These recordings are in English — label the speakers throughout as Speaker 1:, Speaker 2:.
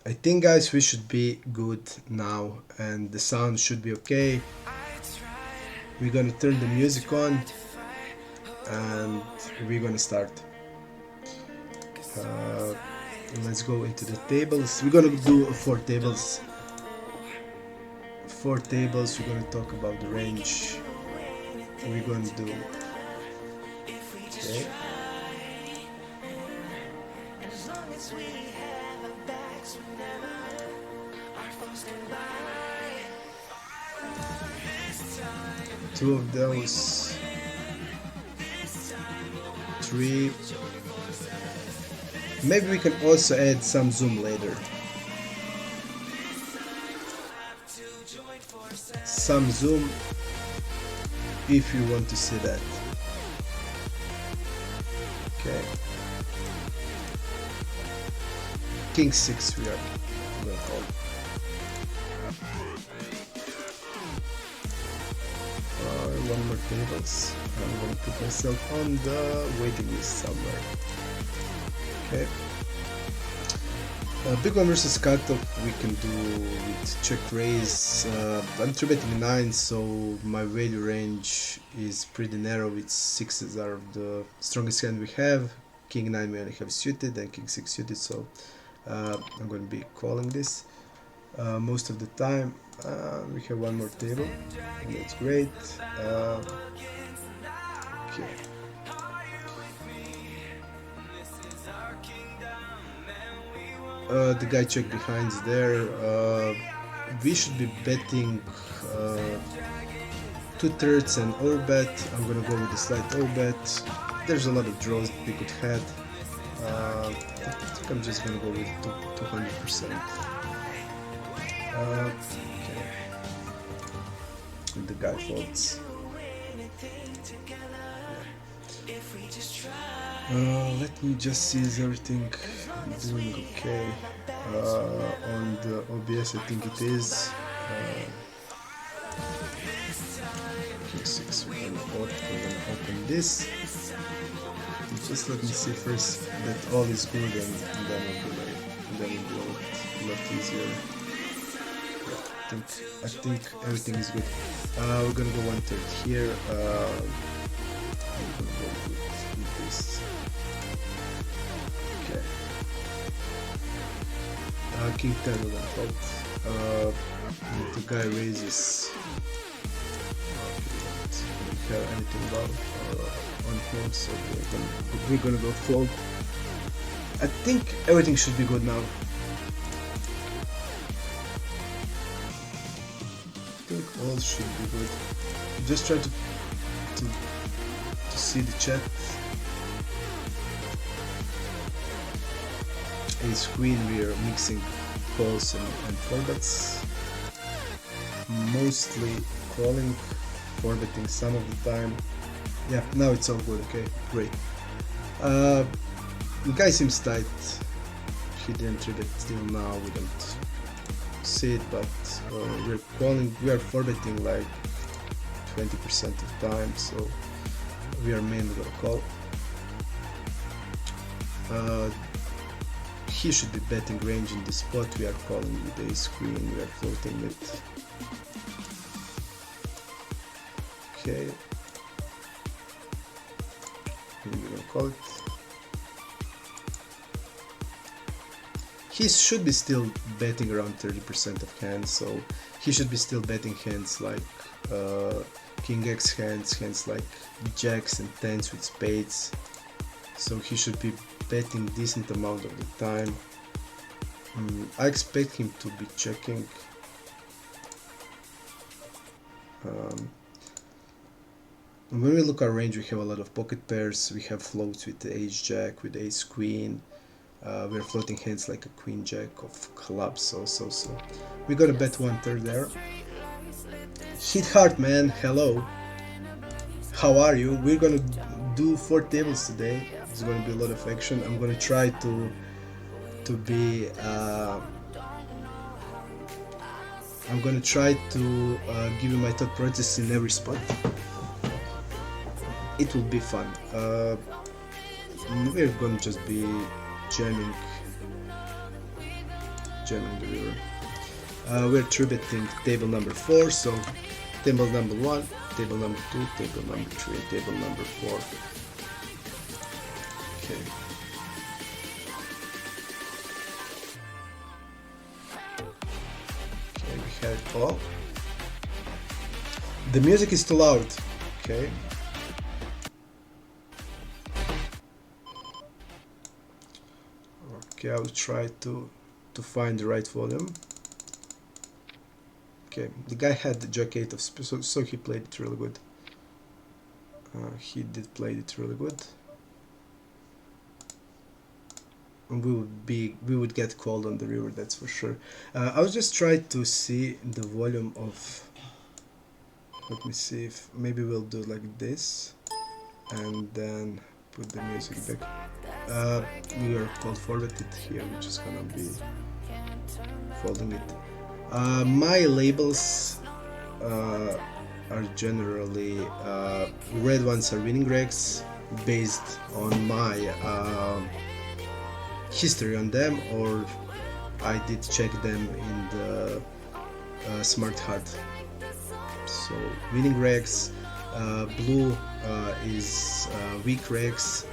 Speaker 1: I think, guys, we should be good now, and the sound should be okay. We're gonna turn the music on, and we're gonna start. Uh, let's go into the tables. We're gonna do four tables. Four tables. We're gonna talk about the range. We're gonna do. Okay. Two of those. Three. Maybe we can also add some zoom later. Some zoom if you want to see that. Okay. King 6 we are gonna call. One more tables. I'm gonna put myself on the waiting list somewhere. Okay. Big one versus cutoff we can do with check raise. I'm 3-betting 9, so my value range is pretty narrow. With 6s are the strongest hand we have. King 9 we only have suited and King 6 suited, so I'm going to be calling this most of the time. We have one more table, and that's great. Okay. The guy check behind there. We should be betting 2/3 and overbet. I'm gonna go with a slight overbet. There's a lot of draws that we could have. I think I'm just gonna go with 200%. Okay. And the guy folds. Let me just see, is everything doing okay? On the OBS I think it is. Okay, 6, we're gonna open this. Just let me see first that all is good, and then it'll be a lot easier. Yeah, I think everything is good. We're gonna go 1/3 here. I'm gonna go with this. Okay. King 10 will unfold. The guy raises. Don't have anything about on fold, so we're gonna go fold. I think everything should be good now. I think all should be good. Just try to see the chat. Ace Queen, we are mixing calls and 4-bets. Mostly calling, 4-betting some of the time. Yeah, now it's all good. Okay, great. The guy seems tight. He didn't 3-bet till now. We don't see it, but we're calling. We are 4-betting like 20% of time, so we are mainly gonna call. He should be betting range in this spot. We are calling with ace queen. We are floating it. Okay. We're gonna call it. He should be still betting around 30% of hands, so he should be still betting hands like King X hands, hands like jacks and tens with spades. So he should be betting decent amount of the time. I expect him to be checking. When we look at our range, we have a lot of pocket pairs. We have floats with the ace jack, with ace queen. We're floating hands like a queen jack of clubs. So we're gonna bet 1/3 there. Hit hard, man. Hello. How are you? We're gonna do 4 tables today. There's gonna be a lot of action. I'm gonna try to be. I'm gonna try to give you my thought process in every spot. It will be fun. We're gonna just be jamming jamming the river. We're 3-betting table number 4, so table number 1, table number 2, table number 3, table number 4. Okay. Okay, we had it all. The music is too loud. Okay. Okay, I'll try to find the right volume. Okay, the guy had the Jack 8 of spades, so he played it really good. He did play it really good. And we would get called on the river, that's for sure. I'll just try to see the volume of. Let me see if maybe we'll do like this, and then put the music back. We are called forwarded here, which is gonna be folding it. My labels are generally red ones are winning regs based on my history on them, or I did check them in the smart hard. So winning regs, blue is weak regs.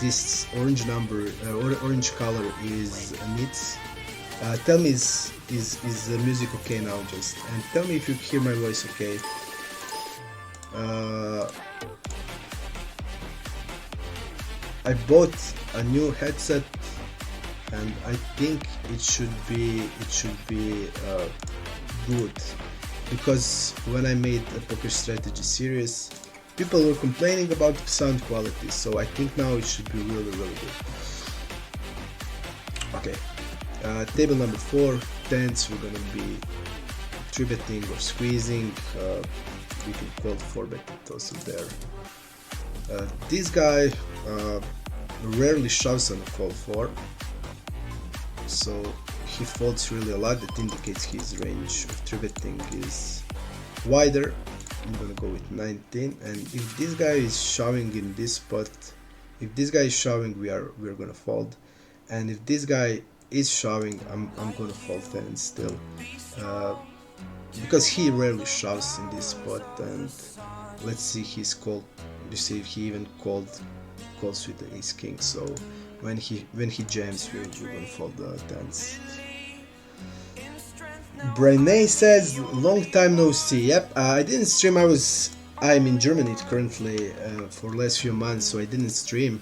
Speaker 1: This orange number, orange color is nits. Tell me, is the music okay now? Just and tell me if you hear my voice okay. I bought a new headset, and I think it should be good, because when I made a poker strategy series, people were complaining about the sound quality, so I think now it should be really good. Okay, table number 4, tens, we're gonna be 3-betting or squeezing. We can call 4-bet also there. This guy rarely shoves on a call 4, so he folds really a lot. That indicates his range of 3-betting is wider. I'm gonna go with 19, and if this guy is shoving in this spot, if this guy is shoving, we're gonna fold, and if this guy is shoving, I'm gonna fold 10 still, because he rarely shoves in this spot. And let's see his call. You see if he even calls with the ace king. So when he jams, we're gonna fold the tens. Brené says, long time no see. Yep, I didn't stream. I'm in Germany currently for the last few months, so I didn't stream.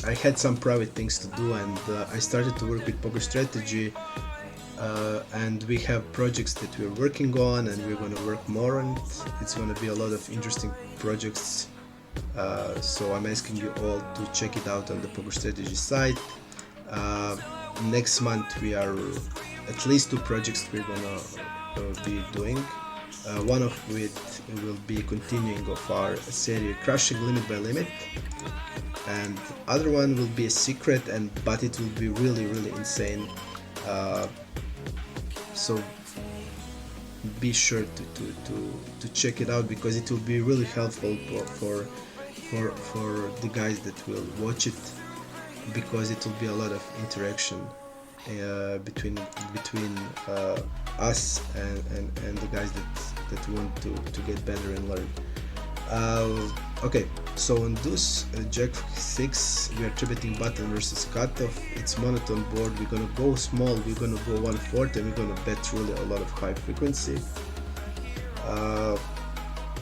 Speaker 1: I had some private things to do, and I started to work with Poker Strategy, and we have projects that we're working on, and we're going to work more on it. It's going to be a lot of interesting projects, so I'm asking you all to check it out on the Poker Strategy site. Next month we are at least 2 projects we're gonna be doing. One of which will be continuing of our series Crushing Limit by Limit, and other one will be a secret, but it will be really insane. So be sure to check it out, because it will be really helpful for the guys that will watch it, because it will be a lot of interaction between us and the guys that want to get better and learn. Okay, so on deuce, jack 6, we are 3-betting button versus cutoff. It's monotone board. We're gonna go small. We're gonna go 1/4, and we're gonna bet really a lot of high frequency.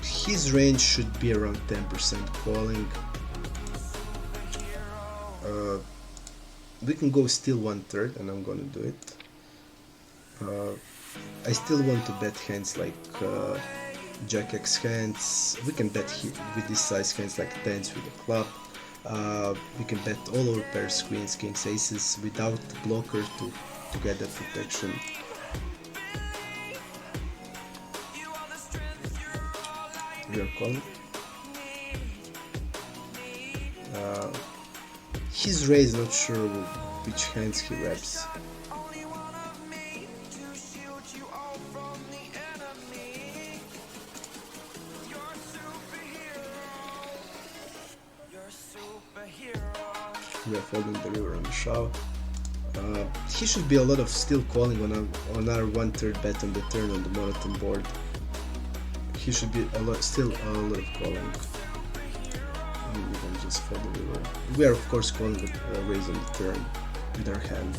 Speaker 1: His range should be around 10% calling. We can go still 1/3, and I'm gonna do it. I still want to bet hands like Jack X hands. We can bet with this size hands like tens with a club. We can bet all our pairs, queens, kings, aces without the blocker to get that protection. We are calling. His raise, not sure which hands he reps. We are folding the river on the shove. He should be a lot of still calling on our 1/3 bet on the turn on the monotone board. He should be still a lot of calling. We're gonna just fold the river. We are of course calling a raise on the turn with our hand.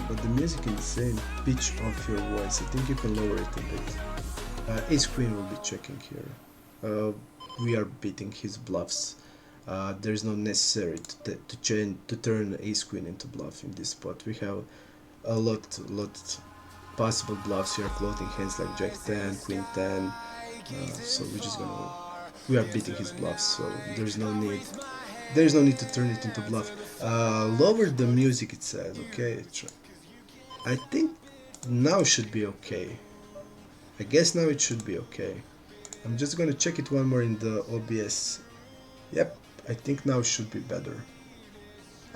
Speaker 1: But the music is the same. Pitch of your voice. I think you can lower it a bit. Ace Queen will be checking here. We are beating his bluffs. There is no necessary to turn Ace Queen into bluff in this spot. We have a lot possible bluffs here, floating hands like Jack 10, Queen 10. So we are beating his bluffs. So there's no need to turn it into bluff. Lower the music, it says. Okay, I think now it should be okay. I guess now it should be okay. I'm just gonna check it one more in the OBS. Yep, I think now it should be better.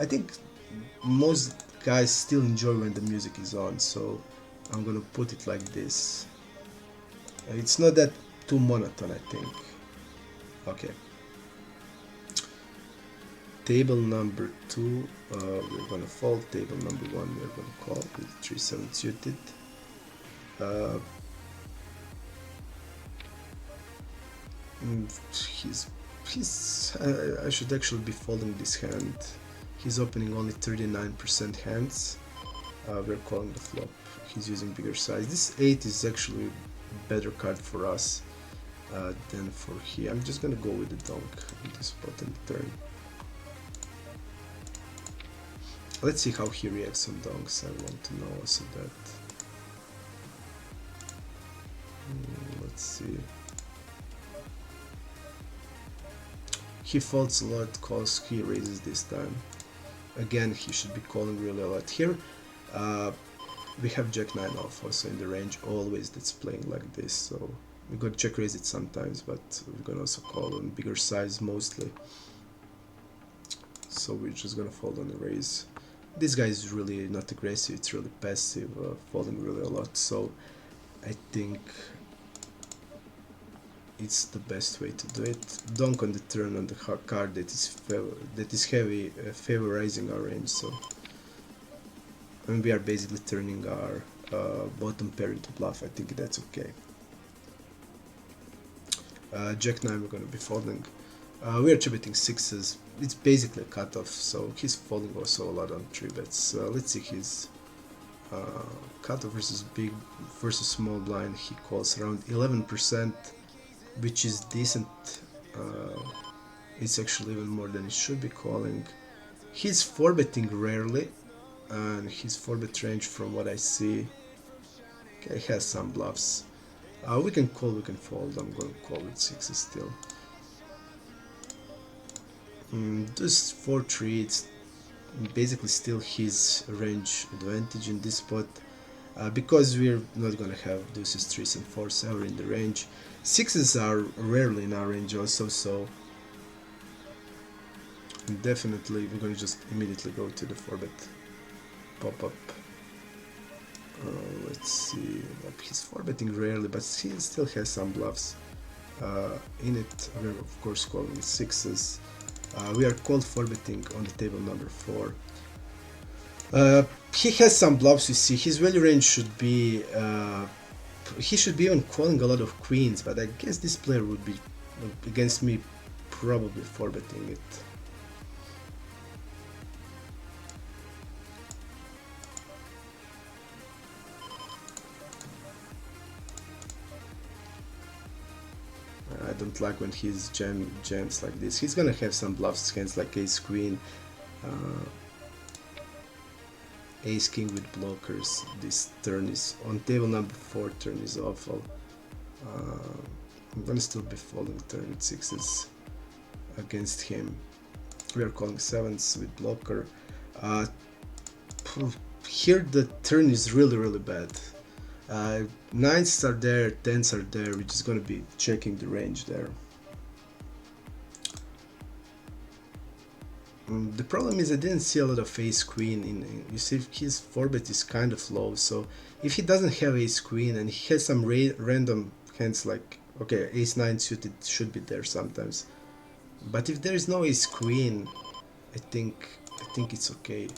Speaker 1: I think most guys still enjoy when the music is on, so I'm gonna put it like this. It's not that too monotone, I think. Okay. Table number 2, we're gonna fold. Table number 1, we're gonna call with 3-7 suited. I should actually be folding this hand. He's opening only 39% hands. We're calling the flop. He's using bigger size. This 8 is actually a better card for us than for here. I'm just gonna go with the donk in this spot and turn. Let's see how he reacts on donks. I want to know also that. Let's see. He folds a lot, calls, he raises this time. Again, he should be calling really a lot here. We have Jack 9 off also in the range, always that's playing like this. So we're gonna check raise it sometimes, but we're gonna also call on bigger size mostly. So we're just gonna fold on the raise. This guy is really not aggressive, it's really passive, folding really a lot. So I think it's the best way to do it. Donk on the turn on the card that is heavy favorizing our range. So and we are basically turning our bottom pair into bluff. I think that's okay. Jack 9 we're going to be folding. We are 3-betting 6s. It's basically a cutoff, so he's folding also a lot on 3-bets. Let's see his cutoff versus small blind. He calls around 11%, which is decent. It's actually even more than it should be calling. He's 4-betting rarely, and his 4-bet range from what I see, okay, has some bluffs. We can call, we can fold. I'm going to call with 6s still. This 4-3, it's basically still his range advantage in this spot, because we're not going to have deuces, 3s and 4s ever in the range. 6s are rarely in our range also, so definitely we're going to just immediately go to the 4-bet pop-up. Let's see, he's 4-betting rarely, but he still has some bluffs in it. We're of course calling with 6s. We are called 4-betting on the table number 4. He has some bluffs, you see. His value range should be he should be even calling a lot of queens, but I guess this player would be against me probably 4-betting it. I don't like when he's jams like this. He's gonna have some bluffs hands like ace queen, ace king with blockers. This turn is on table number 4. Turn is awful. I'm gonna still be folding turn with 6s against him. We are calling 7s with blocker. Here the turn is really bad. 9s are there, 10s are there. We're just gonna be checking the range there. The problem is I didn't see a lot of ace queen in you see his 4-bet is kind of low, so if he doesn't have ace queen and he has some random hands like, okay, ace 9 suited should be there sometimes, But if there is no ace queen, I think it's okay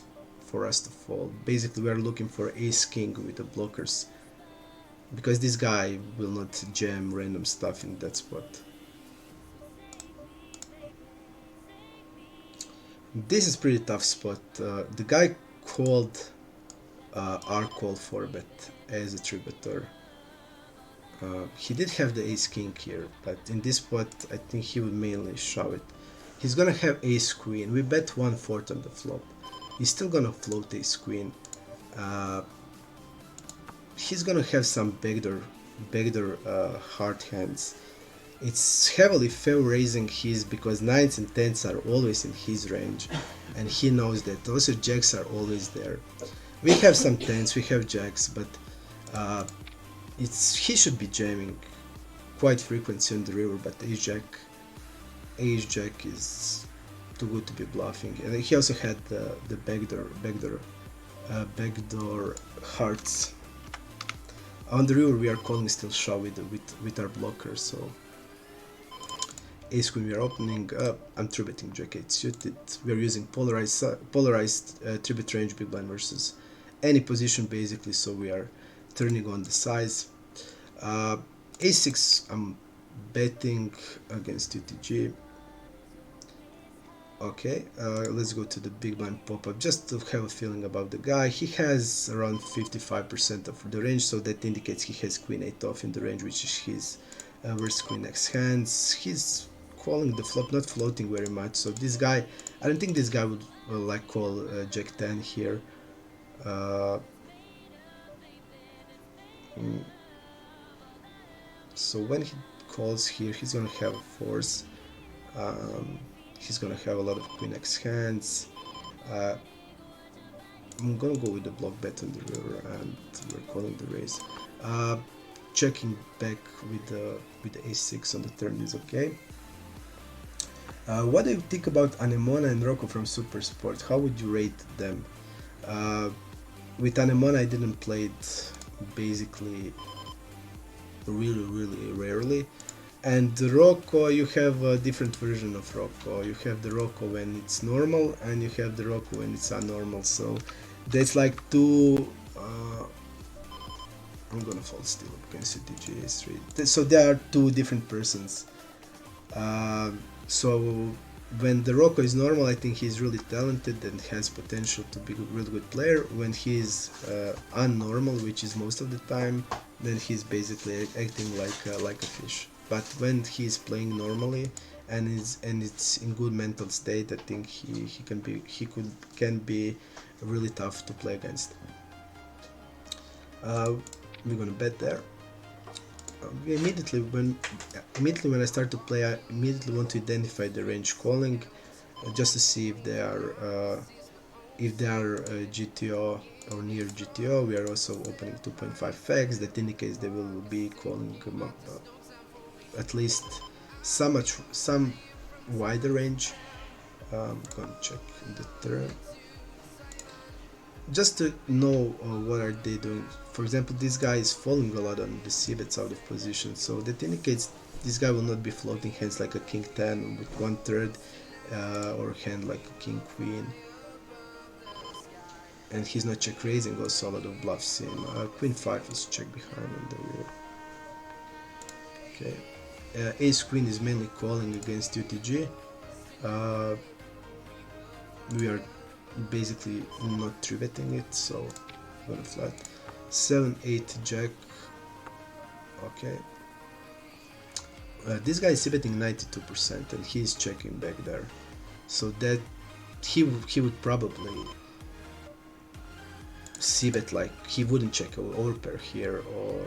Speaker 1: for us to fold. Basically, we are looking for ace king with the blockers, because this guy will not jam random stuff in that spot. This is pretty tough spot. The guy called our call for bet as a tributor. He did have the ace king here, but in this spot I think he would mainly shove it. He's gonna have ace queen. We bet 1/4 on the flop. He's still gonna float ace queen. He's gonna have some backdoor hard hands. It's heavily fair raising his, because 9s and 10s are always in his range, and he knows that. Also jacks are always there. We have some 10s, we have jacks, but he should be jamming quite frequently on the river, but ace jack is too good to be bluffing. And he also had the backdoor hearts. On the river we are calling still shove with our blocker, so ace queen we are opening up. I'm 3-betting jack 8 suited. We are using polarized 3-bet range big blind versus any position basically, so we are turning on the size. A6 I'm betting against UTG. Okay, let's go to the big blind pop-up just to have a feeling about the guy. He has around 55% of the range, so that indicates he has queen 8 off in the range, which is his versus queen x hands. He's calling the flop, not floating very much, so this guy, I don't think this guy would like call jack 10 here. So when he calls here, he's gonna have a force. He's gonna have a lot of queen x hands. I'm gonna go with the block bet on the river, and we're calling the raise. Checking back with the a6 on the turn is okay. What do you think about Anemona and Rocco from Super Sport? How would you rate them? With Anemona I didn't play it basically really rarely, and the Rocco, you have a different version of Rocco. You have the Rocco when it's normal, and you have the Rocco when it's abnormal, so that's like two I'm gonna fold still against UTG A3. So there are two different persons. So when the Rocco is normal, I think he's really talented and has potential to be a really good player. When he's unnormal, which is most of the time, then he's basically acting like a fish. But when he's playing normally and it's in good mental state, I think he can be really tough to play against. We're gonna bet there. Immediately when I start to play, I immediately want to identify the range calling, just to see if they are GTO or near GTO. We are also opening 2.5 fags. That indicates they will be calling at least some wider range. I'm gonna check the turn just to know what are they doing. For example, this guy is falling a lot on the c-bets out of position, so that indicates this guy will not be floating hands like a king 10 with 1/3 or hand like a king queen, and he's not check raising. Also a lot of bluffs in queen 5 is check behind on the rear. Okay, ace queen is mainly calling against UTG. We are basically not 3-betting it, so I'm gonna flat. 7-8 jack. Okay, this guy is c-betting 92% and he's checking back there, so that he would probably c-bet, like he wouldn't check overpair here, or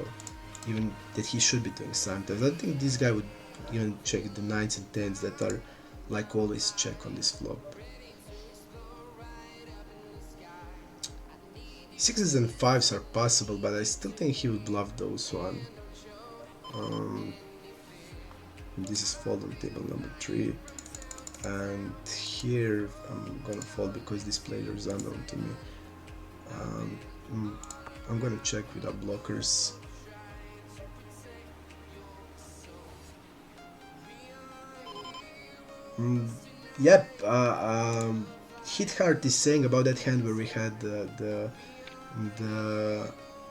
Speaker 1: even that he should be doing sometimes. I think this guy would even check the 9s and 10s that are like always check on this flop. 6s and 5s are possible, but I still think he would bluff those one. This is fold on table number 3, and here I'm gonna fold because this player is unknown to me. I'm gonna check without blockers. Mm, yep. Hit Heart is saying about that hand where we had the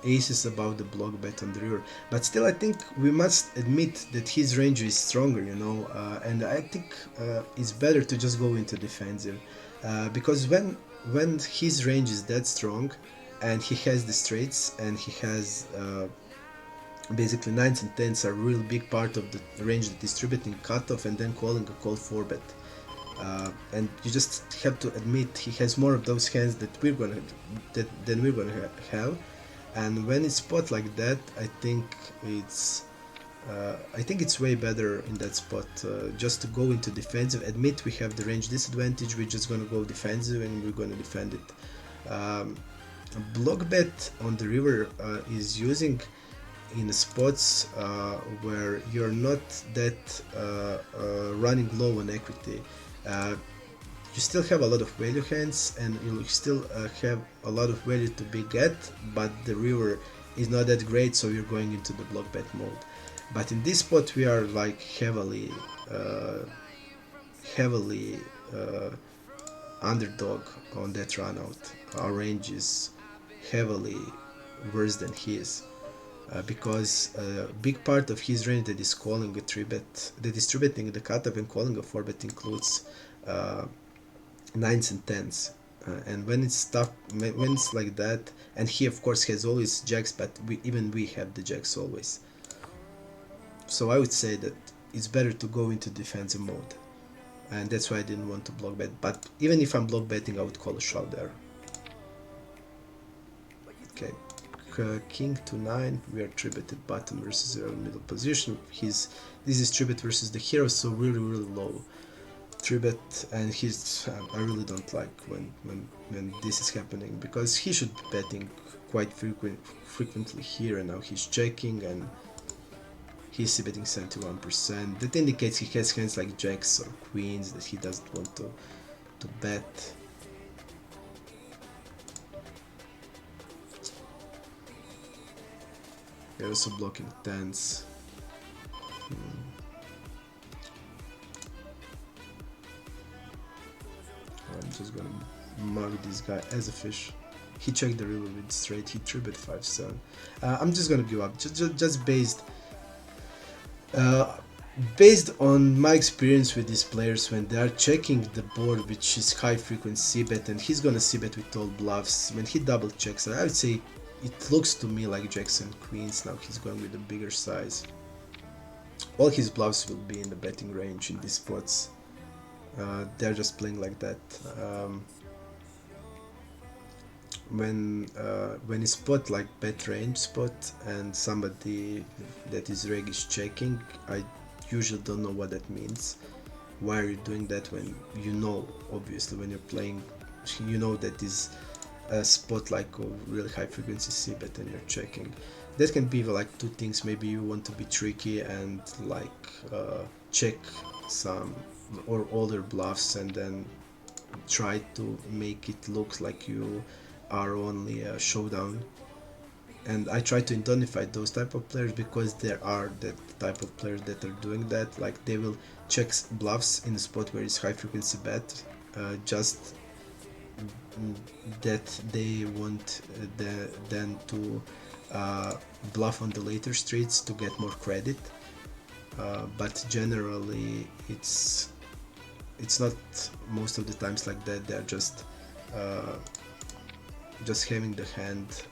Speaker 1: aces about the block bet on the river. But still, I think we must admit that his range is stronger, you know, and I think it's better to just go into defensive, because when his range is that strong, and he has the straights and he has basically nines and tens are a real big part of the range that distributing cutoff and then calling a call four bet. And you just have to admit he has more of those hands than we're gonna have, and when it's spot like that, it's I think it's way better in that spot, just to go into defensive. Admit we have the range disadvantage. We're just gonna go defensive and we're gonna defend it. Block bet on the river is using in spots where you're not that running low on equity. Uh, you still have a lot of value hands and you still have a lot of value to be get, but the river is not that great, so you're going into the block bet mode. But in this spot we are like heavily underdog on that run out. Our range is heavily worse than his, because a big part of his range that is calling a 3-bet, the distributing the cutoff and calling a 4-bet includes uh, nines and tens. And when it's tough, when it's like that, and he of course has always jacks, but even we have the jacks always. So I would say that it's better to go into defensive mode, and that's why I didn't want to block bet. But even if I'm block betting, I would call a shove there. Okay, king to 9. We are 3-betted bottom versus early middle position. This is 3-bet versus the hero, so really low 3-bet, and he's I really don't like when this is happening, because he should be betting quite frequently here, and now he's checking and he's betting 71%. That indicates he has hands like jacks or queens that he doesn't want to bet. They're also blocking tens. I'm just gonna mug this guy as a fish. He checked the river with straight. He 3-bet 5-7. I'm just gonna give up. Just based on my experience with these players, when they are checking the board, which is high frequency bet, and he's gonna see bet with all bluffs. When he double checks, I would say it looks to me like jacks and queens. Now he's going with a bigger size. All his bluffs will be in the betting range in these spots. They're just playing like that. When you spot like bet range spot and somebody that is reg is checking, I usually don't know what that means. Why are you doing that when you know, obviously when you're playing, you know that is a spot like a really high frequency c bet and you're checking. That can be like two things. Maybe you want to be tricky and like check some or older bluffs and then try to make it look like you are only a showdown. And I try to identify those type of players, because there are that type of players that are doing that. Like they will check bluffs in a spot where it's high frequency bet, just that they want then to bluff on the later streets to get more credit. But generally it's not most of the times like that. They're just having the hand,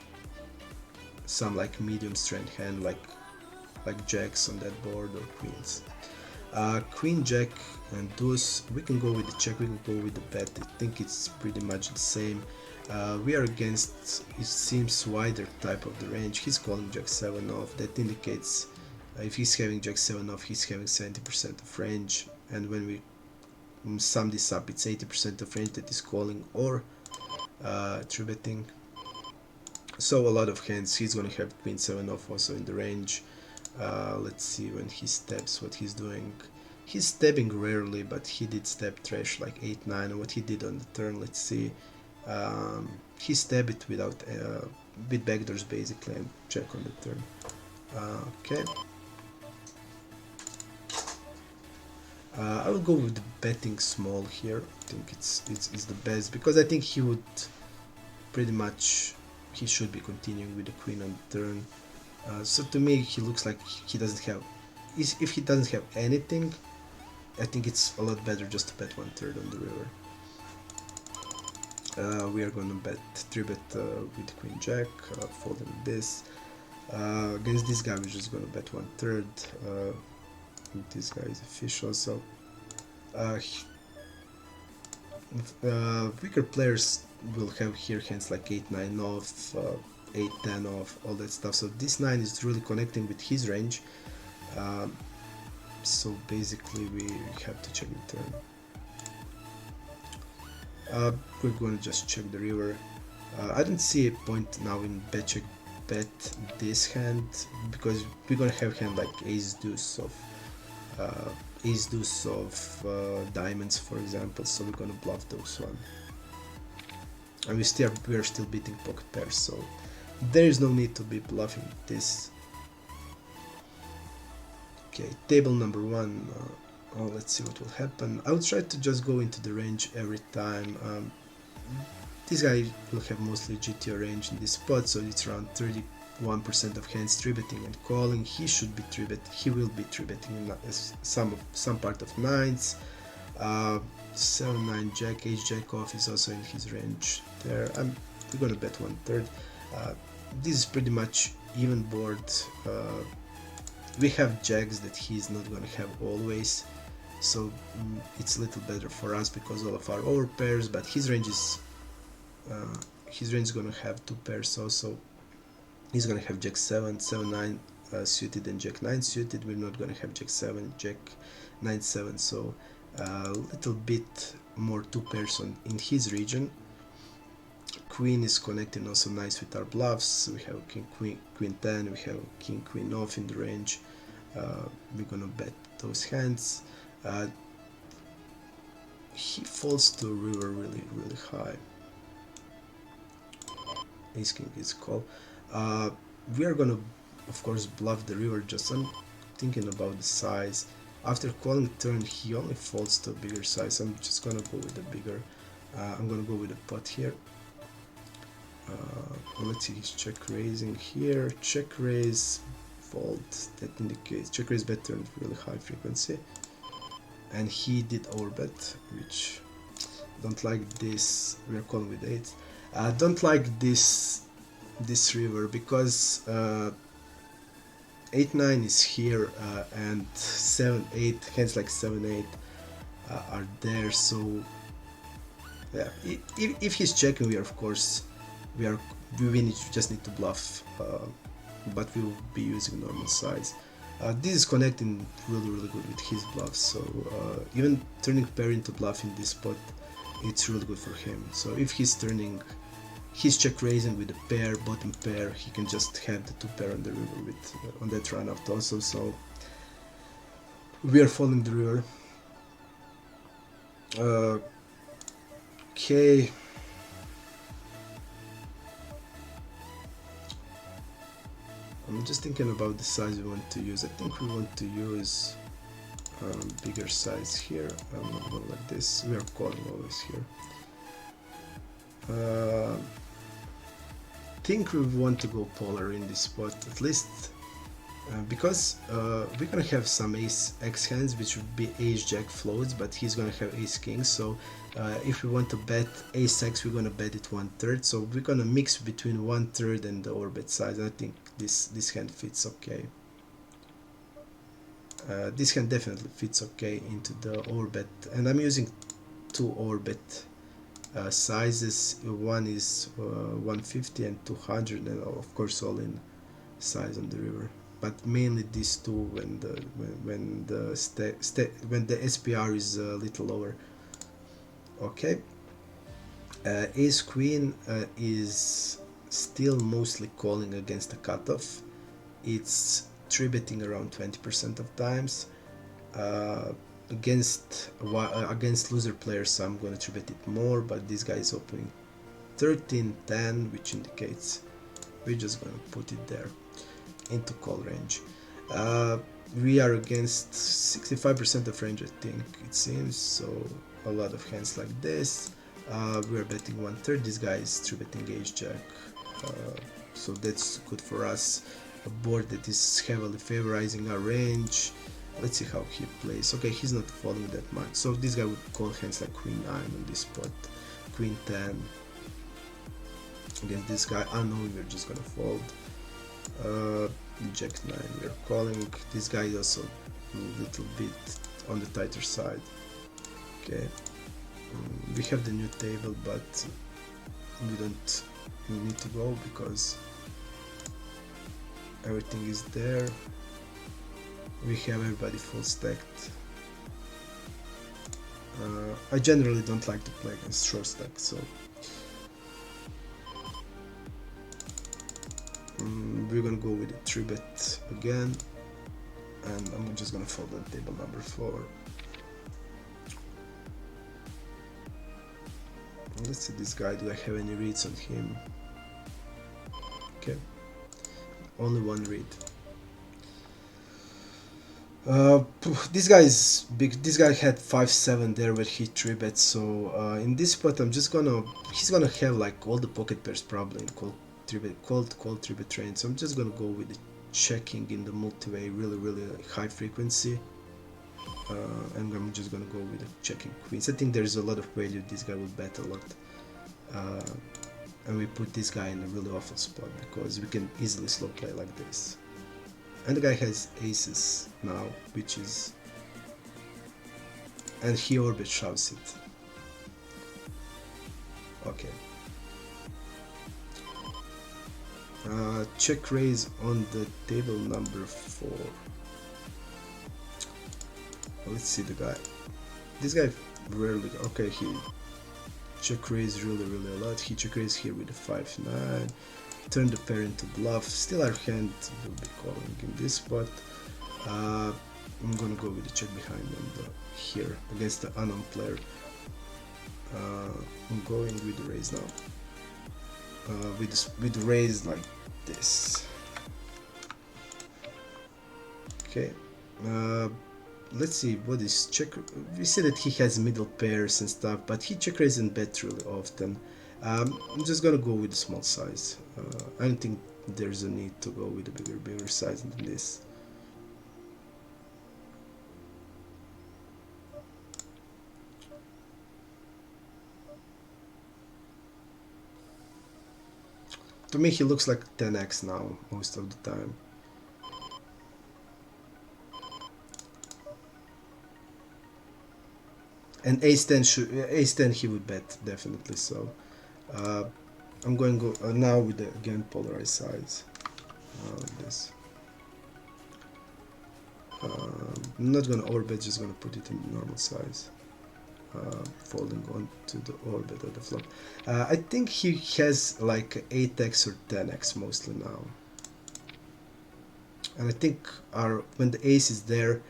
Speaker 1: some like medium strength hand, like jacks on that board or queens. Queen jack and deuce, we can go with the check, we can go with the bet. I think it's pretty much the same. We are against, it seems, wider type of the range. He's calling jack 7 off. That indicates if he's having jack 7 off, he's having 70% of range, and when we sum this up, it's 80% of range that is calling or 3-betting. So a lot of hands. He's gonna have queen 7 off also in the range. Let's see when he steps what he's doing. He's stepping rarely, but he did step trash like 8-9. What he did on the turn, let's see. He stabbed it without bit backdoors basically and check on the turn. Okay. I will go with betting small here. I think it's the best, because I think he would pretty much, he should be continuing with the queen on the turn. So to me, he looks like he doesn't have, if he doesn't have anything, I think it's a lot better just to bet 1/3 on the river. We are gonna bet 3-bet with Queen Jack, folding this. Against this guy, we're just gonna bet 1/3. This guy is official, so weaker players will have here hands like 8-9 off, 8-10 off, all that stuff. So this 9 is really connecting with his range. So basically, we have to check the turn. We're going to just check the river. I don't see a point now in bet check bet this hand, because we're going to have hand like ace deuce of diamonds, for example, so we're going to bluff those one. And we are still beating pocket pairs, so there is no need to be bluffing this. Okay, table number 1. Let's see what will happen. I will try to just go into the range every time. This guy will have mostly GTO range in this spot, so it's around 31% of hands 3-betting and calling. He should be 3-betting. He will be 3-betting in some part of 9s. 7-9 Jack, H Jack off is also in his range there. We're gonna bet 1/3. This is pretty much even board. We have jacks that he's not gonna have always, so it's a little better for us because all of our over pairs, but his range is gonna have 2 pairs also. He's gonna have Jack 7, 7-9 suited and Jack 9 suited. We're not gonna have Jack 7, Jack 9, 7, so a little bit more 2 pairs in his region. Queen is connecting also nice with our bluffs. We have king queen 10, we have king queen off in the range. We're gonna bet those hands. He falls to river really high. Ace king is call. We are gonna of course bluff the river. Just I'm thinking about the size. After calling turn, he only folds to a bigger size. I'm just gonna go with the bigger. I'm gonna go with the pot here. Let's see, he's check raising here. Check raise, fold. That indicates check raise bet turn really high frequency. And he did overbet, which don't like this. We are calling with 8. Don't like this river because 8-9 is here and 7-8 hands like 7-8 are there. So yeah, if he's checking, we are of course we just need to bluff, but we will be using normal size. This is connecting really good with his bluffs, so even turning pair into bluff in this spot, it's really good for him. So if he's turning, he's check raising with a pair, bottom pair, he can just have the 2 pair on the river with on that run out also. So we are following the river. Okay. I'm just thinking about the size we want to use. I think we want to use bigger size here. I'm not going like this. We are calling always here. I think we want to go polar in this spot, at least because we're gonna have some ace x hands, which would be ace jack floats, but he's gonna have ace king. So if we want to bet ace x, we're gonna bet it 1/3. So we're gonna mix between 1/3 and the overbet size. I think this hand fits okay. This hand definitely fits okay into the overbet, and I'm using 2 overbet sizes. One is 150 and 200, and of course all in size on the river, but mainly these two when the SPR is a little lower. Okay, ace queen is still mostly calling against the cutoff. It's 3-betting around 20% of times. Against loser players, I'm gonna 3-bet it more, but this guy is opening 13-10, which indicates we're just gonna put it there into call range. we are against 65% of range, I think it seems, so a lot of hands like this. We're betting 1/3. This guy is 3-betting ace jack, so that's good for us. A board that is heavily favorizing our range. Let's see how he plays. Okay, he's not folding that much, so this guy would call hands like queen 9 on this spot, queen 10. Against this guy, unknowing we're just gonna fold. Jack 9 we're calling. This guy is also a little bit on the tighter side. Okay, we have the new table, but we don't need to go because everything is there. We have everybody full stacked. I generally don't like to play against short stack, so we're gonna go with a 3-bet again, and I'm just gonna fold on table number 4. Let's see this guy, do I have any reads on him? Okay, only one read. This guy is big. This guy had 5-7 there where he 3-bet, so in this spot I'm just gonna, he's gonna have like all the pocket pairs probably in call 3-bet range, so I'm just gonna go with the checking in the multi-way, really high frequency, and I'm just gonna go with the checking queens. I think there's a lot of value, this guy will bet a lot, and we put this guy in a really awful spot because we can easily slow play like this. And the guy has aces now, which is, and he orbit shoves it. Okay. Check raise on the table number 4. Let's see the guy. This guy rarely, okay, he check raise really a lot. He check raise here with a 5-9. Turn the pair into bluff. Still our hand will be calling in this spot. I'm gonna go with the check behind on the here against the unknown player. I'm going with the raise now. With the raise like this. Okay. Let's see what is check. We see that he has middle pairs and stuff, but he check raises and bet really often. I'm just gonna go with the small size. I don't think there's a need to go with a bigger size than this. To me, he looks like 10x now most of the time. And ace-10 he would bet definitely. So I'm going to go now with the again polarized sides. This. I'm not gonna overbet, just gonna put it in normal size. Folding on to the orbit of the flop. I think he has like 8x or 10x mostly now. And I think when the ace is there,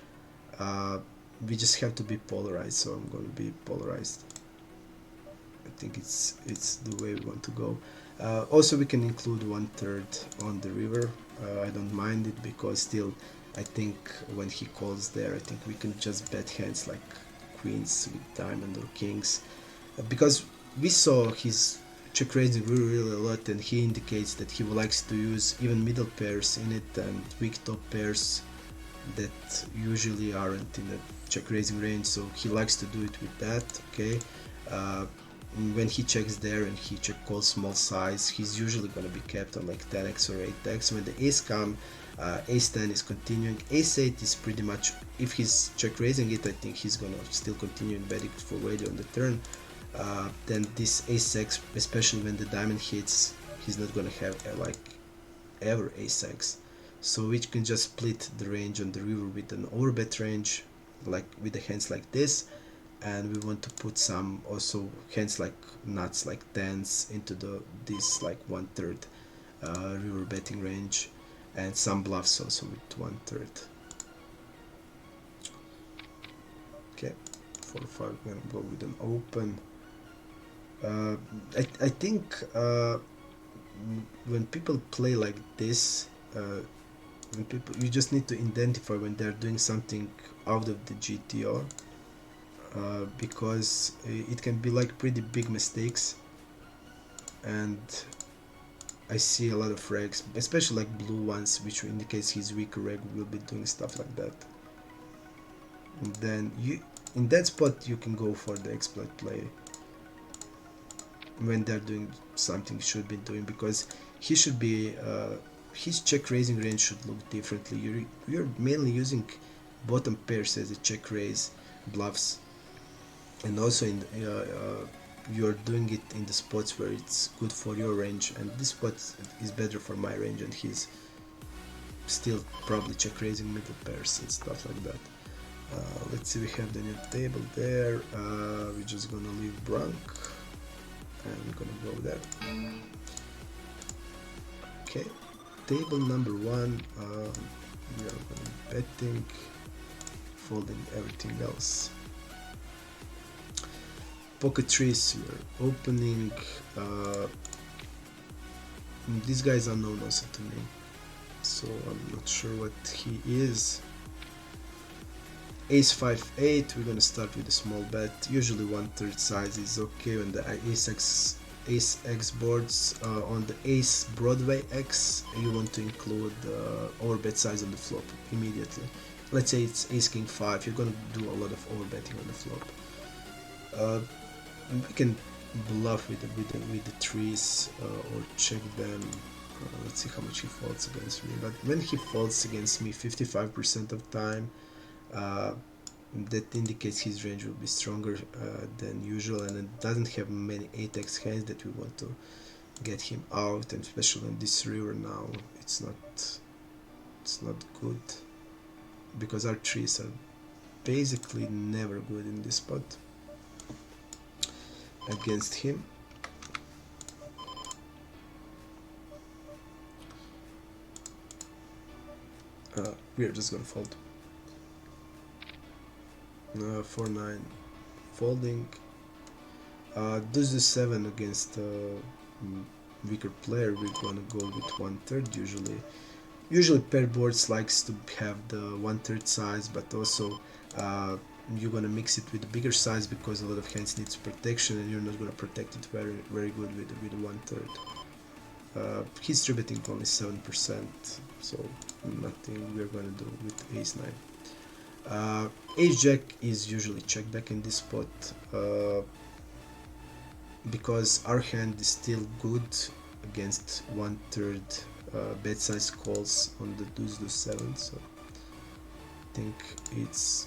Speaker 1: we just have to be polarized, so I'm going to be polarized. I think it's the way we want to go. Also, we can include 1/3 on the river. I don't mind it because still, I think when he calls there, I think we can just bet hands like queens with diamond or kings, because we saw his check raising really a lot, and he indicates that he likes to use even middle pairs in it and weak top pairs that usually aren't in the check raising range, so he likes to do it with that. Okay, when he checks there and he check calls small size, he's usually going to be kept on like 10x or 8x. When the ace come, ace-10 is continuing. Ace-8 is pretty much, if he's check raising it, I think he's gonna still continue betting for value on the turn. Then this ace-6, especially when the diamond hits, he's not gonna have like ever ace-6. So we can just split the range on the river with an overbet range, like with the hands like this, and we want to put some also hands like nuts like tens into this like 1/3 river betting range, and some bluffs also with 1/3. Okay, 4-5, I'm gonna go with an open. I think when people play like this, when people, you just need to identify when they're doing something out of the GTO, because it can be like pretty big mistakes, and I see a lot of regs, especially like blue ones, which indicates his weaker reg will be doing stuff like that. And then you, in that spot, you can go for the exploit play when they're doing something he should be doing, because he should be his check raising range should look differently. You're mainly using bottom pairs as a check raise bluffs, and also in you're doing it in the spots where it's good for your range, and this spot is better for my range, and he's still probably check raising middle pairs and stuff like that. Let's see, we have the new table there. We're just gonna leave blank and we're gonna go there. Okay, table number 1, we are gonna be betting, folding everything else. Pocket trees, we are opening. This guy is unknown also to me, so I'm not sure what he is. Ace 5-8, we're gonna start with a small bet. Usually 1/3 size is okay on the Ace X boards. On the Ace Broadway X, you want to include overbet size on the flop immediately. Let's say it's Ace King 5, you're gonna do a lot of overbetting on the flop. We can bluff with the trees or check them. Let's see how much he folds against me. But when he folds against me 55% of time, that indicates his range will be stronger than usual, and it doesn't have many 8x hands that we want to get him out, and especially on this river now, it's not good, because our trees are basically never good in this spot against him. We are just gonna fold. 4-9 folding. Deuce 7 against weaker player, we're gonna go with 1/3 usually. Usually pair boards likes to have the 1/3 size, but also you're gonna mix it with a bigger size because a lot of hands needs protection, and you're not gonna protect it very good with 1/3. He's distributing only 7%, so nothing we're gonna do with Ace 9. Ace Jack is usually check back in this spot, because our hand is still good against 1/3 bet size calls on the Deuce 7, so I think it's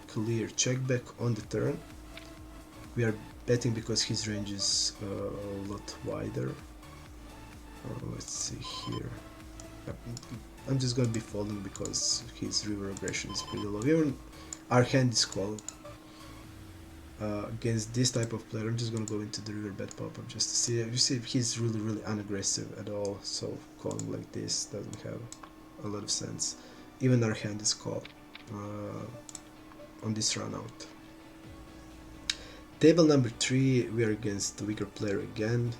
Speaker 1: clear check back on the turn. We are betting because his range is a lot wider. Let's see here. I'm just gonna be folding because his river aggression is pretty low. Even our hand is called. Against this type of player, I'm just gonna go into the river bet pop-up just to see. You see, he's really unaggressive at all, so calling like this doesn't have a lot of sense. Even our hand is called on this run out. Table number 3, we are against the weaker player again.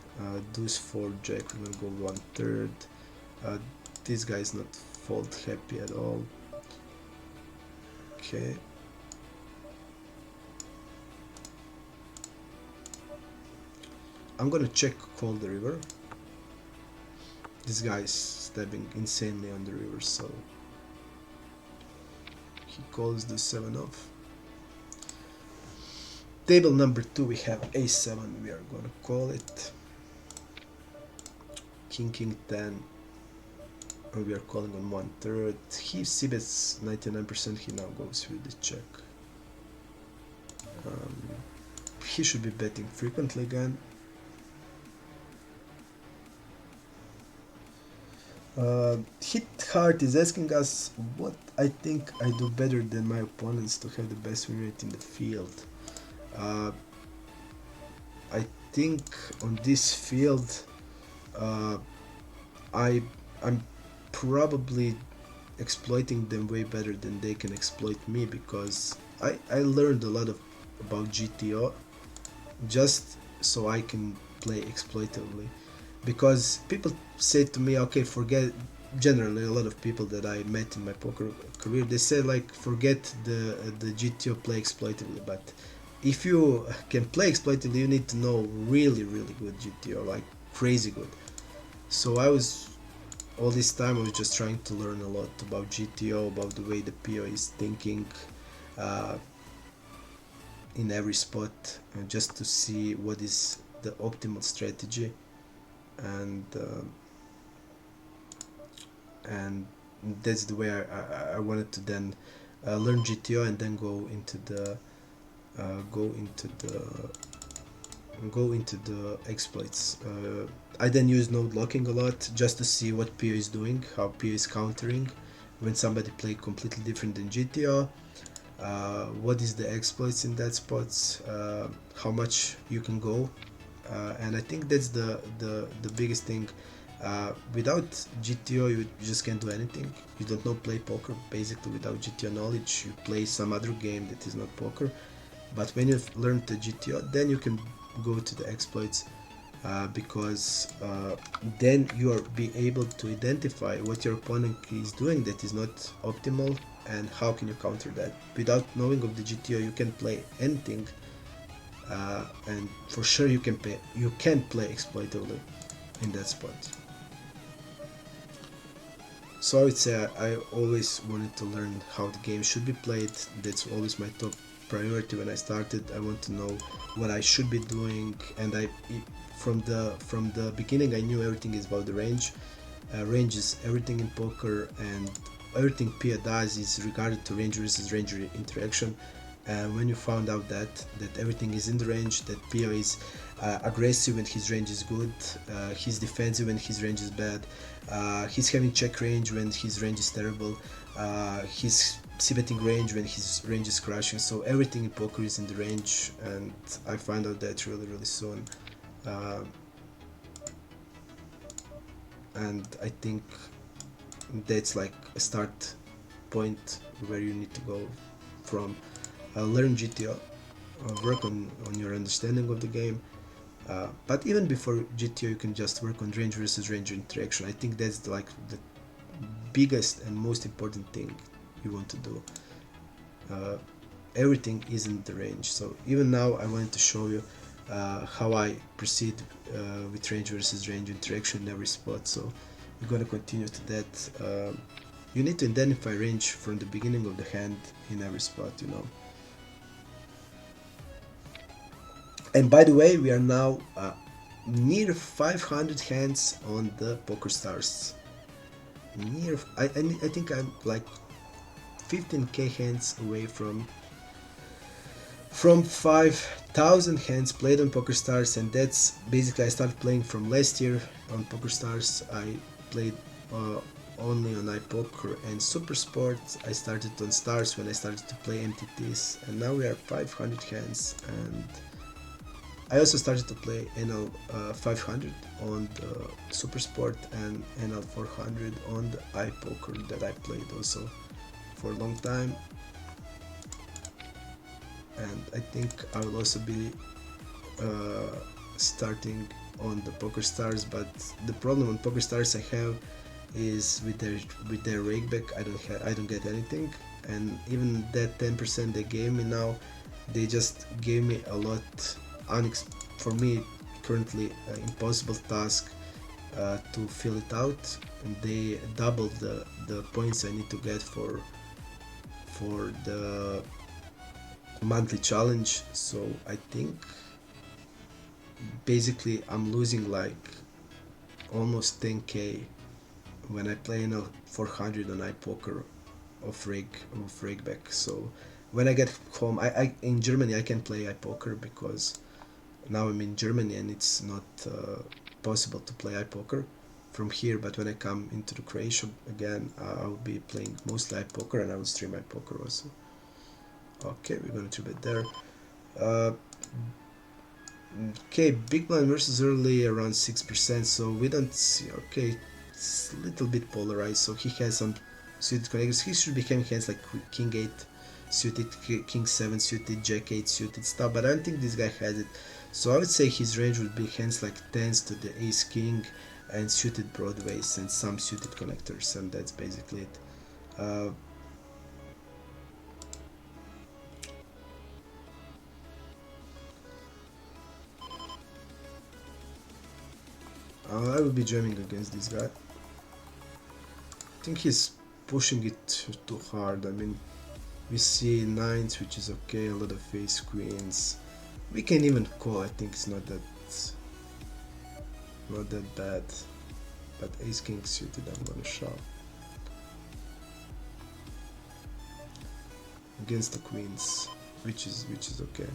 Speaker 1: Deuce 4 Jack, we're gonna go 1/3. This guy is not fold happy at all. Okay. I'm gonna check call the river. This guy is stabbing insanely on the river, so he calls the 7 off. Table number 2, we have A7, we are gonna call it. King 10, we are calling on 1/3. He c-bets 99%, he now goes with the check. He should be betting frequently again. Hit Heart is asking us what I think I do better than my opponents to have the best win rate in the field. I think on this field I'm probably exploiting them way better than they can exploit me, because I learned a lot about GTO just so I can play exploitively. Because people say to me, okay, forget generally a lot of people that I met in my poker career, they say like forget the GTO, play exploitively. But if you can play exploitively, you need to know really good GTO, like crazy good. So I was all this time I was just trying to learn a lot about GTO, about the way the PO is thinking uh, in every spot, just to see what is the optimal strategy. And that's the way I wanted to then learn GTO and then go into the go into the exploits. I then use node locking a lot just to see what PO is doing, how PO is countering when somebody play completely different than GTO. What is the exploits in that spots, how much you can go, and I think that's the biggest thing. Without GTO, you just can't do anything. You don't know play poker. Basically, without GTO knowledge, you play some other game that is not poker. But when you've learned the GTO, then you can go to the exploits, because then you are be able to identify what your opponent is doing that is not optimal, and how can you counter that. Without knowing of the GTO, you can play anything, and for sure you can play exploitively in that spot. So I would say I always wanted to learn how the game should be played. That's always my top priority when I started. I want to know what I should be doing, and from the beginning I knew everything is about the range. Range is everything in poker, and everything PO does is regarded to range versus range interaction. And when you found out that everything is in the range, that PO is aggressive when his range is good, he's defensive when his range is bad, he's having check range when his range is terrible, he's c-betting range when his range is crashing. So everything in poker is in the range, and I found out that really soon. And I think that's like a start point where you need to go from. Learn GTO, work on your understanding of the game, but even before GTO you can just work on range versus range interaction. I think that's like the biggest and most important thing you want to do. Everything is in the range. So even now I wanted to show you how I proceed with range versus range interaction in every spot. So we're gonna continue to that. You need to identify range from the beginning of the hand in every spot, you know. And by the way, we are now near 500 hands on the PokerStars. I think I'm like 15k hands away from 5,000 hands played on PokerStars, and that's basically I started playing from last year on PokerStars. I played only on iPoker and Super Sports. I started on Stars when I started to play MTTs, and now we are 500 hands. And I also started to play NL 500 on the Super Sport and NL 400 on the iPoker that I played also for a long time. And I think I will also be starting on the PokerStars, but the problem on PokerStars I have is with their rakeback. I don't get anything, and even that 10% they gave me now, they just gave me a lot for me currently impossible task to fill it out, and they doubled the points I need to get for the monthly challenge. So I think basically I'm losing like almost 10k when I play in a 400 on iPoker of rakeback. So when I get home, I in Germany I can play iPoker because now I'm in Germany and it's not possible to play iPoker from here. But when I come into the Croatia again, I'll be playing mostly iPoker, and I will stream iPoker also. Okay, we're gonna trip it there. Okay, big blind versus early around 6%, so we don't see. Okay, it's a little bit polarized, so he has some suited connectors. He should be having hands like King 8 suited, King 7 suited, Jack 8 suited stuff, but I don't think this guy has it. So I would say his range would be hands like 10s to the Ace King and suited broadways and some suited connectors, and that's basically it. I will be jamming against this guy. I think he's pushing it too hard. I mean, we see nines, which is okay, a lot of ace queens. We can even call. I think it's not that bad. But ace king suited, I'm gonna shove against the queens, which is okay.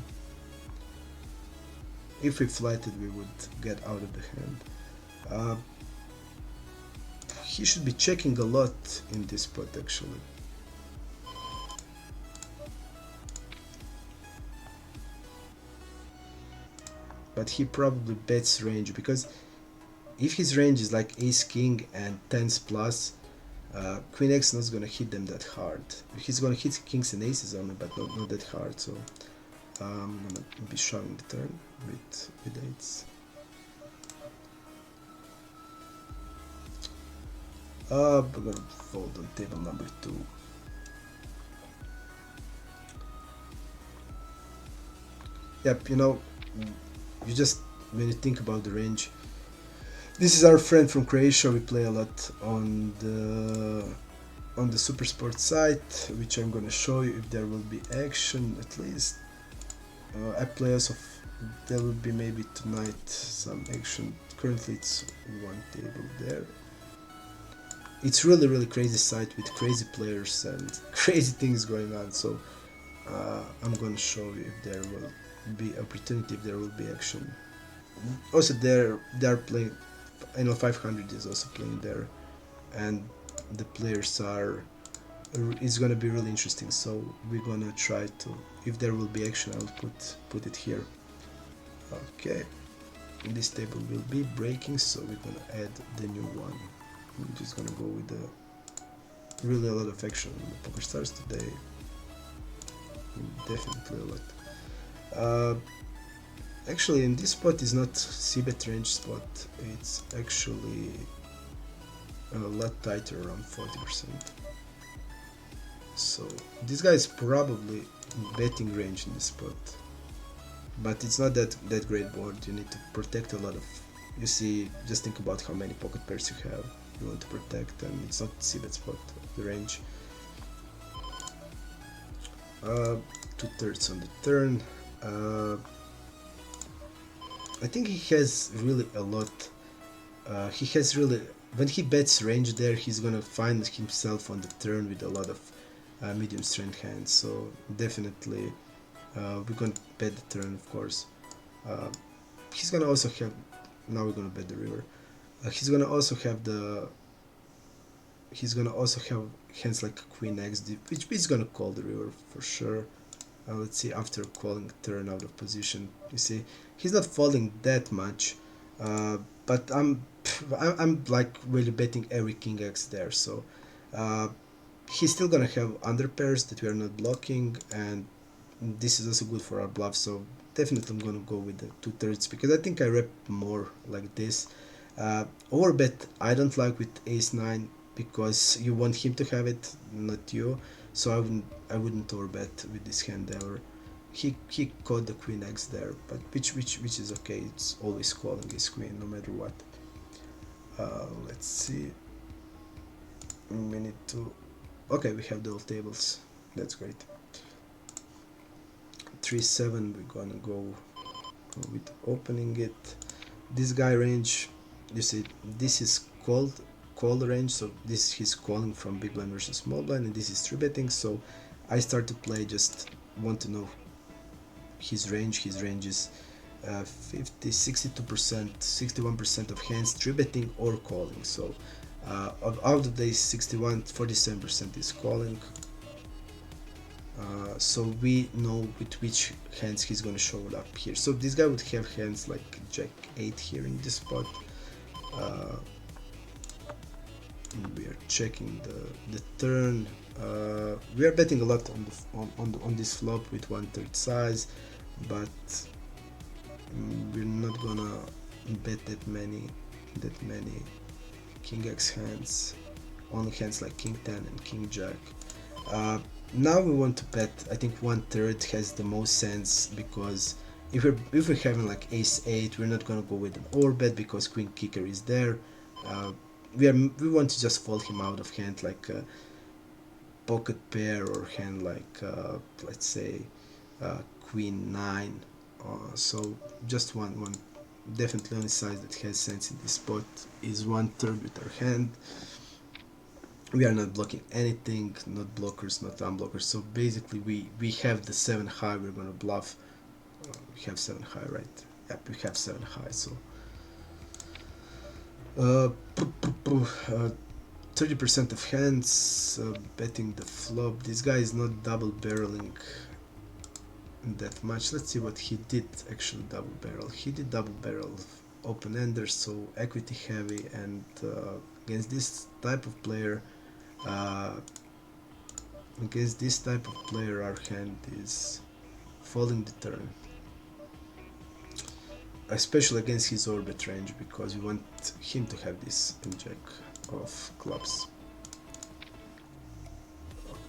Speaker 1: If we flatted, we would get out of the hand. He should be checking a lot in this spot actually. But he probably bets range, because if his range is like ace king and tens plus, queen x not gonna hit them that hard. He's gonna hit kings and aces only, but not that hard. So I'm gonna be shoving the turn with eights. We're gonna fold on table number 2. Yep, you know, you just, when you think about the range, this is our friend from Croatia. We play a lot on the Super Sport site, which I'm gonna show you if there will be action at least. I play also, there will be maybe tonight some action. Currently it's one table there. It's really crazy site with crazy players and crazy things going on, so I'm gonna show you if there will be opportunity, if there will be action. Also they're playing, I know 500 is also playing there, and the players are, it's gonna be really interesting, so we're gonna try to, if there will be action, I'll put it here. Okay, this table will be breaking, so we're gonna add the new one. I'm just gonna go with really a lot of action on the PokerStars today. Definitely a lot. Actually, in this spot is not c-bet range spot. It's actually a lot tighter, around 40%. So this guy is probably betting range in this spot, but it's not that great board. You need to protect a lot of. You see, just think about how many pocket pairs you have. You want to protect, and it's not c-bet spot, the range. 2/3 on the turn. I think he has really a lot. He has really, when he bets range there, he's gonna find himself on the turn with a lot of medium strength hands. So definitely, we're gonna bet the turn, of course. He's gonna also have. Now we're gonna bet the river. He's gonna also have hands like Queen X, which is gonna call the river for sure. Let's see, after calling turn out of position, you see he's not falling that much, but I'm like really betting every King X there. So he's still gonna have under pairs that we are not blocking, and this is also good for our bluff. So definitely I'm gonna go with the 2/3 because I think I rep more like this. Overbet I don't like with ace 9 because you want him to have it, not you. So I wouldn't overbet with this hand ever. He caught the Queen X there, but which is okay. It's always calling his queen no matter what. Let's see. We need to. Okay, we have the old tables. That's great. 3/7. We're gonna go with opening it. This guy range. You see, this is call range, so this he's calling from big blind versus small blind, and this is 3-betting. So I start to play, just want to know his range. His range is 62%, 61% of hands 3-betting or calling. So out of the days 61, 47% is calling. So we know with which hands he's gonna show it up here. So this guy would have hands like Jack 8 here in this spot. We are checking the turn. We are betting a lot on this flop with 1/3 size, but we're not gonna bet that many that many king x hands, only hands like king 10 and king jack. Now we want to bet. I think 1/3 has the most sense, because if we're having like ace 8, we're not gonna go with an overbet because queen kicker is there. We want to just fold him out of hand, like a pocket pair or hand like let's say queen 9. So just one definitely only size that has sense in this spot is 1/3 with our hand. We are not blocking anything, not blockers, not unblockers. So basically we have the 7 high. We're gonna bluff. We have 7 high, right? Yep, we have 7 high. So 30% of hands betting the flop. This guy is not double barreling that much. Let's see what he did actually double barrel. He did double barrel open ender, so equity heavy, and against this type of player, our hand is folding the turn, especially against his orbit range, because we want him to have this jack of clubs.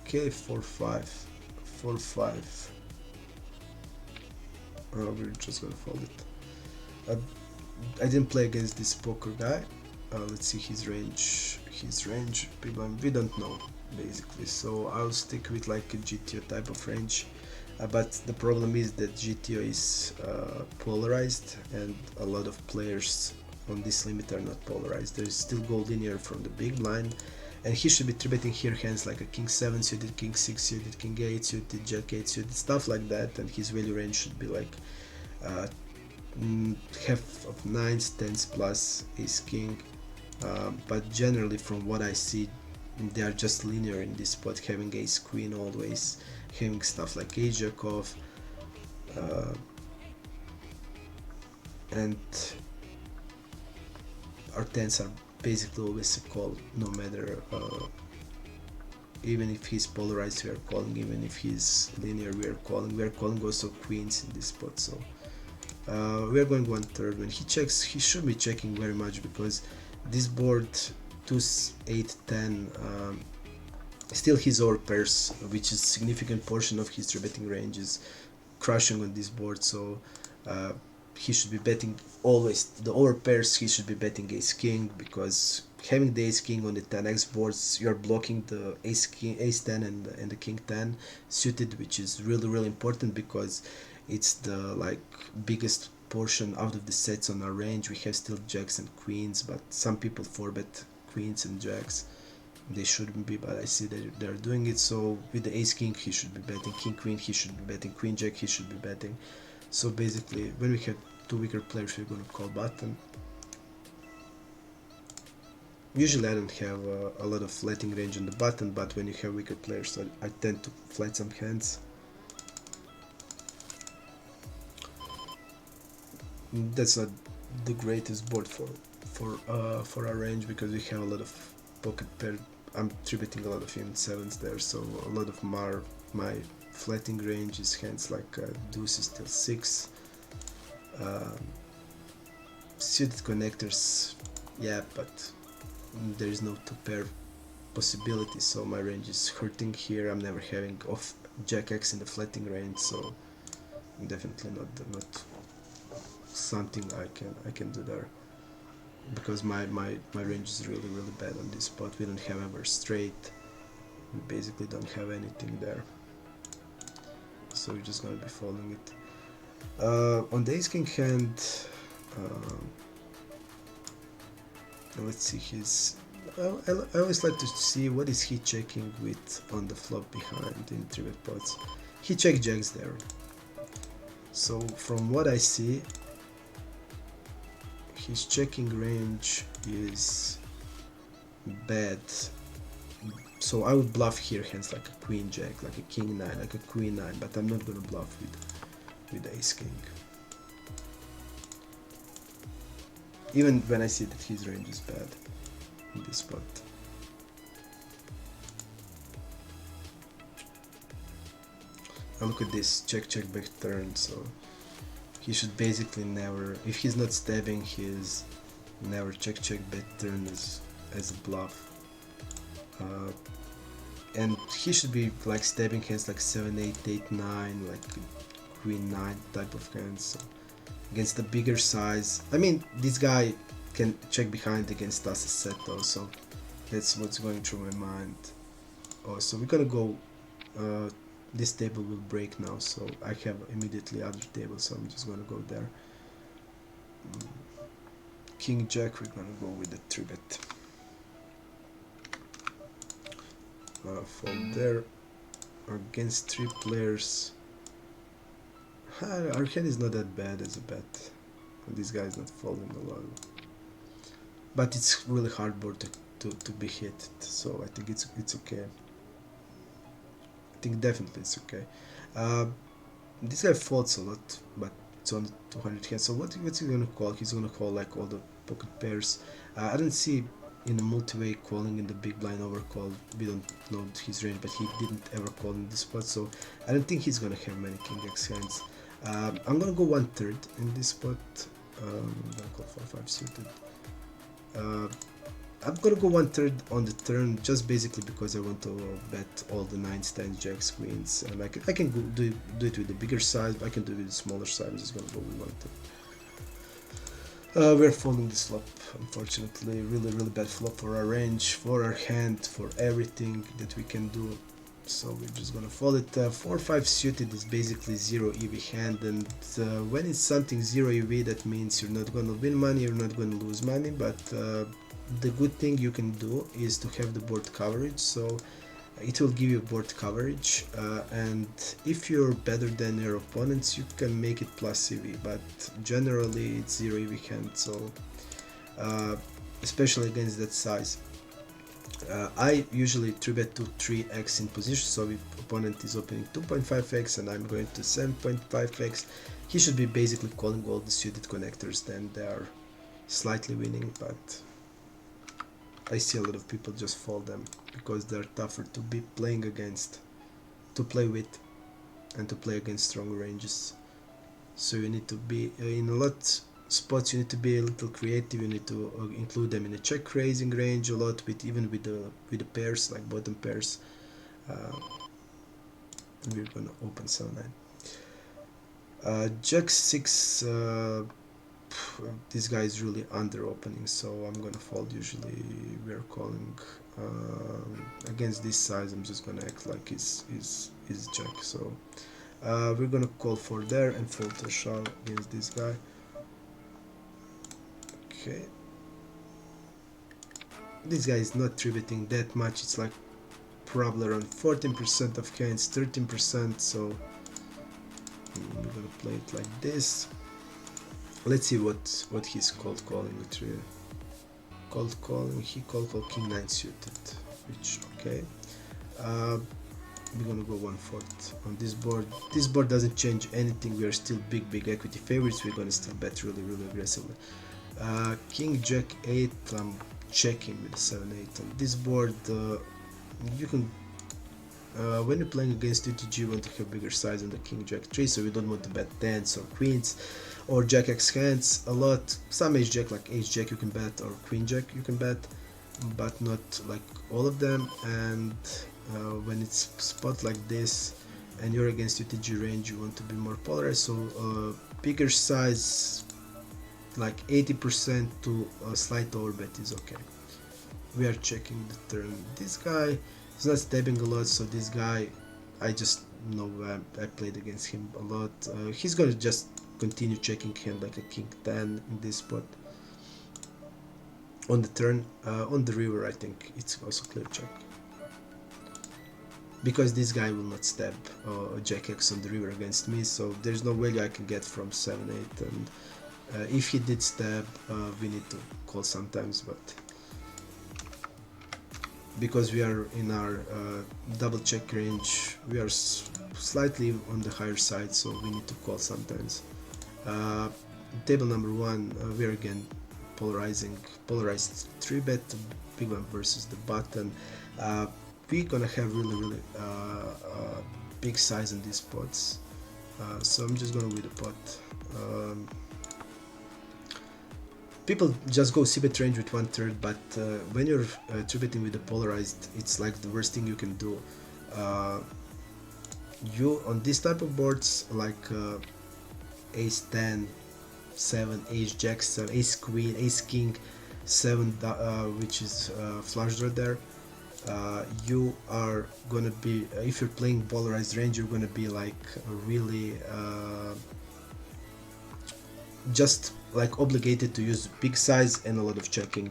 Speaker 1: Okay, 4-5, 4-5. We're just gonna fold it. I didn't play against this poker guy. Let's see his range. We don't know basically, so I'll stick with like a GTO type of range. But the problem is that GTO is polarized, and a lot of players on this limit are not polarized. There is still go linear from the big blind, and he should be 3-betting here hands like a king 7 suited, king 6 suited, king 8 suited, jack 8 suited, stuff like that, and his value range should be like half of 9s, 10s plus ace king. But generally from what I see, they are just linear in this spot, having ace queen always, having stuff like ace jack off, and our 10s are basically always a call, no matter even if he's polarized we are calling, even if he's linear we are calling also queens in this spot. So we are going 1/3. When he checks, he should be checking very much, because this board 2, 8, 10 still his over pairs, which is a significant portion of his 3-betting range, is crushing on this board. So he should be betting always the over pairs. He should be betting ace king, because having the ace king on the 10x boards, you are blocking the ace king, ace 10 and the king 10 suited, which is really important, because it's the like biggest portion out of the sets on our range. We have still jacks and queens, but some people 4-bet queens and jacks. They shouldn't be, but I see that they're doing it. So with the ace king he should be betting, king queen he should be betting, queen jack he should be betting. So basically when we have two weaker players, we're going to call button. Usually I don't have a lot of flatting range on the button, but when you have weaker players I tend to flat some hands. That's not the greatest board for our range, because we have a lot of pocket pair. I'm 3-betting a lot of in 7s there, so a lot of my flatting range is hands like deuce is still 6, suited connectors, yeah, but there is no 2-pair possibility, so my range is hurting here. I'm never having off jack x in the flatting range, so definitely not something I can do there, because my range is really bad on this spot. We don't have ever straight, we basically don't have anything there, so we're just gonna be following it. On the ace king hand, let's see his. I always like to see what is he checking with on the flop behind in 3-bet pots. He checked jacks there, so from what I see, his checking range is bad. So I would bluff here hands like a queen jack, like a king 9, like a queen 9, but I'm not gonna bluff with ace king, even when I see that his range is bad in this spot. Now look at this, check back turn, so he should basically never, if he's not stabbing his Never check bet turn as a bluff. And he should be like stabbing hands like 7, 8, 8, 9, like queen 9 type of hands. So against the bigger size, I mean, this guy can check behind against us as set though, so that's what's going through my mind. Oh, so we're gonna go, this table will break now, so I have immediately other table, so I'm just gonna go there. King Jack, we're gonna go with the 3-bet. Fold there. Against 3 players, our hand is not that bad as a bet. This guy is not folding a lot, but it's really hard board to be hit, so I think it's okay. I think definitely it's okay. This guy folds a lot, but it's on 200 hands. So what's he gonna call? He's gonna call like all the pocket pairs. I don't see in a multi-way calling in the big blind overcall. We don't know his range, but he didn't ever call in this spot, so I don't think he's gonna have many king x hands. I'm gonna go 1/3 in this spot. I'm gonna call 4-5 suited. I'm gonna go 1/3 on the turn, just basically because I want to bet all the 9s, 10s, jacks, queens, and I can go do it with the bigger size, but I can do it with the smaller size. I'm just gonna go with 1/3. We're folding this flop, unfortunately. Really bad flop for our range, for our hand, for everything that we can do. So we're just gonna fold it. 4-5 suited is basically 0 EV hand, and when it's something 0 EV, that means you're not gonna win money, you're not gonna lose money, but the good thing you can do is to have the board coverage, so it will give you board coverage, and if you're better than your opponents, you can make it plus EV, but generally it's 0 EV hand, so especially against that size. I usually 3-bet to 3x in position, so if opponent is opening 2.5x and I'm going to 7.5x, he should be basically calling all the suited connectors, then they are slightly winning, but I see a lot of people just fold them because they're tougher to be playing against, to play with, and to play against stronger ranges. So you need to be in a lot spots. You need to be a little creative. You need to include them in a check raising range a lot, with even with the pairs, like bottom pairs. We're gonna open 7-9. Jack 6. This guy is really under opening, so I'm gonna fold. Usually we're calling against this size. I'm just gonna act like is jack, so we're gonna call for there and fold to shove against this guy. Okay, this guy is not 3-betting that much. It's like probably around 14% of hands, 13%, so we're gonna play it like this. Let's see what he's cold calling with real. Cold calling, he called king 9 suited, which okay. We're gonna go 1/4 on this board. This board doesn't change anything. We are still big equity favorites. We're gonna still bet really aggressively. King Jack 8. I'm checking with 7-8 on this board. You can when you're playing against UTG, you want to have bigger size than the King Jack 3, so you don't want to bet 10s or queens or Jack X hands a lot. Some Ace Jack, like Ace Jack, you can bet, or Queen Jack you can bet, but not like all of them. And when it's spot like this and you're against UTG range, you want to be more polarized, so bigger size, like 80% to a slight overbet is okay. We are checking the turn. This guy is not stabbing a lot, so this guy, I just know I played against him a lot. He's gonna just continue checking hand like a king 10 in this spot. On the turn, on the river, I think it's also clear check, because this guy will not stab Jack X on the river against me, so there's no value I can get from 7-8, and if he did stab, we need to call sometimes, but because we are in our double check range, we are slightly on the higher side, so we need to call sometimes. Table number 1, we're again polarized 3-bet, big one versus the button. We're gonna have really big size in these spots, so I'm just gonna with the pot. people just go c-bet range with 1/3, but when you're 3-betting with the polarized, it's like the worst thing you can do. You on this type of boards like ace 10, 7, ace jack 7, ace queen, ace king 7, which is flush draw there. You are gonna be, if you're playing polarized range, you're gonna be like really just like obligated to use big size and a lot of checking.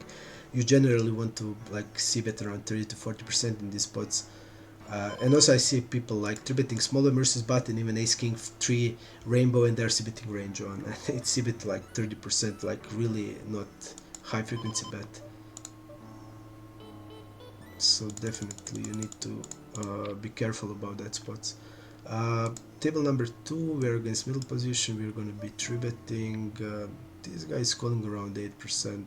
Speaker 1: You generally want to like see bet around 30 to 40% in these spots. And also I see people like 3-betting smaller versus button, even ace king 3 rainbow, and they're c-betting range on. It's c-bet like 30%, like really not high frequency bet. So definitely you need to be careful about that spots. Table number 2, we're against middle position, we're going to be 3-betting. This guy is calling around 8%.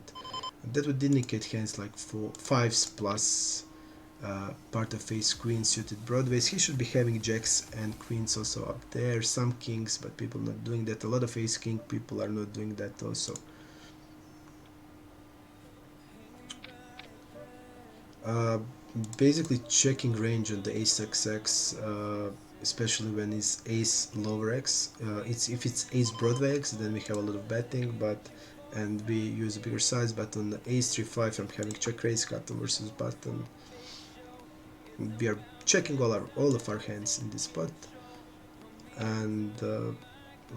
Speaker 1: That would indicate hands like 5s plus part of ace queen suited broadways. He should be having jacks and queens also up there, some kings, but people not doing that. A lot of ace king people are not doing that also. Basically checking range on the ace xx, especially when it's ace lower x. If it's ace broadway x, then we have a lot of betting, and we use a bigger size. But on the ace 3-5, I'm having check raise, button versus button. We are checking all of our hands in this spot, and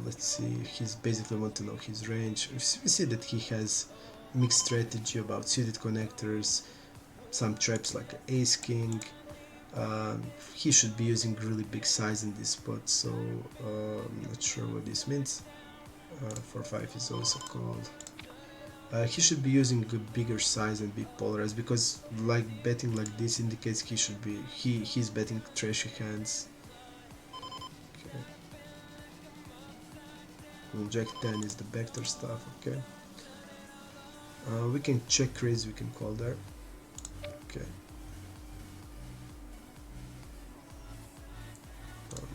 Speaker 1: let's see. He's basically want to know his range. We see that he has mixed strategy about suited connectors, some traps like ace king. He should be using really big size in this spot, so I'm not sure what this means. 4-5 is also called. He should be using a bigger size and be polarized, because like betting like this indicates he's betting trashy hands. Okay. Well, jack 10 is the backdoor stuff. Okay. We can check raise, we can call there. Okay.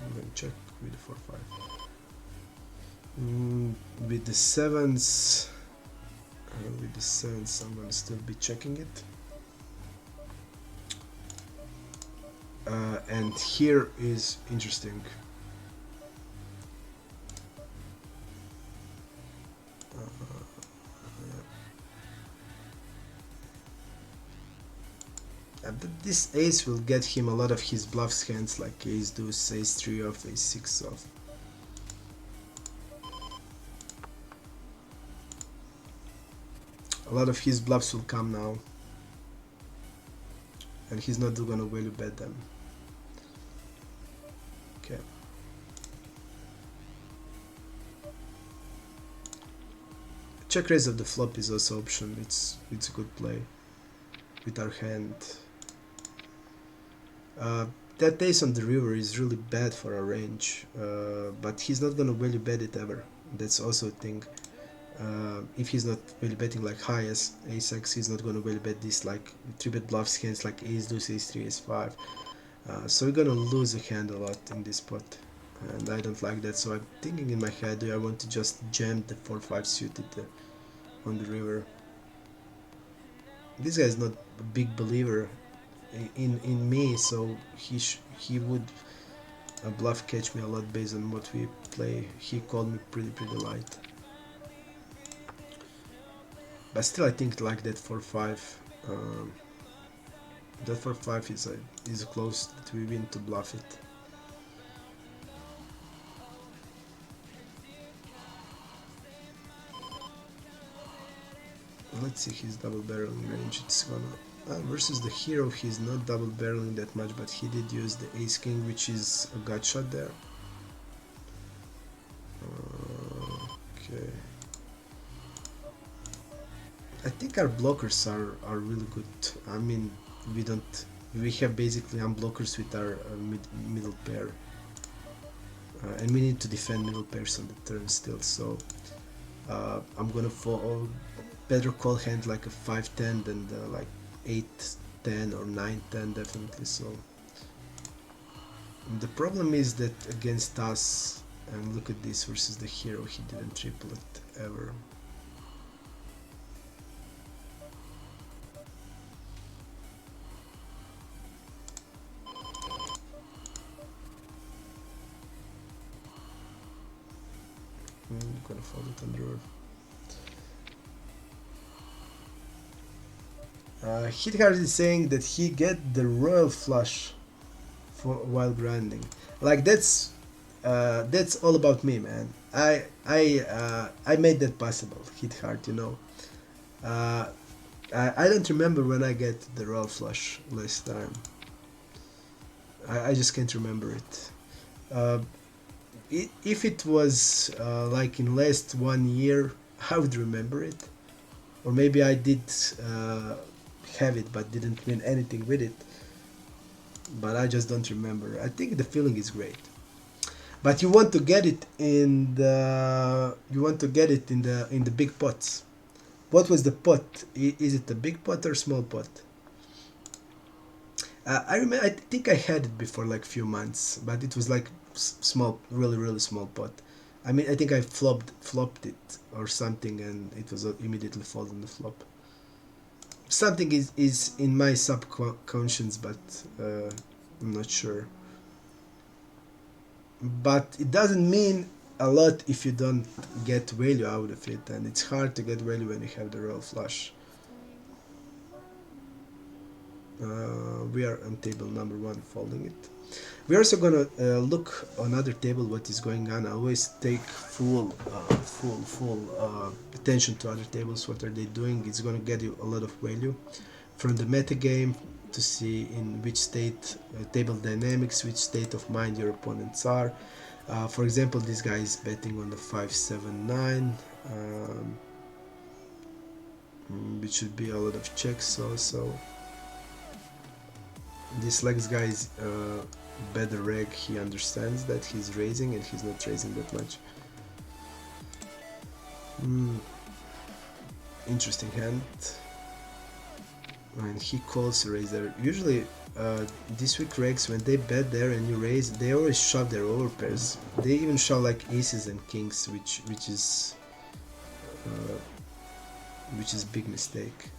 Speaker 1: I'm going to check with the 4-5. With the 7s, I'm going to still be checking it. And here is interesting. This ace will get him a lot of his bluffs hands, like ace deuce, ace 3 off, ace 6 off. A lot of his bluffs will come now, and he's not gonna value bet them. Okay. Check raise of the flop is also option. It's a good play with our hand. That ace on the river is really bad for our range, but he's not gonna value bet it ever. That's also a thing. If he's not value betting like high as ace x, he's not gonna value bet this like 3-bet bluffs hands like ace deuce, ace 3, ace 5. So we're gonna lose a hand a lot in this spot, and I don't like that. So I'm thinking in my head, do I want to just jam the 4-5 suited on the river? This guy is not a big believer in me, so he would bluff catch me a lot based on what we play. He called me pretty light, but still I think like that 4-5, that 4-5 is close that we win to bluff it. Let's see his double barreling range. It's gonna versus the hero, he's not double barreling that much, but he did use the ace king, which is a gut shot there. Okay. I think our blockers are really good. I mean, we have basically unblockers with our middle pair, and we need to defend middle pairs on the turn still. So I'm gonna better call hand like a 5-10 than the like 8-10 or 9-10 definitely. So the problem is that against us, and look at this versus the hero, he didn't triple it ever. gonna fold it on the river. Hithard is saying that he get the royal flush for while grinding. Like that's all about me, man. I made that possible. Hithard, you know. Uh, I don't remember when I get the royal flush last time. I just can't remember it. Uh, if it was like in last 1 year, I would remember it. Or maybe I did have it but didn't win anything with it. But I just don't remember. I think the feeling is great. But you want to get it in the big pots. What was the pot? Is it a big pot or small pot? I remember. I think I had it before like few months, but it was like small, really small pot. I mean, I think I flopped it or something, and it was immediately fold on the flop. Something is in my subconscious, but I'm not sure. But it doesn't mean a lot if you don't get value out of it, and it's hard to get value when you have the royal flush. We are on table number 1 folding it. We're also gonna look on other table what is going on. I always take full attention to other tables, what are they doing. It's gonna get you a lot of value from the meta game to see in which state, table dynamics, which state of mind your opponents are. For example, this guy is betting on the 5-7-9, which should be a lot of checks also. This Lex guy is better reg, he understands that he's raising and he's not raising that much. Interesting hand. And he calls raiser. Usually this week regs, when they bet there and you raise, they always shove their overpairs. They even shove like aces and kings, which is big mistake.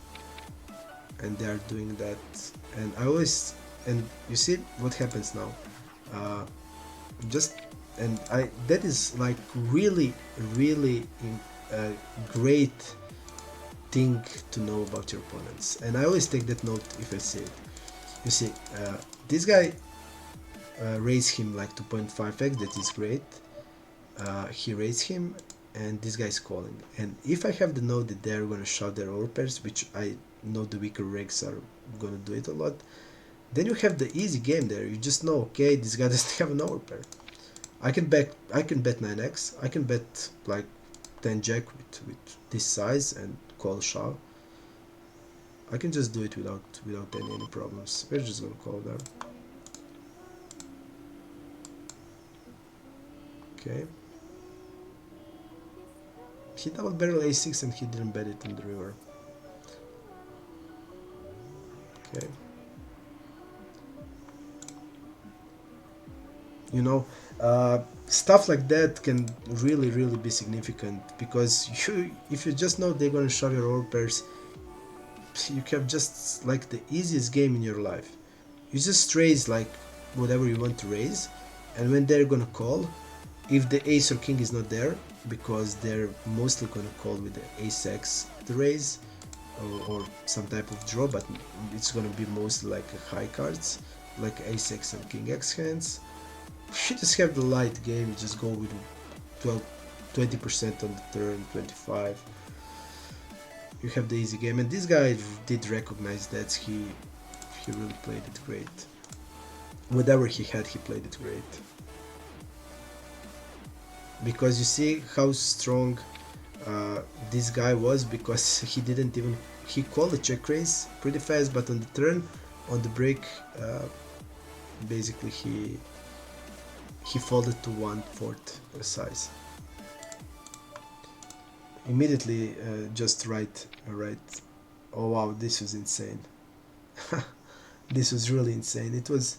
Speaker 1: And they are doing that. And I always, and you see what happens now. That is like really great thing to know about your opponents, and I always take that note if I see it. You see, this guy raised him like 2.5x, that is great. He raised him, and this guy is calling. And if I have the note that they're gonna shove their overpairs, which I know the weaker regs are gonna do it a lot, then you have the easy game there. You just know, okay, this guy doesn't have an overpair. I can bet 9x. I can bet like 10 jack with this size and call shove. I can just do it without any problems. We're just gonna call there. Okay. He double barrel a6 and he didn't bet it in the river. Okay. You know, stuff like that can really be significant, because if you just know they're gonna shove your overpairs, you have just like the easiest game in your life. You just raise like whatever you want to raise, and when they're gonna call, if the ace or king is not there, because they're mostly gonna call with the ace x to raise, or some type of draw, but it's gonna be mostly like high cards, like ace x and king x hands. You just have the light game. You just go with 20% on the turn, 25. You have the easy game, and this guy did recognize that. He really played it great. Whatever he had, he played it great. Because you see how strong this guy was, because he called a check raise pretty fast, but on the turn, on the break, basically he folded to 1/4 size. Immediately, just right. Oh wow, this was insane. This was really insane. It was,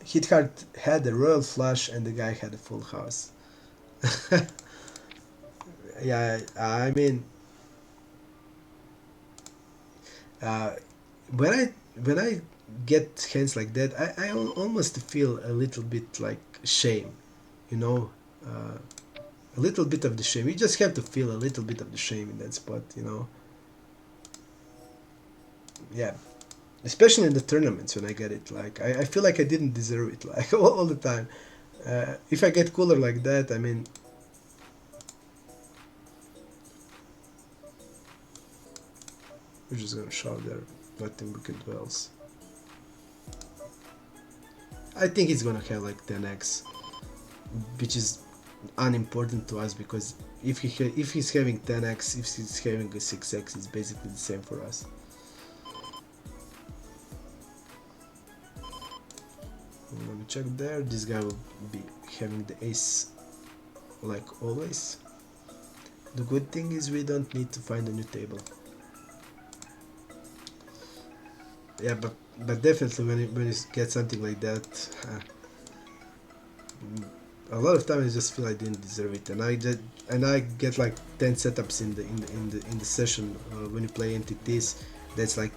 Speaker 1: Hithard had a royal flush and the guy had a full house. Yeah, I mean, when I get hands like that, I almost feel a little bit like shame, you know. a little bit of the shame. You just have to feel a little bit of the shame in that spot, you know. Yeah, especially in the tournaments when I get it. Like I feel like I didn't deserve it. Like all the time. If I get cooler like that, I mean, we're just gonna shove there. Nothing wicked dwells. I think he's gonna have like 10x, which is unimportant to us because if he's having 10x, if he's having a 6x, it's basically the same for us. Let me check there. This guy will be having the ace like always. The good thing is we don't need to find a new table. Yeah, but definitely when you get something like that, a lot of times I just feel I didn't deserve it, and I get like 10 setups in the session when you play entities. That's like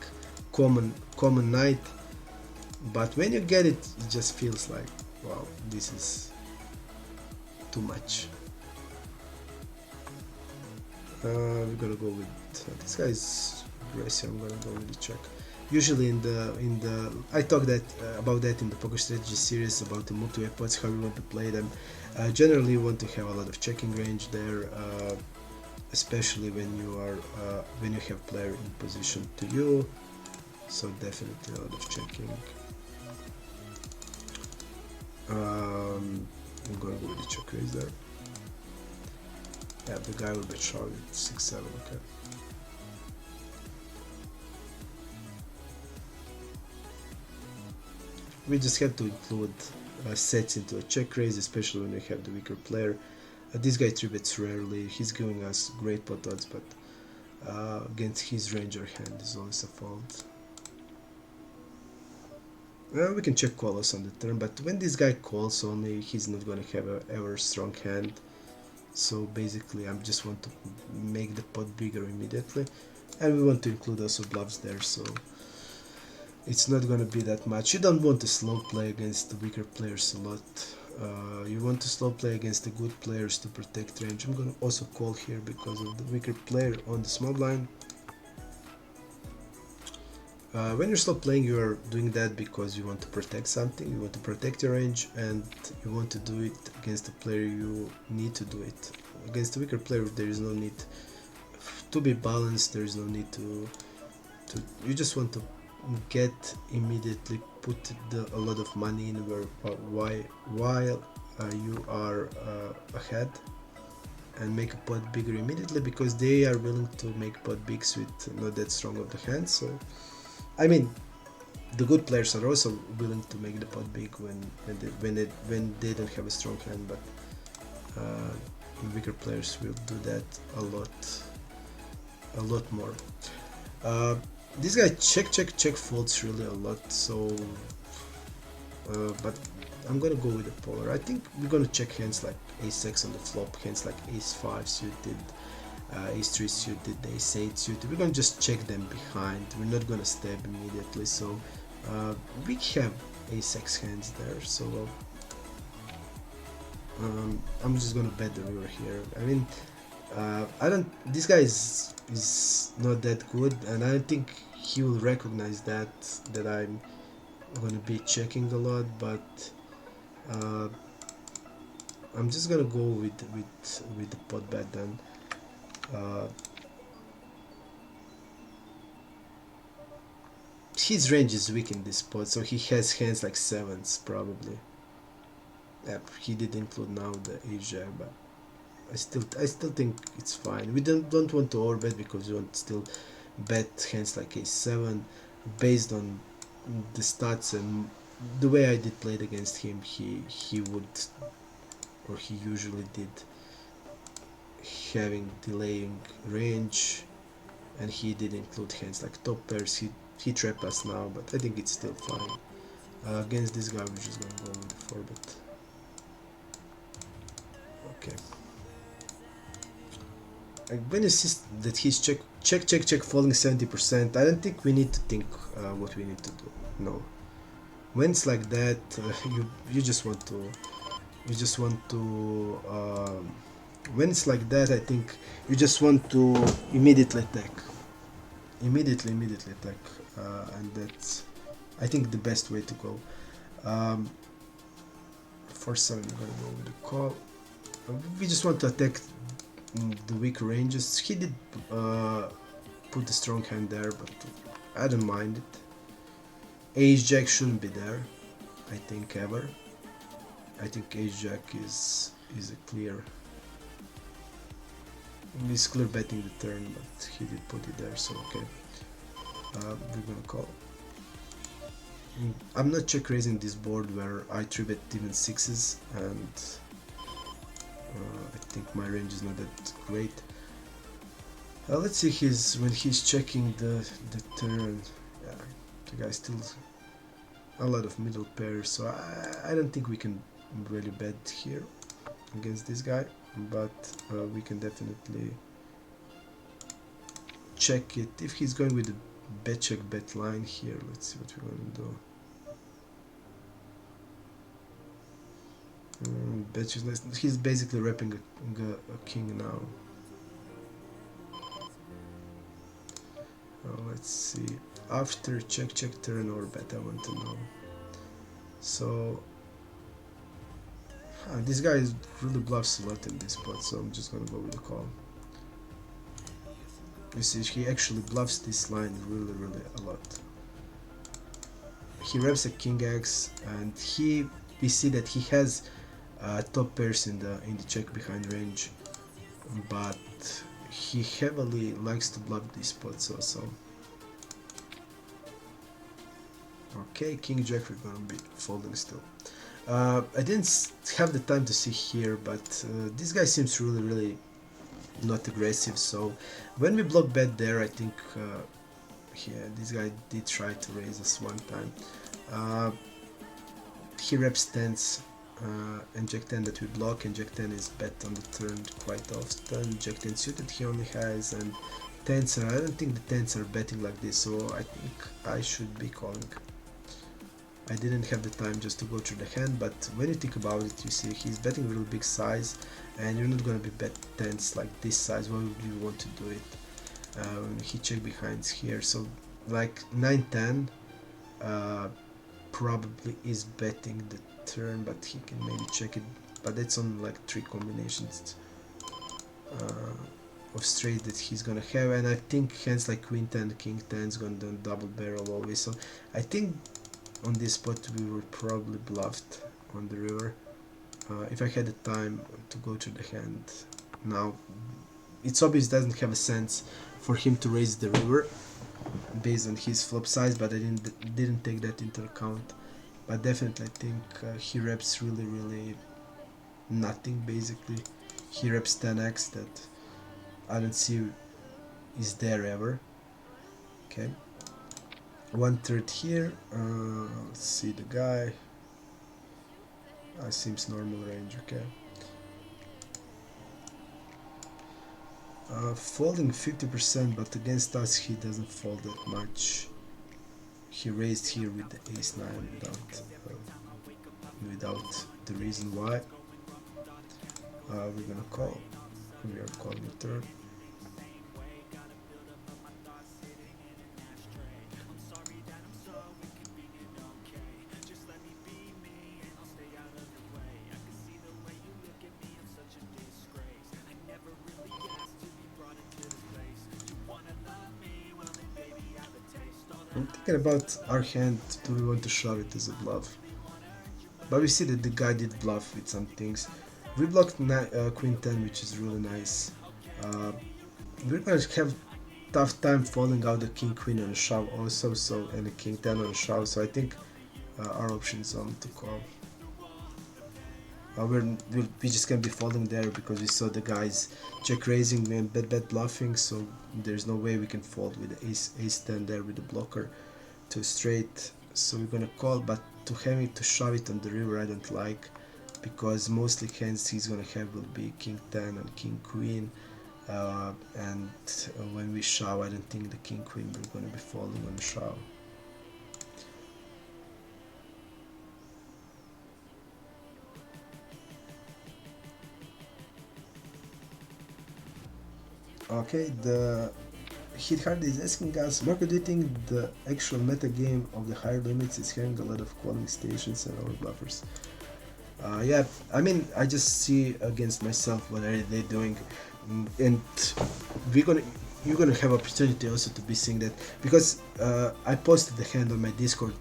Speaker 1: common night. But when you get it, it just feels like, wow, this is too much. We're gonna go with this guy's aggressive. I'm gonna go with the check. Usually in the I talk that about that in the poker strategy series about the multi-way pots, how we want to play them. Generally, you want to have a lot of checking range there, especially when you have player in position to you. So definitely a lot of checking. I'm gonna go with the check raise there. Yeah, the guy will bet short at 6-7. Okay. We just have to include sets into a check raise, especially when we have the weaker player. This guy 3-bets rarely. He's giving us great pot odds, but against his ranger hand is always a fault. We can check call us on the turn, but when this guy calls only, he's not going to have a ever strong hand. So basically I just want to make the pot bigger immediately, and we want to include also bluffs there, so it's not going to be that much. You don't want to slow play against the weaker players a lot. You want to slow play against the good players to protect range. I'm going to also call here because of the weaker player on the small blind. When you're slow playing, you are doing that because you want to protect something, you want to protect your range, and you want to do it against a player you need to do it. Against a weaker player, there is no need to be balanced, there is no need to you just want to get immediately put a lot of money in while you are ahead, and make a pot bigger immediately because they are willing to make pot bigs with not that strong of the hand. So I mean, the good players are also willing to make the pot big when they don't have a strong hand, but weaker players will do that a lot more. This guy check folds really a lot, so but I'm gonna go with the polar. I think we're gonna check hands like ace-6 on the flop, hands like ace-5 suited, ace-3 suited, ace-8 suited. We're gonna just check them behind. We're not gonna stab immediately, so we have ace-6 hands there, so I'm just gonna bet the river here. I mean, this guy is not that good, and I don't think he will recognize that I'm gonna be checking a lot, but I'm just gonna go with the pot bet then. His range is weak in this spot, so he has hands like 7s probably. Yep, he did include now the H2N, but I still think it's fine. We don't want to overbet because we want to still bet hands like ace-7 based on the stats and the way I did play it against him. He would, or he usually did, having delaying range, and he did include hands like top pairs. He trapped us now, but I think it's still fine. Against this guy, we're just gonna go with the 4-bet. Okay. When you see that he's check falling 70%, I don't think we need to think what we need to do. No. When it's like that, you just want to When it's like that, I think you just want to immediately attack. Immediately attack. And that's, I think, the best way to go. Um, for 7, we're gonna go with the call. We just want to attack the weak ranges. He did put the strong hand there, but I don't mind it. Ace-Jack shouldn't be there, I think, ever. I think Ace-Jack is a clear. He's clear betting the turn, but he did put it there, so okay. We're gonna call. I'm not check raising this board where I 3-bet even 6s, and I think my range is not that great. Let's see when he's checking the turn. Yeah, the guy still a lot of middle pairs, so I don't think we can really bet here against this guy, but we can definitely check it. If he's going with the bet check bet line here, let's see what we're gonna do. Bet check, he's basically wrapping a king now. Let's see, after check turn or bet, I want to know. So this guy really bluffs a lot in this spot, so I'm just gonna go with the call. You see, he actually bluffs this line really a lot. He reps a king x, and we see that he has top pairs in the check behind range, but he heavily likes to bluff these spots also. Okay, king jack, we're gonna be folding still. I didn't have the time to see here, but this guy seems really not aggressive, so when we block bet there, I think this guy did try to raise us one time. He reps tens and jack 10 that we block, and jack 10 is bet on the turn quite often. Jack 10 suited he only has, and tens I don't think the tens are betting like this, so I think I should be calling. I didn't have the time just to go through the hand, but when you think about it, you see he's betting a real big size, and you're not going to be bet tens like this size. Why would you want to do it? He check behinds here, so like 9-10 probably is betting the turn, but he can maybe check it, but that's on like 3 combinations of straight that he's gonna have, and I think hands like queen 10, king 10 is gonna double barrel always, so I think on this spot we were probably bluffed on the river. If I had the time to go to the hand now, it's obvious it doesn't have a sense for him to raise the river based on his flop size, but I didn't take that into account. But definitely I think he reps really nothing basically. He reps 10x that I don't see is there ever. Okay. 1/3 here. Let's see the guy. Seems normal range. Okay. Folding 50%, but against us he doesn't fold that much. He raised here with the ace-9 without the reason why. We're gonna call. We are calling the turn. I'm thinking about our hand, do we want to shove it as a bluff? But we see that the guy did bluff with some things. We blocked queen 10, which is really nice. We're going to have tough time falling out the king queen on a shove also, so, and a king 10 on a shove, so I think our option is on to call. We just can't be folding there because we saw the guys check raising and bet bluffing, so there's no way we can fold with the ace 10 there with the blocker to straight. So we're gonna call, but to having to shove it on the river I don't like, because mostly hands he's gonna have will be king 10 and king queen, and when we shove I don't think the king queen we're gonna be folding on the shove. Okay, the Hit Hard is asking us, Marco, do you think the actual meta game of the higher limits is having a lot of calling stations and our bluffers? Yeah, I mean, I just see against myself what are they doing, and we're gonna you're gonna have opportunity also to be seeing that because I posted the hand on my Discord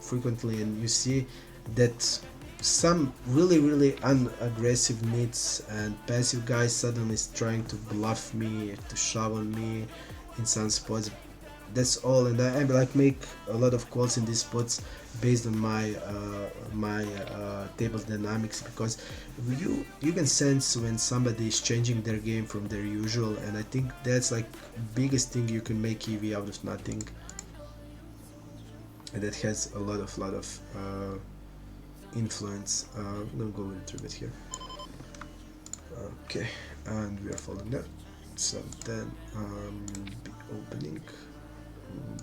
Speaker 1: frequently, and you see that some really unaggressive mids and passive guys suddenly is trying to bluff me, to shove on me in some spots. That's all, and I like make a lot of calls in these spots based on my table dynamics, because you can sense when somebody is changing their game from their usual, and I think that's like biggest thing you can make EV out of nothing, and that has a lot of influence. I'm gonna go into a bit here. Okay, and we are following that. So then be opening.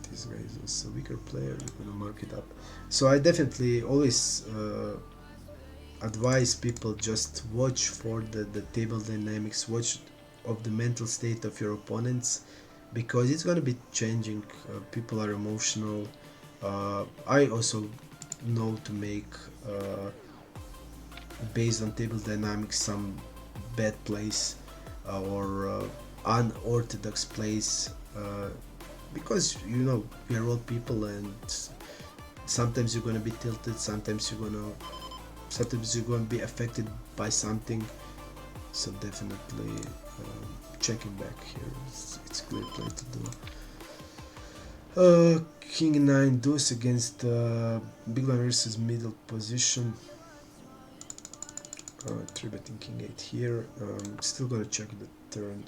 Speaker 1: This guy is also a weaker player. We're gonna mark it up. So I definitely always advise people just watch for the table dynamics, watch of the mental state of your opponents, because it's gonna be changing. People are emotional. I also know to make based on table dynamics some bad plays or unorthodox plays. Because you know we are all people, and sometimes you're gonna be tilted, sometimes you're gonna be affected by something. So definitely checking back here, it's clear play to do. King 9 deuce against big blind versus middle position. 3-betting king 8 here. Still gonna check the turn.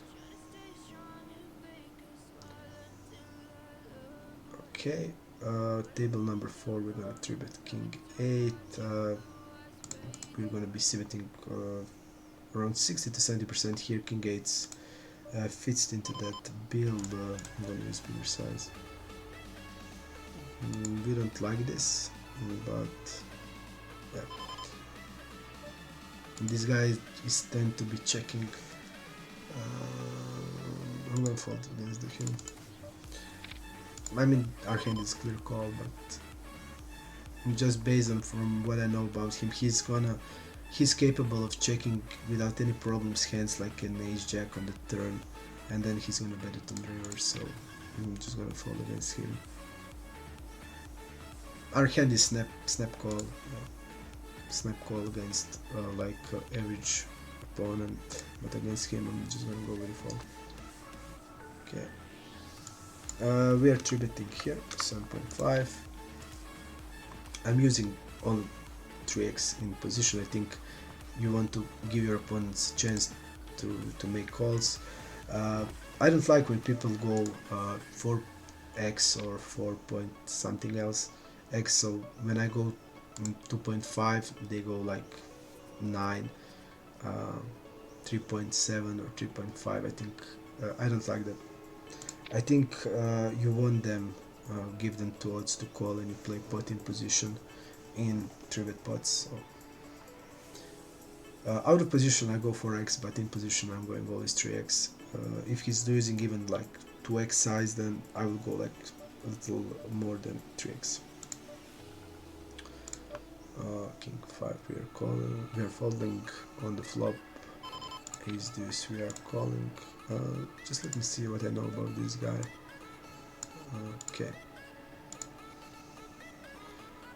Speaker 1: Okay, table number 4, we're gonna 3-bet king 8. We're gonna be c-betting around 60 to 70% here. King 8 fits into that build. I'm gonna use bigger size. We don't like this, but yeah. This guy is tend to be checking. I'm gonna fold against him. I mean, our hand is clear call, but just based on from what I know about him, he's capable of checking without any problems hands like an ace jack on the turn, and then he's gonna bet it on the river. So I'm just gonna fold against him. Our hand is snap call, snap call against average opponent, but against him I'm just gonna go with a fold. Okay. We are 3-betting here, 7.5. I'm using all 3x in position. I think you want to give your opponents a chance to make calls. I don't like when people go 4x or 4 point something else x, so when I go 2.5 they go like 9, 3.7 or 3.5. I think I don't like that. I think you want them, give them 2 odds to call, and you play pot in position in 3-bet pots. So, out of position I go 4x, but in position I'm going always 3x. If he's losing even like 2x size, then I will go like a little more than 3x. King 5 we are calling, we are folding on the flop. Ace deuce we are calling. Just let me see what I know about this guy. Okay.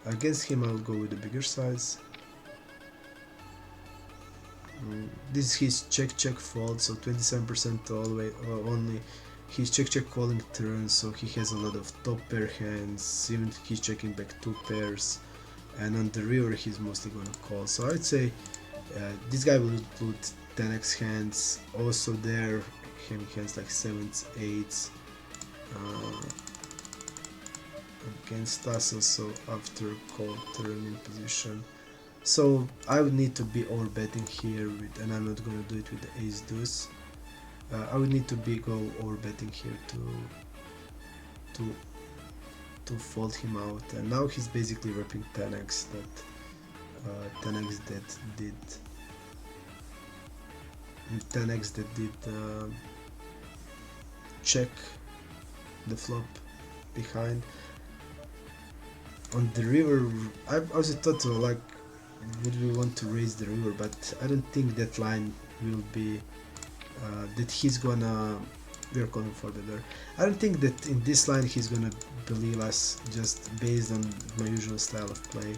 Speaker 1: Against him I'll go with the bigger size. This is his check fold, so 27% all the way only. He's check calling turn, so he has a lot of top pair hands, even he's checking back 2 pairs, and on the river he's mostly gonna call. So I'd say this guy will put 10x hands, also there having hands like 7s, 8s against us, also after call turn in position. So I would need to be overbetting here with, and I'm not going to do it with the ace deuce. I would need to go overbetting here to fold him out, and now he's basically repping 10x that did check the flop behind. On the river, I also thought like, would we want to raise the river, but I don't think that line will be that he's gonna, we're calling for the there. I don't think that in this line he's gonna believe us just based on my usual style of play.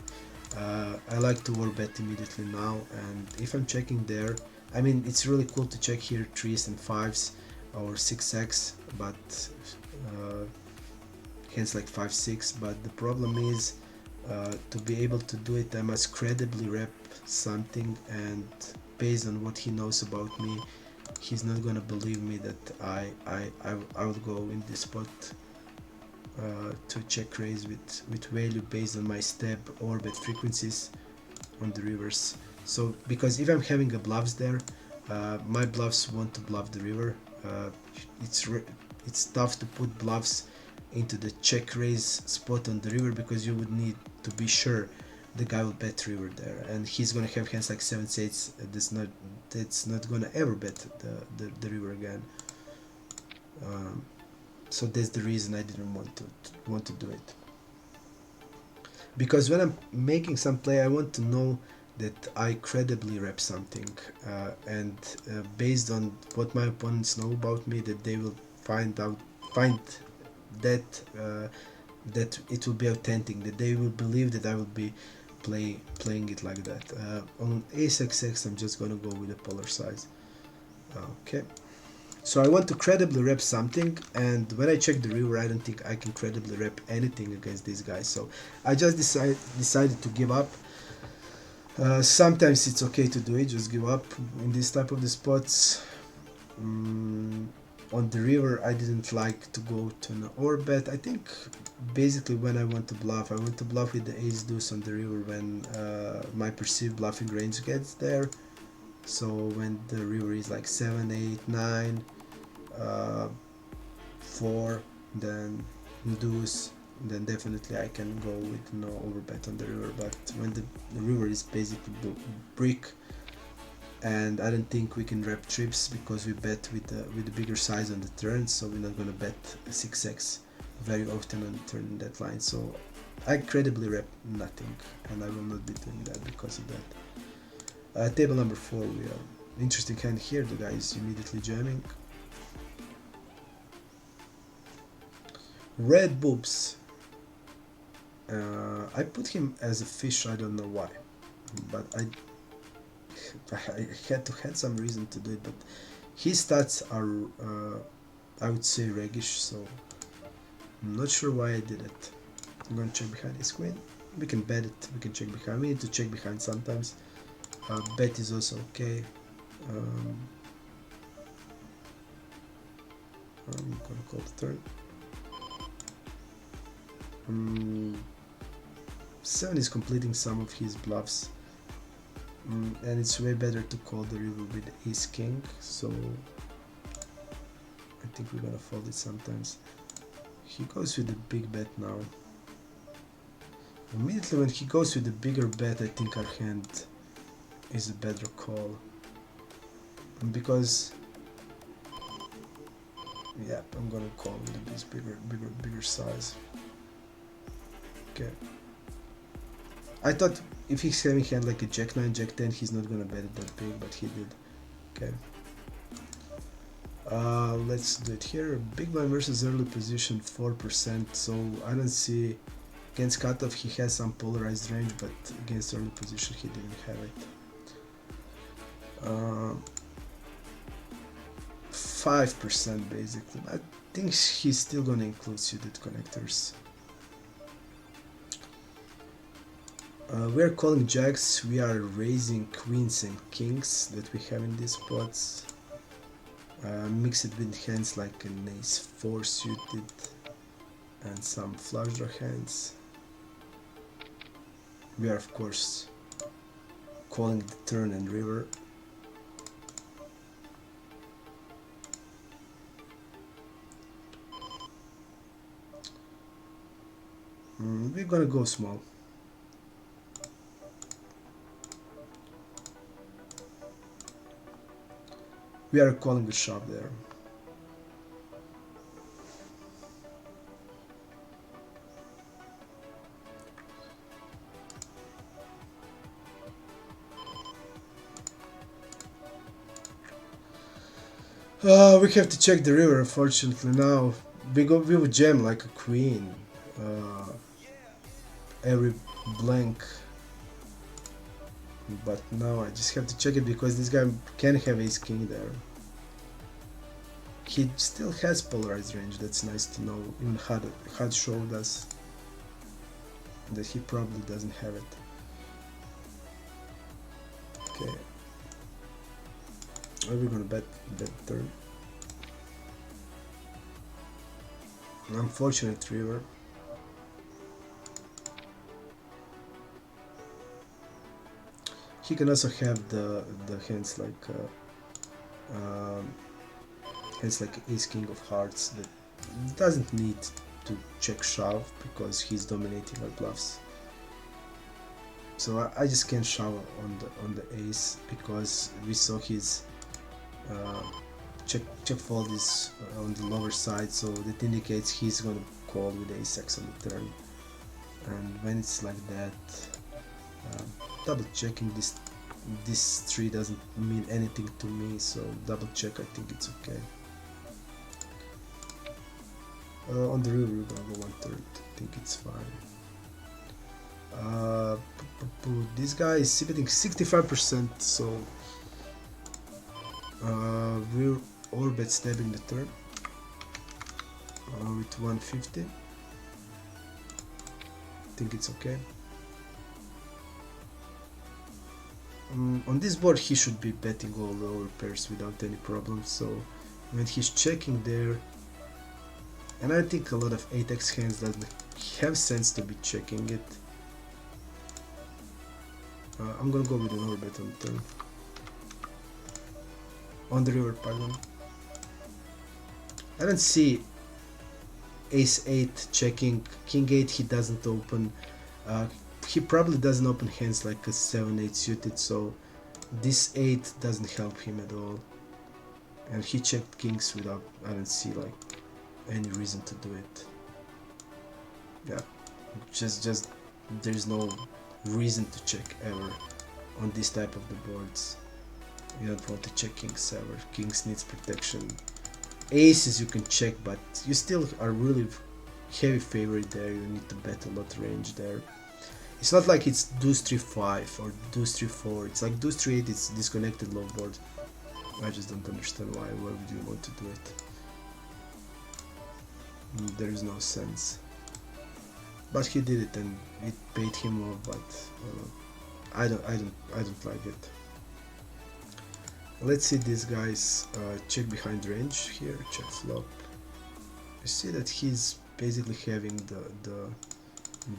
Speaker 1: I like to overbet immediately now, and if I'm checking there, I mean, it's really cool to check here 3s and 5s or 6x, but hands like 5-6, but the problem is to be able to do it I must credibly rep something, and based on what he knows about me, he's not gonna believe me that I would go in this spot to check raise with value based on my step or bet frequencies on the rivers. So because if I'm having a bluffs there, my bluffs want to bluff the river. It's tough to put bluffs into the check raise spot on the river because you would need to be sure the guy will bet river there, and he's gonna have hands like 7s, 8s. That's not gonna ever bet the river again. So that's the reason I didn't want to do it. Because when I'm making some play, I want to know that I credibly rep something, and based on what my opponents know about me, that they will find that that it will be authentic, that they will believe that I will be playing it like that. On ace xx, I'm just gonna go with the polar size. Okay. So I want to credibly rep something, and when I check the river, I don't think I can credibly rep anything against these guys. So I just decided to give up. Sometimes it's okay to do it, just give up in this type of the spots. On the river, I didn't like to go to an overbet. I think basically when I want to bluff with the ace deuce on the river when my perceived bluffing range gets there. So when the river is like 7, 8, 9, 4, then deuce, then definitely I can go with no overbet on the river. But when the river is basically brick, and I don't think we can rep trips because we bet with the bigger size on the turn, so we're not gonna bet 6x very often on the turn in that line. So I credibly rep nothing, and I will not be doing that because of that. Table number 4, we have interesting hand here. The guy is immediately jamming. Red boobs. I put him as a fish, I don't know why, but I had to had some reason to do it, but his stats are I would say reggish, so I'm not sure why I did it. I'm gonna check behind his queen. We can bet it, we can check behind. We need to check behind sometimes. Bet is also okay. I'm gonna call the turn. 7 is completing some of his bluffs, and it's way better to call the river with ace king, so I think we're gonna fold it sometimes. He goes with a big bet now. Immediately when he goes with a bigger bet, I think our hand is a better call, because yeah, I'm gonna call with this bigger size. Okay. I thought if he's having hand like a jack 9, jack 10, he's not gonna bet it that big, but he did. Okay. Let's do it here. Big blind versus early position 4%. So I don't see against cutoff he has some polarized range, but against early position he didn't have it. 5% basically. I think he's still gonna include suited connectors. We are calling jacks, we are raising queens and kings that we have in these spots. Mix it with hands like an ace 4 suited and some flush draw hands. We are of course calling the turn and river. We're gonna go small. We are calling the shove there. We have to check the river, unfortunately. Now we would jam like a queen. Every blank, but now I just have to check it because this guy can have ace king there. He still has polarized range, that's nice to know. Even had showed us that he probably doesn't have it. Okay. Are we gonna bet turn? An unfortunate river. He can also have the hands like hands like ace king of hearts that doesn't need to check shove because he's dominating our bluffs. So I just can't shove on the ace because we saw his check fold is on the lower side, so that indicates he's gonna call with ace x on the turn. And when it's like that, double checking this tree doesn't mean anything to me, so double check, I think it's okay. On the river we're gonna go 1/3, I think it's fine. This guy is betting 65%, so we're all bet stabbing the turn with 150. I think it's okay. On this board he should be betting all lower pairs without any problems, so when he's checking there, and I think a lot of 8x hands doesn't have sense to be checking it, I'm gonna go with an overbet on the turn. On the river, pardon. I don't see ace 8 checking, king 8 he doesn't open, he probably doesn't open hands like a 7-8 suited, so this 8 doesn't help him at all. And he checked kings without, I don't see like any reason to do it. Yeah, just there's no reason to check ever on this type of the boards. You don't want to check kings ever. Kings needs protection. Aces you can check, but you still are really heavy favorite there. You need to bet a lot range there. It's not like it's deuce 3-5 or deuce 3-4. It's like deuce 3-8. It's disconnected low board. I just don't understand why. Why would you want to do it? There is no sense. But he did it, and it paid him off. But I don't like it. Let's see these guys check behind range here. Check flop. You see that he's basically having the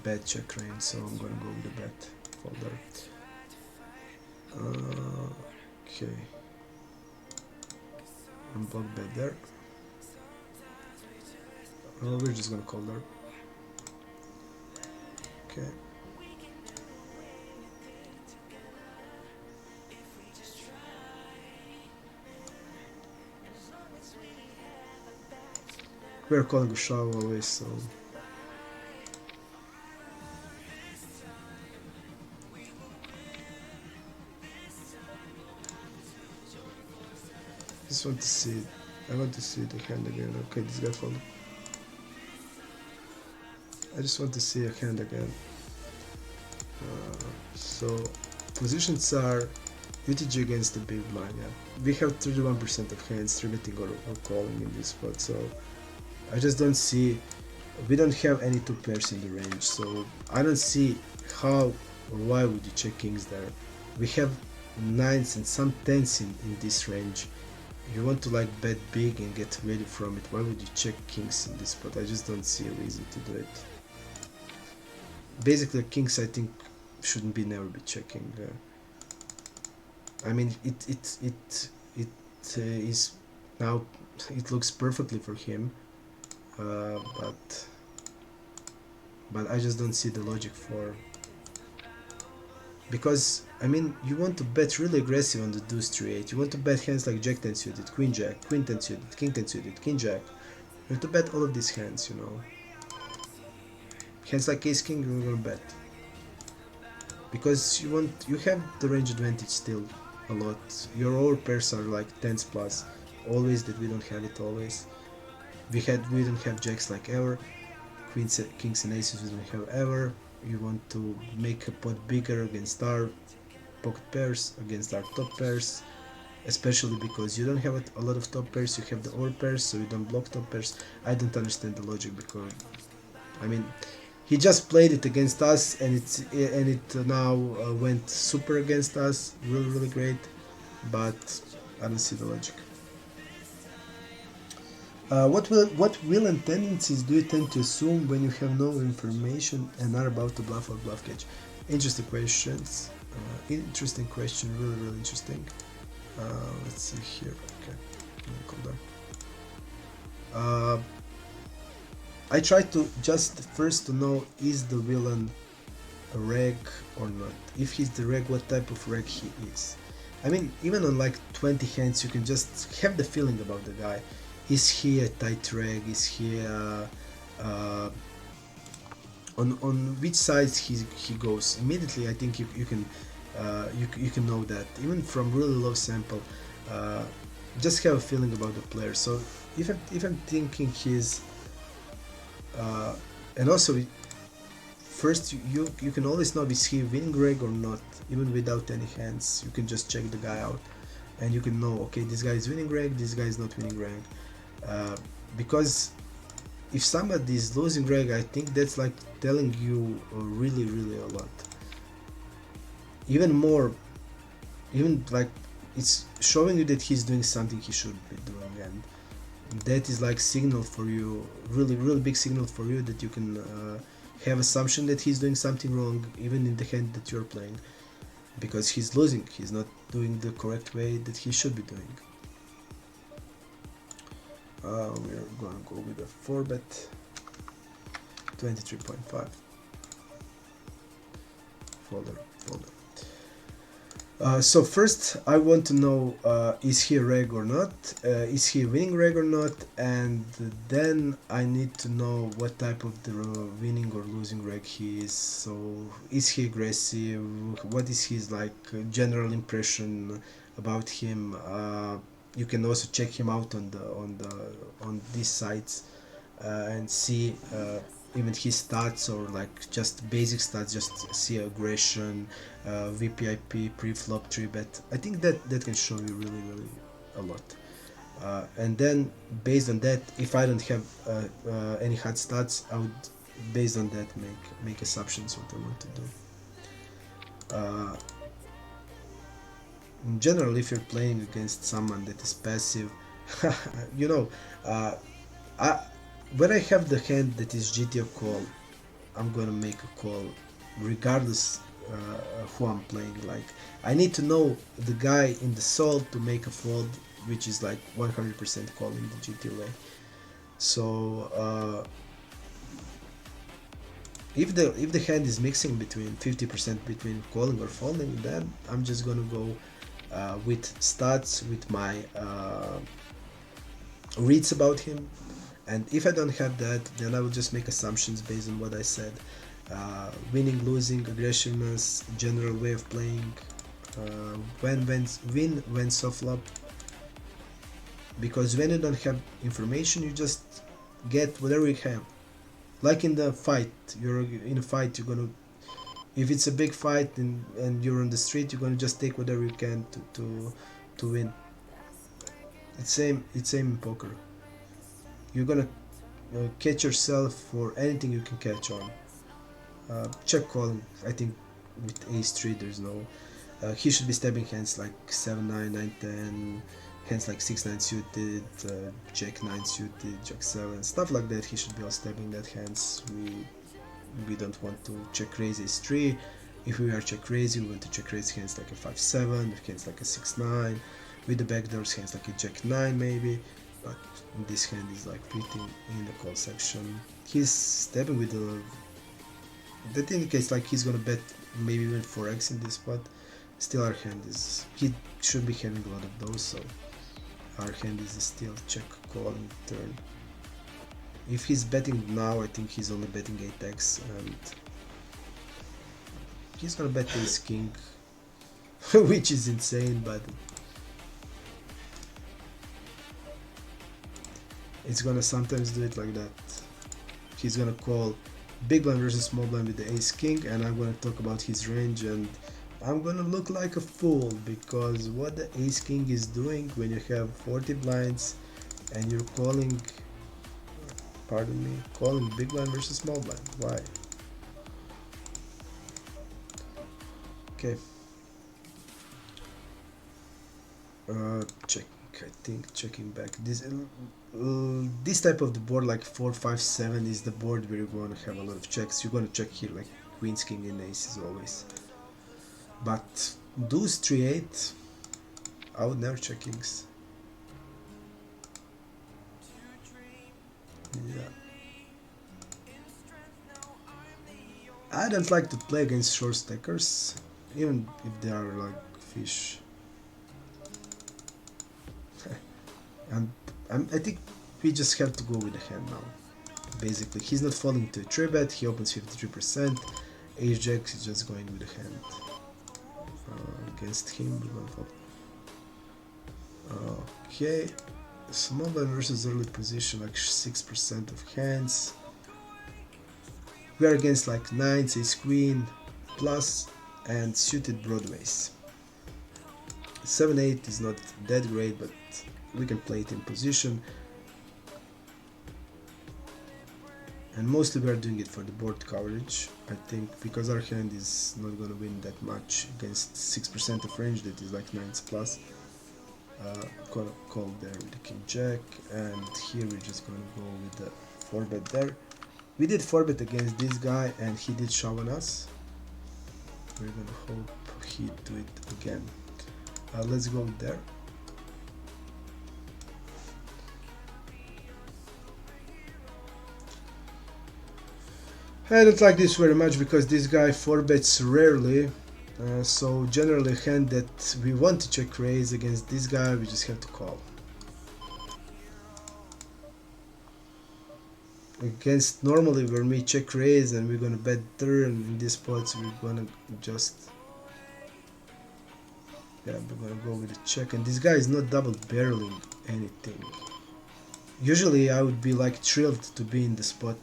Speaker 1: bad check range, so I'm gonna go with the bet folder. Okay. Unblock bet there. We're just gonna call there. Okay. We're calling a shove always, so just want to see it. I want to see the hand again. Okay, this guy folded. I just want to see a hand again. So positions are UTG against the big blind. Yeah, we have 31% of hands tributing or calling in this spot. So I just don't see. We don't have any two pairs in the range, so I don't see how or why would you check kings there. We have nines and some tens in this range. You want to like bet big and get value from it. Why would you check kings in this spot? I just don't see a reason to do it. Basically, kings I think shouldn't be never be checking. I mean, it is now. It looks perfectly for him, but I just don't see the logic for. Because I mean, you want to bet really aggressive on the deuce 3-8. You want to bet hands like jack 10 suited, queen jack, queen 10 suited, king 10 suited, king jack. You have to bet all of these hands, you know. Hands like ace king, you're gonna bet. Because you have the range advantage still a lot. Your over pairs are like 10s plus. always that we don't have it always. We don't have jacks like ever. Queens, kings and aces we don't have ever. You want to make a pot bigger against our pocket pairs, against our top pairs, especially because you don't have a lot of top pairs, you have the or pairs, so you don't block top pairs. I don't understand the logic, because I mean, he just played it against us, and it now went super against us, really great, but I don't see the logic. What will and tendencies do you tend to assume when you have no information and are about to bluff or bluff catch? Interesting questions. Interesting question. Really interesting. Let's see here. Okay, hold on. I try to just first to know, is the villain a reg or not? If he's the reg, what type of reg he is? I mean, even on like 20 hands, you can just have the feeling about the guy. Is he a tight reg? Is he on which side he goes? Immediately, I think you can know that even from really low sample. Just have a feeling about the player. So if I'm thinking he's and also first you can always know, is he winning reg or not, even without any hands. You can just check the guy out and you can know, okay, this guy is winning reg, this guy is not winning reg. Because if somebody is losing reg, I think that's like telling you really a lot. Even more, even like it's showing you that he's doing something he should be doing, and that is like signal for you, really big signal for you, that you can have assumption that he's doing something wrong even in the hand that you're playing, because he's losing, he's not doing the correct way that he should be doing. We're gonna go with a 4-bet, 23.5. Folder. So first I want to know, is he a reg or not, is he a winning reg or not, and then I need to know what type of the winning or losing reg he is. So is he aggressive, what is his like general impression about him. You can also check him out on these sites and see even his stats, or like just basic stats, just see aggression, VPIP, pre-flop, 3-bet. I think that can show you really a lot. And then based on that, if I don't have any hard stats, I would, based on that, make assumptions what I want to do. In general, if you're playing against someone that is passive, you know, when I have the hand that is GTO call, I'm gonna make a call regardless who I'm playing. Like, I need to know the guy in the solve to make a fold, which is like 100% calling the GTO way. So if the hand is mixing between 50% between calling or folding, then I'm just gonna go with stats, with my reads about him. And if I don't have that, then I will just make assumptions based on what I said. Winning, losing, aggressiveness, general way of playing, when soft flop. Because when you don't have information, you just get whatever you have. Like in the fight, you're in a fight, you're gonna, if it's a big fight and you're on the street, you're gonna just take whatever you can to win. It's same in poker. You're gonna catch yourself for anything you can catch on. Check calling, I think with ace-3 there's no, he should be stepping hands like 7-9, 9-10, hands like 6-9 suited, Jack-9 suited, Jack-7, stuff like that. He should be all stepping that hands. We don't want to check raise ace-3. If we are check raising, we want to check raise hands like a 5-7, hands like a 6-9, with the backdoors hands like a Jack-9 maybe. But this hand is like fitting in the call section. He's stepping with the, that indicates like he's gonna bet maybe even 4x in this spot. Still our hand is, he should be having a lot of those, so our hand is still check call in turn. If he's betting now, I think he's only betting 8x, and he's gonna bet ace king, which is insane, but It's gonna sometimes do it like that. He's gonna call big blind versus small blind with the ace king, and I'm gonna talk about his range, and I'm gonna look like a fool because what the ace king is doing when you have 40 blinds and you're calling, pardon me, calling big blind versus small blind. Why? Okay. Check. I think checking back. This type of the board, like 4, 5, 7, is the board where you're going to have a lot of checks. You're going to check here like queens, king, and aces always. But deuce, 3, 8, I would never check kings. Yeah. I don't like to play against short stackers, even if they are like fish. and I think we just have to go with the hand now. Basically, he's not falling to a 3-bet, he opens 53%, ace jack is just going with the hand. Against him, we're gonna fall. Okay, small blind versus early position, like 6% of hands. We are against like 9s, ace queen, plus, and suited broadways. 7-8 is not that great, but we can play it in position. And mostly we are doing it for the board coverage, I think, because our hand is not going to win that much against 6% of range that is like 9s plus. Gonna call there with the king jack, and here we're just going to go with the 4-bet there. We did 4-bet against this guy and he did shove on us. We're going to hope he do it again. Let's go there. I don't like this very much because this guy 4-bets rarely, so generally a hand that we want to check raise against this guy, we just have to call. Against normally where we check raise and we're gonna bet turn in these spots, we're gonna just, yeah, we're gonna go with a check, and this guy is not double barreling anything. Usually I would be like thrilled to be in the spot,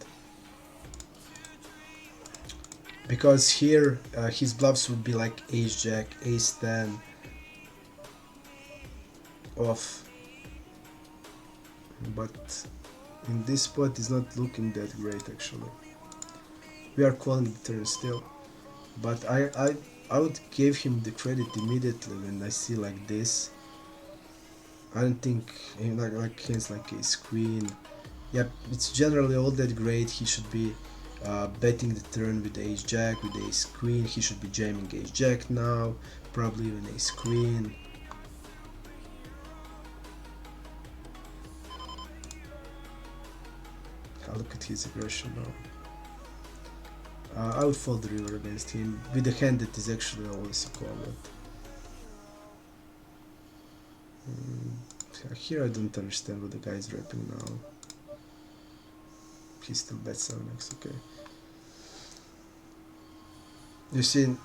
Speaker 1: because here his bluffs would be like ace jack, ace 10 off, but in this spot is not looking that great actually. We are calling the turn still, but I would give him the credit immediately when I see like this. I don't think like hands like ace queen, yep, it's generally all that great. He should be betting the turn with ace jack, with ace queen. He should be jamming ace jack now, probably even ace queen. Look at his aggression now. I would fold the river against him with a hand that is actually always a call. Here I don't understand what the guy is rapping now. He still bets 7x, okay. You see,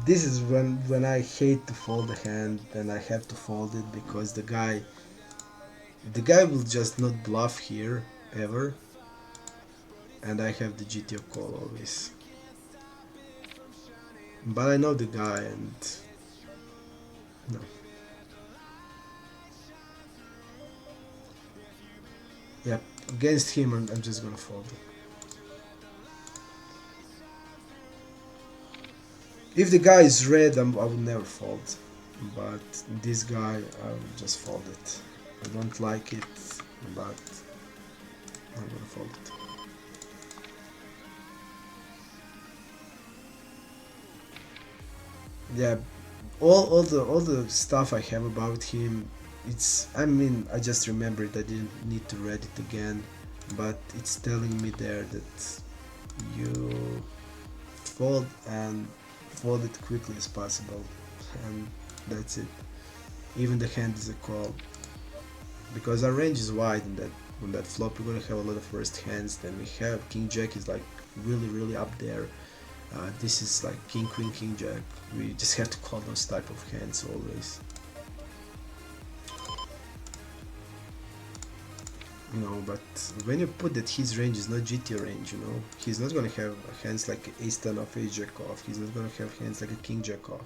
Speaker 1: this is when I hate to fold the hand and I have to fold it because the guy will just not bluff here ever, and I have the GTO call always. But I know the guy and no. Yep, against him I'm just gonna fold. If the guy is red, I would never fold, but this guy I will just fold it. I don't like it, but I'm gonna fold it. Yeah, all the stuff I have about him, I mean, I just remembered I didn't need to read it again, but it's telling me there that you fold and fold it quickly as possible, and that's it. Even the hand is a call, because our range is wide on that flop. We're gonna have a lot of worst hands. Then we have king jack is like really up there. This is like king queen king jack. We just have to call those type of hands always. you know, but when you put that his range is not GTO range, you know, he's not gonna have hands like ace 10 off, ace jack off, he's not gonna have hands like a king jack off,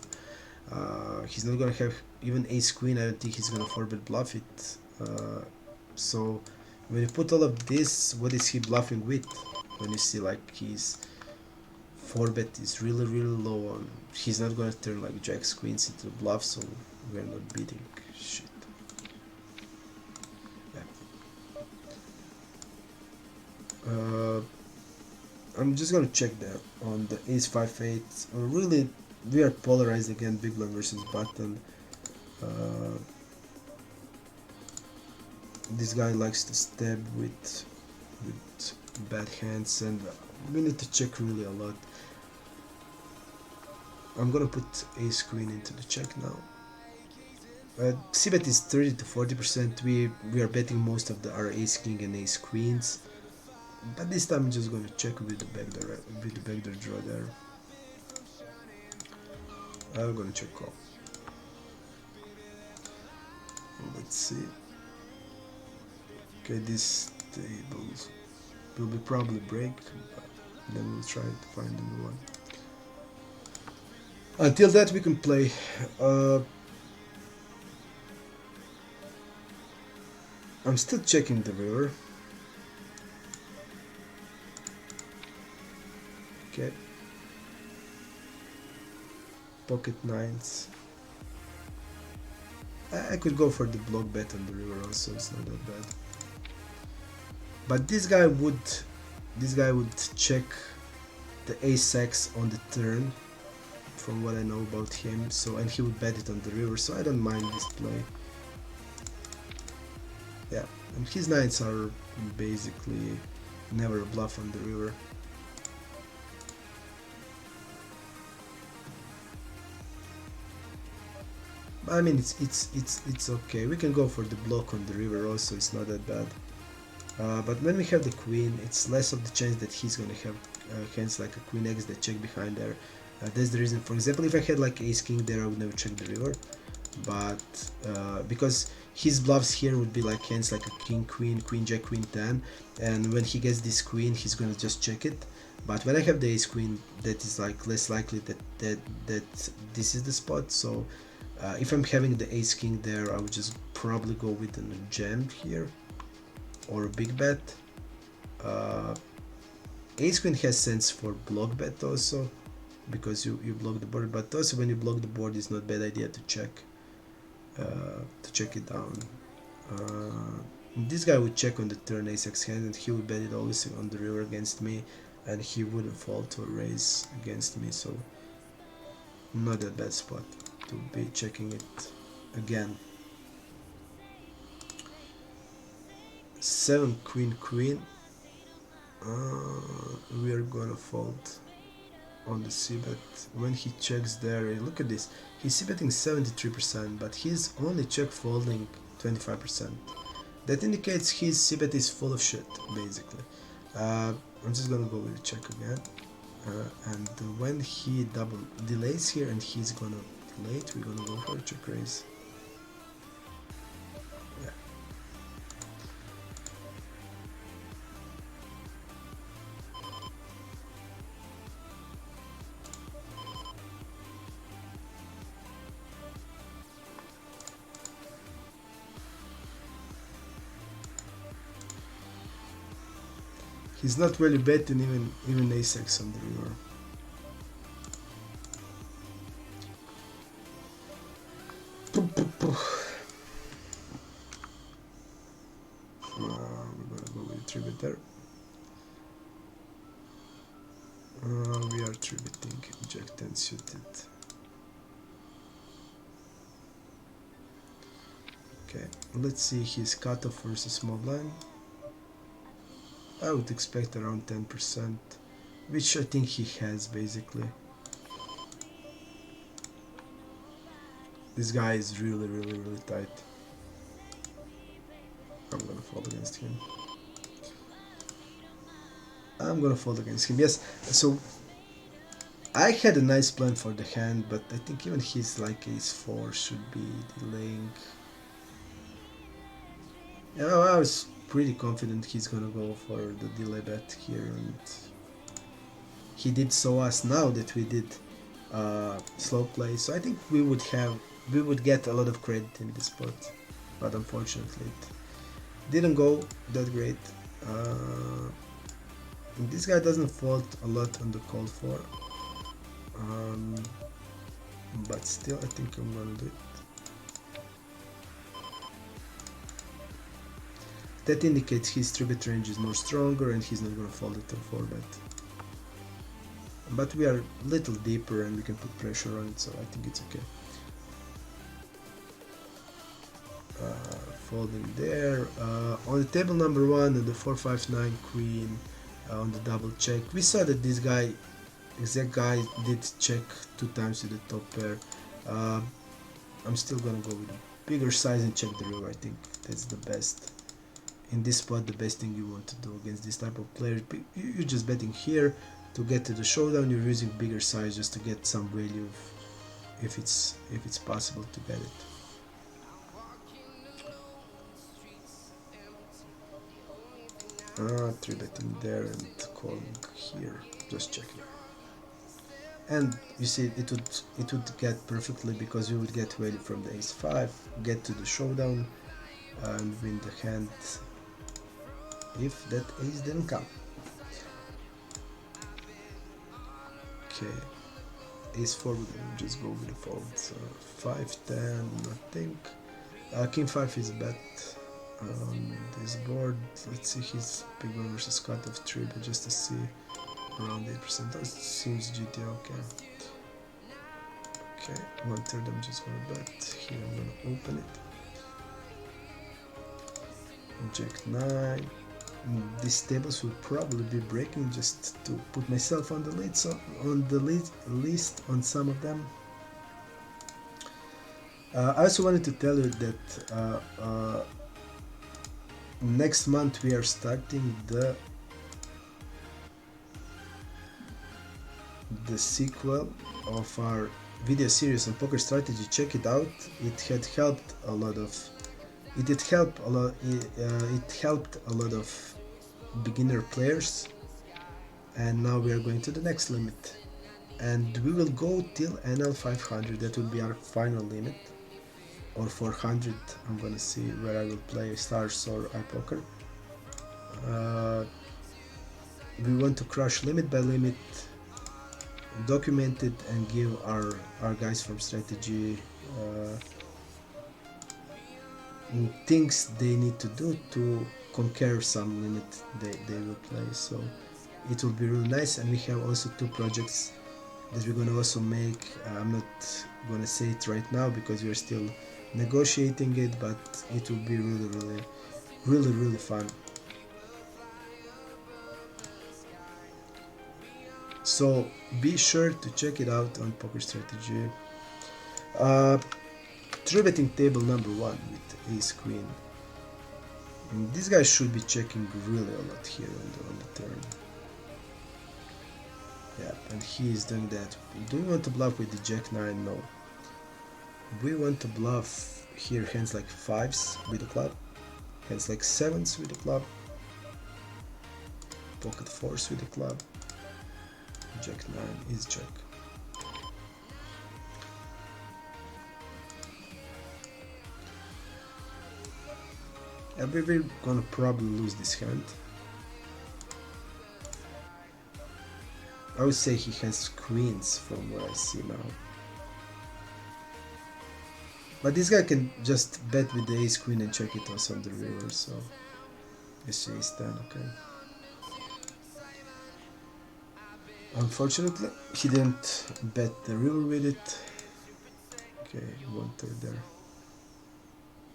Speaker 1: he's not gonna have even ace queen. I don't think he's gonna 4-bet bluff it. So when you put all of this, what is he bluffing with? When you see like his 4-bet is really low on, he's not gonna turn like jacks queens into bluff, so we're not beating shit. I'm just gonna check there on the ace 5-8. Really, we are polarized again, big blind versus button. This guy likes to stab with bad hands, and we need to check really a lot. I'm gonna put ace queen into the check now. C-bet is 30 to 40%. We are betting most of our ace king and ace queens. But this time I'm just going to check with the backdoor draw there. I'm going to check call. Let's see. Okay, this table will be probably break, but then we'll try to find a new one. Until that we can play. I'm still checking the river. Okay. Pocket nines. I could go for the block bet on the river also, it's not that bad. But this guy would check the ace-x on the turn, from what I know about him, so, and he would bet it on the river, so I don't mind this play. Yeah, and his nines are basically never a bluff on the river. I mean, it's okay. We can go for the block on the river also. It's not that bad. But when we have the queen, it's less of the chance that he's gonna have hands like a queen x that check behind there. That's the reason. For example, if I had like ace king there, I would never check the river. But because his bluffs here would be like hands like a king queen, queen jack, queen 10, and when he gets this queen, he's gonna just check it. But when I have the ace queen, that is like less likely that this is the spot. So if I'm having the ace king there, I would just probably go with a jam here or a big bet. Ace queen has sense for block bet also, because you block the board, but also when you block the board, it's not a bad idea to check it down. This guy would check on the turn ace-x hand, and he would bet it always on the river against me, and he wouldn't fall to a raise against me, so not a bad spot to be checking it again. 7 queen queen. We are gonna fold on the c-bet. When he checks there, look at this, he's c-betting 73%, but he's only check folding 25%. That indicates his c-bet is full of shit, basically. I'm just gonna go with a check again, and when he double delays here and he's gonna late, we're gonna go for a check raise. Yeah. He's not really betting even ace-x on the river. We're gonna go with 3-bet there. We are 3-betting jack 10 suited. Okay, let's see his cutoff versus small blind. I would expect around 10%, which I think he has basically. This guy is really tight. I'm gonna fold against him. Yes, so I had a nice plan for the hand, but I think even his like ace 4 should be delaying. Yeah, well, I was pretty confident he's gonna go for the delay bet here, and he did so us now that we did slow play. So I think we would get a lot of credit in this spot, but unfortunately it didn't go that great. Uh, this guy doesn't fault a lot on the call for, um, but still I think I'm gonna do it. That indicates his 3-bet range is more stronger and he's not gonna fold it on 4-bet. But we are a little deeper and we can put pressure on it, so I think it's okay. Folding there. On the table number 1, on the 4-5-9 queen, on the double check, we saw that this guy, exact guy, did check 2 times with the top pair. I'm still gonna go with a bigger size and check the river. I think that's the best. In this spot, the best thing you want to do against this type of player, you're just betting here to get to the showdown. You're using bigger size just to get some value if it's possible to get it. Three betting there and calling here, just checking. And you see, it would get perfectly because you would get value from the ace-5, get to the showdown, and win the hand if that ace didn't come. Okay, ace-4, we're gonna just go with the fold. So 5-10, nothing. King 5 is bet on this board. Let's see his big one versus cut of 3, but just to see. Around 8%. That seems GT. Okay. Okay, 1/3 I'm just gonna bet. Here I'm gonna open it. Jack 9. These tables will probably be breaking just to put myself on the lead, so on the list on some of them. I also wanted to tell you that next month we are starting the sequel of our video series on poker strategy. Check it out. It had helped a lot of it helped a lot of beginner players, and now we are going to the next limit, and we will go till NL 500. That will be our final limit, or 400. I'm gonna see where I will play stars or iPoker. We want to crush limit by limit, document it, and give our guys from strategy things they need to do to conquer some limit they will play. So it will be really nice, and we have also 2 projects that we're gonna also make. I'm not gonna say it right now because we're still negotiating it, but it will be really fun. So be sure to check it out on Poker Strategy. 3-betting table number 1 with ace queen. And this guy should be checking really a lot here on the turn. Yeah, and he is doing that. Do we want to bluff with the Jack 9? No. We want to bluff here hands like 5s with the club, hands like 7s with the club, pocket 4s with the club. Jack 9 is check. Yeah, we're gonna probably lose this hand. I would say he has queens from what I see now. But this guy can just bet with the ace queen and check it also on the river, so this is 10, okay. Unfortunately, he didn't bet the river with it. Okay, 1/3 there.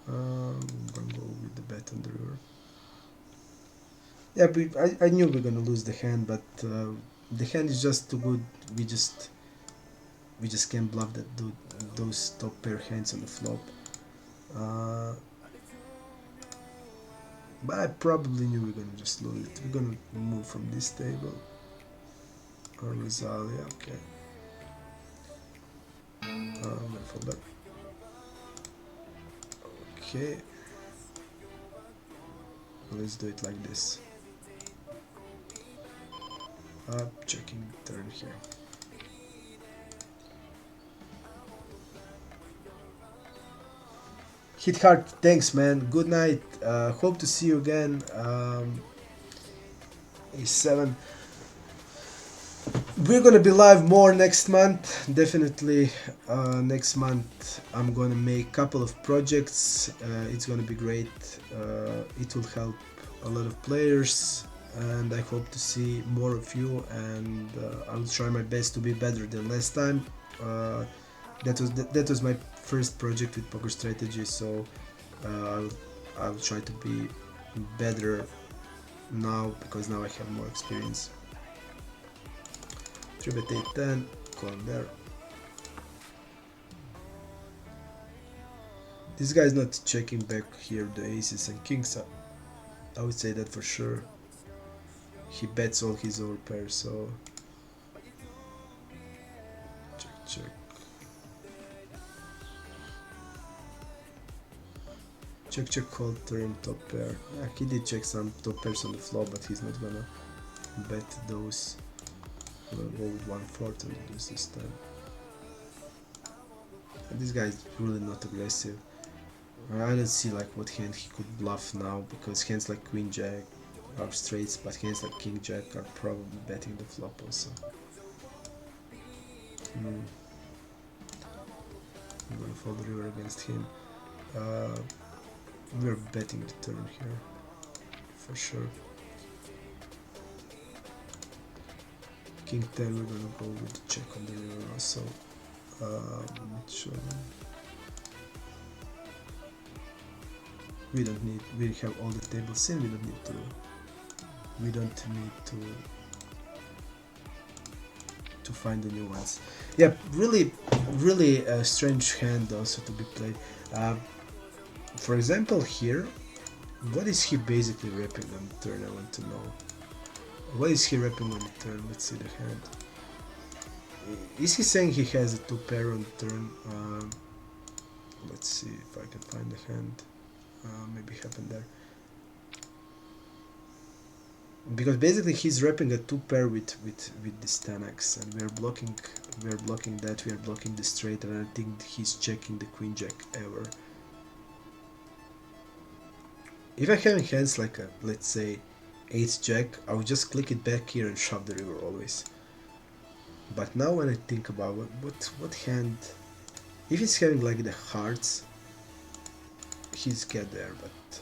Speaker 1: I'm gonna go with the bet on the river. Yeah, I knew we were gonna lose the hand, but the hand is just too good. We just can't bluff those top pair hands on the flop. But I probably knew we were gonna just lose it. We're gonna move from this table. Or Rosalia, okay. I'm gonna fold back. Okay. Let's do it like this. Checking turn here. Hit hard, thanks man. Good night. Hope to see you again. A7. We're gonna be live more next month. Definitely next month I'm gonna make a couple of projects. It's gonna be great. It will help a lot of players, and I hope to see more of you, and I'll try my best to be better than last time. That was my first project with Poker Strategy, so I'll try to be better now, because now I have more experience. 3-bet 8-10, call there. This guy is not checking back here the aces and kings. I would say that for sure. He bets all his overpairs, so check. Check, call, turn, top pair. Yeah, he did check some top pairs on the flop, but he's not gonna bet those. We'll go with 1/4 and lose this time. And this guy is really not aggressive. I don't see like what hand he could bluff now, because hands like Queen Jack are straights, but hands like King Jack are probably betting the flop also. I'm gonna fold the river against him. We're betting the turn here, for sure. King 10, we're gonna go with the check on the river also. We don't need, we have all the tables in, we don't need to find the new ones. Yeah, really a strange hand also to be played. For example here, what is he basically repping on the turn? I want to know. What is he repping on the turn? Let's see the hand. Is he saying he has a 2 pair on the turn? Let's see if I can find the hand. Maybe it happened there. Because basically he's repping a 2 pair with this 10x, and we're blocking that. We are blocking the straight, and I think he's checking the Queen Jack ever. If I have hands like a, let's say, Ace Jack, I would just click it back here and shove the river always. But now when I think about what hand, if he's having like the hearts, he's get there, but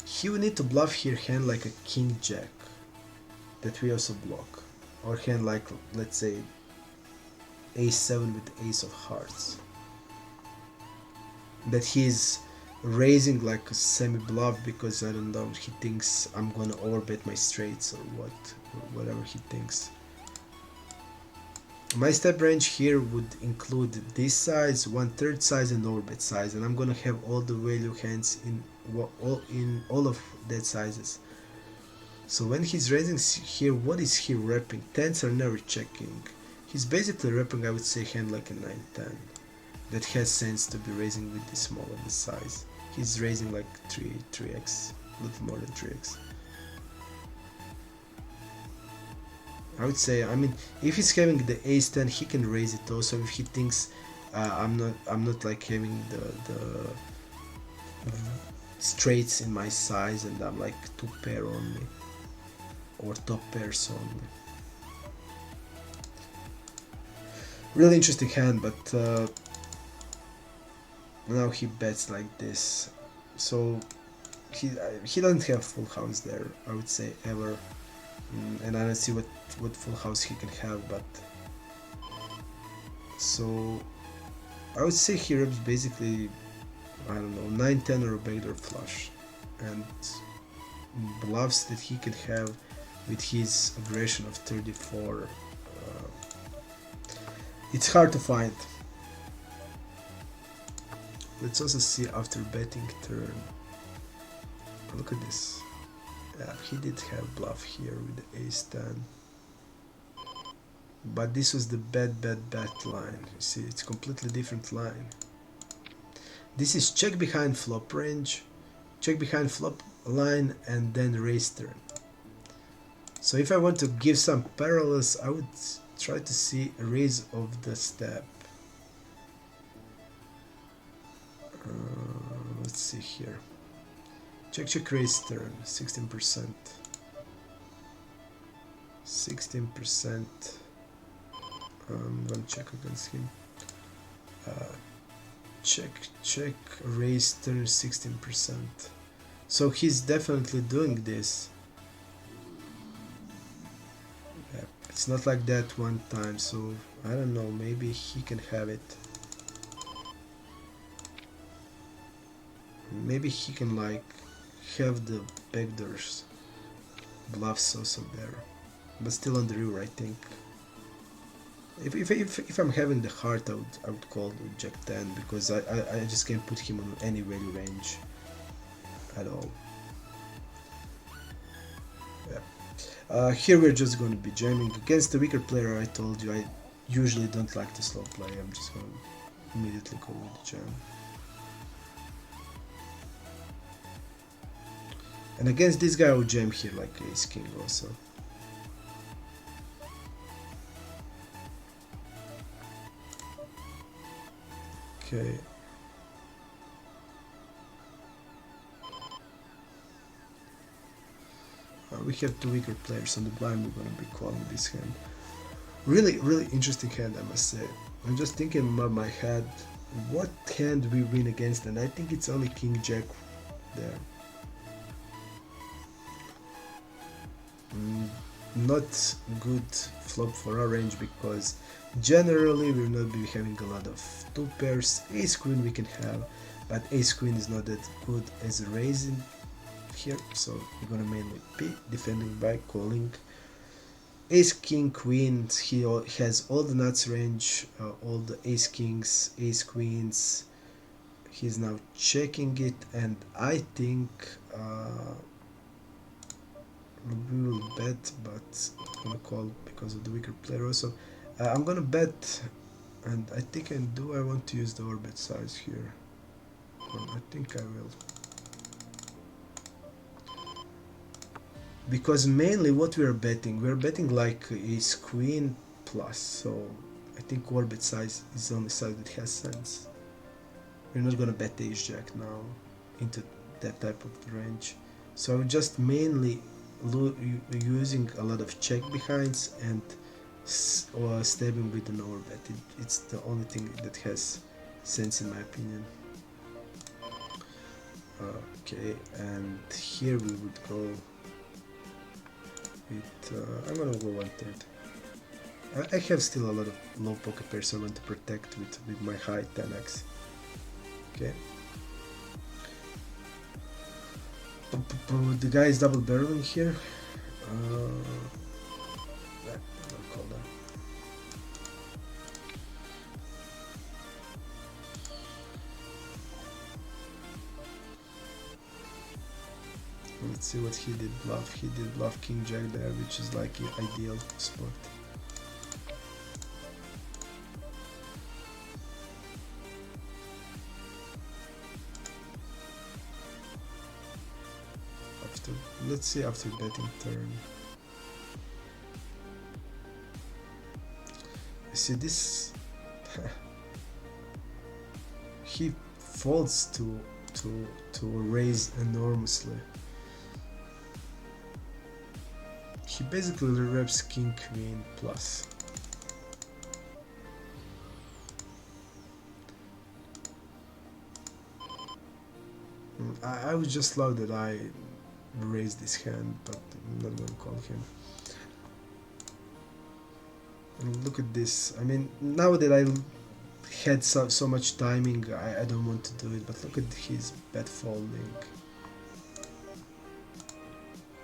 Speaker 1: he would need to bluff here hand like a King Jack that we also block, or hand like, let's say, Ace7 with Ace of Hearts that he's raising like a semi-bluff, because I don't know, he thinks I'm gonna overbet my straights or whatever he thinks. My step range here would include this size, 1/3 size, and overbet size, and I'm gonna have all the value hands in all of that sizes. So when he's raising here, what is he repping? Tens are never checking. He's basically repping, I would say, hand like a 9-10 that has sense to be raising with this small of the size. He's raising like 3x, a little more than 3x. I would say, I mean, if he's having the Ace-10, he can raise it also. If he thinks I'm not like having the straights in my size, and I'm like 2 pair only, or top pairs only. Really interesting hand, but now he bets like this, so he doesn't have full house there, I would say, ever, and I don't see what full house he can have. But so I would say he reps basically, I don't know, 9-10 or a backdoor flush, and bluffs that he can have with his aggression of 34. It's hard to find. Let's also see after betting turn. Look at this. Yeah, he did have bluff here with the Ace-10. But this was the bet line. You see, it's completely different line. This is check behind flop range. Check behind flop line and then raise turn. So if I want to give some parallels, I would try to see a raise of the step. Let's see here. Check, check, raise turn, 16%. 16%. I'm gonna check against him. Check, check, raise turn, 16%. So he's definitely doing this. Yeah, it's not like that one time, so I don't know, maybe he can have it. Maybe he can like have the backdoors bluffs also there, but still on the river, I think. If I'm having the heart, I would call Jack 10 because I just can't put him on any value range at all. Yeah. Here we're just going to be jamming against the weaker player. I told you I usually don't like to slow play. I'm just going to immediately go with the jam. And against this guy I would jam here like ace king also. Okay. We have two weaker players on the blind. We're gonna be calling this hand. Really, really interesting hand, I must say. I'm just thinking about my head, what hand we win against, and I think it's only King Jack there. Not good flop for our range because generally we'll not be having a lot of two pairs. Ace queen we can have, but ace queen is not that good as a raising here, so we're gonna mainly be defending by calling. Ace king queen, he has all the nuts range, all the ace kings, ace queens. He's now checking it, and I think we will bet, but I'm gonna call because of the weaker player also. I'm gonna bet, and I think I want to use the orbit size here. I think I will. Because mainly what we're betting like ace queen plus, so I think orbit size is the only side that has sense. We're not gonna bet ace jack now into that type of range, so I'm just mainly using a lot of check behinds and stabbing with an overbet. It's the only thing that has sense in my opinion. Okay, and here we would go with, I'm gonna go 1/3. I have still a lot of low pocket pairs I want to protect with my high 10x. Okay. The guy is double barreling here. I'll call that. Let's see what he did bluff. He did bluff king jack there, which is like the ideal spot. Let's see after betting turn. You see this? He folds to raise enormously. He basically reps king queen plus. I would just love that I raise this hand, but I'm not gonna call him. And look at this. I mean, now that I had so much timing, I don't want to do it, but look at his bet folding.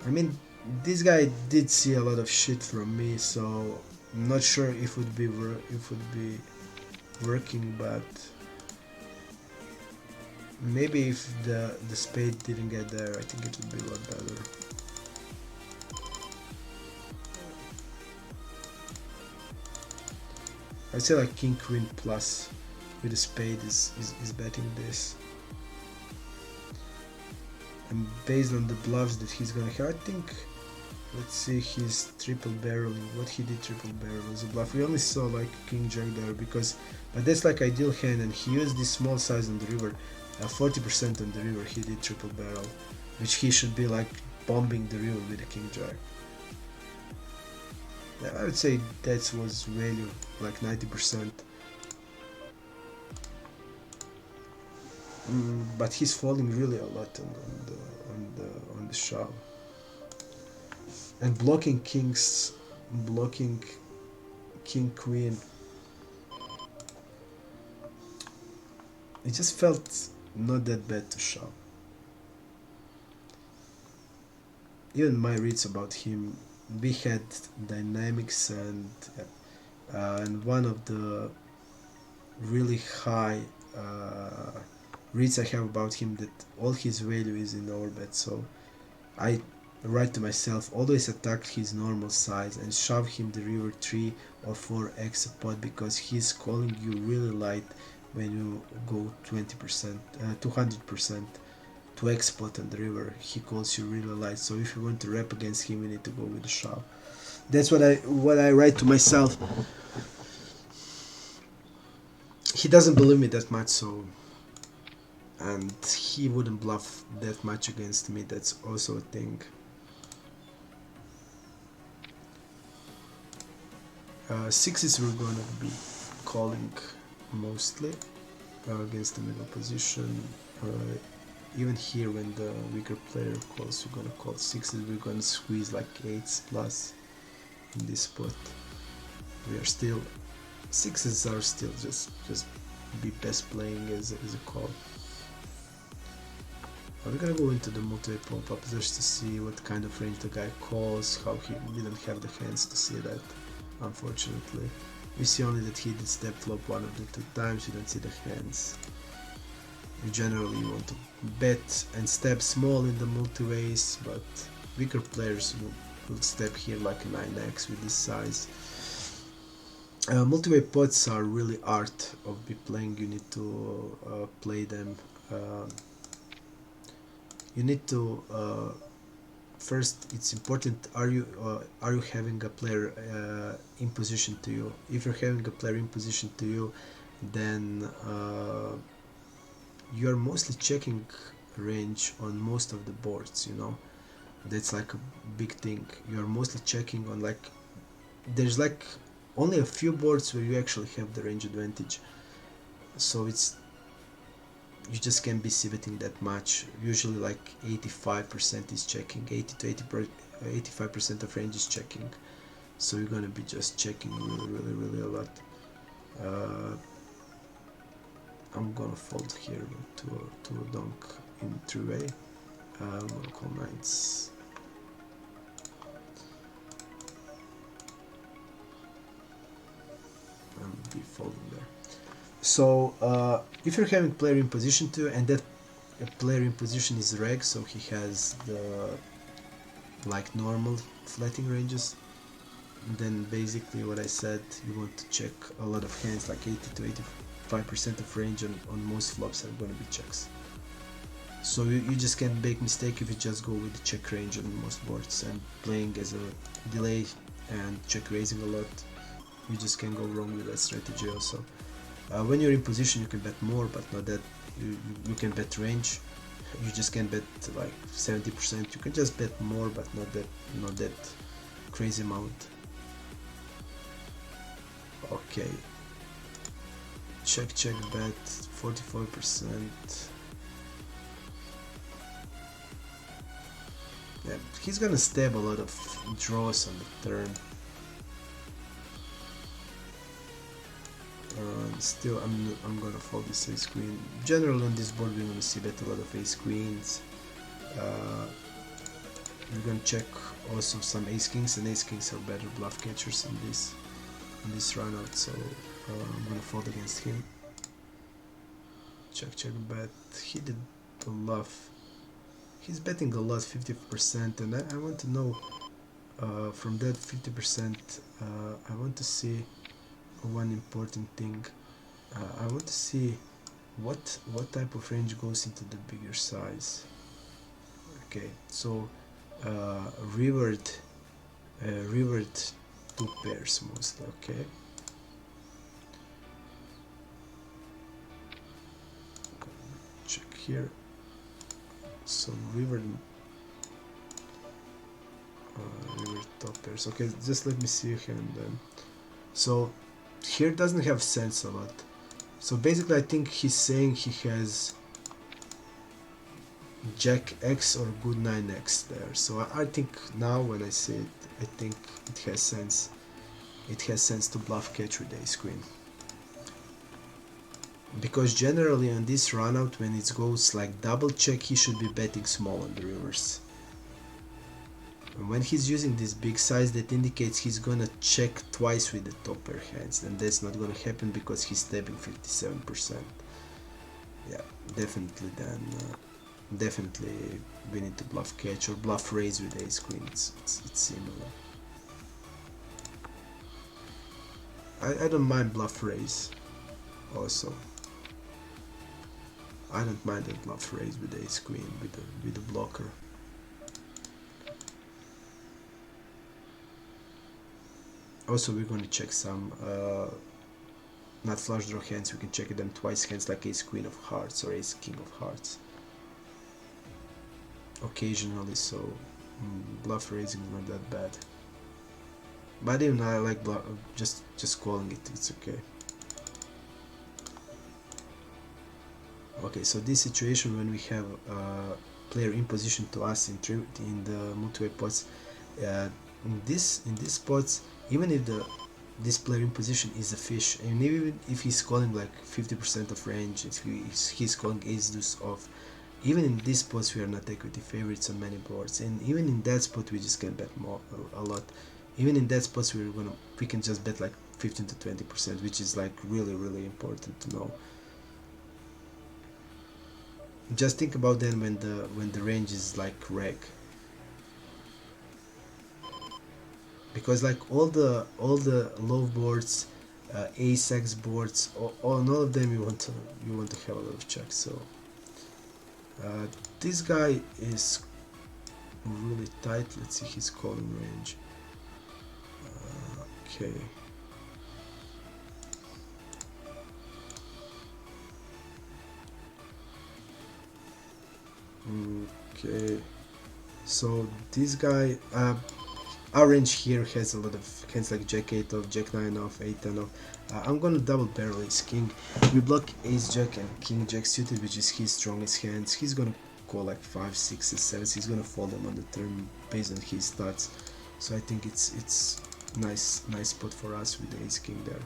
Speaker 1: I mean, this guy did see a lot of shit from me, so I'm not sure if it would be working, but maybe if the spade didn't get there, I think it would be a lot better. I'd say like king queen plus with a spade is betting this. and based on the bluffs that he's gonna have, I think, let's see his triple barreling, what he did triple barrel as a bluff. We only saw like king jack there because, but that's like ideal hand, and he used this small size on the river, 40% on the river he did triple barrel, which he should be like bombing the river with a king jack. Yeah, I would say that was value, like 90%. But he's falling really a lot on the shove and blocking kings, blocking king queen. It just felt not that bad to shove. Even my reads about him, we had dynamics and one of the really high reads I have about him that all his value is in overbet. So I write to myself, always attack his normal size and shove him the river 3 or 4x a pot, because he's calling you really light when you go 20%, 200% to X pot on the river. He calls you really light. So if you want to rep against him, you need to go with the shove. That's what I write to myself. He doesn't believe me that much, so, and he wouldn't bluff that much against me. That's also a thing. Sixes we're gonna be calling mostly against the middle position. Even here, when the weaker player calls, we're gonna call sixes. We're gonna squeeze like eights plus in this spot. We are still, sixes are still just be best playing as a call. We're gonna go into the multi-way pop-up just to see what kind of range the guy calls, how he didn't have the hands to see that, unfortunately. We see only that he did step flop one of the two times, you don't see the hands. You generally want to bet and step small in the multi-ways, but weaker players will step here like a 9x with this size. Multi-way pots are really art of be playing. You need to play them. You need to first. It's important. Are you having a player in position to you? If you're having a player in position to you, then you are mostly checking range on most of the boards. You know, that's like a big thing. You are mostly checking on, like, there's like only a few boards where you actually have the range advantage, so you just can't be c-betting that much. Usually like 85% is checking, 80 to 85% of range is checking, so you're gonna be just checking really a lot. I'm gonna fold here to a donk in three-way. I'm gonna call nines. And be folding there. So if you're having player in position to, and that player in position is reg, so he has the like normal flatting ranges, then basically what I said, you want to check a lot of hands, like 80 to 85% of range on most flops are going to be checks. So you just can't make mistake if you just go with the check range on most boards and playing as a delay and check raising a lot. You just can't go wrong with that strategy also. When you're in position, you can bet more, but not that. You can bet range. You just can't bet like 70%. You can just bet more, but not that crazy amount. Okay. Check bet 44%. Yeah, he's gonna stab a lot of draws on the turn. Still, I'm gonna fold this ace queen. Generally on this board we're gonna see bet a lot of ace queens. We're gonna check also some ace kings, and ace kings are better bluff catchers in this run out, so I'm gonna fold against him. Check bet. He did bluff. He's betting a lot, 50%, and I want to know from that 50%. I want to see one important thing. I want to see what type of range goes into the bigger size. Okay, so rivered rivered 2 pairs mostly. Okay, check here. So rivered top pairs. Okay, just let me see here and then. So here doesn't have sense a lot. So basically I think he's saying he has Jack X or good 9X there. So I think now when I say it, I think it has sense. It has sense to bluff catch with ace queen. Because generally on this runout, when it goes like double check, he should be betting small on the rivers. And when he's using this big size, that indicates he's gonna check twice with the top pair hands, and that's not gonna happen because he's tapping 57%. Yeah, definitely then. Definitely we need to bluff catch or bluff raise with ace queen. It's similar. I don't mind bluff raise also. I don't mind that bluff raise with ace queen with the blocker. Also we're going to check some not flush draw hands. We can check them twice hands like ace queen of hearts or ace king of hearts occasionally, so bluff raising is not that bad. But even I like just calling it, it's okay. Okay, so this situation when we have a player in position to us in the multi-way pots, in this spots, even if this player in position is a fish, and even if he's calling like 50% of range, if he's calling ace deuce off, even in these spots we are not equity favorites on many boards, and even in that spot we just can bet more a lot. Even in that spots we can just bet like 15 to 20%, which is like really important to know. Just think about then when the range is like reg, because like all the low boards, ace x boards, on all of them you want to have a lot of checks. So this guy is really tight. Let's see his calling range. Okay. Okay. So this guy, our range here has a lot of hands like jack 8 off, jack 9 off, 8 10 off. I'm gonna double barrel ace king. We block ace jack and king jack suited, which is his strongest hands. He's gonna call like 5 6s 7s. He's gonna fold them on the turn based on his stats. So I think it's nice spot for us with the ace king there.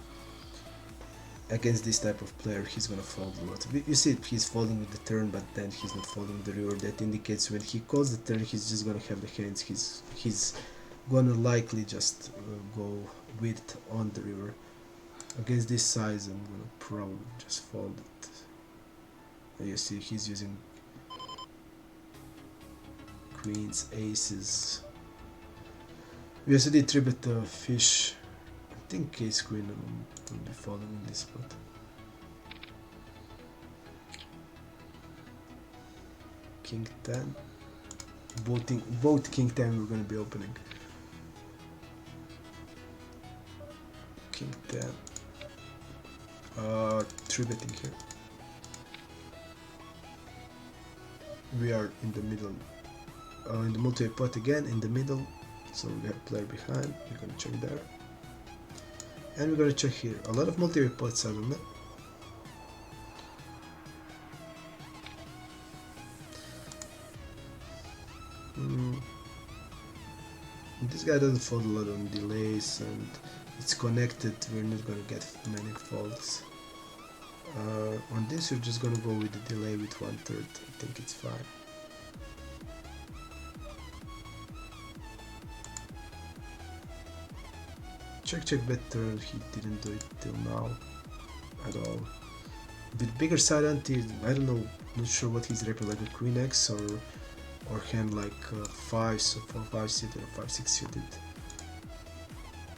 Speaker 1: Against this type of player, he's gonna fold a lot. You see, he's folding with the turn, but then he's not folding the river. That indicates when he calls the turn, he's just gonna have the hands. He's gonna likely just go with on the river. Against this size, I'm gonna probably just fold it. You see, he's using queens, aces. We also did 3-bet fish. I think ace queen will be folding in this spot. King 10. Both king 10 we're gonna be opening. King 10. 3-betting here. We are in the middle. In the multi pot again, in the middle. So we have a player behind. We're gonna check there. And we're gonna check here. A lot of multi-way pots suddenly. This guy doesn't fold a lot on delays, and it's connected. We're not gonna get many folds. On this, we're just gonna go with the delay with 1/3. I think it's fine. Check bet turn. He didn't do it till now at all. With bigger side ante, I don't know, not sure what he's repping, like a queen x or hand like 5, so 4-5 suited or 5-6 suited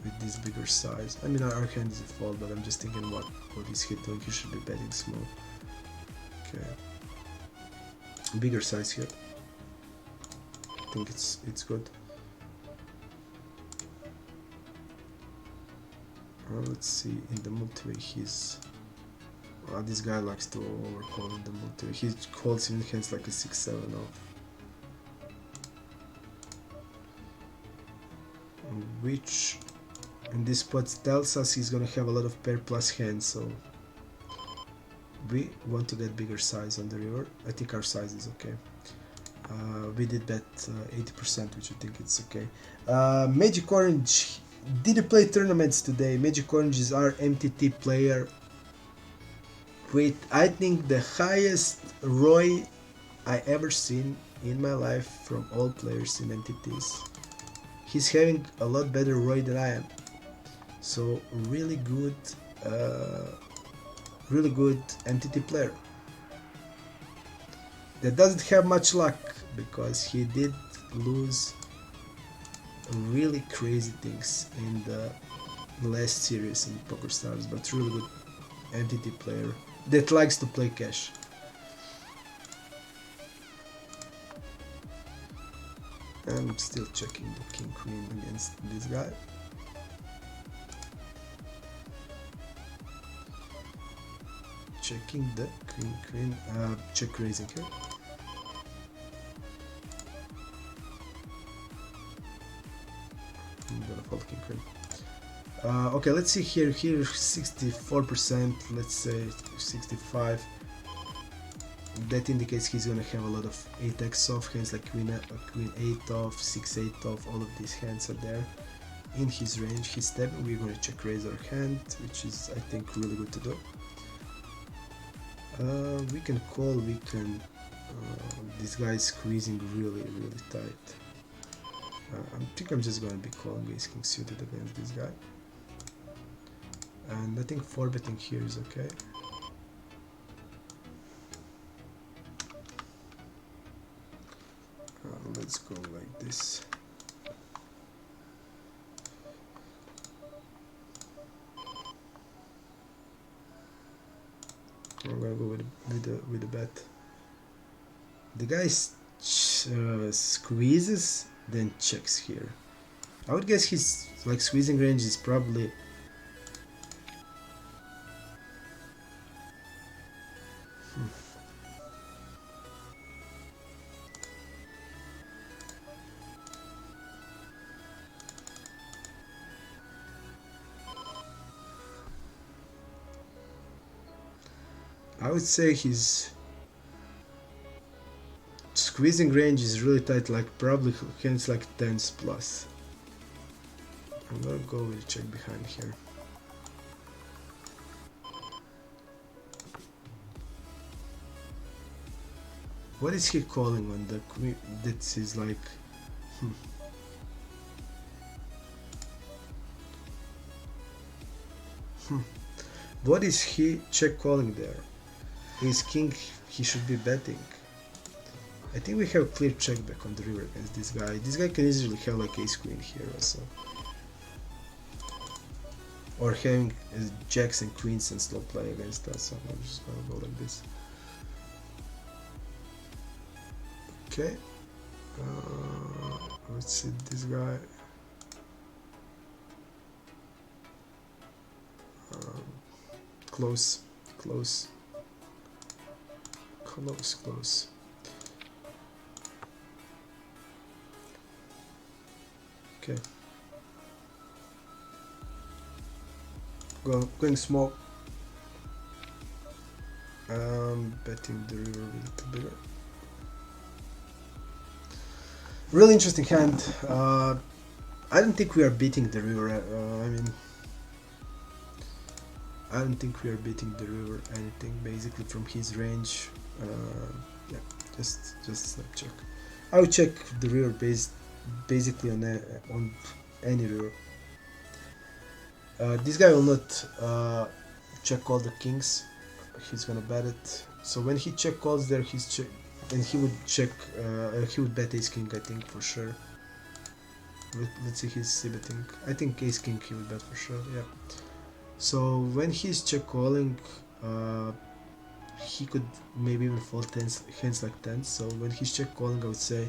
Speaker 1: with this bigger size. I mean, our hand is a fold, but I'm just thinking what is he doing. He should be betting small. Okay, bigger size here. think it's good. Let's see, in the multi-way he's... this guy likes to overcall in the multi-way. He calls in hands like a 6-7 off. Which in this spot tells us he's gonna have a lot of pair plus hands, so we want to get bigger size on the river. I think our size is okay. We did bet 80%, which I think it's okay. Magic Orange, did you play tournaments today? Magic Orange is our MTT player with, I think, the highest ROI I ever seen in my life from all players in MTTs. He's having a lot better ROI than I am. So really good MTT player. That doesn't have much luck because he did lose really crazy things in the last series in PokerStars, but really good MTT player that likes to play cash. I'm still checking the king queen against this guy. Checking the queen, check raising here. I'm gonna fold king queen. Okay, let's see here. Here 64%, let's say 65. That indicates he's gonna have a lot of 8x off hands like queen 8 off, 6-8 off. All of these hands are there in his range. He's stepping. We're gonna check raise our hand, which is, I think, really good to do. We can call. We can. This guy is squeezing really tight. I think I'm just gonna be calling ace king suited against this guy, and I think 4-betting here is okay. Let's go like this. I'm gonna go with the bet. The guy squeezes, then checks here. I would guess his like squeezing range is probably I would say his squeezing range is really tight, like probably hands like 10s plus. I'm gonna go with a check behind here. What is he calling when the queen? That is like What is he check calling there? Ace king, he should be betting. I think we have clear check back on the river against this guy. This guy can easily have like ace queen here also. Or having jacks and queens and slow play against us. So I'm just gonna go like this. Okay. Let's see this guy. Close. Okay. Going small. Betting the river a little bigger. Really interesting hand. I don't think we are beating the river. I don't think we are beating the river anything basically from his range. Yeah, just snap check. I would check the river basically on any river. This guy will not check all the kings. He's gonna bet it. So when he check calls there, he's check, and he would check. He would bet ace king, I think for sure. Let's see his c-betting. I think ace king he would bet for sure. Yeah. So when he's check calling, he could maybe even fold hands like 10s. So when he's check calling, I would say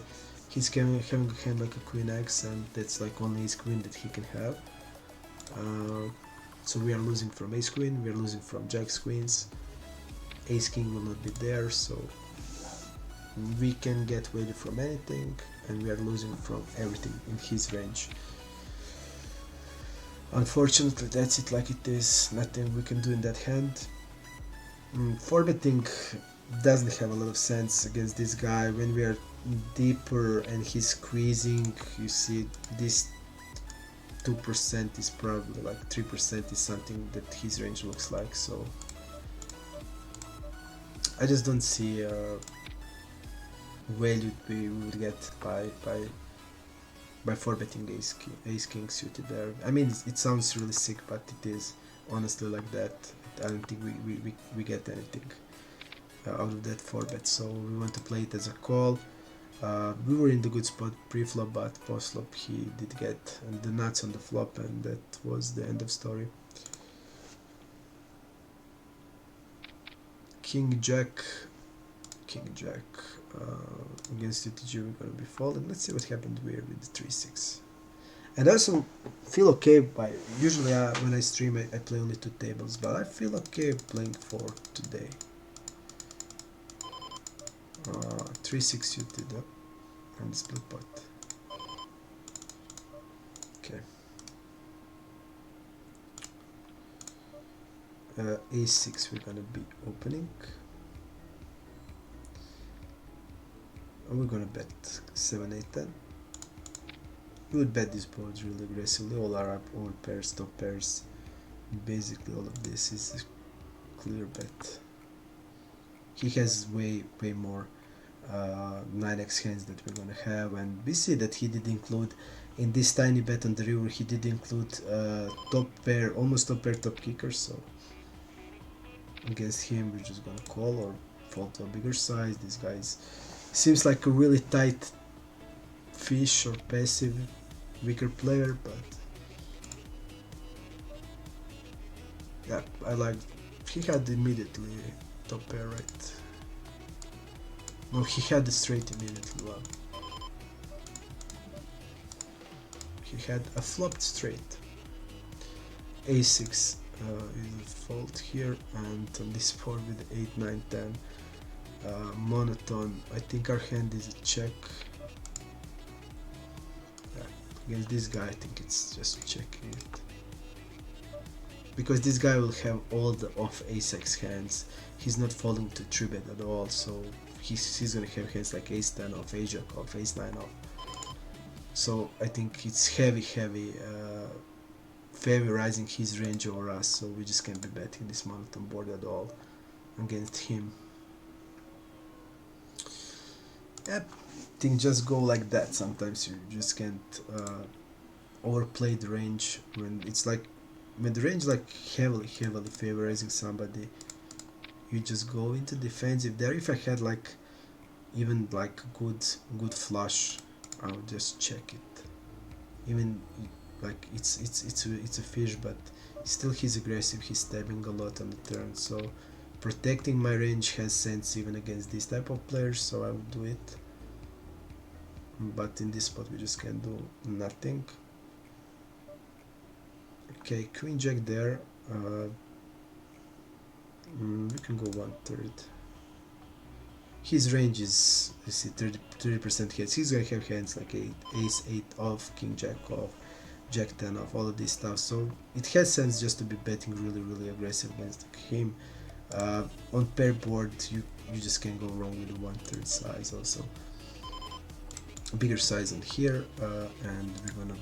Speaker 1: He's having a hand like a queen X, and that's like only ace queen that he can have. So we are losing from ace queen, we are losing from jacks queens. Ace king will not be there, so we can get value from anything, and we are losing from everything in his range. Unfortunately, that's it like it is. Nothing we can do in that hand. 4-betting doesn't have a lot of sense against this guy. When we are deeper and he's squeezing, you see this 2% is probably like 3% is something that his range looks like, so I just don't see value we would get by 4-betting ace king suited there. I mean, it sounds really sick, but it is honestly like that. I don't think we get anything out of that 4-bet, so we want to play it as a call. We were in the good spot pre-flop, but post-flop he did get the nuts on the flop, and that was the end of story. King Jack against UTG, we're gonna be folding. Let's see what happened here with the 3-6. And I also feel okay by, usually when I stream I play only 2 tables, but I feel okay playing 4 today. 3-6 suited up and split pot. Okay. A6 we're gonna be opening. And we're gonna bet 7, 8, 10. We would bet these boards really aggressively. All are up, all pairs, top pairs. Basically all of this is a clear bet. He has way more 9x hands that we're gonna have, and we see that he did include in this tiny bet on the river, he did include top pair, almost top pair, top kicker, so against him we're just gonna call or fold to a bigger size. This guy seems like a really tight fish or passive weaker player, but yeah, I like, he had immediately top pair, right? No, he had the straight immediately. Wow. He had a flopped straight. A6 is a fold here, and on this board with 8, 9, 10 monotone. I think our hand is a check. Yeah, against this guy I think it's just checking it, because this guy will have all the off ace-x hands. He's not falling to 3-bet at all, so he's gonna have hands like ace-10 off, ace-jack off, ace-9 off. So I think it's heavy favorizing his range over us, so we just can't be betting this monotone board at all against him. Yep, things just go like that. Sometimes you just can't overplay the range when it's like, when the range like heavily favorizing somebody, you just go into defensive there. If I had like even like good flush, I would just check it. Even like it's a fish, but still he's aggressive, he's stabbing a lot on the turn, so protecting my range has sense even against this type of players, so I would do it. But in this spot we just can't do nothing. Okay, queen jack there. We can go 1/3. His range is, you see, 30% hits. He's gonna have hands like ace 8 off, king jack off, jack 10 off, all of this stuff. So it has sense just to be betting really aggressive against him. On pair board, you just can't go wrong with a 1/3 size. Also, a bigger size on here, and we're gonna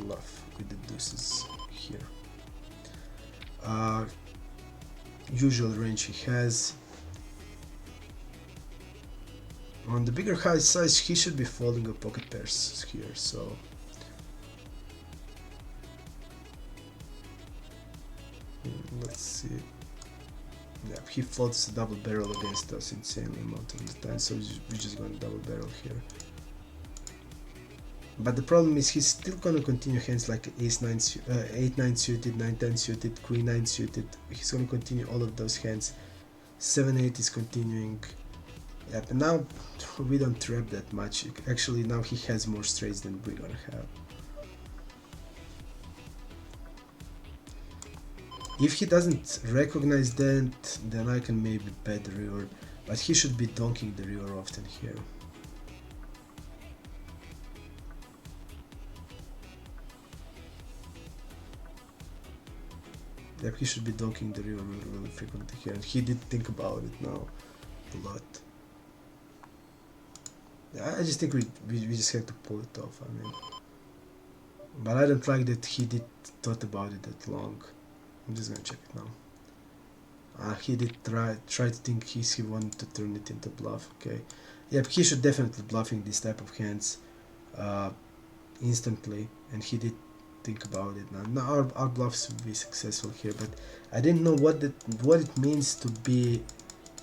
Speaker 1: bluff with the deuces here. Usual range he has. On the bigger high size, he should be folding a pocket pairs here, so let's see. Yeah, he folds a double barrel against us insanely amount of the time, so we're just gonna double barrel here. But the problem is he's still gonna continue hands like ace-9, 8-9 suited, 9-10 suited, queen-9 suited. He's gonna continue all of those hands. 7-8 is continuing. Yep, and now we don't trap that much. Actually, now he has more straights than we're gonna have. If he doesn't recognize that, then I can maybe bet the river, but he should be donking the river often here. Yep, he should be donking the river really, really frequently here, and he did think about it now a lot. I just think we just have to pull it off, I mean. But I don't like that he did thought about it that long. I'm just gonna check it now. He did try to think he wanted to turn it into bluff, okay. Yep, he should definitely bluffing this type of hands instantly, and he did think about it. Now our bluffs will be successful here, but I didn't know what it means to be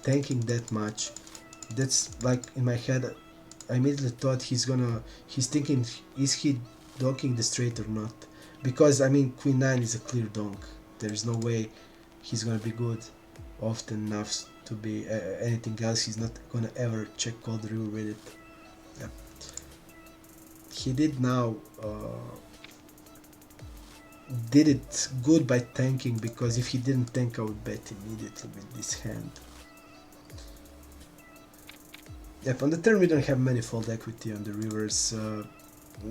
Speaker 1: tanking that much. That's like in my head. I immediately thought he's thinking, is he donking the straight or not? Because I mean, Queen 9 is a clear donk. There's no way he's gonna be good often enough to be anything else. He's not gonna ever check call the river with it. Yeah. He did now did it good by tanking, because if he didn't tank, I would bet immediately with this hand. Yep, on the turn we don't have many fold equity on the rivers.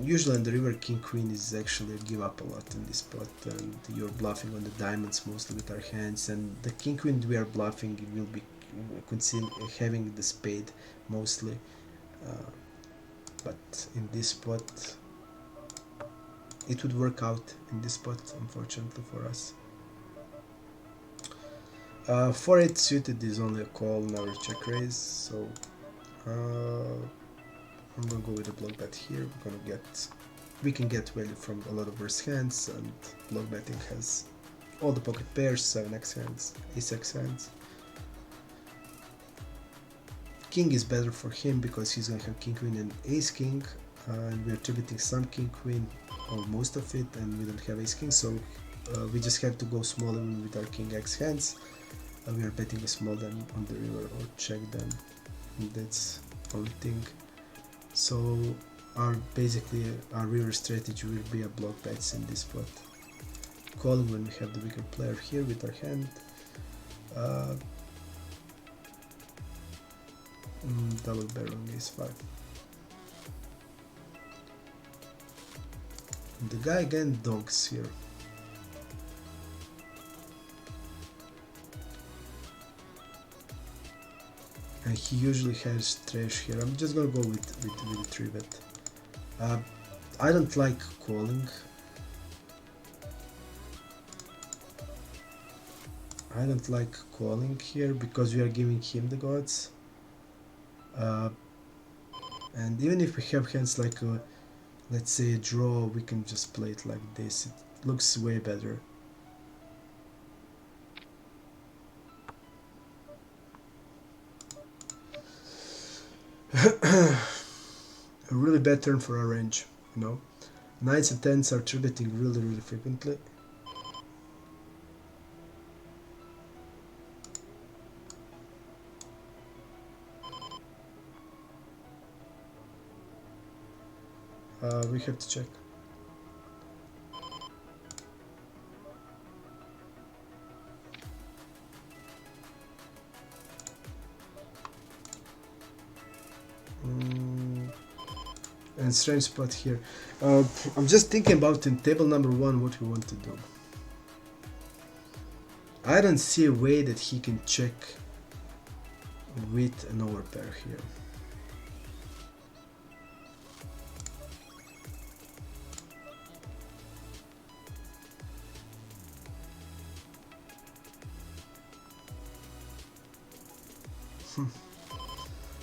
Speaker 1: Usually on the river, King Queen is actually give up a lot in this spot, and you're bluffing on the diamonds mostly with our hands, and the King Queen we are bluffing will be having the spade mostly, but in this spot it would work out in this spot, unfortunately for us. 4-8 suited is only a call, never check raise, so I'm gonna go with a block bet here. We can get value from a lot of worse hands, and block betting has all the pocket pairs, 7x hands, ace-x hands. King is better for him because he's gonna have King Queen and Ace King, and we're attributing some King Queen, or most of it, and we don't have Ace King, so we just have to go smaller with our King X hands. We are betting a small them on the river or check them. That's only thing. So basically our river strategy will be a block bets in this spot, calling when we have the weaker player here with our hand. Double barrel on ace 5. And the guy again donks here. And he usually has trash here. I'm just gonna go with the 3-bet. I don't like calling. I don't like calling here because we are giving him the gods. And even if we have hands like let's say a draw, we can just play it like this. It looks way better. A really bad turn for our range, you know. 9s and 10s are tributing really, really frequently. We have to check. And strange spot here. I'm just thinking about in table number 1 what we want to do. I don't see a way that he can check with an overpair here.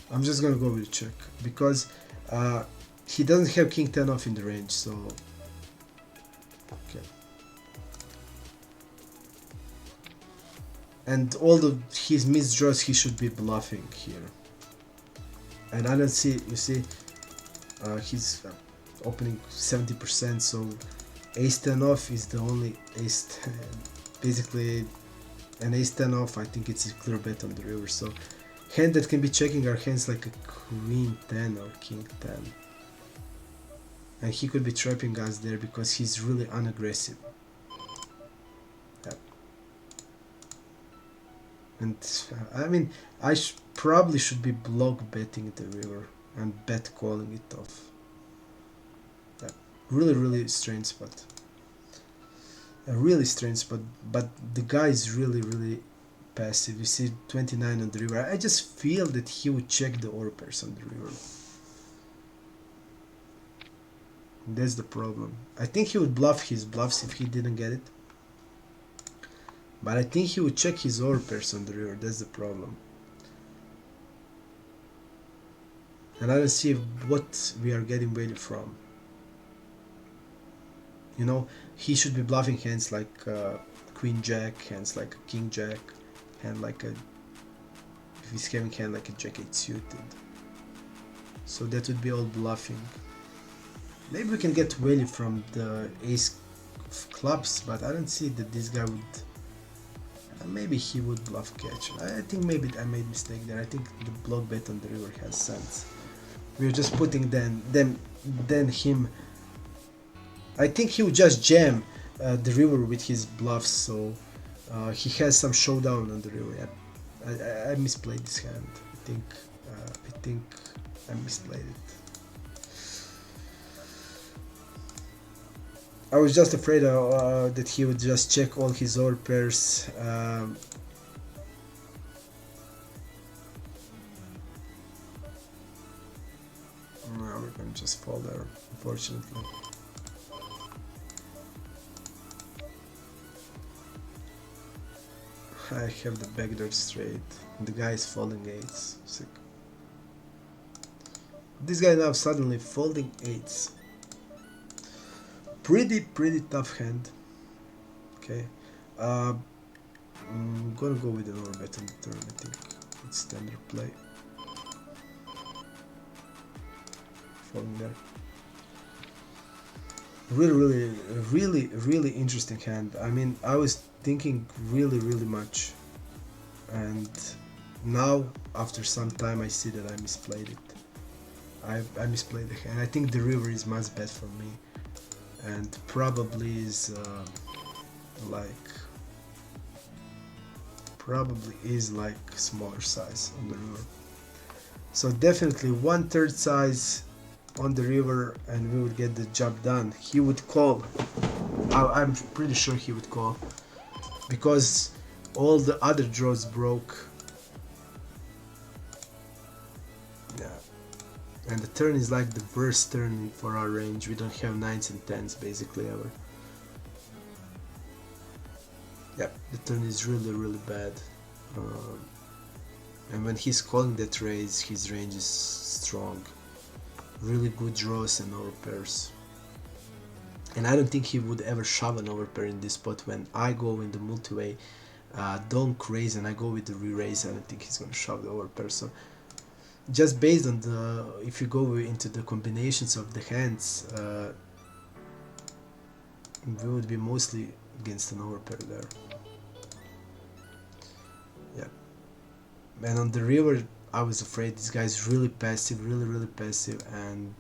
Speaker 1: I'm just gonna go with check because he doesn't have king 10 off in the range, so okay. And all his missed draws he should be bluffing here. And I don't see, you see, he's opening 70%, so ace 10 off is the only ace 10, basically an ace 10 off. I think it's a clear bet on the river, so Hand that can be checking are hands like a queen 10 or king 10. And he could be trapping us there because he's really unaggressive. Yep. And I mean, probably should be block betting the river and bet calling it off. Yep. Really strange spot. A really strange spot, but the guy is really passive. You see 29 on the river. I just feel that he would check the overpairs on the river. That's the problem. I think he would bluff his bluffs if he didn't get it. But I think he would check his overpairs on the river. That's the problem. And I don't see what we are getting value from. You know, he should be bluffing hands like Queen Jack, hands like a King Jack, hand like a... if he's having hand like a Jack 8 suited. So that would be all bluffing. Maybe we can get value from the ace of clubs, but I don't see that this guy would... maybe he would bluff catch. I think maybe I made a mistake there. I think the block bet on the river has sense. We're just putting then him... I think he would just jam the river with his bluffs, so he has some showdown on the river. Yeah. I misplayed this hand. I think I misplayed it. I was just afraid that he would just check all his overpairs. No, we're gonna just fall there, unfortunately. I have the backdoor straight. The guy is folding eights. Sick. This guy now suddenly folding eights. Pretty tough hand. Okay. I'm gonna go with an overbet on the turn. I think it's standard play. Folding there. Really interesting hand. I mean, I was thinking really much, and now after some time I see that I misplayed it. I misplayed the hand. I think the river is must bet for me, and probably is like smaller size on the river. So definitely 1/3 size on the river, and we would get the job done. He would call. I'm pretty sure he would call, because all the other draws broke. Yeah. And the turn is like the worst turn for our range. We don't have 9s and 10s basically ever. Yeah, the turn is really bad. And when he's calling that raise, his range is strong. Really good draws and overpairs. And I don't think he would ever shove an overpair in this spot. When I go in the multi-way, donk raise, and I go with the re-raise, I don't think he's gonna shove the overpair. So just based on the, if you go into the combinations of the hands, we would be mostly against an overpair there. Yeah. And on the river, I was afraid this guy is really passive, really passive, and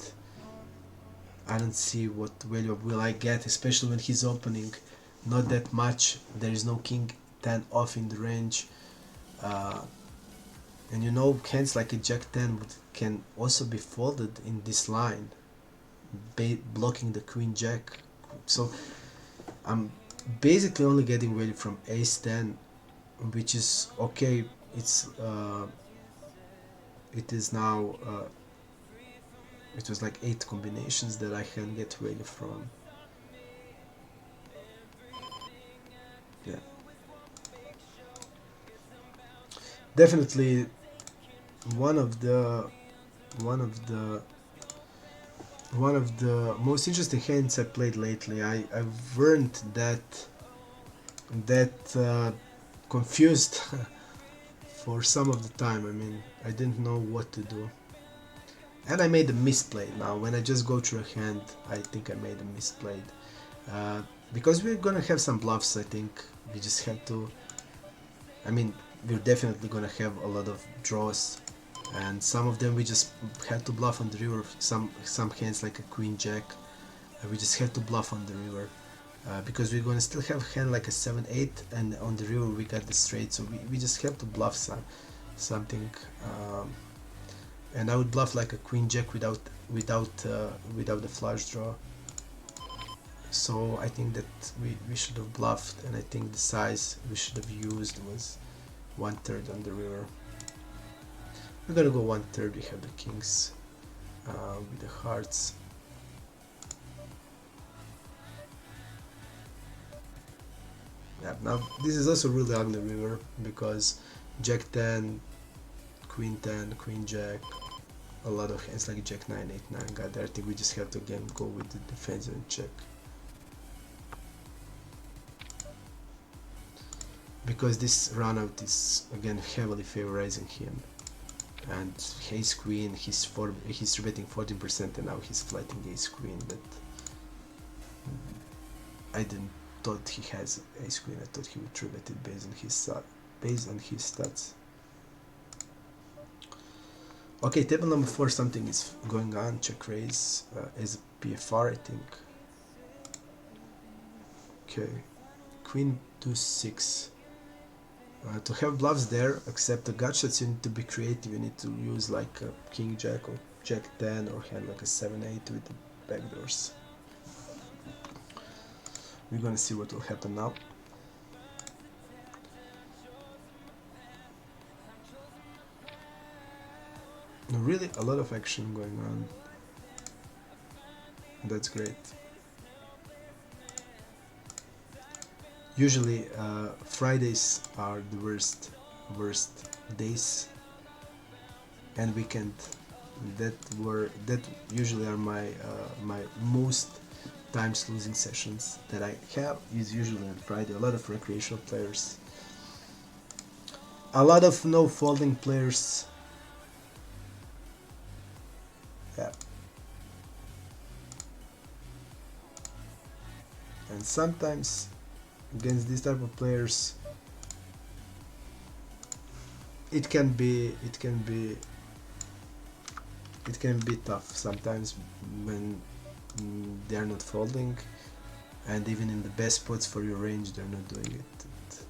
Speaker 1: I don't see what value will I get, especially when he's opening not that much. There is no king 10 off in the range, and you know, hands like a jack 10 can also be folded in this line, blocking the queen jack. So I'm basically only getting value from ace 10, which is okay. It is now it was like 8 combinations that I can get value from. Yeah, definitely one of the most interesting hands I played lately. I weren't that confused for some of the time. I mean, I didn't know what to do. And I made a misplay. Now, when I just go through a hand, I think I made a misplay. Because we're gonna have some bluffs, I think. We just have to... I mean, we're definitely gonna have a lot of draws, and some of them we just had to bluff on the river. Some hands like a queen jack, we just had to bluff on the river, because we're gonna still have a hand like a 7-8, and on the river we got the straight, so we just have to bluff something. And I would bluff like a queen jack without the flush draw. So I think that we should have bluffed, and I think the size we should have used was 1/3 on the river. We're gonna go 1/3. We have the kings with the hearts. Yeah, now this is also really ugly river because jack 10, queen 10, queen jack, a lot of hands like jack 9, 8, 9 got there. I think we just have to again go with the defensive and check. Because this runout is again heavily favorizing him, and ace queen, he's betting 14%, and now he's flatting ace queen. But I didn't thought he has ace queen. I thought he would three bet it based on his stats. Okay, table number 4, something is going on. Check raise is a PFR, I think. Okay, queen 2-6. To have bluffs there, except the gut shots, you need to be creative. You need to use like a king jack or jack 10 or hand like a 7-8 with the backdoors. We're gonna see what will happen now. Really a lot of action going on. That's great. Usually Fridays are the worst days, and weekend that usually are my most times losing sessions that I have is usually on Friday. A lot of recreational players, a lot of no folding players. Yeah. And sometimes against these type of players it can be tough sometimes when they are not folding, and even in the best spots for your range they're not doing it.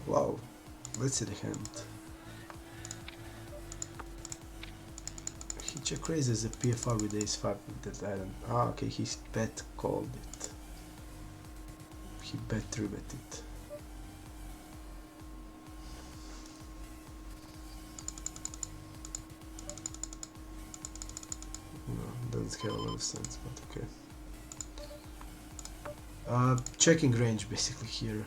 Speaker 1: Wow, let's see the hand. He check raises a PFR with ace 5 that I don't. Okay, he bet called it. He bet 3-bet it. No, doesn't have a lot of sense, but okay. Checking range basically here.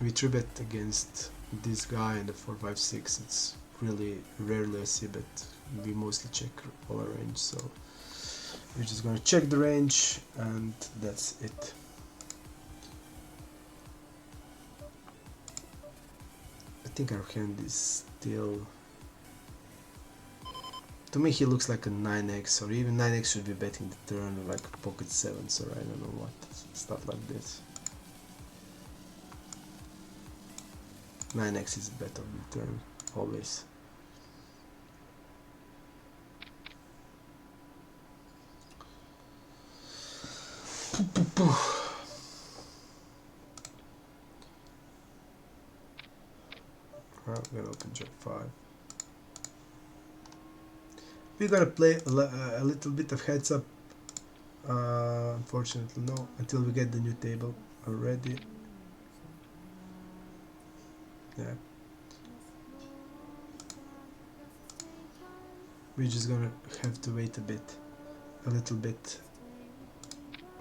Speaker 1: We 3-bet against this guy and the 4-5-6. It's really rarely a c-bet. We mostly check all our range, so we're just gonna check the range and that's it. I think our hand is still, to me he looks like a 9x, or even 9x should be betting the turn, or like pocket 7s, or I don't know what, stuff like this. 9x is bet of the turn, always. I'm gonna open jack 5. We're gonna play a little bit of heads up. Unfortunately, no, until we get the new table already. Yeah. We're just gonna have to wait a little bit.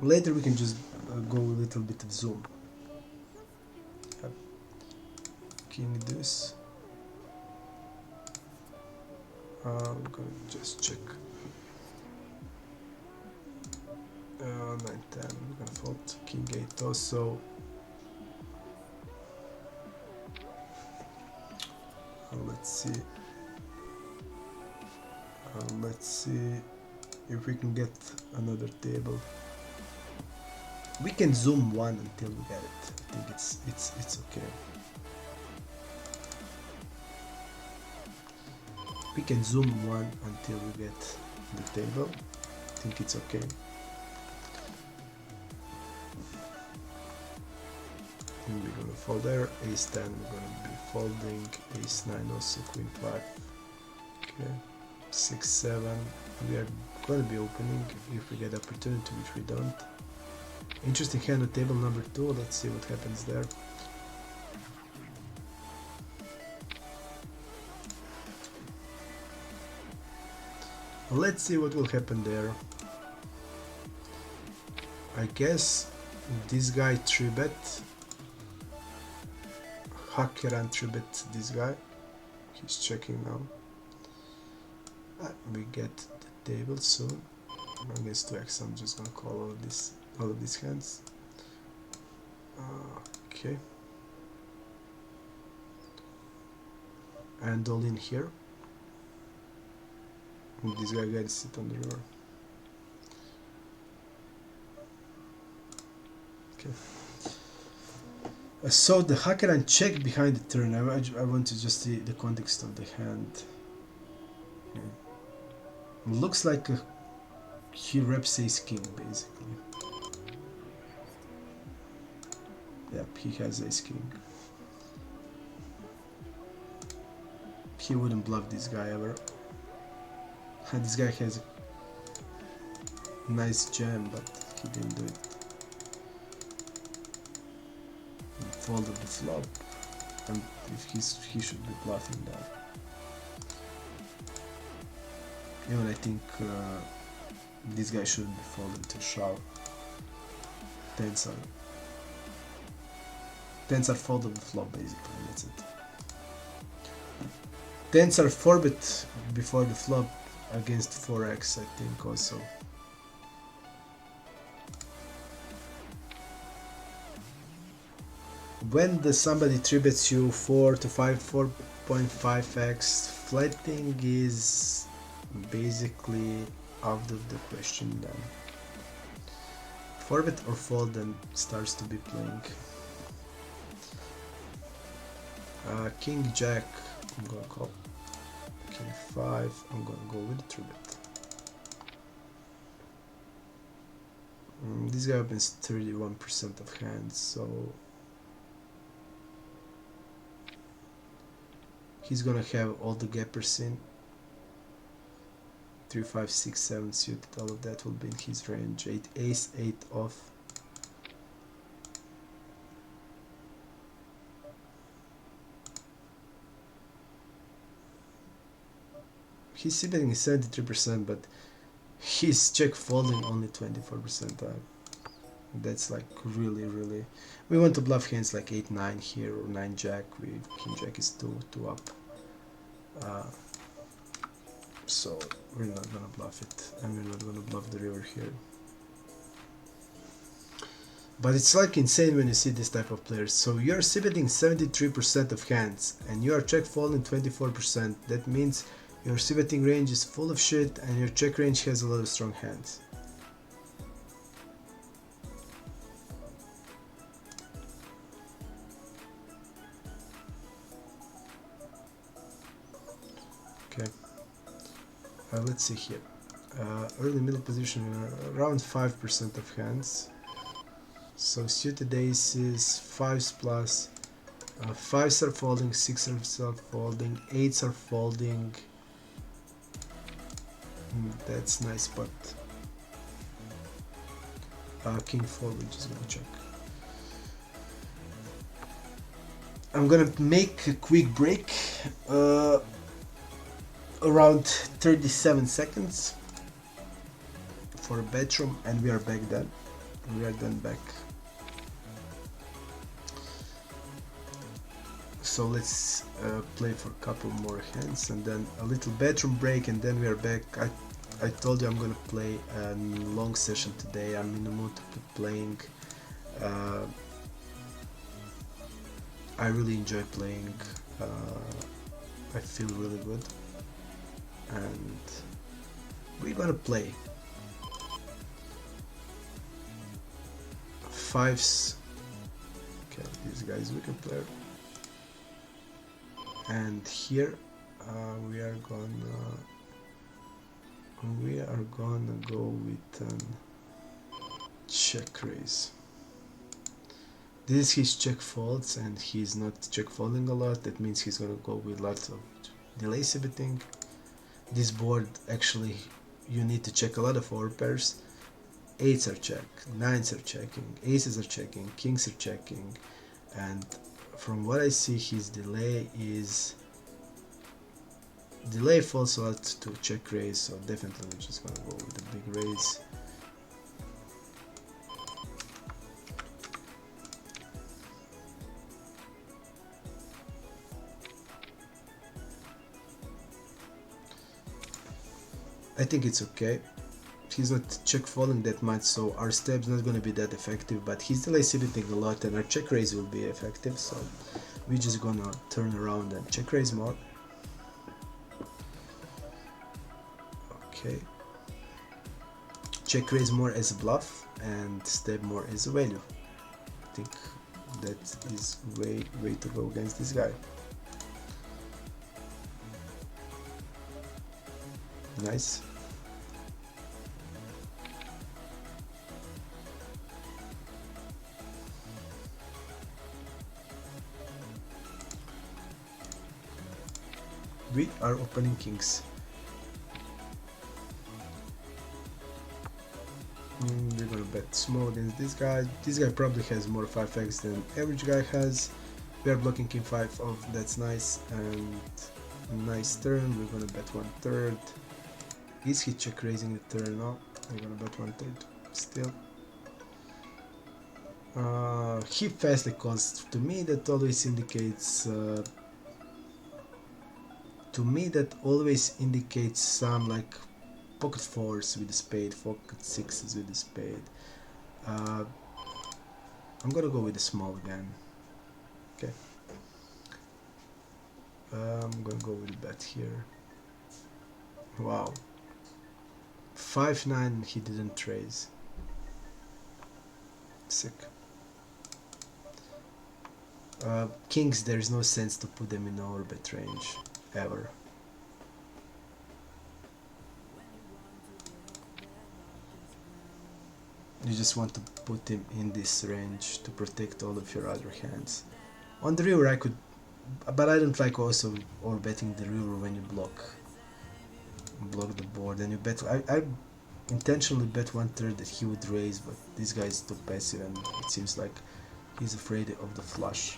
Speaker 1: Later we can just go a little bit of zoom. Yep. King deuce. I'm gonna just check. 9-10. We're gonna fold king 8 also. Let's see. Let's see if we can get another table. We can zoom one until we get it. I think it's okay. We can zoom one until we get the table. I think it's okay. And we're gonna fold there. Ace 10 we're gonna be folding. Ace 9 also. Queen 5. Okay. 6 7. We are gonna be opening if we get opportunity, which we don't. Interesting hand on table number 2. Let's see what happens there. Let's see what will happen there. I guess this guy 3-bet. Hacker and 3-bet this guy. He's checking now. We get the table soon. Against 2x, I'm just gonna call all of these hands. Okay. And all in here. And this guy gets sit on the river. Okay. So the hacker and check behind the turn. I want to just see the context of the hand. Okay. It looks like he reps ace king basically. Yep, he has ace king. He wouldn't bluff this guy ever. And this guy has a nice jam, but he didn't do it. He folded the flop, and if he should be bluffing that. Even I think this guy shouldn't be folding to shove. Tens are folded the flop basically, that's it. Tens are 4-bet before the flop against 4x, I think also. When somebody 3-bets you 4.5x, flatting is basically out of the question then. 4-bet or fold then starts to be playing. King Jack, I'm gonna call. King 5, I'm gonna go with the 3-bet. This guy opens 31% of hands, so he's gonna have all the gappers in. 3, 5, 6, 7 suited, all of that will be in his range. 8 ace, 8 off. He's sitting 73%, but he's check folding only 24%. That's like really. We want to bluff hands like 8, 9 here or 9 jack. King jack is two up. So we're not gonna bluff it, and we're not gonna bluff the river here. But it's like insane when you see this type of players. So you're c-betting 73% of hands, and you are check folding 24%. That means your c-betting range is full of shit, and your check range has a lot of strong hands. Okay. Let's see here. Early middle position, around 5% of hands. So suited aces, 5s plus, 5s are folding, 6s are folding, 8s are folding. That's nice, but king 4, we're just gonna check. I'm gonna make a quick break, around 37 seconds for a bedroom, and we are back then. We are then back. So let's play for a couple more hands and then a little bedroom break, and then we are back. I told you I'm gonna play a long session today. I'm in the mood to be playing. I really enjoy playing. I feel really good, and we're gonna play fives. Okay, this guy is a wicked player. And here we are gonna go with check raise. This is his check folds, and he's not check folding a lot. That means he's gonna go with lots of delay exhibiting. This board, actually, you need to check a lot of overpairs. 8s are check, 9s are checking, aces are checking, kings are checking, and from what I see, his delay falls a lot to check raise, so definitely we're just gonna go with a big raise. I think it's okay. He's not check folding that much, so our step's not gonna be that effective, but his delay exhibiting a lot and our check raise will be effective, so we're just gonna turn around and check raise more. Okay. Check raise more as a bluff and step more as a value. I think that is way to go against this guy. Nice. We are opening kings. We're gonna bet small against this guy. This guy probably has more 5x than average guy has. We are blocking king 5 off, that's nice, and nice turn. We're gonna bet 1/3. Is he check raising the turn? No, we're gonna bet 1/3 still. He fastly calls. To me that always indicates some like pocket 4s with a spade, pocket 6s with a spade. I'm gonna go with the small again. Okay. I'm gonna go with a bet here. Wow. 5-9, he didn't raise. Sick. Kings, there is no sense to put them in overbet range, ever. You just want to put him in this range to protect all of your other hands. On the river I could, but I don't like also overbetting the river when you block the board and you bet. I intentionally bet 1/3 that he would raise, but this guy is too passive and it seems like he's afraid of the flush.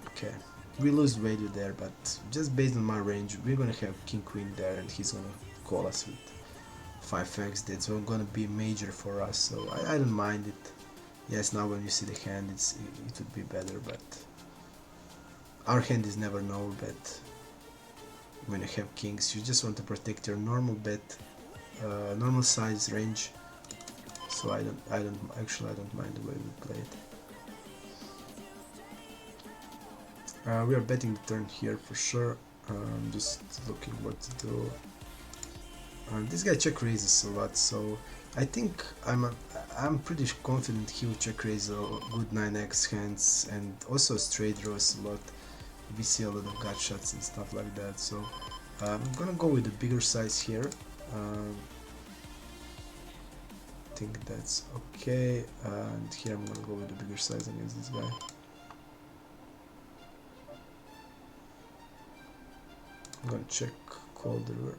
Speaker 1: Okay, we lose value there, but just based on my range, we're gonna have king queen there and he's gonna call us with 5x. That's gonna be major for us, so I don't mind it. Yes, now when you see the hand, it would be better, but our hand is never no bet. When you have kings, you just want to protect your normal bet, normal size range. So I don't mind the way we play it. We are betting the turn here for sure. Just looking what to do. This guy check raises a lot, so I think I'm pretty confident he will check raise a good 9x hands and also straight draws a lot. We see a lot of gut shots and stuff like that, so I'm gonna go with the bigger size here. I think that's okay, and here I'm gonna go with the bigger size against this guy. I'm gonna check call the river.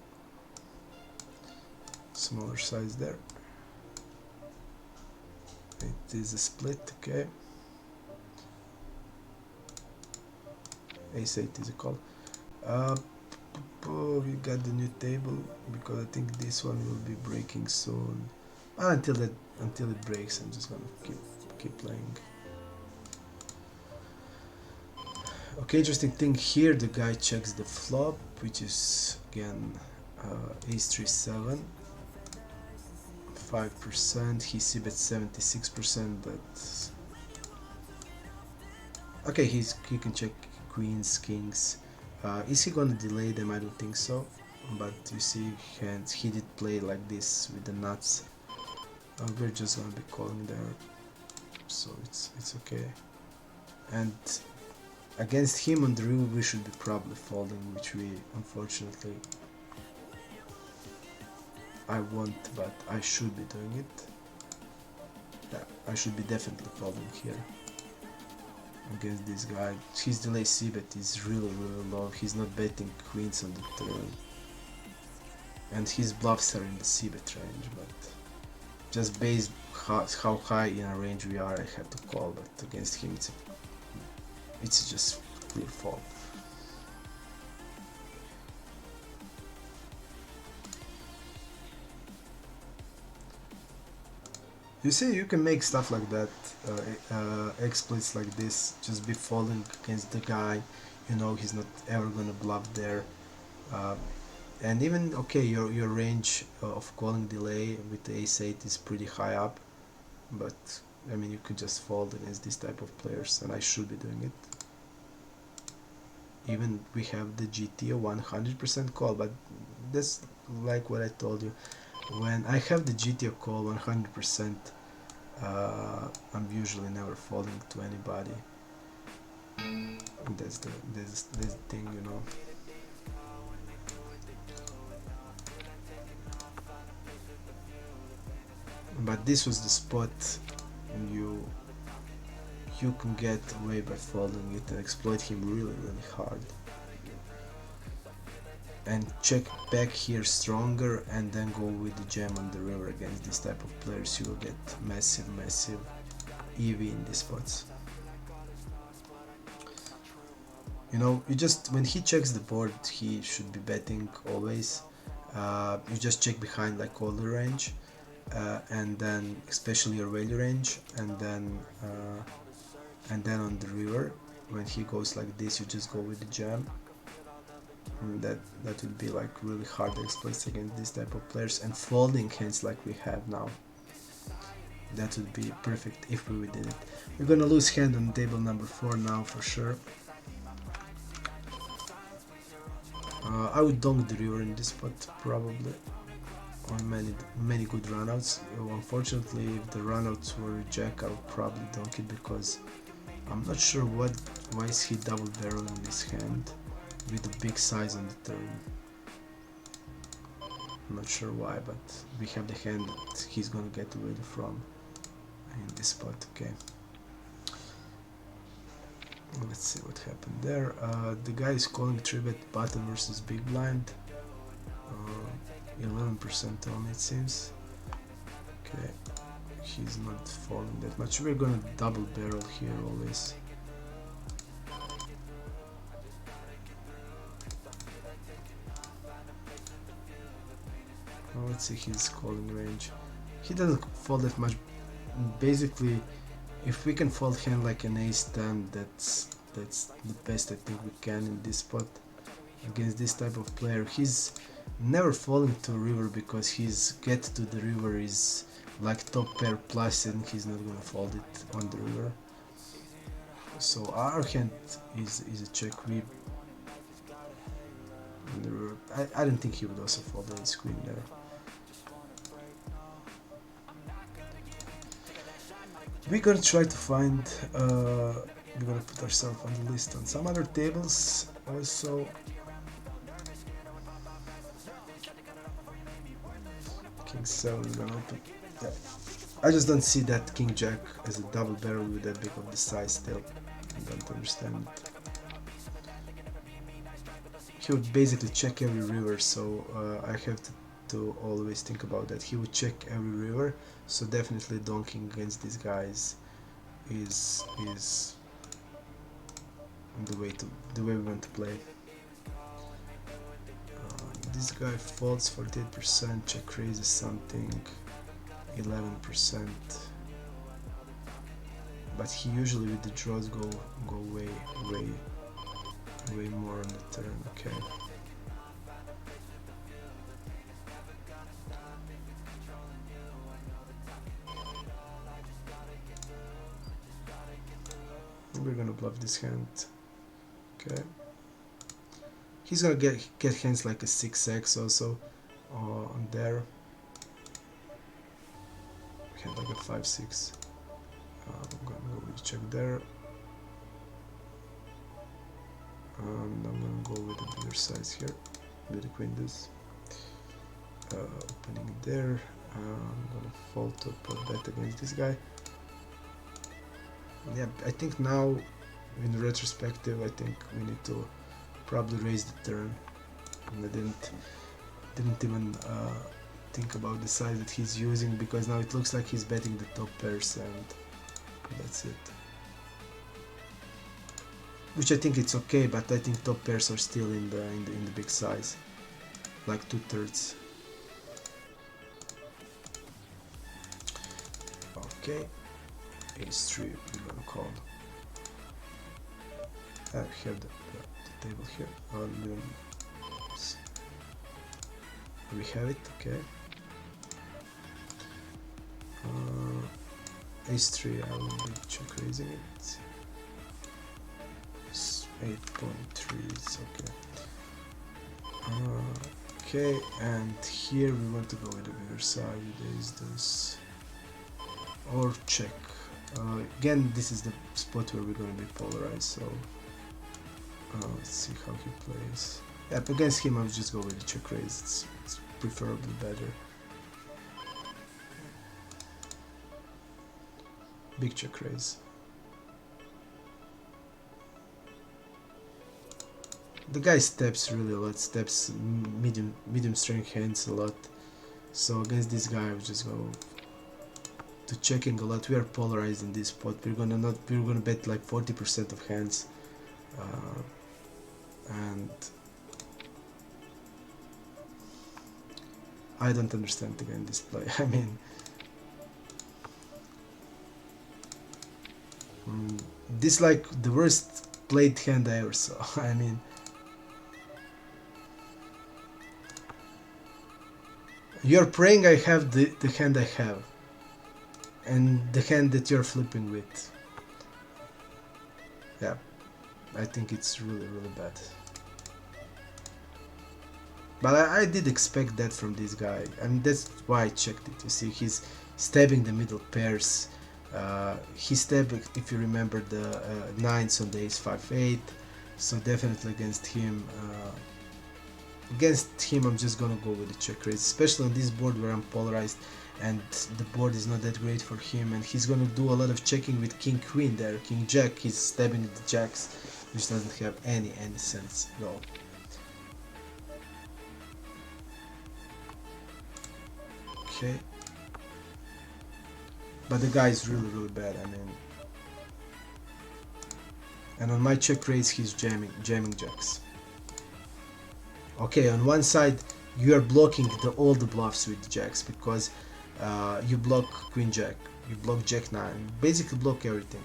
Speaker 1: Smaller size there. It is a split, okay. Ace-8 is a call. We got the new table because I think this one will be breaking soon. Until it breaks, I'm just gonna keep playing. Okay, interesting thing here. The guy checks the flop, which is again ace-3-7. 5%. He c-bets 76%, but okay, he can check queens, kings. Is he gonna delay them? I don't think so, but you see hands, he did play like this with the nuts. We're just gonna be calling there. it's okay. And against him on the river we should be probably folding, which we unfortunately I won't, but I should be doing it. Yeah, I should be definitely folding here against this guy. His delay c-bet is really low. He's not betting queens on the turn, and his bluffs are in the c-bet range, but just based how high in a range we are, I have to call. But against him it's just clear fold. You see, you can make stuff like that, exploits like this, just be folding against the guy, you know he's not ever gonna bluff there, and even, okay, your range of calling delay with the ace-8 is pretty high up, but I mean you could just fold against this type of players, and I should be doing it. Even we have the GTO 100% call, but that's like what I told you. When I have the GTO call 100%, I'm usually never folding to anybody. That's the thing, you know. But this was the spot you can get away by folding it and exploit him really hard. And check back here stronger and then go with the jam on the river against this type of players. You will get massive EV in these spots. You know, you just, when he checks the board, he should be betting always. You just check behind like all the range, and then especially your value range, and then on the river, when he goes like this, you just go with the jam. That would be like really hard exploits against this type of players, and folding hands like we have now, that would be perfect if we did it. We're gonna lose hand on table number 4 now for sure. I would donk the river in this spot probably on many good runouts. Unfortunately, if the runouts were jack, I would probably donk it, because I'm not sure why is he double barreling this hand with a big size on the turn. I'm not sure why, but we have the hand that he's gonna get away from in this spot. Okay, let's see what happened there. The guy is calling 3-bet button versus big blind, 11% only it seems. Okay, he's not falling that much. We're gonna double barrel here always. Let's see his calling range. He doesn't fold that much. Basically, if we can fold hand like an ace-10, that's the best I think we can in this spot against this type of player. He's never falling to river because his get to the river is like top pair plus, and he's not gonna fold it on the river. So our hand is a check. We I don't think he would also fold the ace queen there. We're gonna try to find, we're gonna put ourselves on the list on some other tables also. King 7 is gonna open. Yeah. I just don't see that King Jack as a double barrel with that big of the size still. I don't understand it. He would basically check every river, so I have to always think about that. He would check every river, so definitely donking against these guys is the way we want to play. This guy folds 48%, check raises something 11%, but he usually with the draws go way more on the turn. Okay. We're gonna bluff this hand. Okay. He's gonna get hands like a 6x also on there. Hand like a 5-6. I'm gonna go with check there. And I'm gonna go with a bigger size here, with the queen deuce. Opening it there. I'm gonna fold to put bet against this guy. Yeah, I think now, in retrospective, I think we need to probably raise the turn. And I didn't even think about the size that he's using, because now it looks like he's betting the top pairs, and that's it. Which I think it's okay, but I think top pairs are still in the big size, like 2/3. Okay, ace 3 we're gonna call. I have the table here. We have it, okay. Ace 3, I will be check raising it. 8.3, it's okay. Okay, and here we want to go with the bigger side with ace deuce. Or check. Again, this is the spot where we're going to be polarized, so let's see how he plays. Yep, against him I'll just go with the check raise, it's preferably better. Big check raise. The guy steps really a lot, steps medium strength hands a lot, so against this guy I'll just go to checking a lot. We are polarized in this spot. We're gonna bet like 40% of hands, and I don't understand again this play. I mean, this like the worst played hand I ever saw. I mean, you're praying I have the hand I have, and the hand that you're flipping with. Yeah, I think it's really bad. But I did expect that from this guy. I mean, that's why I checked it. You see, he's stabbing the middle pairs. He stabbed, if you remember, the nines on the ace 5-8. So definitely against him. I'm just gonna go with the check raise, especially on this board where I'm polarized and the board is not that great for him, and he's gonna do a lot of checking with king queen there. King jack, he's stabbing the jacks, which doesn't have any sense at all. Okay, but the guy is really bad. I mean, and on my check raise he's jamming jacks. Okay, on one side you are blocking all the bluffs with the jacks, because you block queen jack, you block jack 9, basically block everything.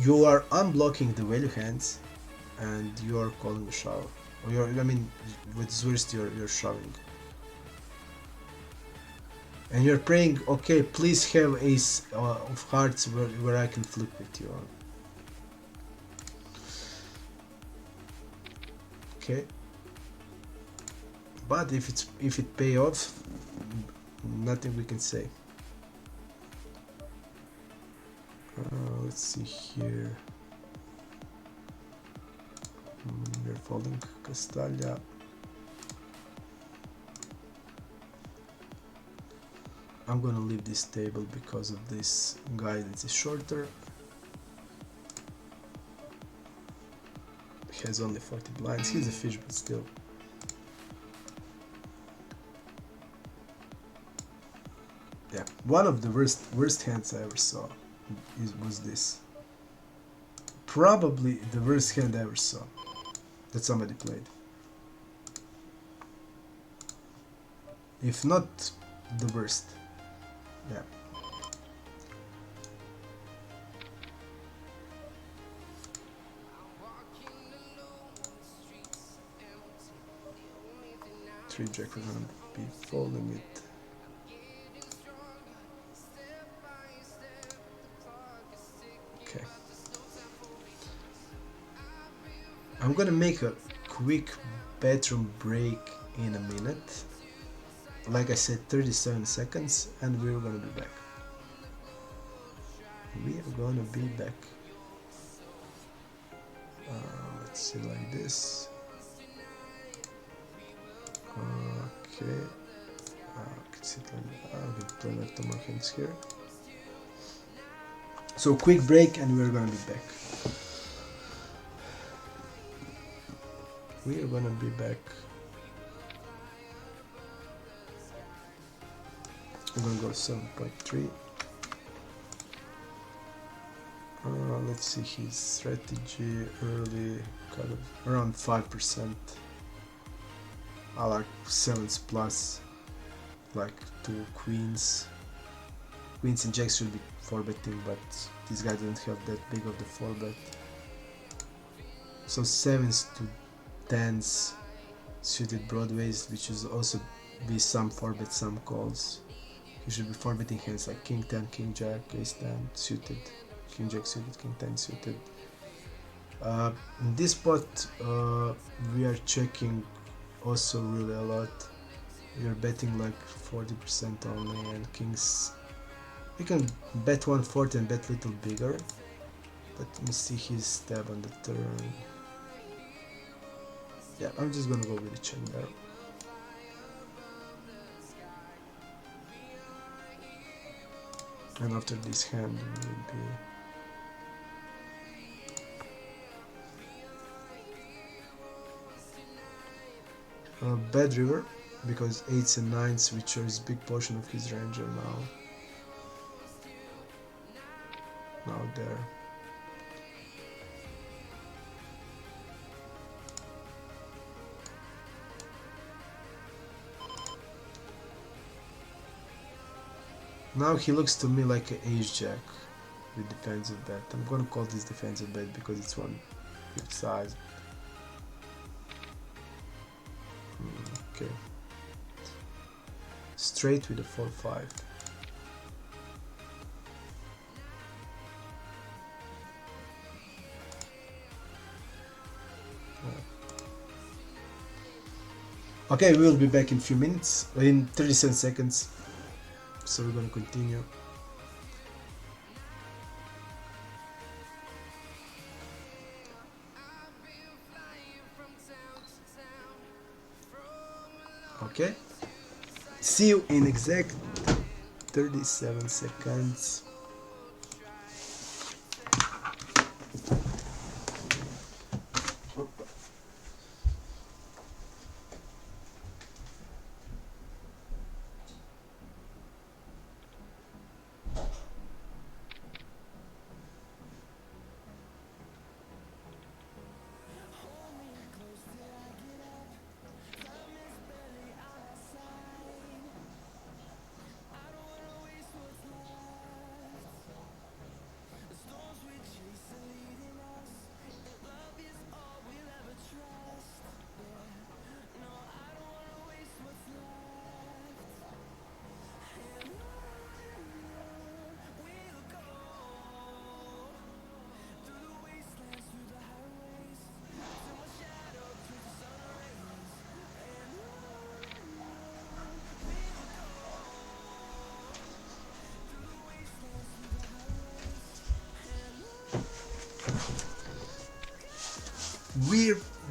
Speaker 1: You are unblocking the value hands, and you are calling the shove. Or I mean, what's worst, you're shoving. And you're praying, okay, please have ace of hearts where I can flip with you on. Okay. But if it pay off, nothing we can say. Let's see here. We're folding Castaglia. I'm gonna leave this table because of this guy that is shorter. He has only 40 blinds. He's a fish, but still. Yeah, one of the worst hands I ever saw was this. Probably the worst hand I ever saw that somebody played. If not the worst. Yeah. Three jack, we're gonna be folding it. Okay. I'm gonna make a quick bedroom break in a minute. like I said, 37 seconds, and we're gonna be back. We are gonna be back. Let's see, like this. Okay. We'll play like two more things here. So quick break, and we're gonna be back. We are gonna be back. I'm gonna go 7.3. Let's see his strategy early, kind of around 5%. I like 7s plus, like 2 queens. Queens and jacks should be 4-betting, but this guy doesn't have that big of the 4-bet. So 7s to 10s suited broadways, which is also be some 4-bet, some calls. You should be 4-betting hands like king 10, king jack, ace 10 suited, king jack suited, king 10 suited. In this spot we are checking also really a lot. We are betting like 40% only, and kings we can bet 1/4 and bet little bigger. But let me see his stab on the turn. Yeah, I'm just gonna go with a check there. And after this hand will be bad river, because 8s and 9s, which is big portion of his range, are now there. Now he looks to me like an ace jack with defensive bet. I'm gonna call this defensive bet because it's 1/5 size. Okay. Straight with a 4/5. Okay, we'll be back in a few minutes, in 37 seconds. So we're gonna continue. Okay. See you in exact 37 seconds.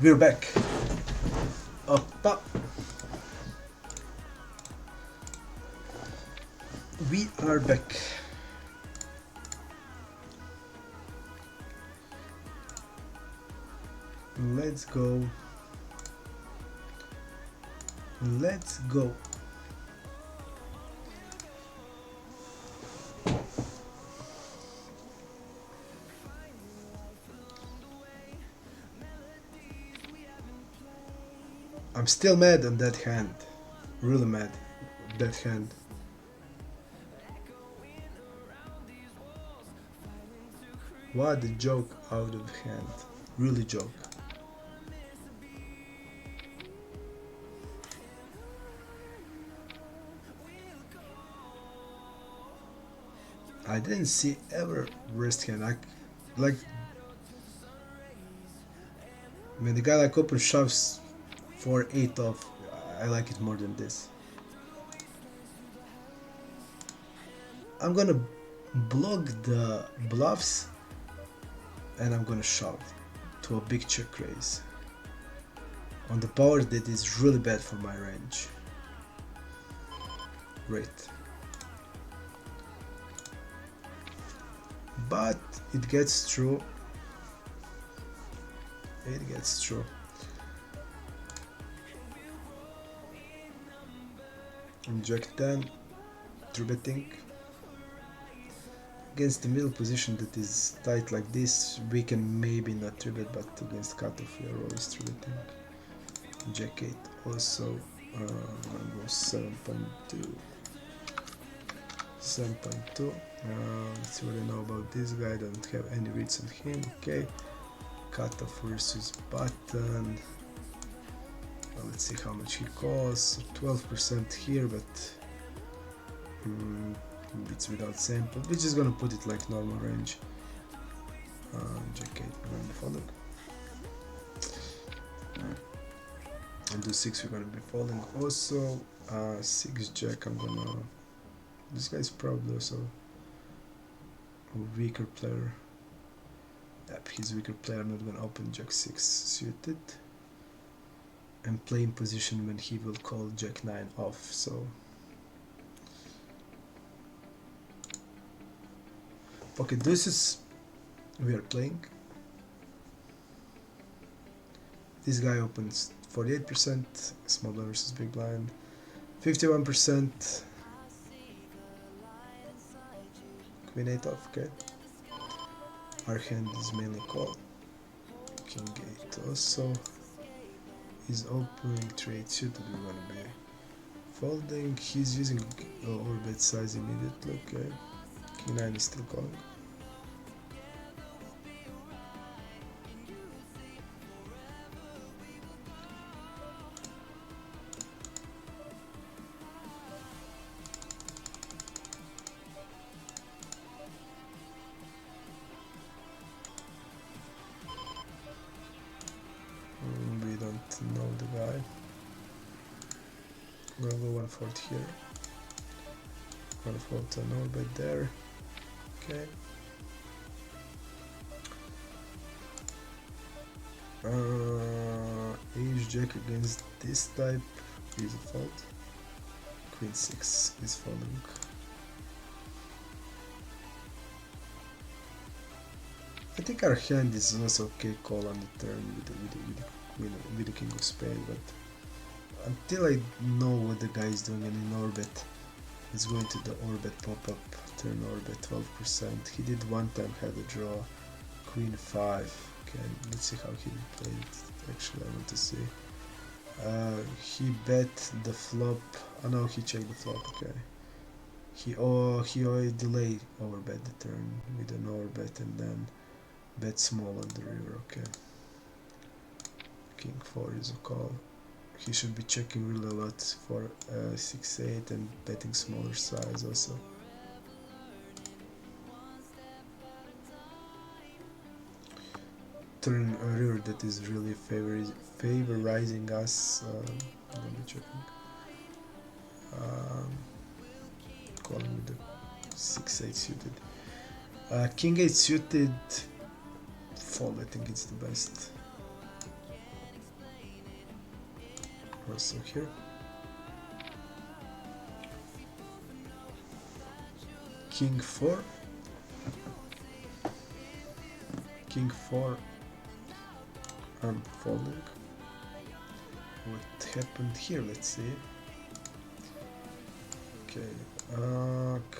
Speaker 1: We're back. Up. We are back. Let's go. Let's go. I'm still mad on that hand. Really mad. That hand. What a joke out of hand. Really joke. I didn't see ever worst hand. Like when the guy like open shoves for 8 off, I like it more than this. I'm gonna block the bluffs and I'm gonna shove to a big check raise on the power that is really bad for my range. Great. But it gets through. It gets through. And Jack 10, 3-betting. Against the middle position that is tight like this, we can maybe not 3-bet, but against cutoff we are always 3-betting. Jack 8 also, I'm gonna go 7.2. 7.2. Let's see what I know about this guy. Don't have any reads on him. Okay. Cutoff versus button. Let's see how much he costs. 12% here, but it's without sample. We're just gonna put it like normal range. Jack 8, we're gonna be folding. And do 6, we're gonna be folding. Also, 6 Jack, I'm gonna. This guy's probably also a weaker player. Yep, he's a weaker player. I'm not gonna open Jack 6 suited. And play in position when he will call Jack 9 off, so okay, this is we are playing. This guy opens 48%, small blind versus big blind, 51%, Queen 8 off, okay. Our hand is mainly call, King 8 also. He's opening 3-8 suited, we're gonna be folding. He's using overbet size immediately, okay. King 9 is still calling. We don't know the guy. I'm gonna go 1/4 here. 1/4 to an overbet there. Okay. Ace Jack against this type is a fold. Queen 6 is folding. I think our hand is also okay call on the turn with the King of Spades, but until I know what the guy is doing and in orbit, he's going to the orbit pop-up, turn orbit 12%. He did one time have a draw, Queen 5. Okay, let's see how he played it. Actually, I want to see. He bet the flop. Oh no, he checked the flop. Okay. He delay overbet the turn with an overbet and then bet small on the river. Okay. King 4 is a call. He should be checking really a lot for 6-8 and betting smaller size also. Turn a river that is really favorizing us. Let me checking. Calling with the 6-8 suited. King 8 suited. Fold. I think it's the best. Also here. King 4. King 4. I'm folding. What happened here? Let's see. Okay.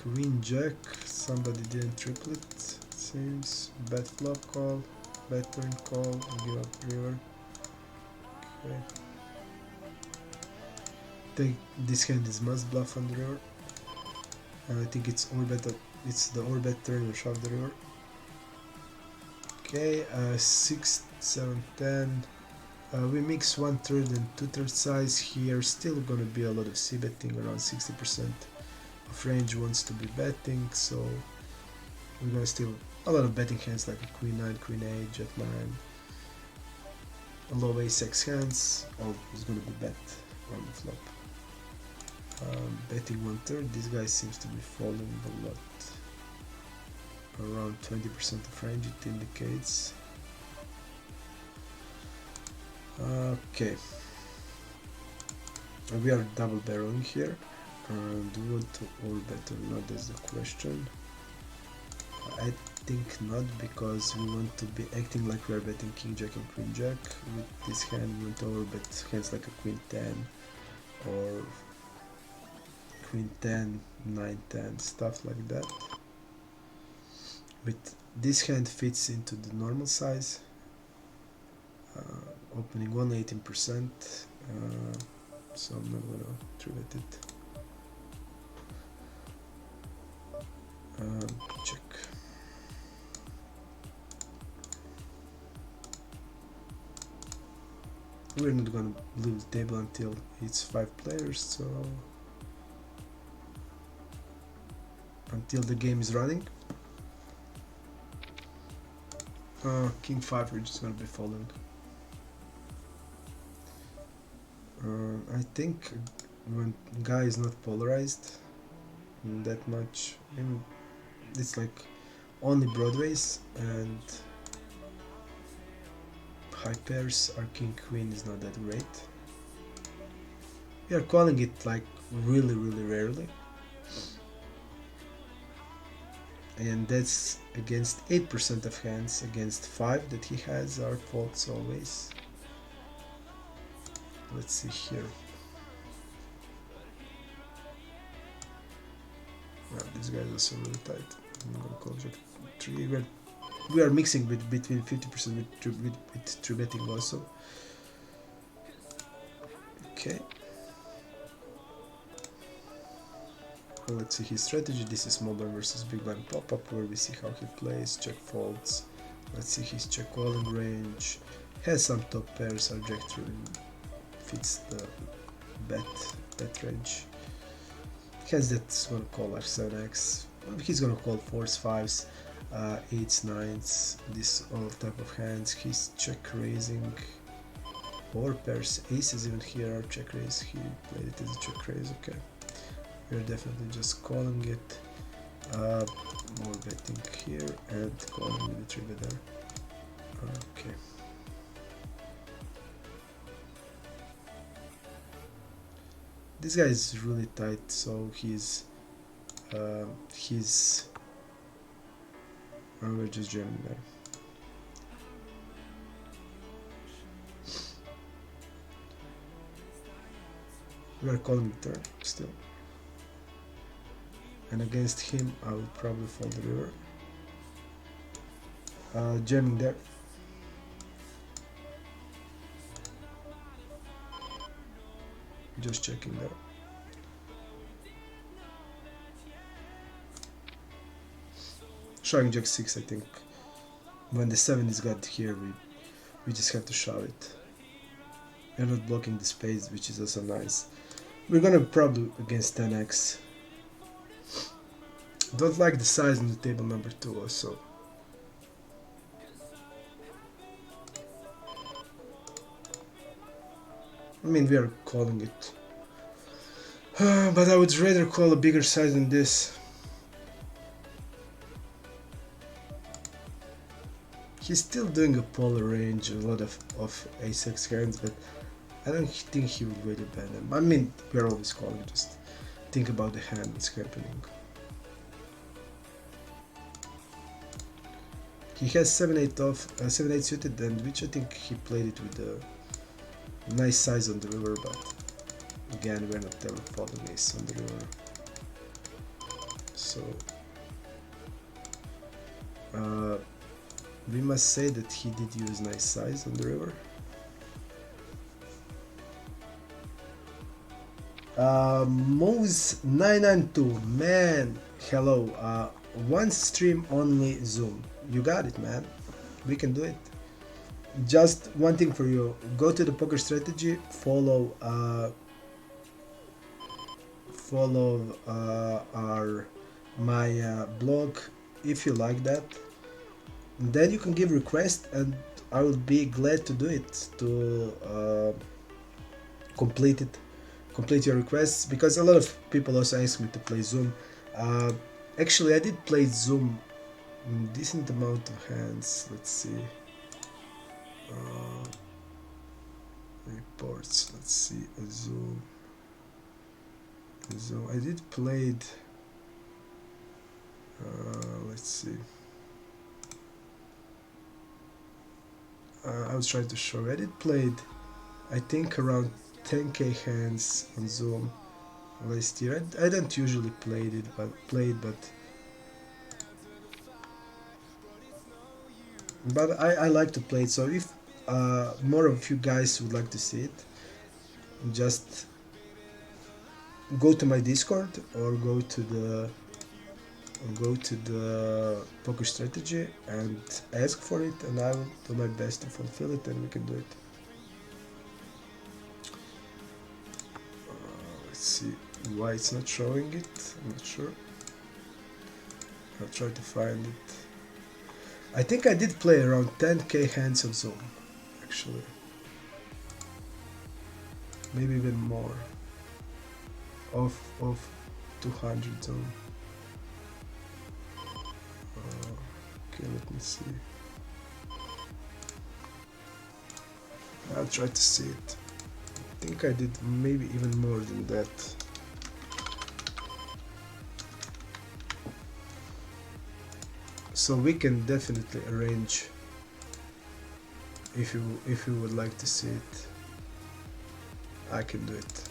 Speaker 1: Queen Jack. Somebody didn't triple it. It seems. Bad flop call. Bad turn call. Give up river. Okay. This hand is must bluff on the river, and I think it's orbit. It's the orbit turn or shove the river. Okay, 6, 7, 10. We mix 1/3 and 2/3 size here. Still gonna be a lot of c betting. Around 60% of range wants to be betting, so we're gonna still a lot of betting hands like a Queen 9, Queen 8, Jet 9, a low ace X hands. All is gonna be bet on the flop. Betting 1/3. This guy seems to be folding a lot. Around 20% of range it indicates. Okay. We are double barreling here. Do we want to all bet or not? That's the question. I think not, because we want to be acting like we are betting king jack and queen jack. With this hand we want to overbet hands like a queen 10 or queen 10, 9, 10, stuff like that. But this hand fits into the normal size. Opening 118%, so I'm not gonna three-bet it. Check. We're not gonna leave the table until it's 5 players, so until the game is running. King 5, we're just gonna be folding. I think when guy is not polarized that much, it's like only broadways and high pairs, our king queen is not that great. We are calling it like really rarely, and that's against 8% of hands. Against 5 that he has are faults always. Let's see here. Well, this guy is also really tight. I'm gonna call jack 3. We are mixing between 50% with true betting also. Okay. Well, let's see his strategy. This is small blind versus big blind pop-up, where we see how he plays. Check folds. Let's see his check calling range. Has some top pairs. Our jack 3 fits the bet range. Has that's gonna call R7x. He's gonna call 4s, 5s, 8s, 9s, this all type of hands. He's check raising, or pairs, aces even here are check raise. He played it as a check raise. Okay, we're definitely just calling it. More betting here and calling with the 3-bet there. Okay. This guy is really tight, so we're just jamming there. We are calling the turn still, and against him I will probably fold the river. Jamming there. Just checking there. Showing jack 6, I think. When the 7 is got here, we just have to shove it. We're not blocking the space, which is also nice. We're gonna probably against 10x. Don't like the size on the table number 2 also. I mean, we are calling it. But I would rather call a bigger size than this. He's still doing a polar range, a lot of ace-x hands, but I don't think he would really ban them. I mean, we're always calling, just think about the hand, what's happening. He has 7-8 off, 7-8 suited, and which I think he played it with a nice size on the river, but again, we're not ever folding ace on the river. So we must say that he did use nice size on the river. Moose992, man, hello. One stream only Zoom. You got it, man. We can do it. Just one thing for you: go to the Poker Strategy, follow my blog if you like that. Then you can give request, and I will be glad to do it, to complete it complete your requests, because a lot of people also ask me to play Zoom. Actually, I did play Zoom in decent amount of hands. Let's see. Reports. Let's see. Zoom. I did played. Let's see. I was trying to show. I did played, I think, around 10k hands on Zoom last year. I don't usually play it, but I like to play it. So if more of you guys would like to see it, just go to my Discord or go to the Poker Strategy and ask for it, and I will do my best to fulfill it, and we can do it. Let's see why it's not showing it. I'm not sure. I'll try to find it. I think I did play around 10k hands on Zoom, actually. Maybe even more. Of 200 Zoom. Okay, let me see. I'll try to see it. I think I did maybe even more than that. So we can definitely arrange if you would like to see it. I can do it.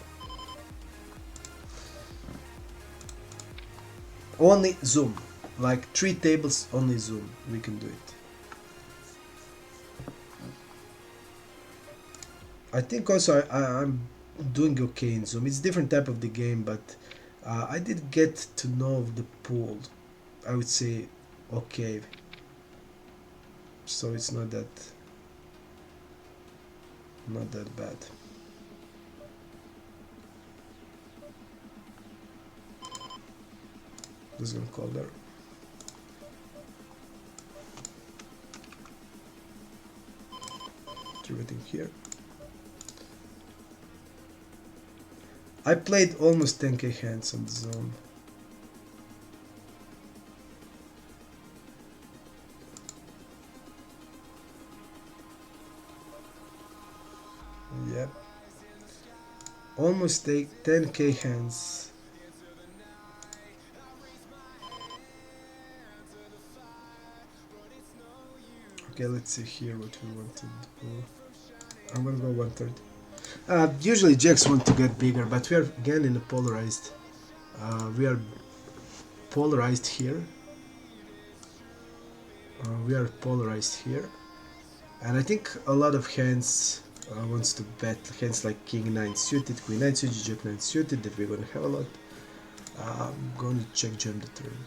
Speaker 1: Only Zoom. Like 3 tables, only Zoom. We can do it. I think also I'm doing okay in Zoom. It's different type of the game, but I did get to know the pool. I would say okay. So it's not that bad. Just gonna call there. Everything here. I played almost 10k hands on the Zoom. Yep. Almost 10k hands. Okay, let's see here what we want to do. I'm gonna go 1/3. Usually jacks want to get bigger, but we are again in a polarized. We are polarized here. And I think a lot of hands wants to bet hands like King 9 suited, Queen 9 suited, Jack 9 suited, that we're gonna have a lot. I'm gonna check jam the turn.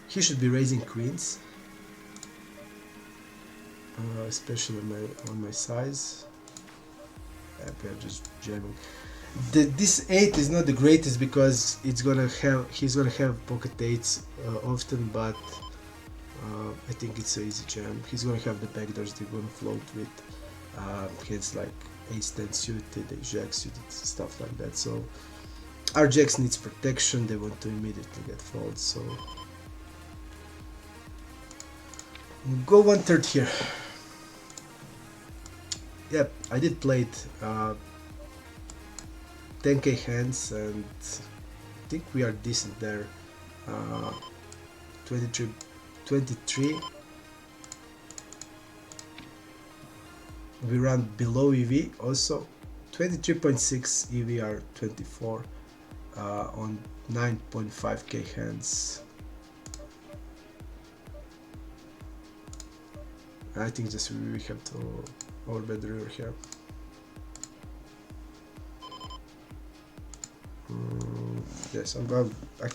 Speaker 1: He should be raising queens. Especially on my size. We are just jamming. This 8 is not the greatest because he's gonna have pocket 8s often, but I think it's an easy jam. He's gonna have the backdoors they're gonna float with hands like Ace 10 suited, Ace Jack suited, stuff like that. So our jacks needs protection. They want to immediately get folded. So go 1/3 here. Yep, I did play it 10k hands, and I think we are decent there. 23. We run below EV also. 23.6 EV 24 on 9.5k hands. I think just we have to overbet the river here. Yes, I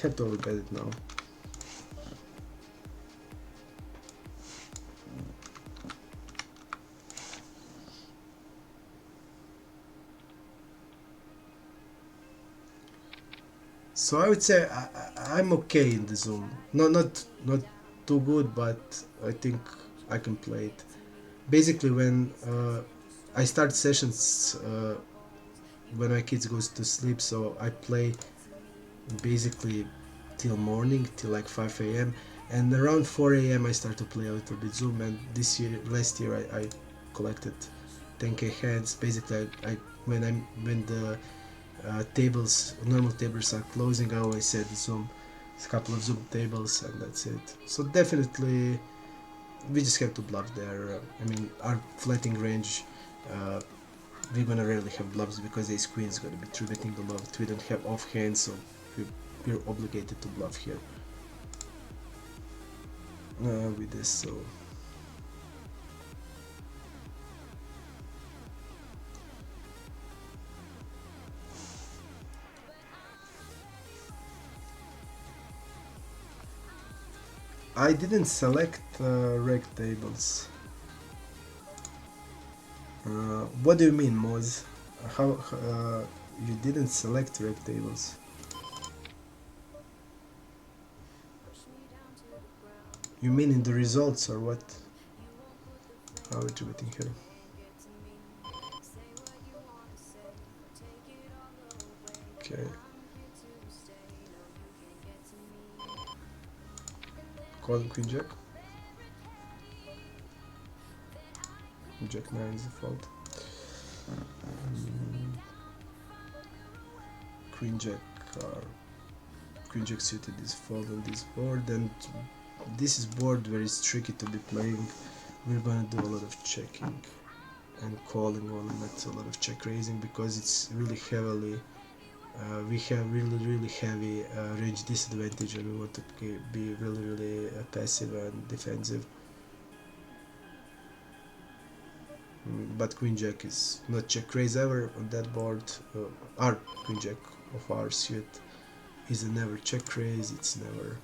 Speaker 1: have to overbet it now. So I would say I'm okay in the Zoom. Not too good, but I think I can play it. Basically, when I start sessions when my kids goes to sleep, so I play basically till morning, till like 5 a.m. and around 4 a.m. I start to play a little bit Zoom. And last year I collected 10k hands. Basically, when the normal tables are closing, I always set Zoom, a couple of Zoom tables, and that's it. So definitely, we just have to bluff there. I mean, our flatting range, we're gonna rarely have bluffs because ace queen is gonna be 3-betting the lot. We don't have off hands, so we're obligated to bluff here with this. So I didn't select reg tables. What do you mean, Moz? How you didn't select reg tables? You mean in the results or what? How are you waiting here? Okay. Calling queen jack. Jack 9 is the fault. Queen jack suited is fold on this board, and this is board where it's tricky to be playing. We're gonna do a lot of checking and calling on, not a lot of check raising, because it's really heavily we have really heavy range disadvantage, and we want to be really passive and defensive. But queen jack is not check raise ever on that board. Our queen jack of our suit is a never check raise, it's never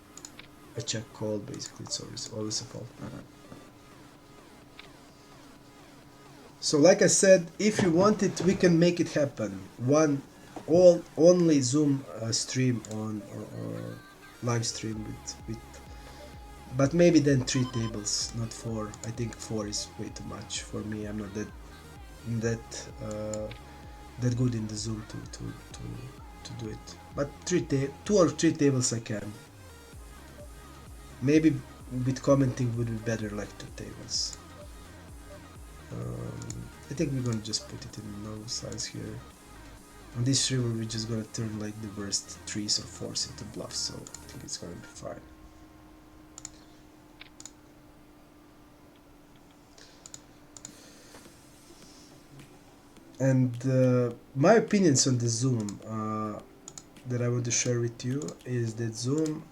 Speaker 1: a check call. Basically, it's always a call. So like I said, if you want it, we can make it happen. Only Zoom stream on or live stream with but maybe then 3 tables, not 4. I think 4 is way too much for me. I'm not that good in the Zoom to do it. But 2 or 3 tables I can. Maybe with commenting would be better, like 2 tables. I think we're gonna just put it in normal size here. On this river we're just gonna turn like the worst 3s or 4s into bluffs, so I think it's gonna be fine. And my opinions on the Zoom that I want to share with you is that Zoom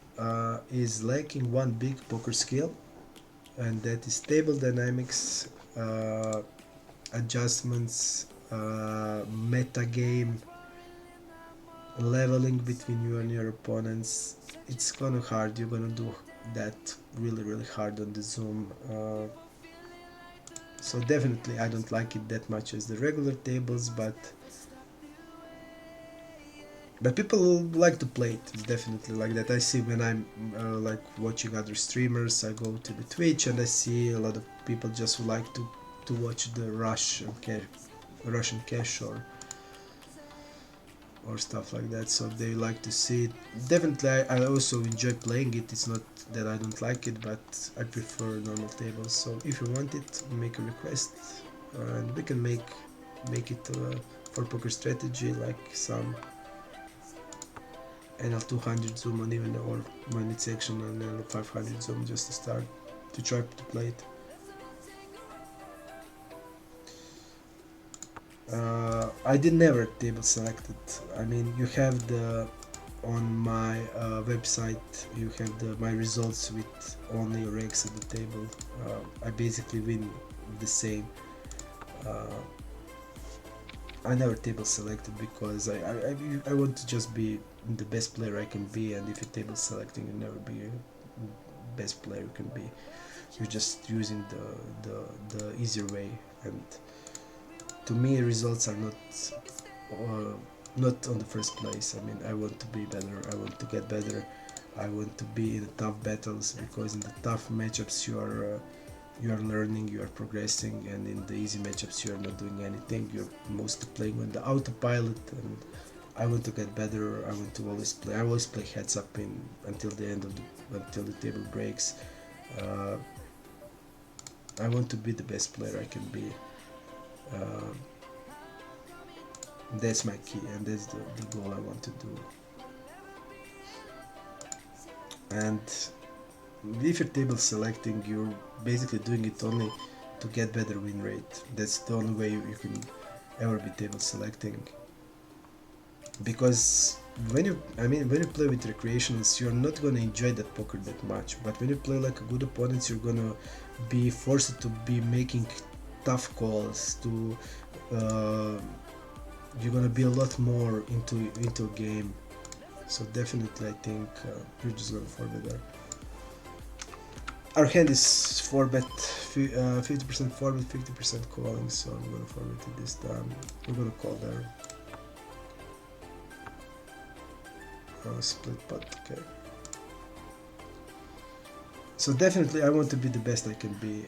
Speaker 1: is lacking one big poker skill, and that is table dynamics, adjustments, meta game, leveling between you and your opponents. It's gonna hard. You're gonna do that really hard on the Zoom. So definitely I don't like it that much as the regular tables, but people like to play it. It's definitely like that. I see when I'm like watching other streamers, I go to the Twitch and I see a lot of people just like to watch the Russian cash or stuff like that, so they like to see it. Definitely I also enjoy playing it. It's not that I don't like it, but I prefer normal tables. So if you want it, make a request and we can make it for poker strategy, like some NL200 zoom on even, or when it's action on NL500 zoom, just to start to try to play it. I did never table selected. I mean, you have on my website, you have my results with only regs at the table. I basically win the same. I never table selected because I want to just be the best player I can be, and if you're table selecting, you never be best player you can be. You're just using the easier way, and to me results are not on the first place. I mean, I want to be better, I want to get better, I want to be in the tough battles, because in the tough matchups you are you are learning, you are progressing, and in the easy matchups you are not doing anything. You're mostly playing on the autopilot, and I want to get better. I want to always play. I always play heads up in until the end of until the table breaks. uh, I want to be the best player I can be. uh, that's my key, and that's the goal I want to do. And if you're table selecting, you're basically doing it only to get better win rate. That's the only way you can ever be table selecting. Because when you play with recreationals, you're not gonna enjoy that poker that much. But when you play like a good opponents, you're gonna be forced to be making tough calls. You're gonna be a lot more into a game. So definitely, I think you're just gonna 4-bet there. Our hand is 4-bet, 50% 4-bet, 50% calling. So I'm gonna 4-bet it this time. We're gonna call there. Split pot, okay. So definitely I want to be the best I can be.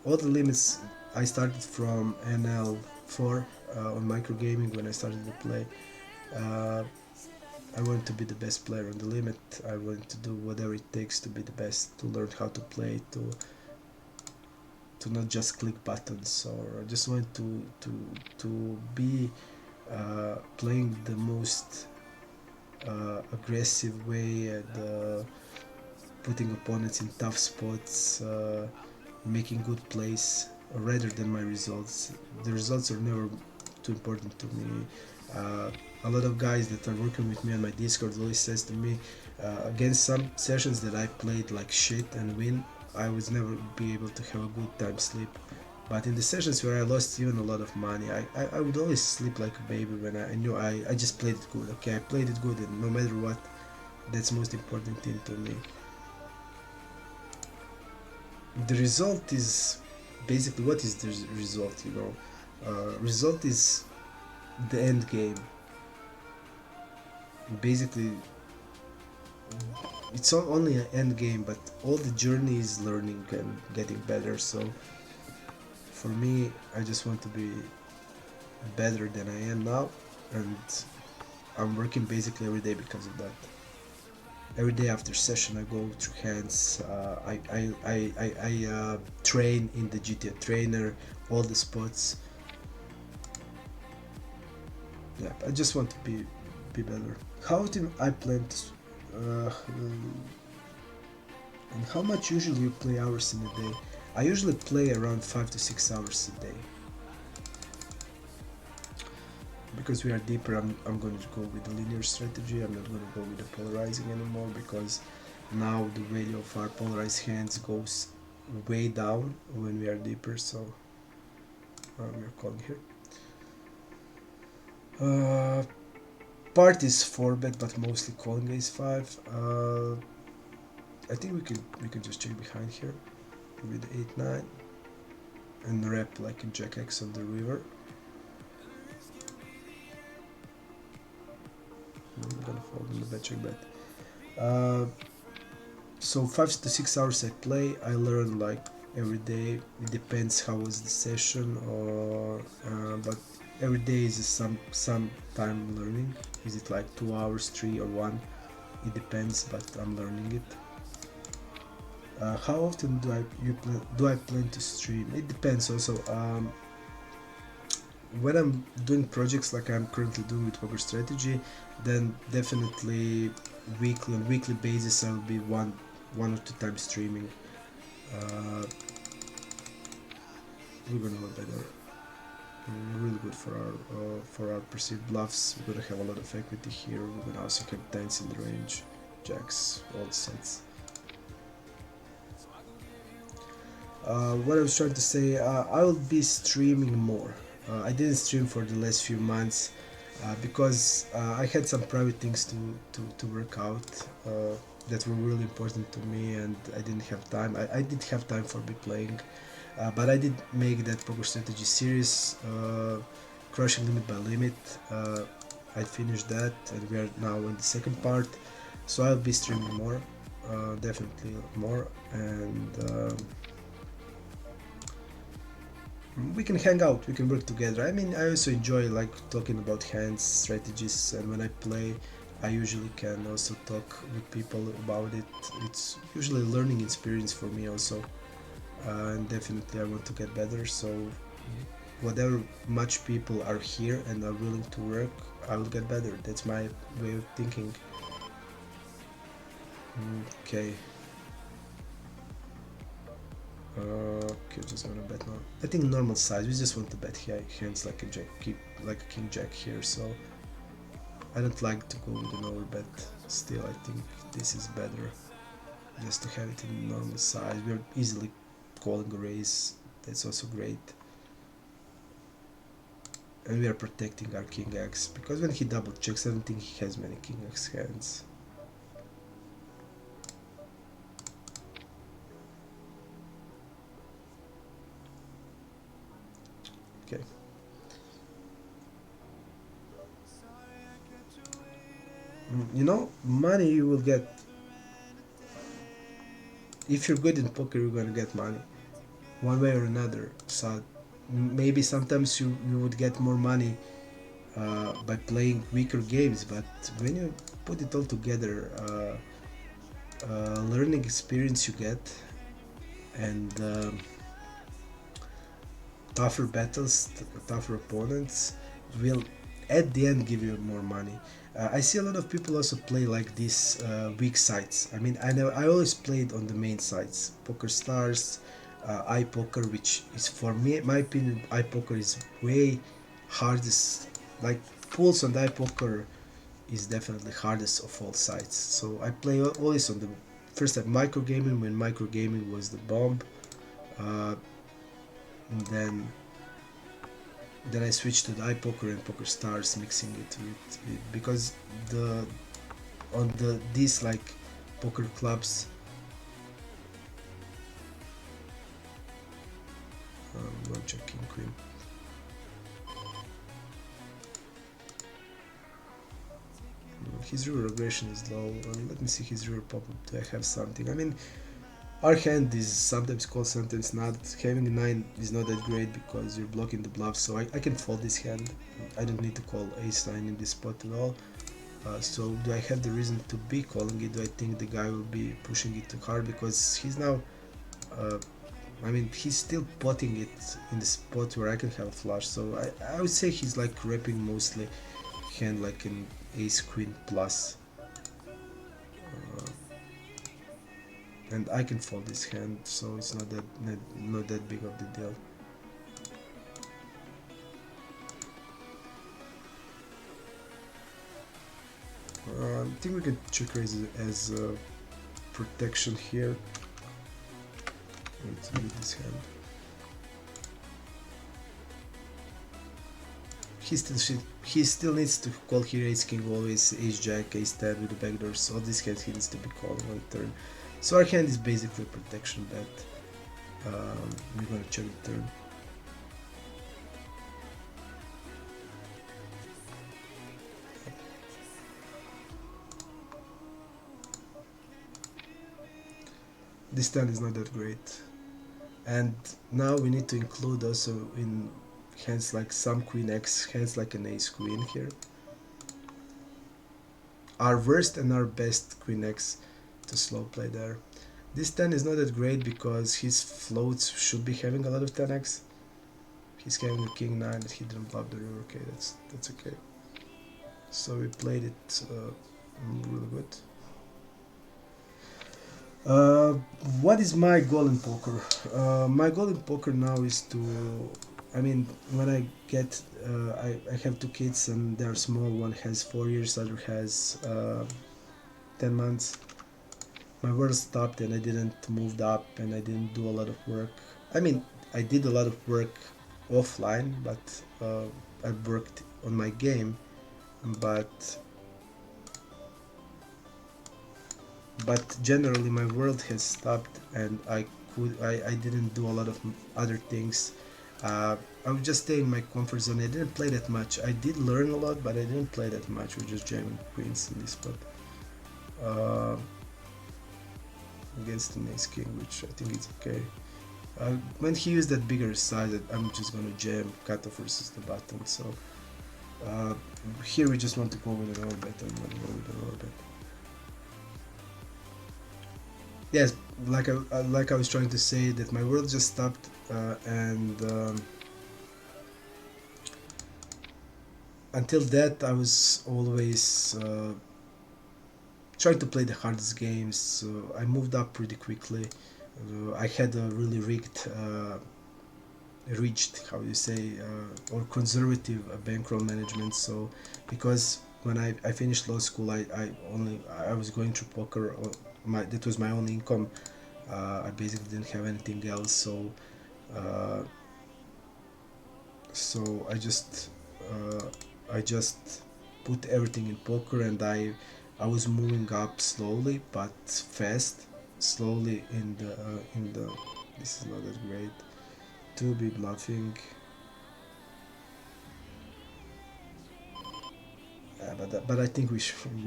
Speaker 1: All the limits I started from NL4 on microgaming when I started to play. I want to be the best player on the limit. I want to do whatever it takes to be the best, to learn how to play, to not just click buttons, or I just want to be playing the most aggressive way, and putting opponents in tough spots, making good plays rather than my results. The results are never too important to me. A lot of guys that are working with me on my Discord always says to me, against some sessions that I played like shit and win, I was never be able to have a good time sleep. But in the sessions where I lost even a lot of money, I would always sleep like a baby when I knew I just played it good. Okay, I played it good, and no matter what, that's the most important thing to me. The result is basically, what is the result, you know? Result is the end game. Basically, it's only an end game, but all the journey is learning and getting better. So for me, I just want to be better than I am now, and I'm working basically every day because of that. Every day after session, I go through hands. I train in the GTA trainer, all the spots. Yeah, I just want to be better. How do I plan to? And how much usually you play hours in a day? I usually play around 5 to 6 hours a day. Because we are deeper, I'm going to go with the linear strategy. I'm not going to go with the polarizing anymore, because now the value of our polarized hands goes way down when we are deeper. So we're calling here. Part is 4-bet, but mostly calling ace 5. I think we can just check behind here with 8-9 and rep like a jack X on the river. I'm gonna fold in the bet check bet. So 5 to 6 hours I play. I learn like every day. It depends how was the session, or but every day is some time learning. Is it like 2 hours, 3 or 1? It depends, but I'm learning it. How often do I plan to stream? It depends also. When I'm doing projects like I'm currently doing with PokerStrategy, then definitely on weekly basis I will be one or two times streaming. We're gonna go better. Really good for our perceived bluffs. We're gonna have a lot of equity here. We're gonna also have tens in the range, jacks, all the sets. What I was trying to say, I will be streaming more. I didn't stream for the last few months because I had some private things to work out that were really important to me, and I didn't have time. I did have time for be playing, but I did make that PokerStrategy series, crushing limit by limit. I finished that, and we are now in the second part, so I'll be streaming more, definitely more, and we can hang out, we can work together. I mean, I also enjoy like talking about hands, strategies, and when I play, I usually can also talk with people about it. It's usually a learning experience for me also, and definitely I want to get better. So whatever much people are here and are willing to work, I will get better. That's my way of thinking. Okay. Okay, just gonna bet now. I think normal size. We just want to bet here hands like a jack, keep like a king jack here. So I don't like to go with an overbet. Still, I think this is better. Just to have it in normal size. We're easily calling a raise. That's also great. And we are protecting our king x because when he double checks, I don't think he has many king x hands. Okay. You know, money you will get. If you're good in poker, you're gonna get money, one way or another. So maybe sometimes you would get more money by playing weaker games, but when you put it all together, learning experience you get, and tougher battles, tougher opponents will at the end give you more money. I see a lot of people also play like these weak sites. I mean, I always played on the main sites, PokerStars, iPoker, which is for me, my opinion, iPoker is way hardest. Like pools on iPoker is definitely hardest of all sites. So I play always on the first at microgaming when microgaming was the bomb. And then I switched to the iPoker and PokerStars, mixing it with because the on the these like poker clubs. Go check King Queen. His river aggression is low. Let me see his river pop up. Do I have something? I mean, our hand is sometimes called, sometimes not. Having a 9 is not that great because you're blocking the bluff, so I can fold this hand. I don't need to call ace-9 in this spot at all. So do I have the reason to be calling it? Do I think the guy will be pushing it too hard? Because he's now, I mean, he's still potting it in the spot where I can have a flush. So I would say he's like repping mostly hand like an ace-queen plus. And I can fold this hand, so it's not that big of the deal. I think we can check raise as protection here. Let's beat this hand. He still needs to call here ace king always, ace jack, ace 10 with the backdoor. So all these hands he needs to be calling on turn. So our hand is basically a protection bet. We're gonna check the turn. This turn is not that great. And now we need to include also in hands like some queen x, hands like an ace queen here. Our worst and our best queen x to slow play there. This 10 is not that great because his floats should be having a lot of 10x. He's having a king 9 that he didn't bluff the river. Okay, that's okay. So we played it really good. What is my goal in poker? My goal in poker now is to, I mean, when I get, I have 2 kids and they're small. One has 4 years, other has 10 months. My world stopped and I didn't move up and I didn't do a lot of work. I mean, I did a lot of work offline, but I worked on my game, but generally my world has stopped and I didn't do a lot of other things. I would just stay in my comfort zone. I didn't play that much. I did learn a lot, but I didn't play that much. We're just jamming queens in this spot against an ace king, which I think is okay. When he used that bigger size, I'm just gonna jam cutoff versus the button. So uh, here we just want to go with an orbit. I'm gonna go with an orbit. Yes, like I was trying to say that my world just stopped, and until that I was always trying to play the hardest games. So I moved up pretty quickly. I had a really reached, how you say, or conservative bankroll management. So because when I finished law school, I was going through poker. Or that was my only income. I basically didn't have anything else. So uh, uh, I just put everything in poker, and I was moving up slowly but fast, slowly in the. This is not that great. To be bluffing, but I think we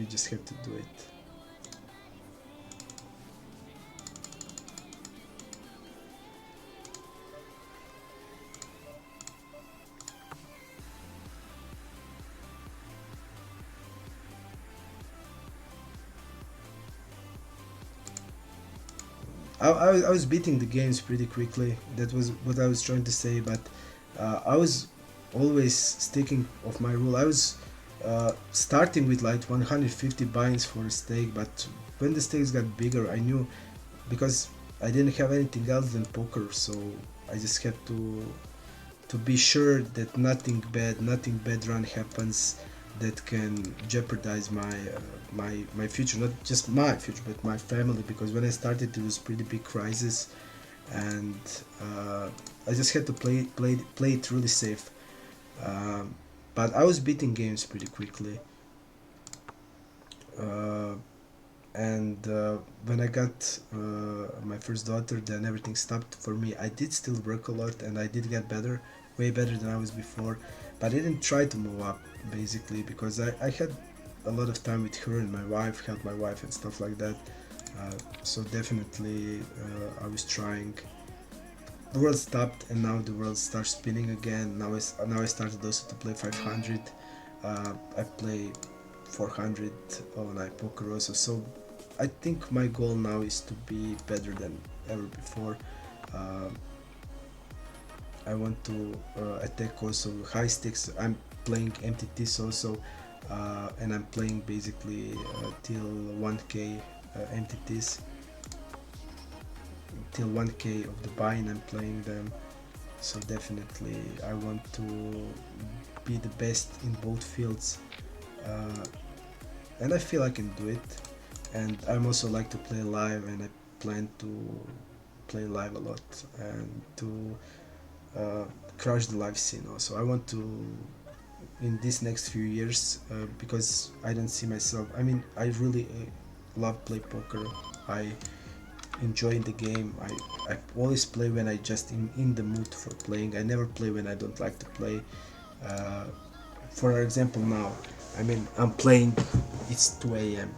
Speaker 1: just have to do it. I was beating the games pretty quickly. That was what I was trying to say, but I was always sticking of my rule. I was starting with like 150 binds for a stake, but when the stakes got bigger, I knew because I didn't have anything else than poker, so I just had to be sure that nothing bad run happens that can jeopardize my future, not just my future but my family, because when I started it was pretty big crisis, and I just had to play it really safe. But I was beating games pretty quickly, uh, and when I got my first daughter, then everything stopped for me. I did still work a lot, and I did get better, way better than I was before, but I didn't try to move up basically because I had a lot of time with her and my wife, help my wife and stuff like that. So definitely I was trying. The world stopped, and now the world starts spinning again. Now I started also to play 500. I play 400 on iPoker also. So I think my goal now is to be better than ever before. Uh, I want to attack also high stakes. I'm playing MTTs also, and I'm playing basically till 1k MTTs, till 1k of the buy-in. I'm playing them. So definitely I want to be the best in both fields, uh, and I feel I can do it. And I'm also like to play live, and I plan to play live a lot and to uh, crush the live scene also. I want to in these next few years, because I don't see myself. I mean, I really love play poker. I enjoy the game. I always play when I just in the mood for playing. I never play when I don't like to play. uh, for example, now, I mean, I'm playing, it's 2 a.m.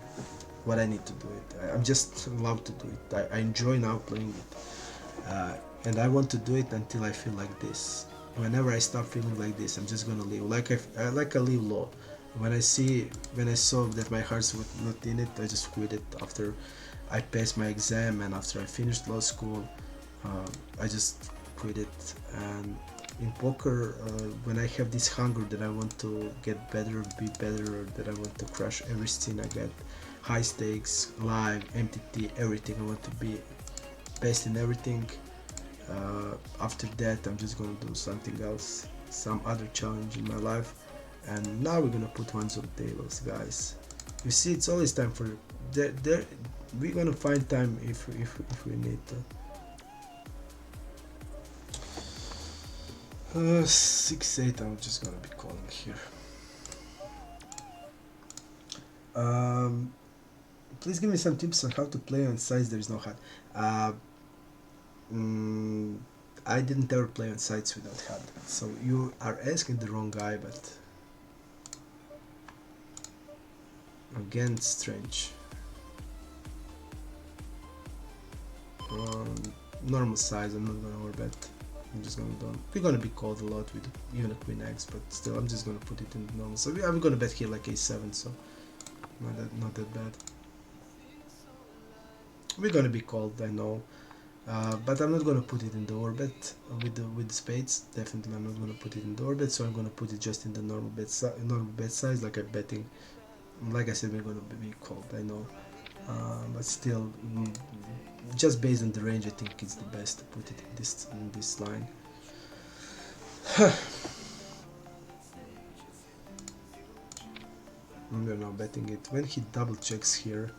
Speaker 1: What I need to do it, I'm just love to do it. I enjoy now playing it, and I want to do it until I feel like this. Whenever I start feeling like this, I'm just gonna leave. Like I leave law. When I saw that my heart's not in it, I just quit it after I passed my exam and after I finished law school. I just quit it. And in poker, when I have this hunger that I want to get better, be better, that I want to crush every scene I get, high stakes, live, MTT, everything. I want to be best in everything. After that, I'm just gonna do something else, some other challenge in my life. And now we're gonna put ones on tables, guys. You see, it's always time for there. We're gonna find time if we need to. 6-8. I'm just gonna be calling here. Um, Please give me some tips on how to play on sites there is no HUD. Uh, mm, I didn't ever play on sites without HUD, so you are asking the wrong guy. But again, it's strange. normal size. I'm not gonna overbet. I'm just gonna do. We're gonna be called a lot with even a queen X, but still, I'm just gonna put it in normal. So I'm gonna bet here like a7. So not that bad. We're gonna be called, I know, but I'm not gonna put it in the orbit with the spades. Definitely, I'm not gonna put it in the orbit. So I'm gonna put it just in the normal bet size, like I'm betting. Like I said, we're gonna be called, I know, but still, just based on the range, I think it's the best to put it in this line. We're now betting it. When he double checks here,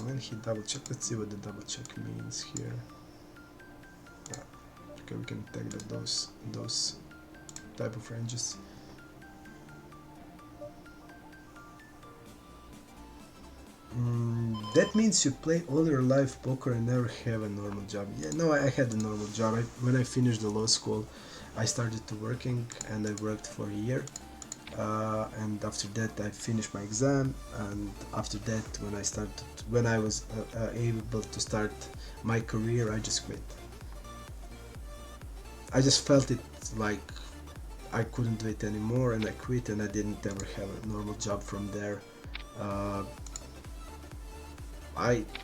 Speaker 1: let's see what the double check means here. Okay, we can tag that those type of ranges. That means you play all your life poker and never have a normal job. Yeah, no, I had a normal job. When I finished the law school, I started to working and I worked for a year. And after that I finished my exam, and after that when I was able to start my career, I just quit. I just felt it like I couldn't do it anymore, and I quit, and I didn't ever have a normal job from there.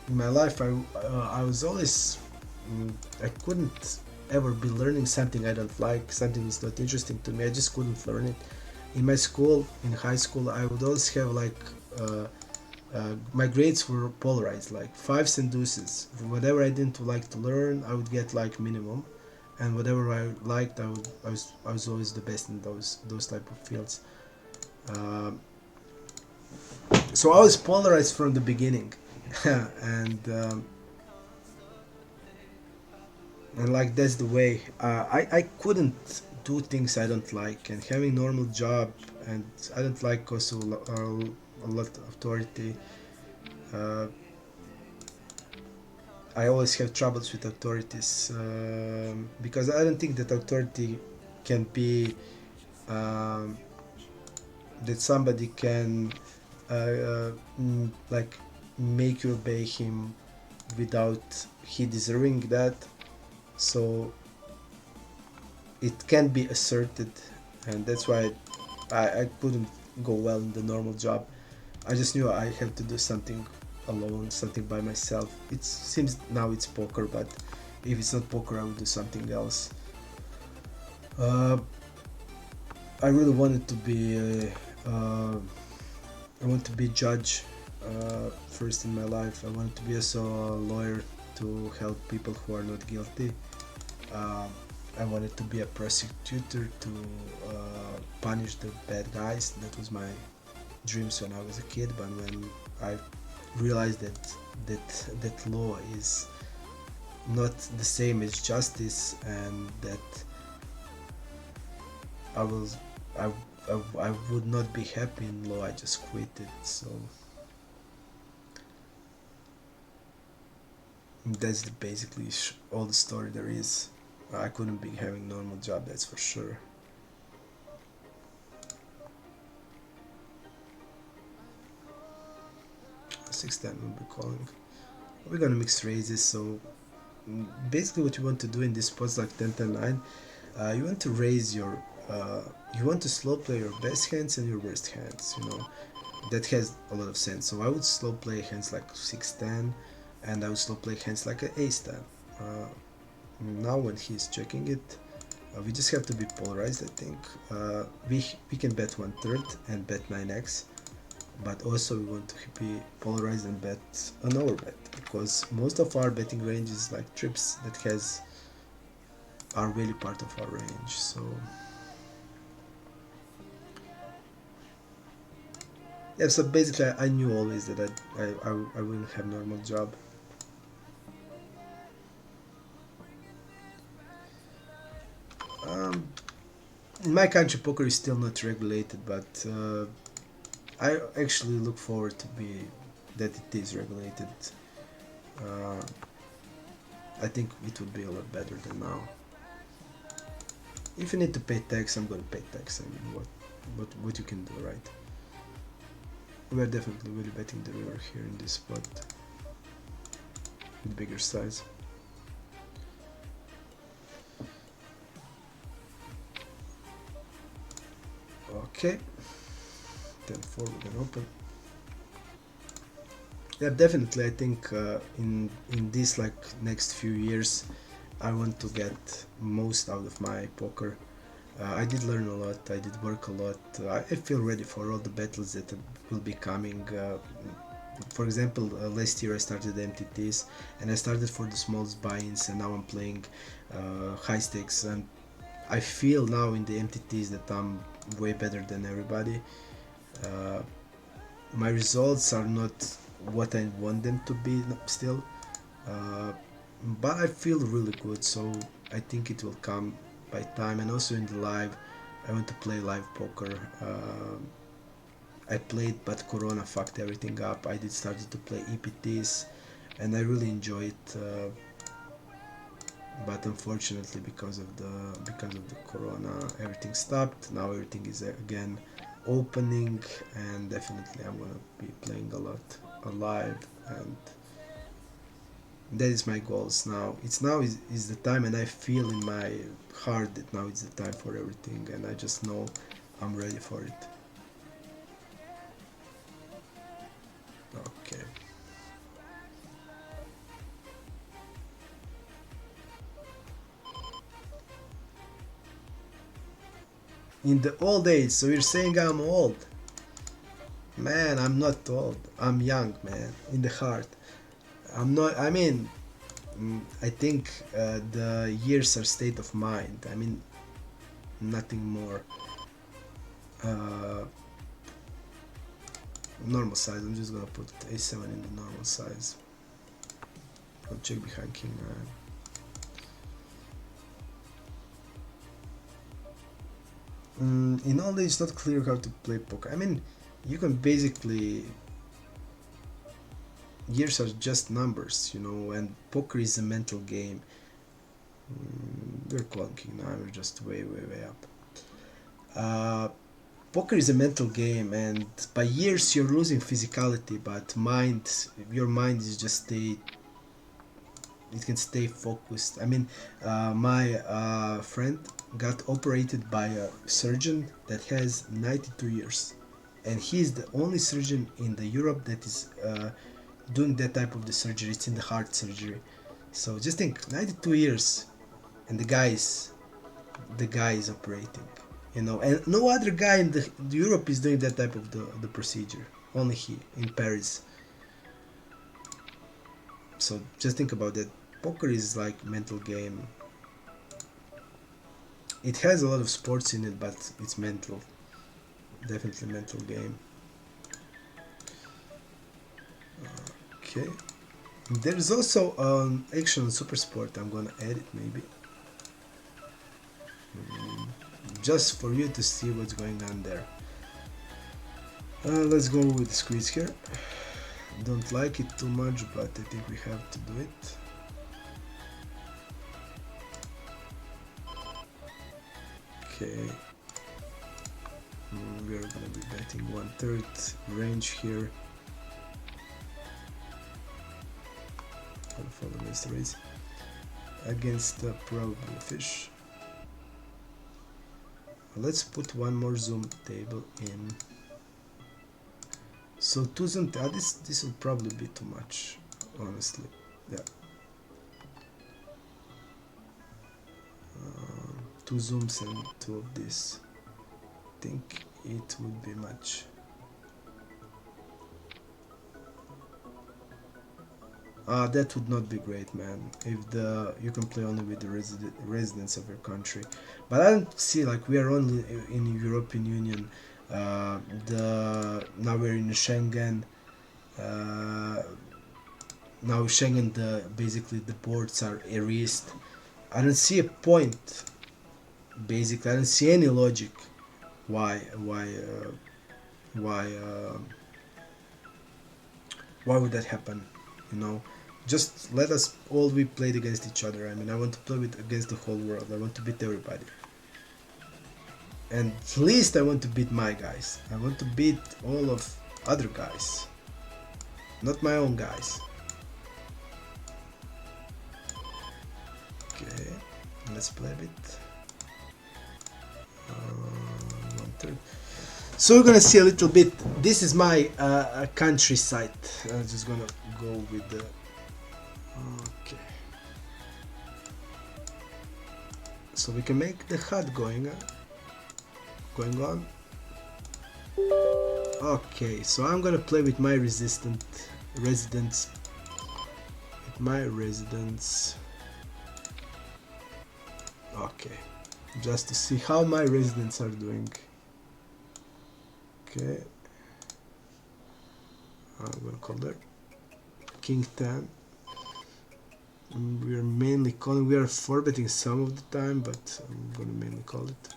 Speaker 1: In my life I was always I couldn't ever be learning something I don't like, something that's not interesting to me. I just couldn't learn it. In my school, in high school, I would always have like my grades were polarized, like fives and deuces. Whatever I didn't like to learn, I would get like minimum, and whatever I liked, I was always the best in those type of fields. So I was polarized from the beginning, and like that's the way. I couldn't do things I don't like, and having normal job, and I don't like also a lot of authority. I always have troubles with authorities, because I don't think that authority can be that somebody can like make you obey him without he deserving that. So it can be asserted, and that's why I couldn't go well in the normal job. I just knew I had to do something alone, something by myself. It seems now it's poker, but if it's not poker, I would do something else. I really wanted to be I want to be a judge first in my life. I wanted to be also a lawyer to help people who are not guilty. I wanted to be a prosecutor to punish the bad guys. That was my dreams when I was a kid. But when I realized that law is not the same as justice, and that I would not be happy in law, I just quit it. So that's basically all the story there is. I couldn't be having a normal job, that's for sure. H2N will be calling. We're gonna mix raises, so basically what you want to do in this spots like 10-10-9, you want to raise your you want to slow play your best hands and your worst hands, that has a lot of sense. So I would slow play hands like 6-10, and I would slow play hands like an ace-10. Now when he's checking it, we just have to be polarized, I think. We can bet 1/3 and bet 9x, but also we want to be polarized and bet an overbet, because most of our betting range is like trips that are really part of our range. So yeah, so basically I knew always that I wouldn't have normal job. In my country, poker is still not regulated, but I actually look forward to that it is regulated. I think it would be a lot better than now. If you need to pay tax, I'm gonna pay tax. I mean, what you can do, right? We're definitely really betting the river here in this spot. with bigger size. Okay, 10-4 we can open. Yeah, definitely. I think in these like next few years, I want to get most out of my poker. I did learn a lot. I did work a lot. I feel ready for all the battles that will be coming. For example, last year I started MTTs, and I started for the smallest buy-ins, and now I'm playing high stakes. And I feel now in the MTTs that I'm way better than everybody. Uh, my results are not what I want them to be still, uh, but I feel really good, so I think it will come by time. And also in the live, I want to play live poker. I played, but Corona fucked everything up. I did started to play EPTs, and I really enjoy it. But unfortunately, because of the Corona, everything stopped. Now everything is again opening, and definitely I'm gonna be playing a lot alive, and that is my goals now. It's now is the time, and I feel in my heart that now it's the time for everything, and I just know I'm ready for it. Okay. In the old age, so you're saying I'm old? Man, I'm not old. I'm young, man, in the heart. I'm not. I mean, I think the years are state of mind. I mean, nothing more. Uh, Normal size. I'm just gonna put a7 in the normal size. I'll check behind king 9. In all age, it's not clear how to play poker. I mean, you can basically. Years are just numbers, and poker is a mental game. We're calling king 9. We're just way, way, way up. Poker is a mental game, and by years you're losing physicality, but your mind is just it can stay focused. I mean, my friend got operated by a surgeon that has 92 years, and he's the only surgeon in the Europe that is doing that type of the surgery. It's in the heart surgery. So just think, 92 years, and the guy is operating. And no other guy in the Europe is doing that type of the procedure. Only he in Paris. So just think about that. Poker is like mental game. It has a lot of sports in it, but it's mental. Definitely mental game. Okay. There's also action on Super Sport. I'm gonna add it maybe. Just for you to see what's going on there. Let's go with the squeeze here. Don't like it too much, but I think we have to do it. Okay. We're gonna be betting 1/3 range here. Gonna follow Mr. Race against the probable fish. Let's put one more zoom table in. So 2 zoom. This will probably be too much, honestly. Yeah. 2 zooms and 2 of this. I think it would be much. That would not be great, man. If you can play only with the residents of your country, but I don't see, like, we are only in the European Union. Now we're in Schengen. Now Schengen, basically the boards are erased. I don't see a point. Basically, I don't see any logic. Why would that happen? Just let us all be played against each other. I mean, I want to play against the whole world. I want to beat everybody. And at least I want to beat my guys. I want to beat all of other guys. Not my own guys. Let's play a bit. 1/3. So we're gonna see a little bit. This is my country site. I'm just gonna go with the. Okay. So we can make the HUD going on. Okay, so I'm gonna play with my residents. With my residents. Okay, just to see how my residents are doing. Okay, I'm gonna call that King 10. We are mainly calling. We are 4-betting some of the time, but I'm gonna mainly call it.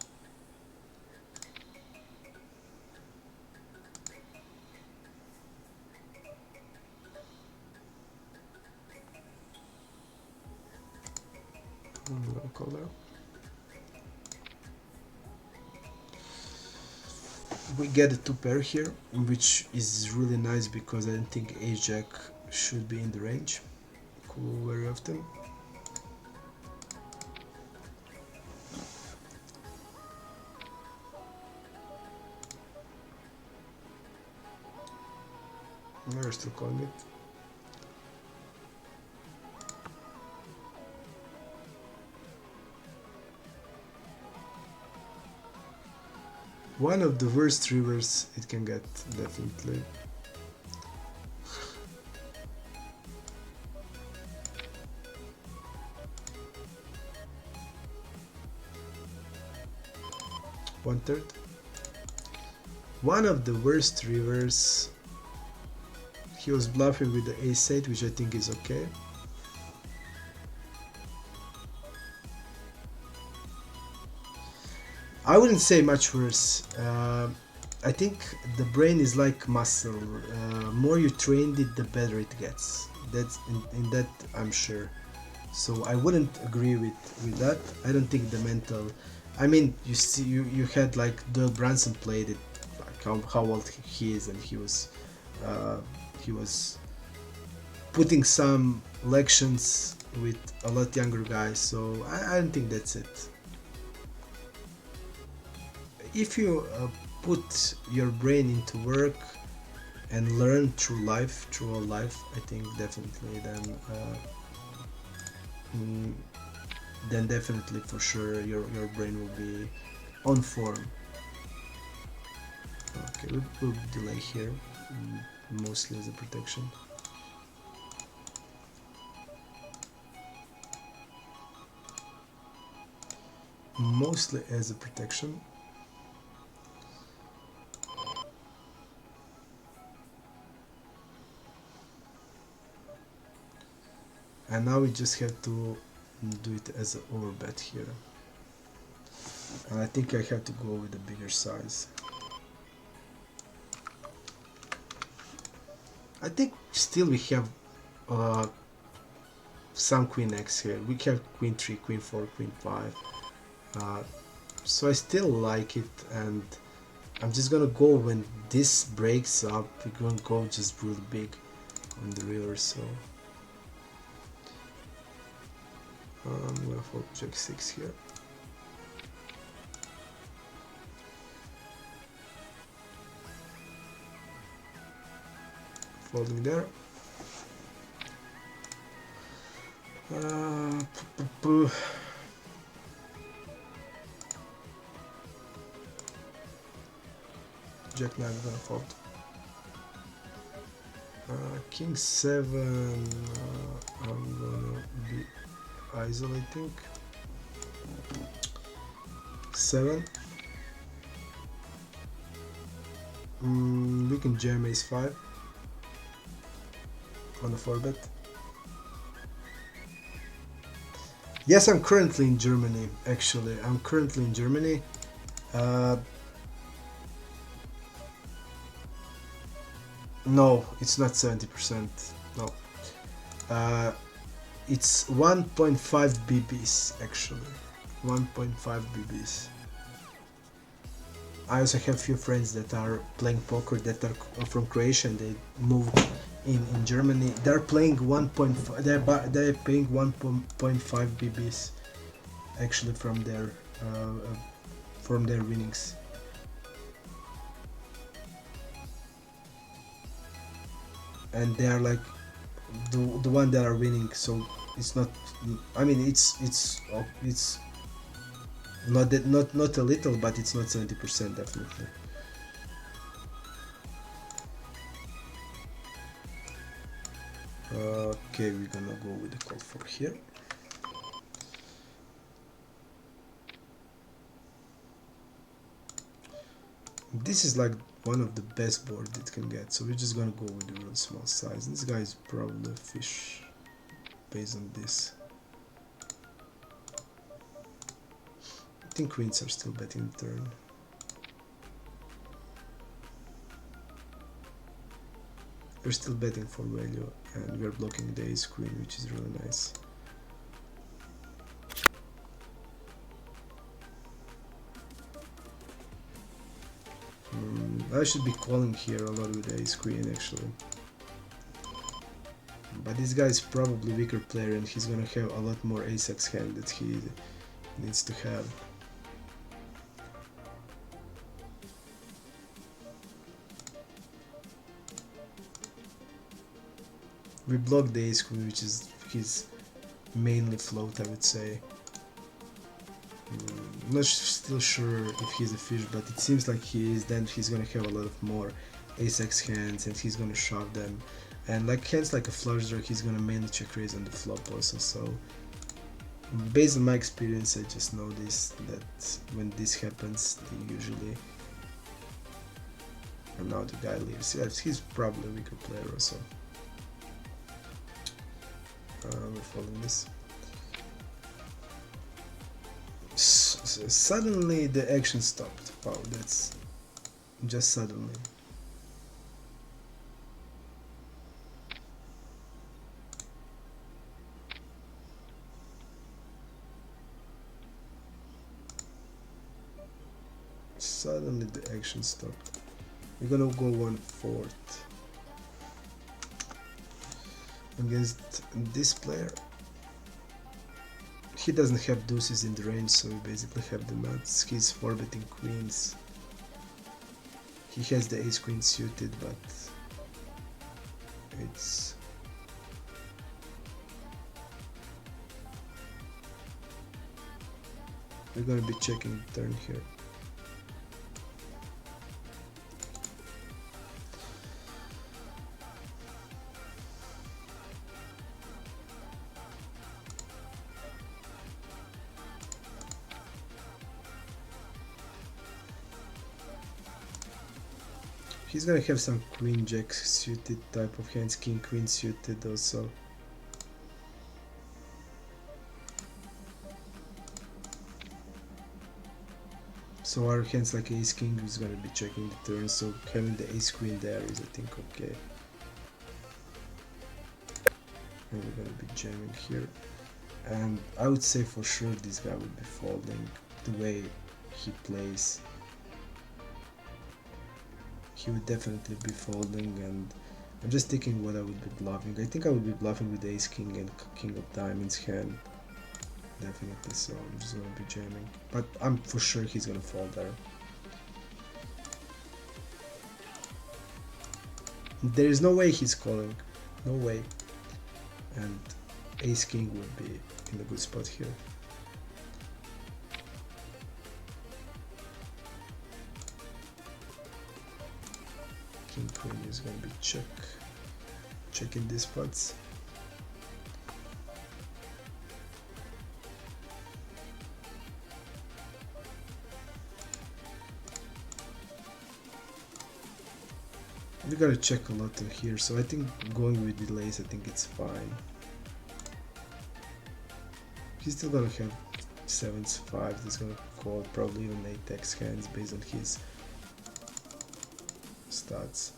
Speaker 1: I'm gonna call that. We get a 2-pair here, which is really nice because I don't think Ace-Jack should be in the range very often. We're still calling it. One of the worst rivers it can get, definitely. One-third. One of the worst rivers. He was bluffing with the ace-8, which I think is okay. I wouldn't say much worse. I think the brain is like muscle. More you train it, the better it gets. That's in that I'm sure. So I wouldn't agree with that. I don't think the mental. I mean, you see, you had like Doyle Brunson played it, like how old he is, and he was putting some lections with a lot younger guys. So I don't think that's it. If you put your brain into work and learn through all life, I think definitely then definitely for sure your brain will be on form. Okay, we'll delay here, mostly as a protection. Mostly as a protection. And now we just have to do it as an overbet here. And I think I have to go with a bigger size. I think still we have some queen X here. We have queen 3, queen 4, queen 5. So I still like it, and I'm just gonna go when this breaks up. We're gonna go just really big on the river. So I'm gonna fold Jack 6 here. Folding there. Jack 9 gonna fold. King 7. I'm gonna be isolating. 7. We can jam ace 5 on the 4-bet. Yes, I'm currently in Germany. Actually, I'm currently in Germany. No, it's not 70%. No. It's 1.5 BBs actually. 1.5 BBs. I also have few friends that are playing poker that are from Croatia and they moved in Germany. They're playing 1.5. They're paying 1.5 BBs, actually from their winnings. And they are like the one that are winning, so it's not, I mean it's not that, not a little, but it's not 70% definitely. Okay, we're gonna go with the call for here. This is like one of the best boards it can get, so we're just gonna go with the real small size. This guy is probably a fish based on this. I think queens are still betting the turn. We're still betting for value, and we're blocking the ace queen, which is really nice. I should be calling here a lot with the ace queen actually. But this guy is probably weaker player, and he's gonna have a lot more ace-x hand that he needs to have. We block the ace queen, which is his mainly float, I would say. I'm not still sure if he's a fish, but it seems like he is. Then he's gonna have a lot of more ace-x hands, and he's gonna shove them. And like hands like a flush draw, he's gonna mainly check raise on the flop also. So based on my experience, I just know this, that when this happens, they usually. And now the guy leaves. Yes, he's probably a weaker player also. We're following this. Suddenly the action stopped. Wow, that's just suddenly. Suddenly the action stopped. We're gonna go 1/4 against this player. He doesn't have deuces in the range, so we basically have the nuts. He's 4-betting queens. He has the ace queen suited, but it's we're gonna be checking the turn here. He's gonna have some queen jack suited type of hands, king queen suited also. So our hands like ace king is gonna be checking the turn, so having the ace queen there is I think okay. And we're gonna be jamming here. And I would say for sure this guy would be folding the way he plays. He would definitely be folding, and I'm just thinking what I would be bluffing. I think I would be bluffing with ace king and king of diamonds hand. Definitely, so I'm just gonna be jamming. But I'm for sure he's gonna fold there. There is no way he's calling. No way. And ace king would be in a good spot here. King queen is gonna be checking these spots. We gotta check a lot in here, so I think going with delays, I think it's fine. He's still gonna have 7s, 5s, he's gonna call probably even 8x hands based on his stats.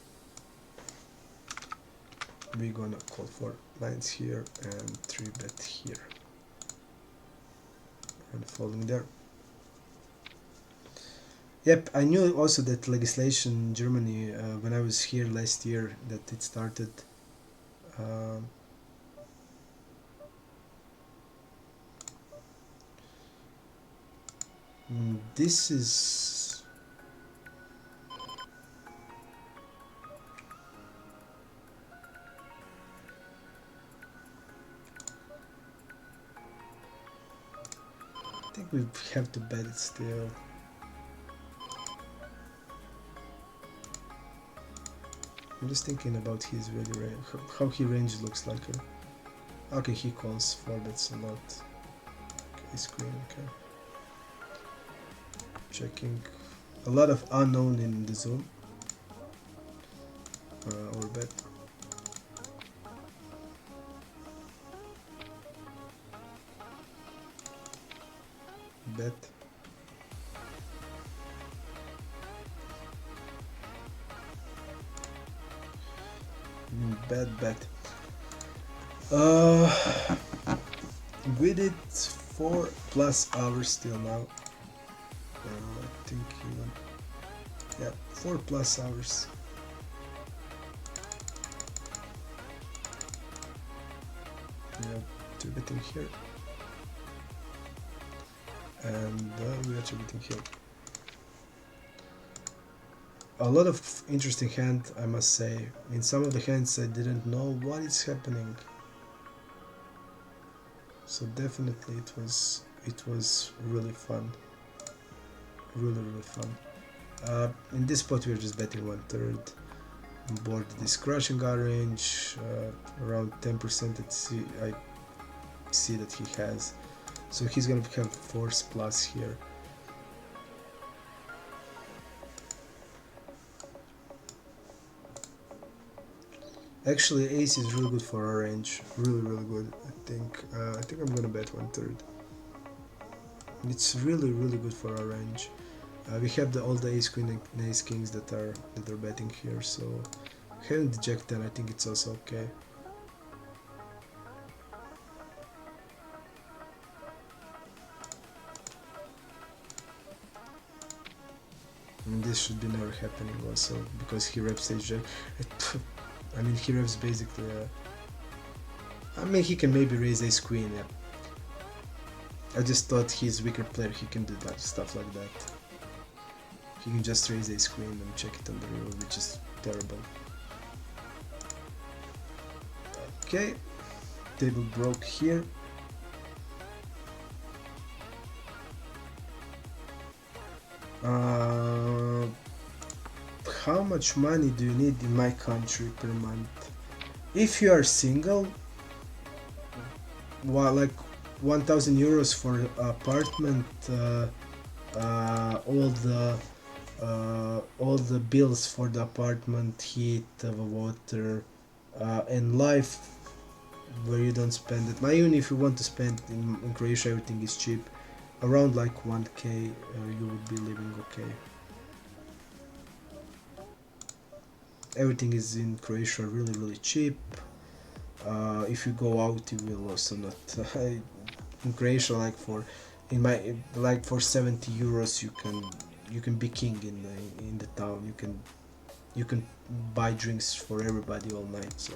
Speaker 1: We're gonna call for 9s here and 3-bet here. And folding there. Yep, I knew also that legislation in Germany when I was here last year that it started. This is... I think we have to bet it still. I'm just thinking about his ready range, how he range looks like. Okay, he calls 4 bets a lot. Okay, screen, okay. Checking. A lot of unknown in the zoom. Or bet. Bet. Bet. We did 4+ hours till now. I think even, yeah, 4+ hours. We have 2 betting here, and we are 2 betting here. A lot of interesting hand, I must say. In some of the hands I didn't know what is happening. So definitely it was really fun. Really fun. In this spot we're just betting 1/3. On board this crushing orange, around 10% I see that he has. So he's gonna have force plus here. Actually, ace is really good for our range. Really good. I think I'm gonna bet 1/3. It's really good for our range. We have all the ace queen and ace kings that are betting here. So having the jack 10, I think it's also okay. And this should be never happening also because he reps ace jack. I mean, he reps basically. I mean, he can maybe raise ace queen. Yeah. I just thought he's a weaker player. He can do that stuff like that. He can just raise ace queen and check it on the river, which is terrible. Okay, table broke here. How much money do you need in my country per month? If you are single, well, like 1,000 euros for apartment, all the bills for the apartment, heat, water, and life, where you don't spend it. Now, even if you want to spend in Croatia, everything is cheap. Around like 1k, you would be living okay. Everything is in Croatia really cheap. If you go out, you will also not. In Croatia, like for 70 euros, you can be king in the town. You can buy drinks for everybody all night. So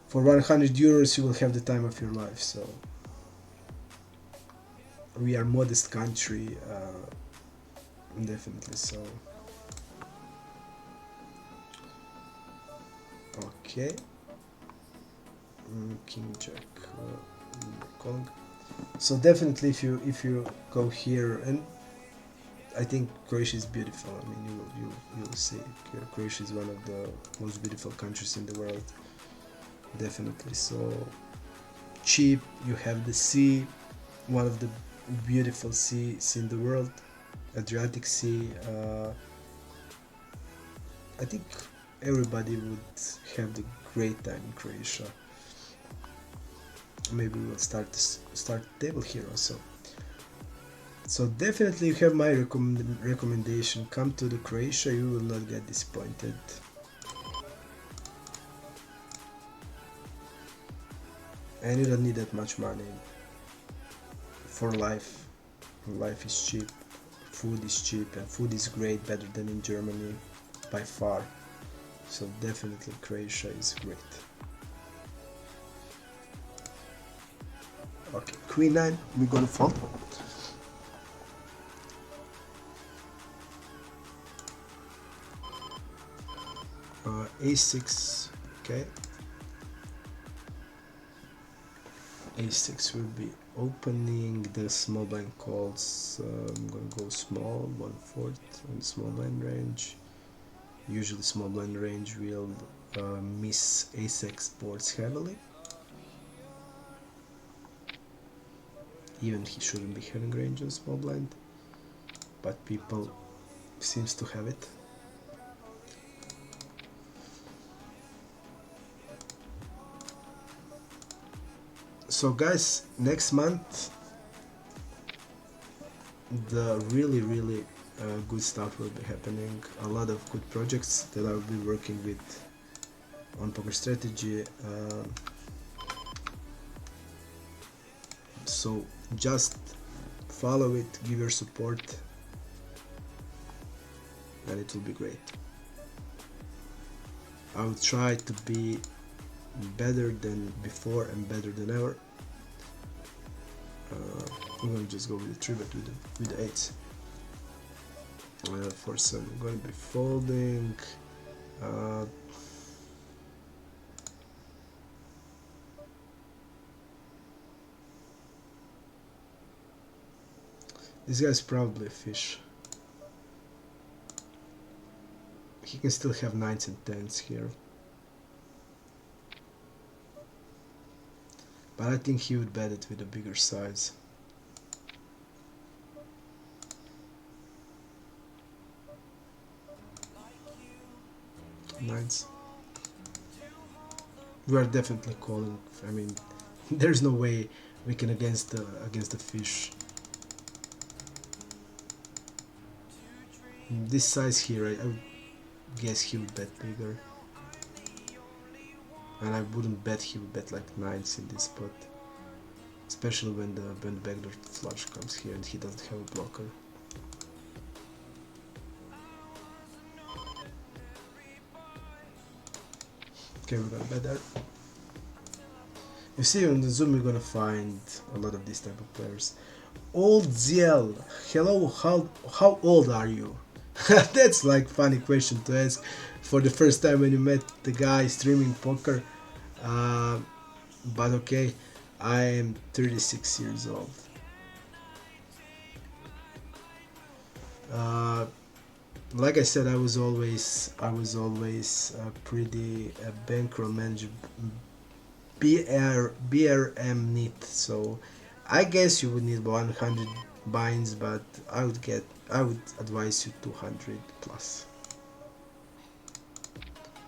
Speaker 1: for 100 euros, you will have the time of your life. So we are modest country, definitely. So okay, king jack, calling. So definitely, if you go here, and I think Croatia is beautiful. I mean, you will see Croatia is one of the most beautiful countries in the world. Definitely. So cheap. You have the sea, one of the beautiful seas in the world, Adriatic Sea. I think everybody would have the great time in Croatia. Maybe we'll start the table here also. So definitely you have my recommendation. Come to the Croatia, you will not get disappointed. And you don't need that much money for life. Life is cheap, food is cheap, and food is great, better than in Germany by far. So definitely Croatia is great. Okay, Queen 9, we're gonna fold. a6, okay. a6 will be opening. The small blind calls. I'm gonna go small, 1/4 on small blind range. Usually small blind range will miss ace-x boards heavily. Even he shouldn't be having range on small blind, but people seems to have it. So guys, next month the really good stuff will be happening. A lot of good projects that I'll be working with on Poker Strategy. So just follow it, give your support, and it will be great. I will try to be better than before and better than ever. I'm gonna just go with the 3-bet with the 8s. For some, I'm gonna be folding. This guy's probably a fish. He can still have 9s and 10s here. But I think he would bet it with a bigger size. Nines. We are definitely calling. I mean, there's no way we can against the fish. This size here, I would guess he would bet bigger. And I wouldn't bet he would bet like 9s in this spot. Especially when the backdoor flush comes here and he doesn't have a blocker. Okay, we're gonna bet there. You see, on the Zoom you're gonna find a lot of these type of players. Old ZL, hello, how old are you? That's like funny question to ask for the first time when you met the guy streaming poker. But okay, I am 36 years old. Like I said, I was always pretty bankroll manager, BRM neat. So I guess you would need 100 binds, but I would advise you 200 plus.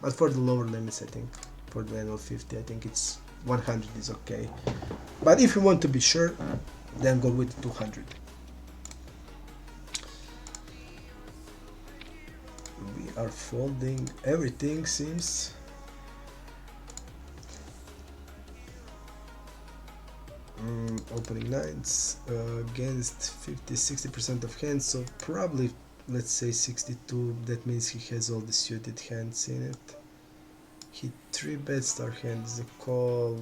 Speaker 1: But for the lower limits, I think for the annual 50, I think it's 100 is okay. But if you want to be sure, then go with 200. We are folding everything, seems. Opening 9s against 50-60% of hands, so probably let's say 62. That means he has all the suited hands in it. He 3-bets star hands, the call,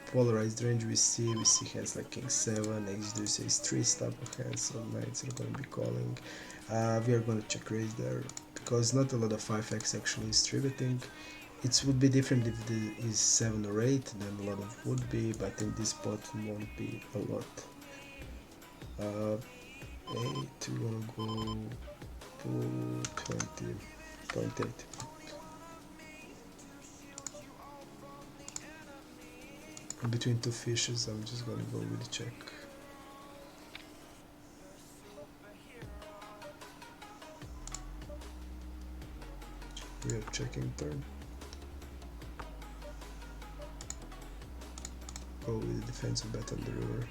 Speaker 1: polarized range we see hands like king 7, ace deuce, ace 3 type of hands, so 9s are going to be calling. We are going to check raise there because not a lot of 5x actually is 3-betting. It would be different if there is 7 or 8, then a lot of would be, but in this spot won't be a lot. 8, we're gonna go to 20.8. Between two fishes, I'm just gonna go with the check. We are checking turn. Go with the defensive bet on the river.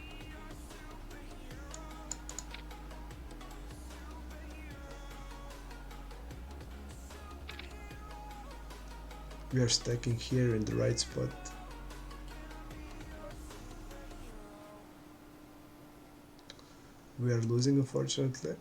Speaker 1: We are stacking here in the right spot. We are losing, unfortunately.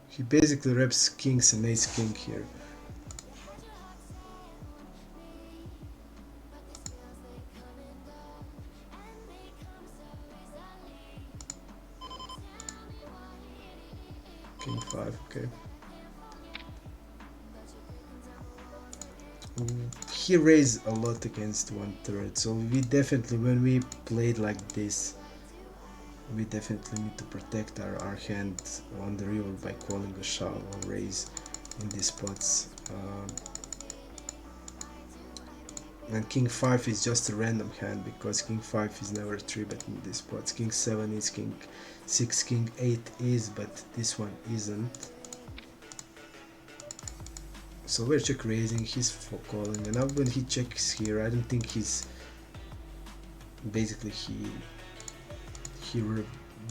Speaker 1: He basically reps kings and ace king here. King 5, okay. He raised a lot against 1/3, so we definitely, when we played like this, we definitely need to protect our hand on the river by calling a shove or raise in these spots. And King 5 is just a random hand because King 5 is never 3-bet in these spots. King 7 is, King 6, King 8 is, but this one isn't. So we're check raising, he's calling, and now when he checks here, I don't think he's basically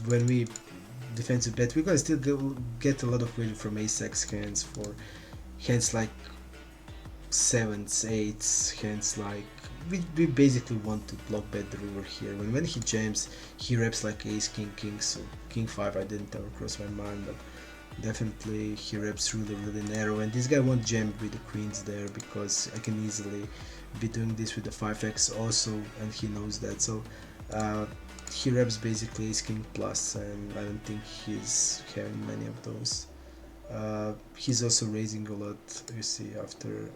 Speaker 1: when we defensive bet, we're gonna still get a lot of value from ace-x hands for hands like 7s, 8s, hands like we basically want to block bet the river here. When he jams, he reps like ace, king, king, so king 5 I didn't ever cross my mind, but definitely he reps really narrow, and this guy won't jam with the queens there because I can easily be doing this with the 5x also, and he knows that. So he reps basically ace king plus, and I don't think he's having many of those. He's also raising a lot, you see, after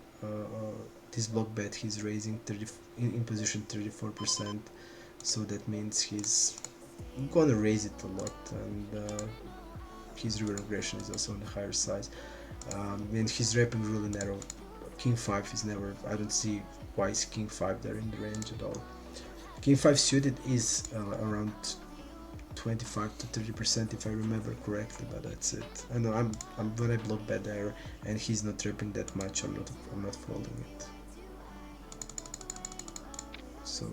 Speaker 1: this block bet he's raising 30 in position 34%, so that means he's gonna raise it a lot, and his river aggression is also on the higher side, and he's repping really narrow. King 5 is never, I don't see why is King 5 there in the range at all. King 5 suited is around 25 to 30% if I remember correctly, but that's it. I know I'm when I block bet there and he's not repping that much, I'm not folding it. So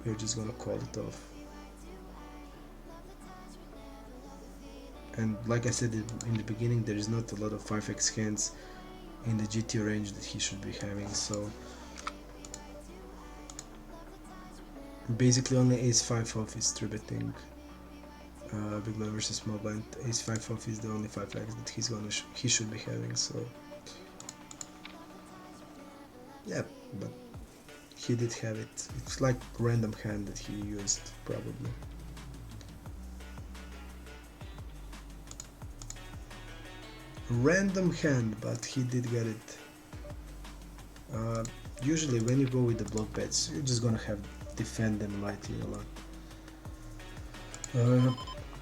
Speaker 1: we're just gonna call it off. And like I said in the beginning, there is not a lot of 5x hands in the GTO range that he should be having, so basically only ace 5 off is 3-betting. Big blind versus small blind, ace 5 off is the only 5x that he should be having, so yeah, but he did have it. It's like random hand that he used probably. Random hand, but he did get it. Usually when you go with the block bets, you're just gonna have defend them lightly a lot.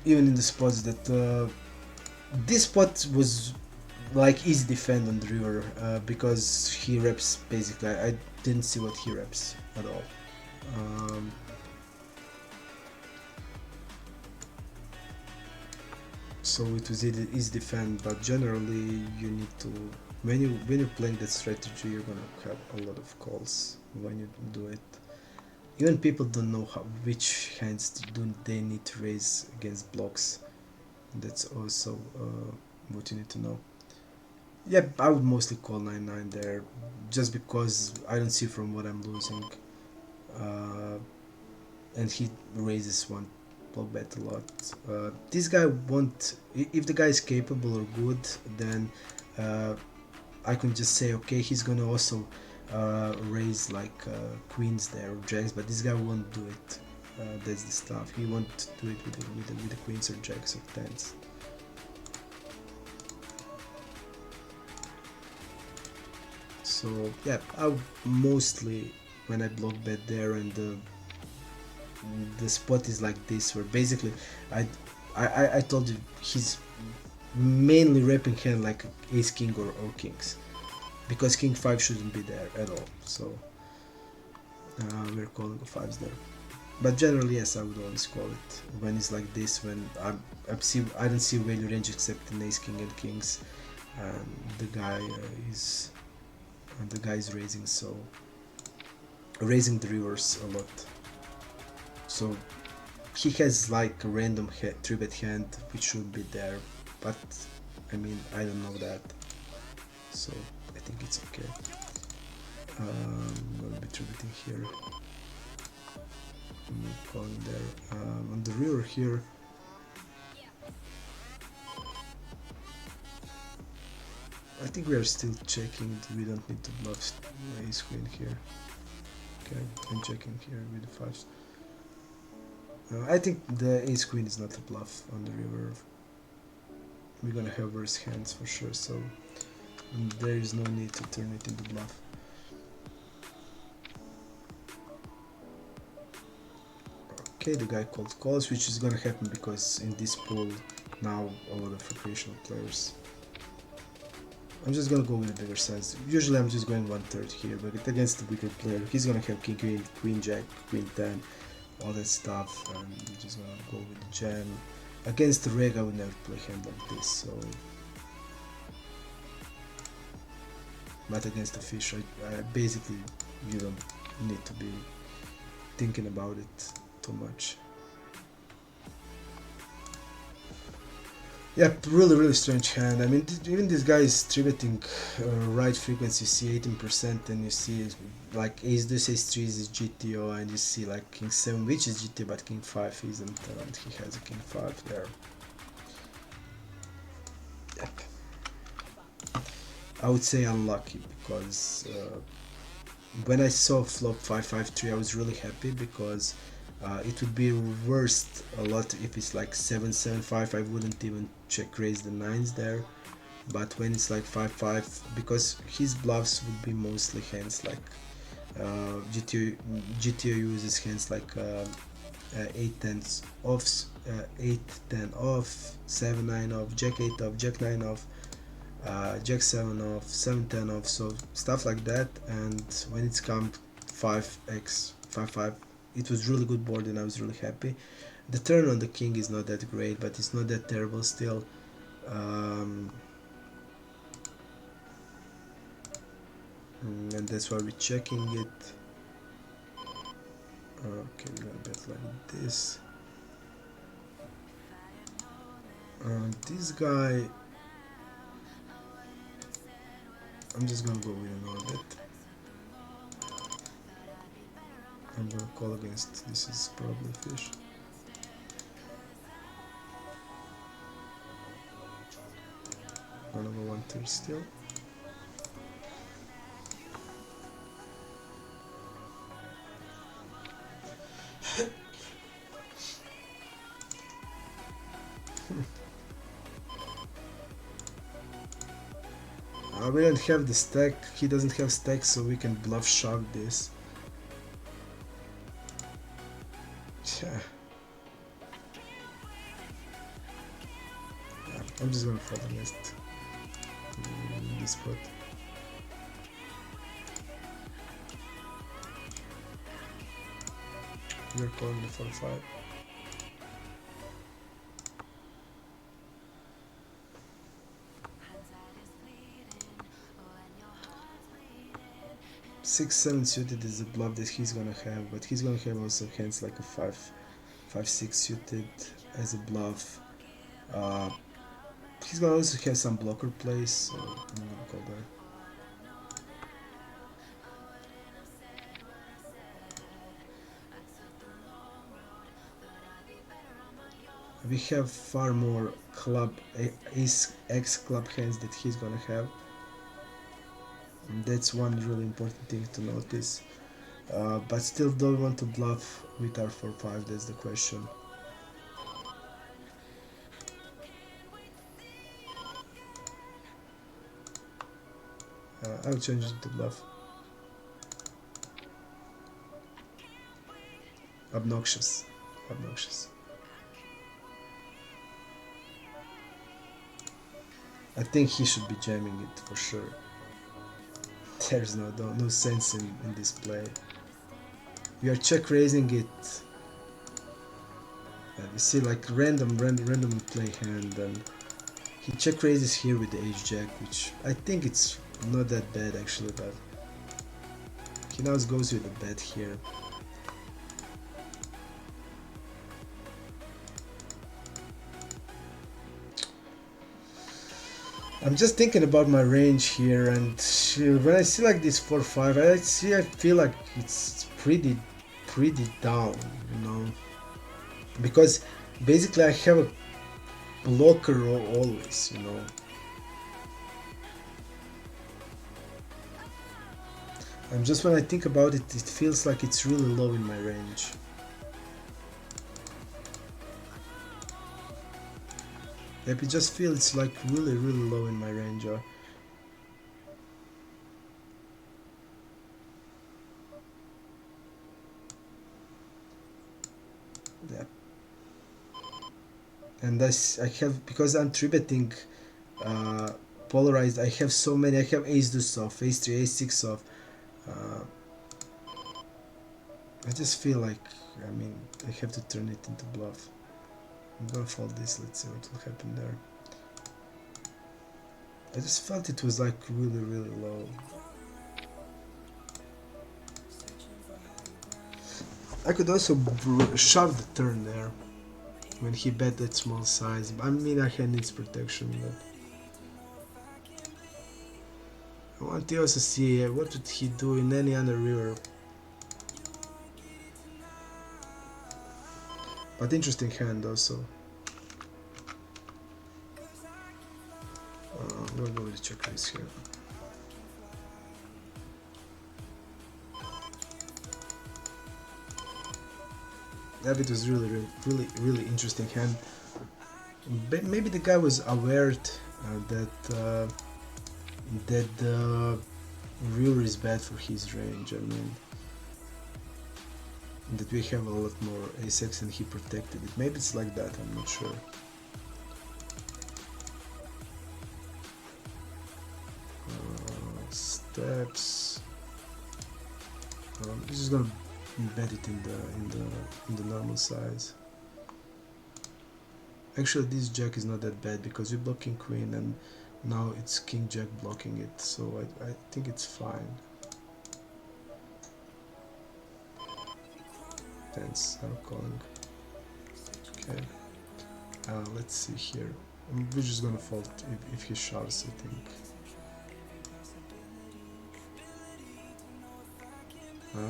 Speaker 1: Even in the spots that this spot was like easy defend on the river because he reps basically. I didn't see what he reps at all. So it was easy defend, but generally you need to, when you're playing that strategy, you're gonna have a lot of calls when you do it. Even people don't know which hands do they need to raise against blocks. That's also what you need to know. Yep, I would mostly call 9-9 there, just because I don't see from what I'm losing. And he raises one block bet a lot. This guy won't, if the guy is capable or good, then I can just say okay, he's gonna also raise like queens there or jacks, but this guy won't do it. That's the stuff. He won't do it with the queens or jacks or tens. So yeah, I would mostly, when I block bet there and the spot is like this, where basically I told you he's mainly repping hand like ace king or kings, because king 5 shouldn't be there at all, so we're calling the 5s there. But generally yes, I would always call it when it's like this, when I don't see value range except in ace king and kings, and the guy is raising, so raising the rivers a lot. So he has like a random 3-bet hand which should be there, but I mean I don't know that, so I think it's okay. I'm gonna be 3-betting here. I'm calling there. On the river here, I think we are still checking. We don't need to bluff ace queen here. Okay, I'm checking here with the 5s. I think the ace queen is not a bluff on the river. we're gonna have worse hands for sure, so there is no need to turn it into bluff. Okay, the guy called calls, which is gonna happen because in this pool now a lot of recreational players. I'm just gonna go with a bigger size. Usually I'm just going 1/3 here, but against the bigger player, he's gonna have king queen, queen jack, queen 10, all that stuff, and I'm just gonna go with the jam. Against the reg I would never play hand like this, so... But against the fish, I basically, you don't need to be thinking about it too much. Yeah, really strange hand. I mean, even this guy is tributing right frequency. You see 18%, and you see like ace deuce ace 3 is GTO, and you see like king 7, which is GTO, but king 5 isn't, and he has a king 5 there. Yep. I would say unlucky, because when I saw flop 5-5-3 I was really happy, because it would be reversed a lot if it's like 7-7-5. I wouldn't even check raise the 9s there, but when it's like 5-5, because his bluffs would be mostly hands like GTO uses hands like 8-10 offs, 8-10 off, 7-9 off, jack 8 off, jack 9 off, jack 7 off, 7-10 off, so stuff like that. And when it's come 5x 5-5, it was really good board and I was really happy. The turn on the king is not that great, but it's not that terrible still. And that's why we're checking it. Okay, we're gonna bet like this. This guy, I'm just gonna go with another bet. I'm gonna call against, this is probably fish. Gonna go 1/3 still. We don't have the stack, he doesn't have stack, so we can bluff shove this. Yeah. I'm just gonna fold against this spot. We're calling the 4-5. Six, 7 suited is a bluff that he's gonna have, but he's gonna have also hands like a 5-6 suited as a bluff. He's gonna also have some blocker plays, so I'm gonna call that. We have far more club ace x club hands that he's gonna have. And that's one really important thing to notice. But still, do we want to bluff with our 4-5? That's the question. I'll change it to bluff. Obnoxious. Obnoxious. I think he should be jamming it for sure. There's no sense in this play. We are check raising it. You see, like random play hand, and he check raises here with the ace jack, which I think it's not that bad actually, but he now goes with a bet here. I'm just thinking about my range here, and when I see like this 4-5, I feel like it's pretty down, you know, because basically I have a blocker always, you know. And just when I think about it, it feels like it's really low in my range. Yep, it just feels like really low in my range. Yep. And I have, because I'm 3-betting polarized, I have so many. I have ace deuce off, ace 3, ace 6 off. uh, I just feel like, I mean, I have to turn it into bluff. I'm gonna fold this, let's see what will happen there. I just felt it was like really low. I could also shove the turn there when he bet that small size. I mean, I had needs protection, but I want to also see what would he do in any other river. But interesting hand also. We'll go with the check raise here. Yeah, it was really interesting hand. Maybe the guy was aware that the river is bad for his range. I mean, that we have a lot more ace-x and he protected it. Maybe it's like that, I'm not sure. Steps. I'm just gonna bet it in the normal size. Actually, this jack is not that bad because we're blocking queen and now it's king jack blocking it, so I think it's fine. Tens are calling. Okay. Let's see here. We're just gonna fold if he shoves, I think.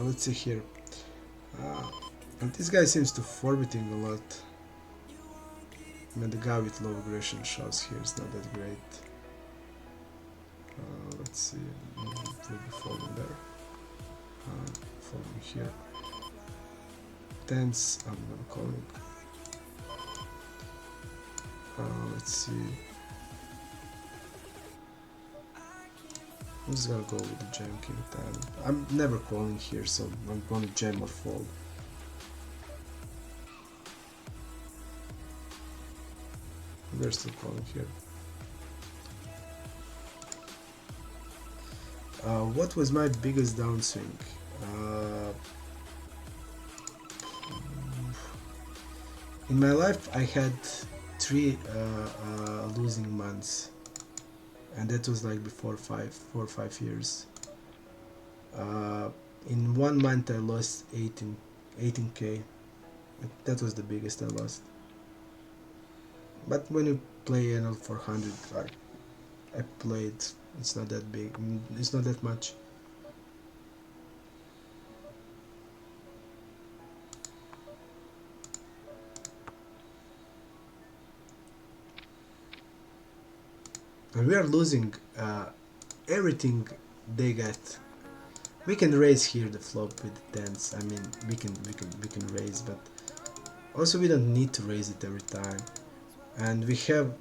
Speaker 1: Let's see here. And this guy seems to forfeiting a lot. I mean, the guy with low aggression shoves here is not that great. Let's see. We'll be folding there. Folding here. Tens, I'm gonna call it. Let's see. I'm just gonna go with the jam king 10. I'm never calling here, so I'm gonna jam or fold. We're still calling here. What was my biggest downswing? In my life, I had 3 losing months, and that was like before 4 or 5 years. In 1 month, I lost 18k. That was the biggest I lost. But when you play NL 400, I played. It's not that big. It's not that much. And we are losing everything they get. We can raise here the flop with the tens. I mean, we can raise, but also we don't need to raise it every time. And we have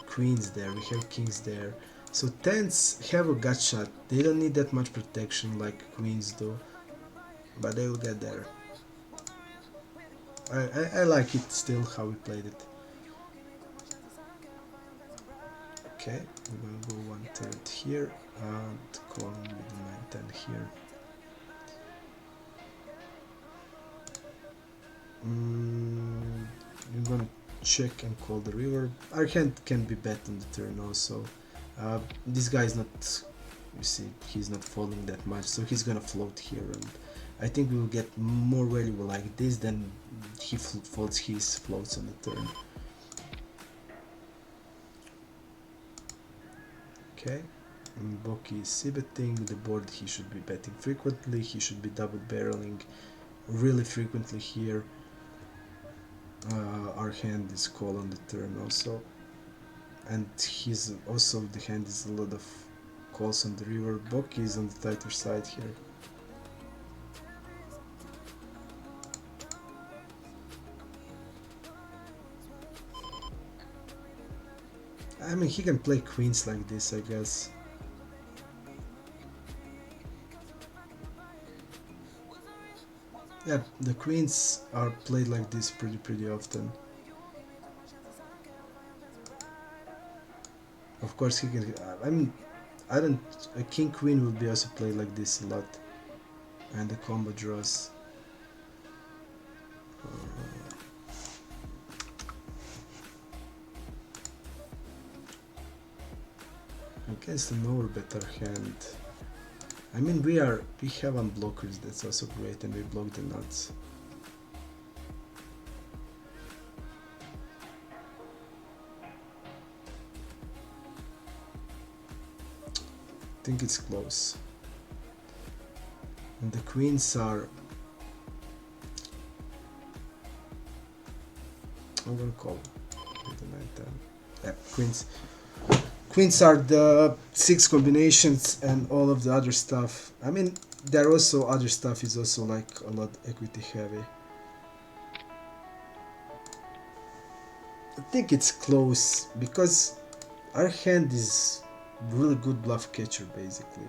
Speaker 1: queens there, we have kings there. So tens have a gut shot. They don't need that much protection like queens do, but they will get there. I like it still how we played it. Okay, we're gonna go 1/3 here and calling with 9-10 here. I'm gonna check and call the river. Our hand can be bet on the turn also. This guy is not, you see, he's not folding that much, so he's gonna float here, and I think we will get more valuable like this than he folds his floats on the turn. Okay, Boki is c-betting, the board he should be betting frequently, he should be double barreling really frequently here. Our hand is call on the turn also, and he's also, the hand is a lot of calls on the river. Boki is on the tighter side here. I mean, he can play queens like this, I guess. Yeah, the queens are played like this pretty often. Of course, he can. I mean, I don't. A king queen will be also played like this a lot, and the combo draws. Against an over better hand. I mean, we have unblockers. That's also great, and we block the nuts. I think it's close. And the queens are. I'm gonna call with the 9-10. Yeah, queens. Queens are the 6 combinations and all of the other stuff. I mean, there are also other stuff is also like a lot equity heavy. I think it's close because our hand is really good bluff catcher basically.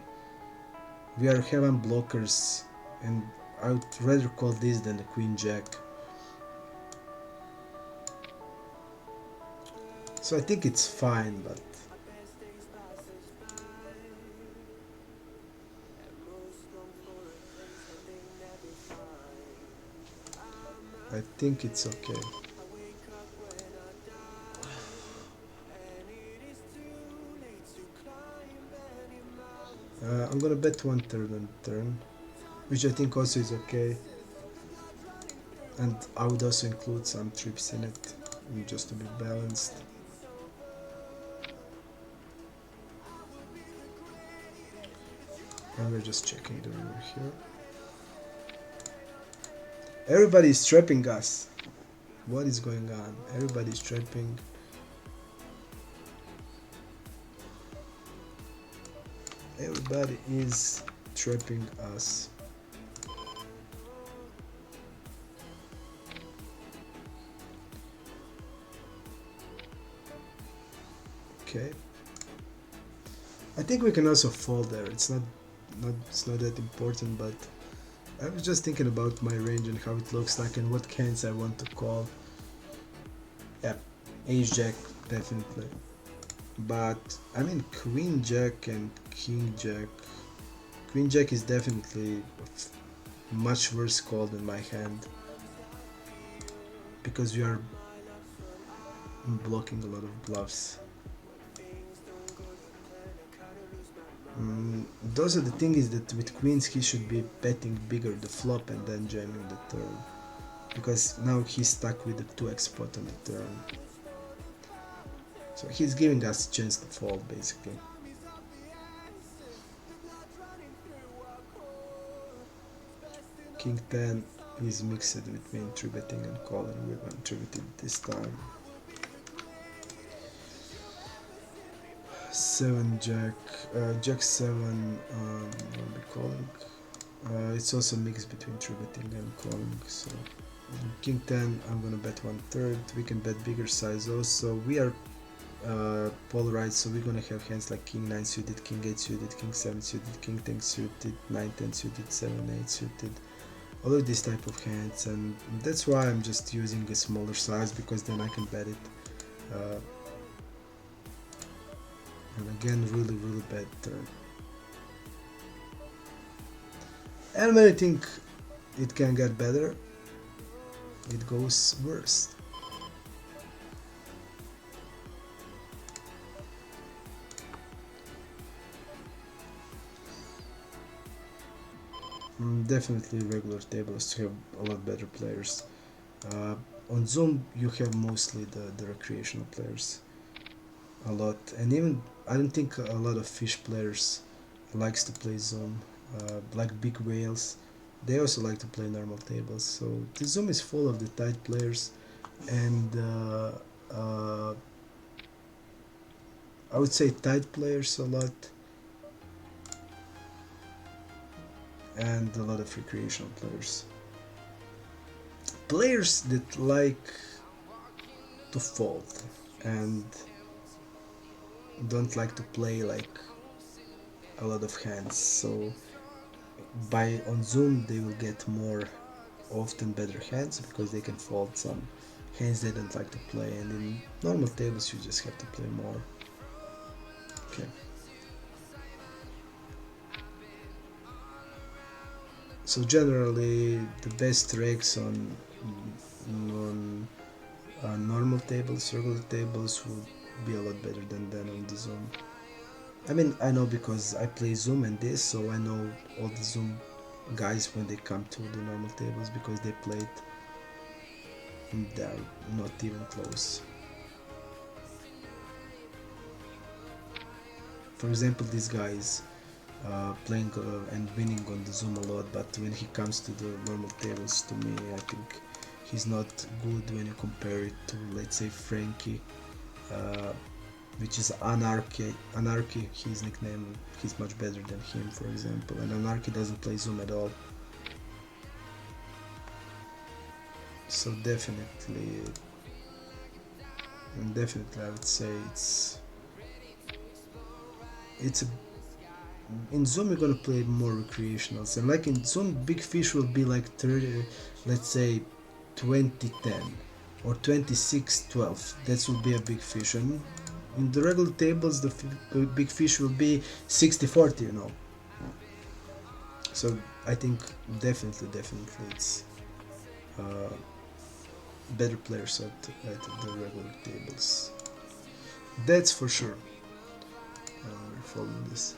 Speaker 1: We are having blockers and I would rather call this than the queen jack. So I think it's fine, but I think it's okay. I'm gonna bet 1/3 on turn, which I think also is okay. And I would also include some trips in it, just to be balanced. And we're just checking the river here. Everybody is trapping us. What is going on? Everybody is trapping. Everybody is trapping us. Okay. I think we can also fold there. It's not that important, but I was just thinking about my range and how it looks like and what hands I want to call. Yeah, ace jack definitely. But I mean queen jack and king jack. Queen jack is definitely a much worse call than my hand because we are blocking a lot of bluffs. Those are the thing is that with queens he should be betting bigger the flop and then jamming the turn, because now he's stuck with the 2x spot on the turn. So he's giving us a chance to fold basically. King 10 is mixed between 3-betting and calling. We're going to 3-bet it this time. 7 jack, jack 7, I'll be calling. It's also mixed between 3-betting and calling. So king 10, I'm gonna bet 1/3. We can bet bigger size also. We are polarized, so we're gonna have hands like king 9 suited, king 8 suited, king 7 suited, king 10 suited, 9 10 suited, 7 8 suited. All of these type of hands, and that's why I'm just using a smaller size, because then I can bet it. And again, really bad turn. And when I think it can get better, it goes worse. Definitely regular tables have a lot better players. On Zoom you have mostly the recreational players a lot, and even I don't think a lot of fish players likes to play Zoom, like big whales. They also like to play normal tables, so the Zoom is full of the tight players, and I would say tight players a lot, and a lot of recreational players. Players that like to fold, and don't like to play like a lot of hands, so by on Zoom they will get more often better hands because they can fold some hands they don't like to play, and in normal tables you just have to play more. Okay. So generally the best regs on normal tables, regular tables would be a lot better than on the Zoom. I mean, I know because I play Zoom and this, so I know all the Zoom guys when they come to the normal tables because they played and they're not even close. For example, this guy is playing and winning on the Zoom a lot, but when he comes to the normal tables, to me, I think he's not good when you compare it to, let's say, Frankie, which is Anarchy, his nickname. He's much better than him, for example, and Anarchy doesn't play Zoom at all. So definitely I would say it's a, in Zoom you're gonna play more recreationals, and like in Zoom big fish will be like 30, let's say 20-10 or 26-12. That will be a big fish, and in the regular tables the big fish will be 60-40, you know. So I think definitely it's better players at the regular tables. That's for sure. We're following this.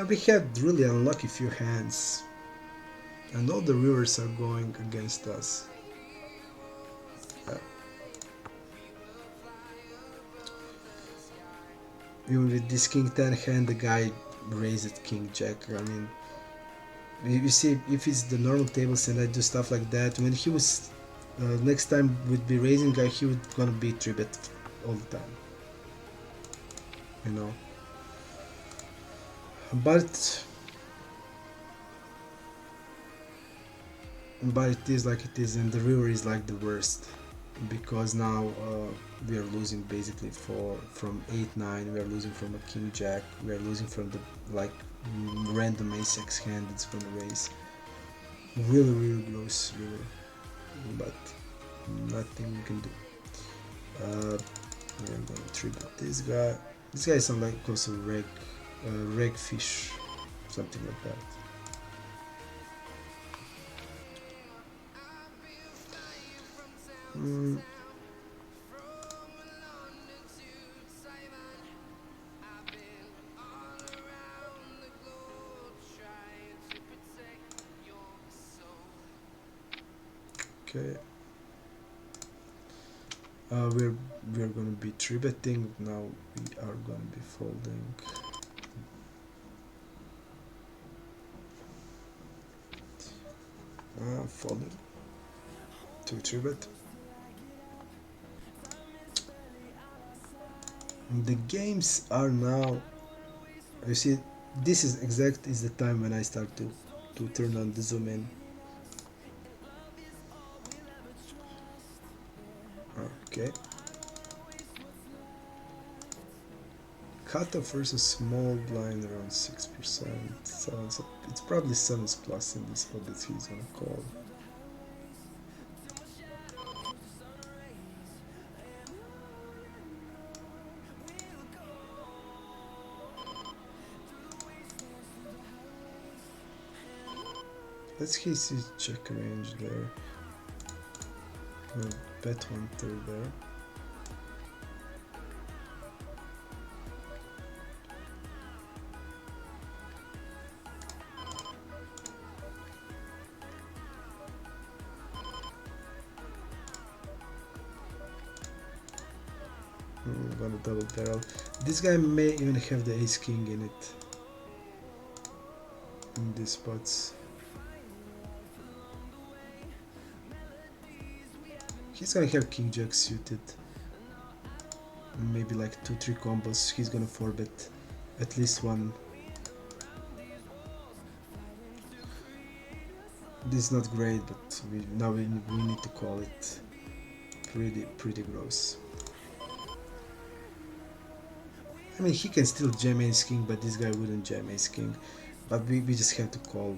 Speaker 1: We had really unlucky few hands, and all the rivers are going against us. Even with this king 10 hand, the guy raised king jack. I mean, you see, if it's the normal tables and I do stuff like that, when he was next time would be raising guy, he would gonna be 3-bet all the time, you know. But it is like it is, and the river is like the worst, because now we are losing basically from 8-9, we are losing from a king jack, we are losing from the like random ace-x hand that's gonna raise. Really gross river, but nothing we can do. We are gonna trigger this guy. This guy is some like also reg fish, something like that. Okay. We're gonna be 3-betting now. We are gonna be folding. Folding to 3-bet. The games are now. You see, this is the time when I start to turn on the zoom in. Okay. Cutoff versus small blind around 6%. So it's probably 7s plus in this spot that he's gonna call. Let's see check range there. Bet 1/3 there. I'm gonna double barrel. This guy may even have the ace king in it. In these spots. He's gonna have king jack suited. Maybe like 2-3 combos. He's gonna 4-bet at least one. This is not great, but now we need to call it pretty gross. I mean, he can still jam ace king, but this guy wouldn't jam ace king. But we just have to call.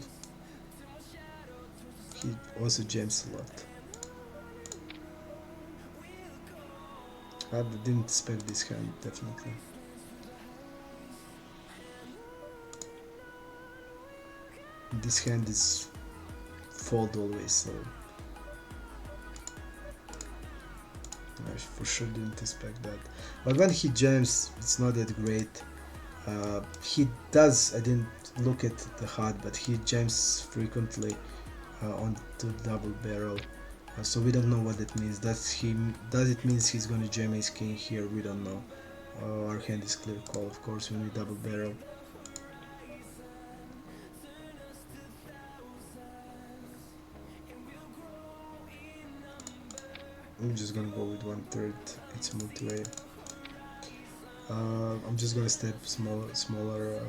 Speaker 1: He also jams a lot. I didn't expect this hand, definitely. This hand is fold always, so I for sure didn't expect that. But when he jams, it's not that great. He does, I didn't look at the HUD, but he jams frequently onto double barrel. So we don't know what that means. Does it means he's gonna jam ace king here? We don't know. Our hand is clear call, of course, when we double barrel. I'm just gonna go with 1/3. It's multi-way. I'm just gonna step smaller.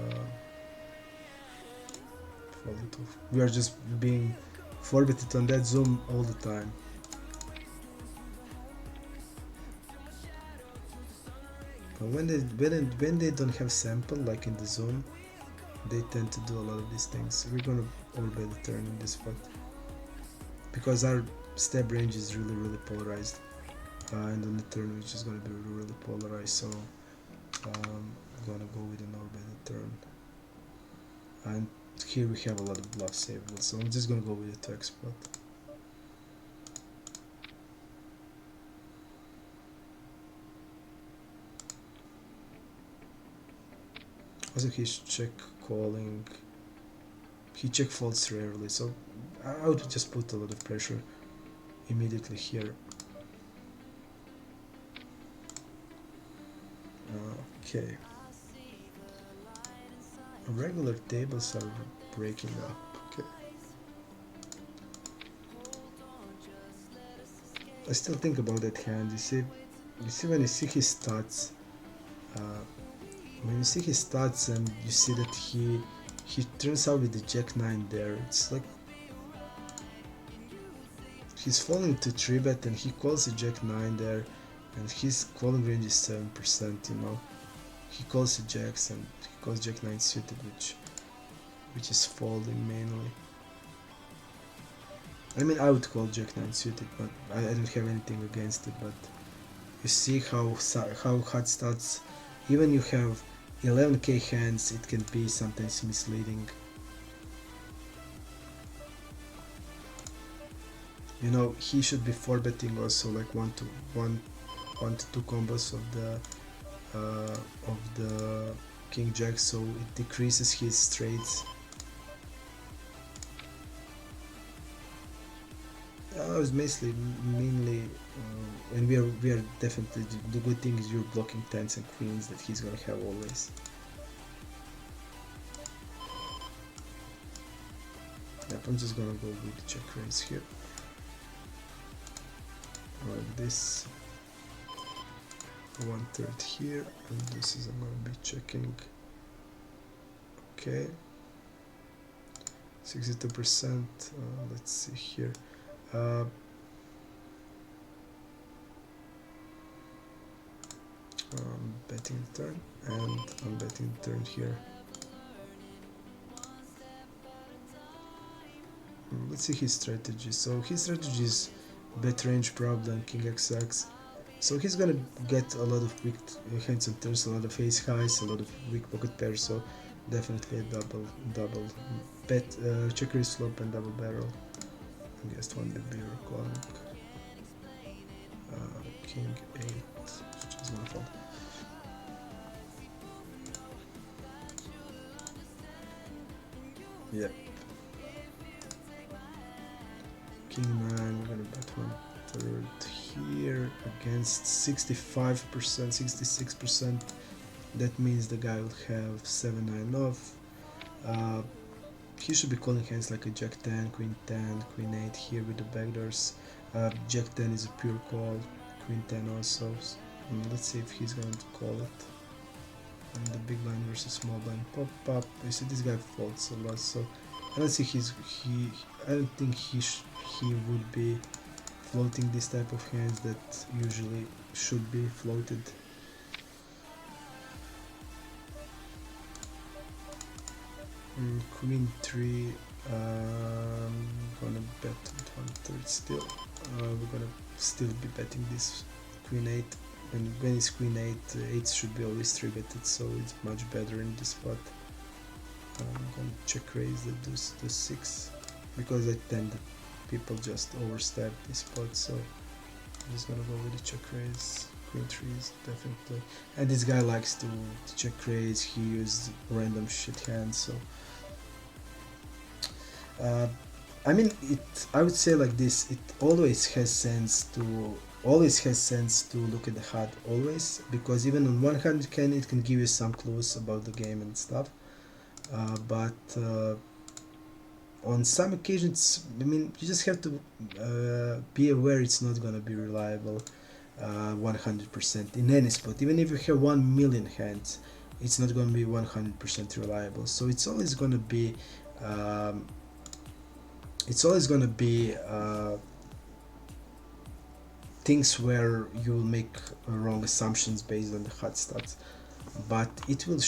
Speaker 1: We are just being formatted on that zoom all the time. But when they don't have sample like in the zoom, they tend to do a lot of these things. We're gonna overbet the turn in this spot because our step range is really polarized, and on the turn which is gonna be really polarized. So I'm gonna go with an overbet the turn, and here we have a lot of bluff saveable. So I'm just gonna go with a 2x spot. Also, he's check calling. He check folds rarely, so I would just put a lot of pressure immediately here. Okay. Regular tables are breaking up. Okay. I still think about that hand. You see when you see his stats. When you see his stats and you see that he turns out with the Jack-9 there, it's like he's falling to 3-bet and he calls the Jack-9 there, and his calling range is 7%, you know. He calls the Jacks and he calls Jack-9 suited, which is folding mainly. I mean, I would call Jack-9 suited, but I don't have anything against it, but you see how hard stats, even you have 11k hands, it can be sometimes misleading. You know, he should be 4-betting also like 1 to 2 combos of the King Jack, so it decreases his straights. I was mainly and we are definitely, the good thing is you're blocking 10s and queens that he's gonna have always. Yep, I'm just gonna go with the check raise here. Like this. 1/3 here, and this is I'm gonna be checking. Okay. 62%. Let's see here. I'm betting the turn, and I'm betting the turn here. Let's see his strategy. So his strategy is bet range problem, King XX. So he's gonna get a lot of weak hands and turns, a lot of ace highs, a lot of weak pocket pairs. So definitely a double bet, check raise flop and double barrel. I guess one would be recalling. King 8, which is gonna fold. Yep. King 9, we're gonna bet 1/3 here against 65%, 66%. That means the guy will have 7-9 off. He should be calling hands like a Jack 10, Queen 10, Queen 8 here with the backdoors. Jack 10 is a pure call, Queen 10 also. Let's see if he's going to call it. And the big blind versus small blind pop up. You see this guy folds a lot, so I don't see I don't think he would be floating this type of hands that usually should be floated. Queen 3, gonna bet at 1/3 still. We're gonna still be betting this Queen 8. When it's Queen 8, 8 should be always 3 betted, so it's much better in this spot. I'm gonna check raise the deuce 6 because I tend that people just overstep this spot, so I'm just gonna go with the check raise. Queen 3 is definitely, and this guy likes to check raise. He used random shit hands, so I mean, I would say like this: it always has sense to look at the HUD always, because even on one hand it can give you some clues about the game and stuff, but on some occasions, I mean, you just have to be aware it's not gonna be reliable 100% in any spot. Even if you have 1,000,000 hands, it's not gonna be 100% reliable. So it's always gonna be things where you will make wrong assumptions based on the HUD stats, but it will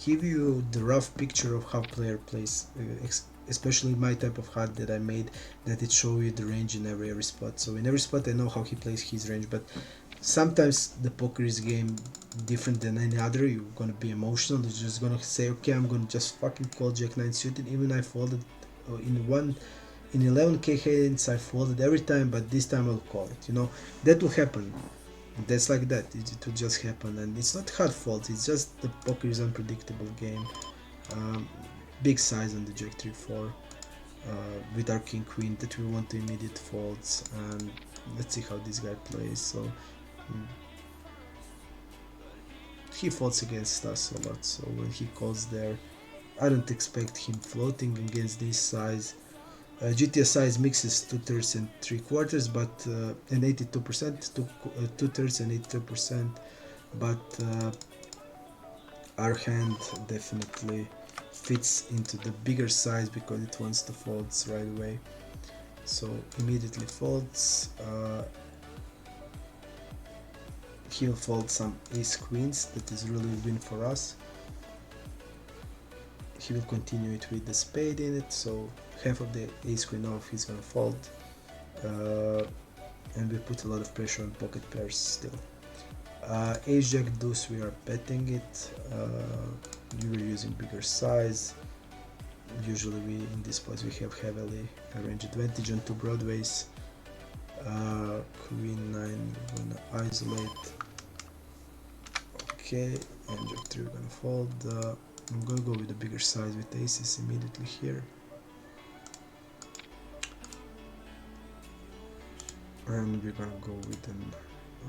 Speaker 1: give you the rough picture of how player plays, especially my type of HUD that I made, that it show you the range in every spot. So in every spot I know how he plays his range, but sometimes the poker is game different than any other. You're gonna be emotional, you're just gonna say, okay, I'm gonna just fucking call Jack 9 suited, even I folded in 11k hands I folded every time, but this time I'll call it, you know. That will happen. That's like that, it will just happen, and it's not hard fault, it's just the poker is unpredictable game. Big size on the Jack 3-4 with our King Queen that we want to immediate folds, and let's see how this guy plays. So he folds against us a lot, so when he calls there, I don't expect him floating against this size. GTS size mixes 2/3 and 3/4, but and 82%, 2/3 and 82%, but our hand definitely fits into the bigger size because it wants to folds right away. So immediately folds. He'll fold some ace queens, that is really a win for us. He will continue it with the spade in it, so half of the ace queen off he's gonna fold, and we put a lot of pressure on pocket pairs still. Ace jack deuce, we are betting it. We were using bigger size. Usually we in this spot we have heavily range advantage on two broadways. Queen 9 we're gonna isolate. Okay, and jack 3 we're gonna fold. I'm gonna go with a bigger size with aces immediately here. And we're gonna go with an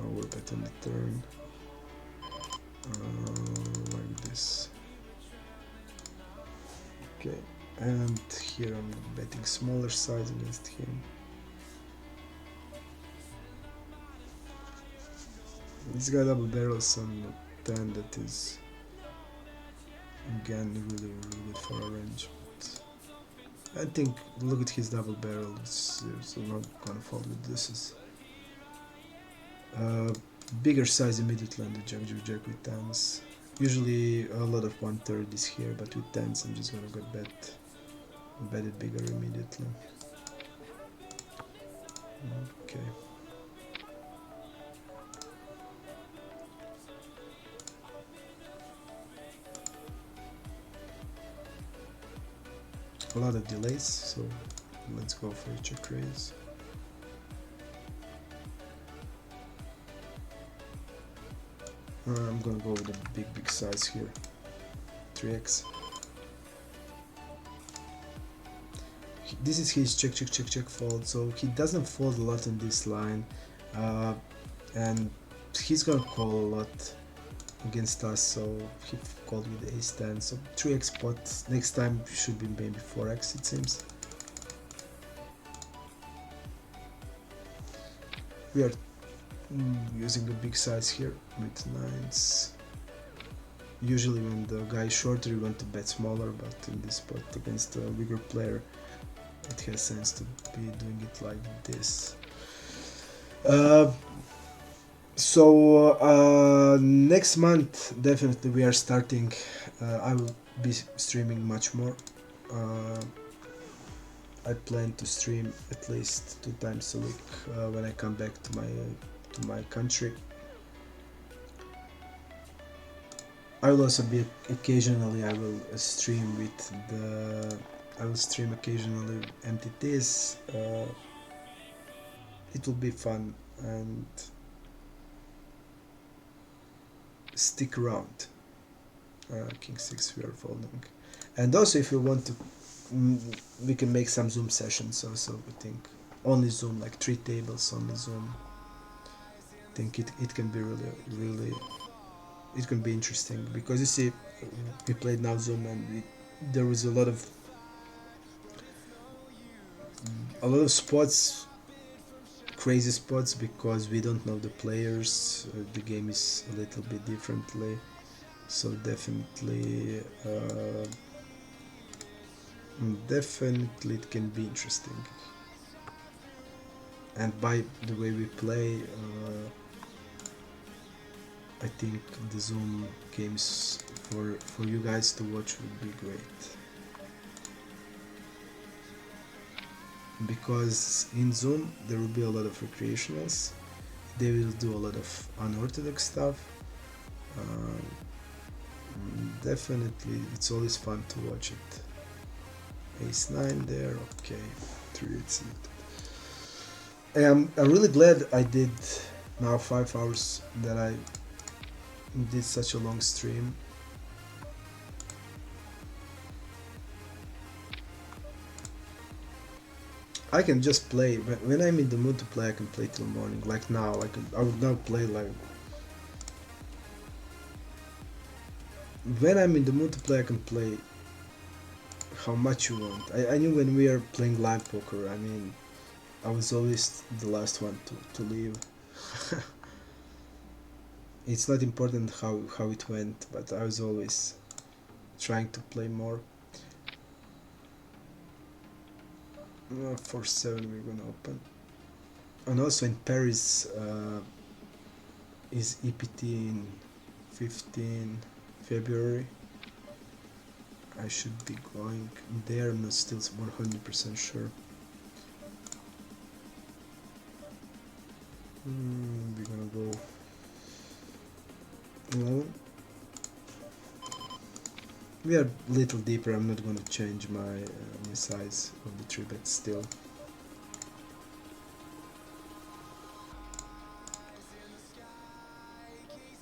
Speaker 1: overbet on the turn. Like this. Okay, and here I'm betting smaller size against him. This guy double barrels on 10, that is again really good for a range, but I think look at his double barrel, so not gonna fold with this. Bigger size immediately on the jack with tens. Usually a lot of 1/3 is here, but with tens I'm just gonna go bet it bigger immediately. Okay. A lot of delays, so let's go for a check raise. I'm gonna go with a big size here, 3x. This is his check fold, so he doesn't fold a lot on this line, and he's gonna call a lot against us, so he called with ace 10, so 3x pot. Next time should be maybe 4x, it seems. We are using a big size here with nines. Usually when the guy is shorter you want to bet smaller, but in this spot against a bigger player it has sense to be doing it like this. So next month definitely we are starting, I will be streaming much more I plan to stream at least 2 times a week when I come back to my country. I will also be occasionally. I will stream occasionally MTTs. It will be fun, and stick around. King 6 we are folding, and also if you want to, we can make some Zoom sessions also. We think only Zoom, like 3 tables only Zoom. I think it can be really it can be interesting, because you see, we played now Zoom, and there was a lot of spots, crazy spots, because we don't know the players. The game is a little bit differently, so definitely it can be interesting. And by the way we play, I think the Zoom games for you guys to watch would be great, because in Zoom there will be a lot of recreationals. They will do a lot of unorthodox stuff. Definitely it's always fun to watch it. Ace 9 there, okay, 3 it's I'm really glad I did now 5 hours, that I did such a long stream. I can just play when I'm in the mood to play. I can play till morning. Like now, I would now play like when I'm in the mood to play. I can play how much you want. I knew when we are playing live poker. I mean, I was always the last one to leave. It's not important how it went, but I was always trying to play more. 4-7 we're gonna open. And also in Paris is EPT in 15 February. I should be going there. I'm not still 100% sure. We're gonna go 11. We are a little deeper. I'm not going to change my size of the 3-bet still.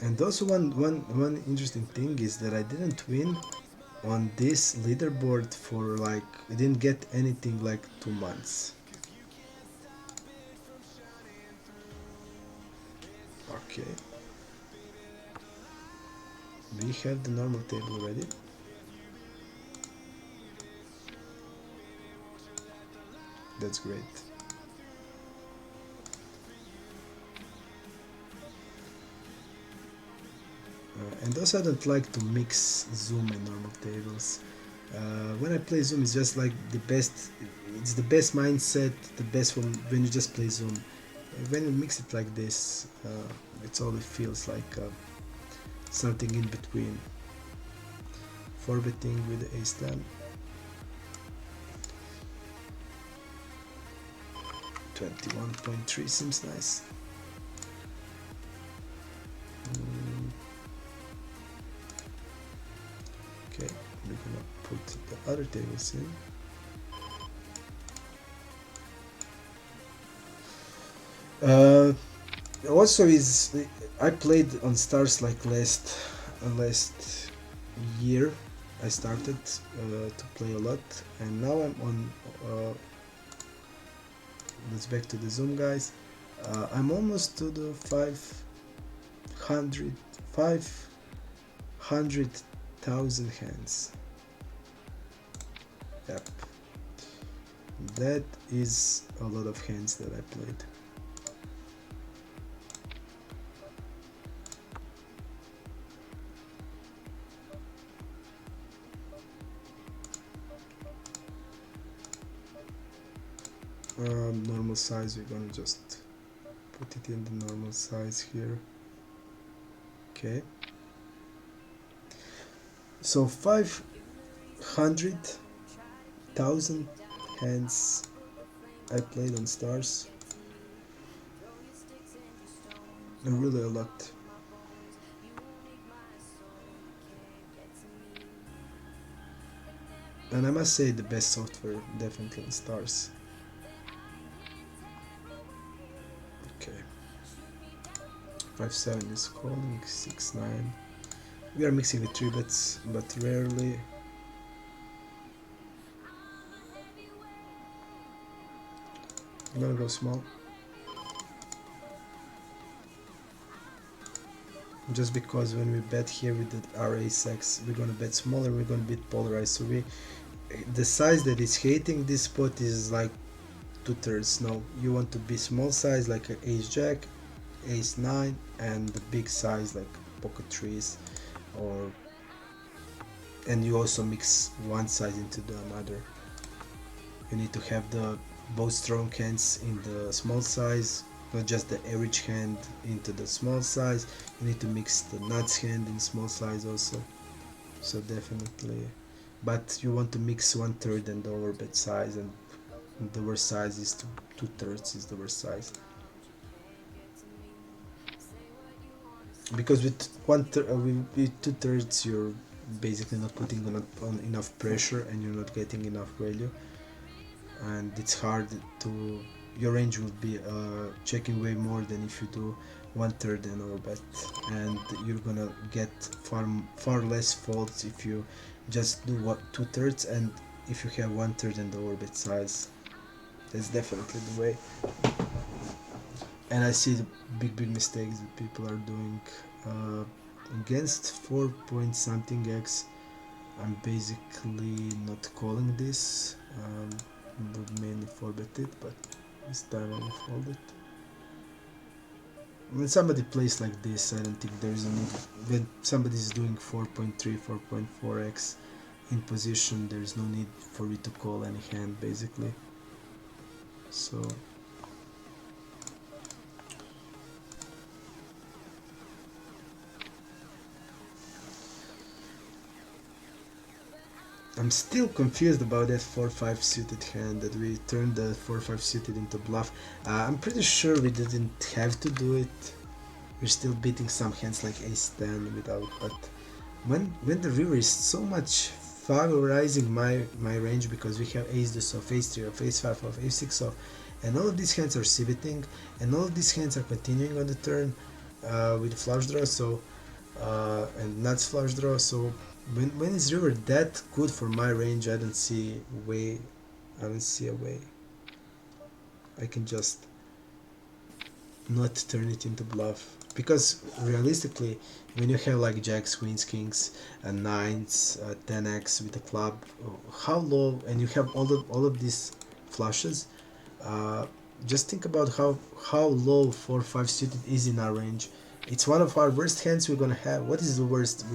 Speaker 1: And also one interesting thing is that I didn't win on this leaderboard for like, I didn't get anything like 2 months. Okay. We have the normal table ready. That's great. And also I don't like to mix Zoom and normal tables. When I play Zoom, it's just like it's the best mindset, the best when you just play Zoom. When you mix it like this, it always feels like something in between. 4-betting with the Ace-10. 21.3 seems nice. Okay, we're gonna put the other tables in. Also, I played on Stars like last year. I started to play a lot, and now I'm on. Let's back to the Zoom, guys. I'm almost to the 500,000 hands. Yep, that is a lot of hands that I played. Normal size, we're gonna just put it in the normal size here. Okay, so 500 1,000 hands I played on stars. Really a lot. And I must say the best software definitely on stars. Okay. 5-7 is calling, 6-9. We are mixing with 3 bets, but rarely. I'm gonna go small. Just because when we bet here with the our ace-x, we're gonna bet smaller, we're gonna bet polarized. So the size that is hating this spot is like 2/3. No, you want to be small size like an ace-jack, ace-9, and the big size like pocket trees, or and you also mix one size into the another. You need to have the both strong hands in the small size, not just the average hand into the small size. You need to mix the nuts hand in small size also. So definitely, but you want to mix 1/3 and the overbet size, and the worst size is 2/3 is the worst size. Because with with 2/3 you're basically not putting on enough pressure and you're not getting enough value, and it's hard to, your range will be checking way more than if you do 1/3 and overbet, and you're gonna get far less folds if you just do 2/3 and if you have 1/3 and the overbet size. That's definitely the way. And I see the big mistakes that people are doing against 4 point something x. I'm basically not calling this. Would mainly 4-bet it, but this time I will fold it. When somebody plays like this, I don't think there is a need. When somebody is doing 4.3, 4.4x in position, there is no need for you to call any hand basically. So I'm still confused about that 4-5 suited hand, that we turned the 4-5 suited into bluff. I'm pretty sure we didn't have to do it. We're still beating some hands like ace-10 without, but when the river is so much favorizing my range, because we have ace-deuce off, ace-3 off, ace-5 off, ace-6 off, and all of these hands are civeting, and all of these hands are continuing on the turn with flush draw, so and nuts flush draw, so when is river that good for my range, I don't see a way. I can just not turn it into bluff, because realistically when you have like jacks, queens, kings, and nines, 10x with a club, how low, and you have all of these flushes, just think about how low 4-5 suited is in our range. It's one of our worst hands we're gonna have. What is the worst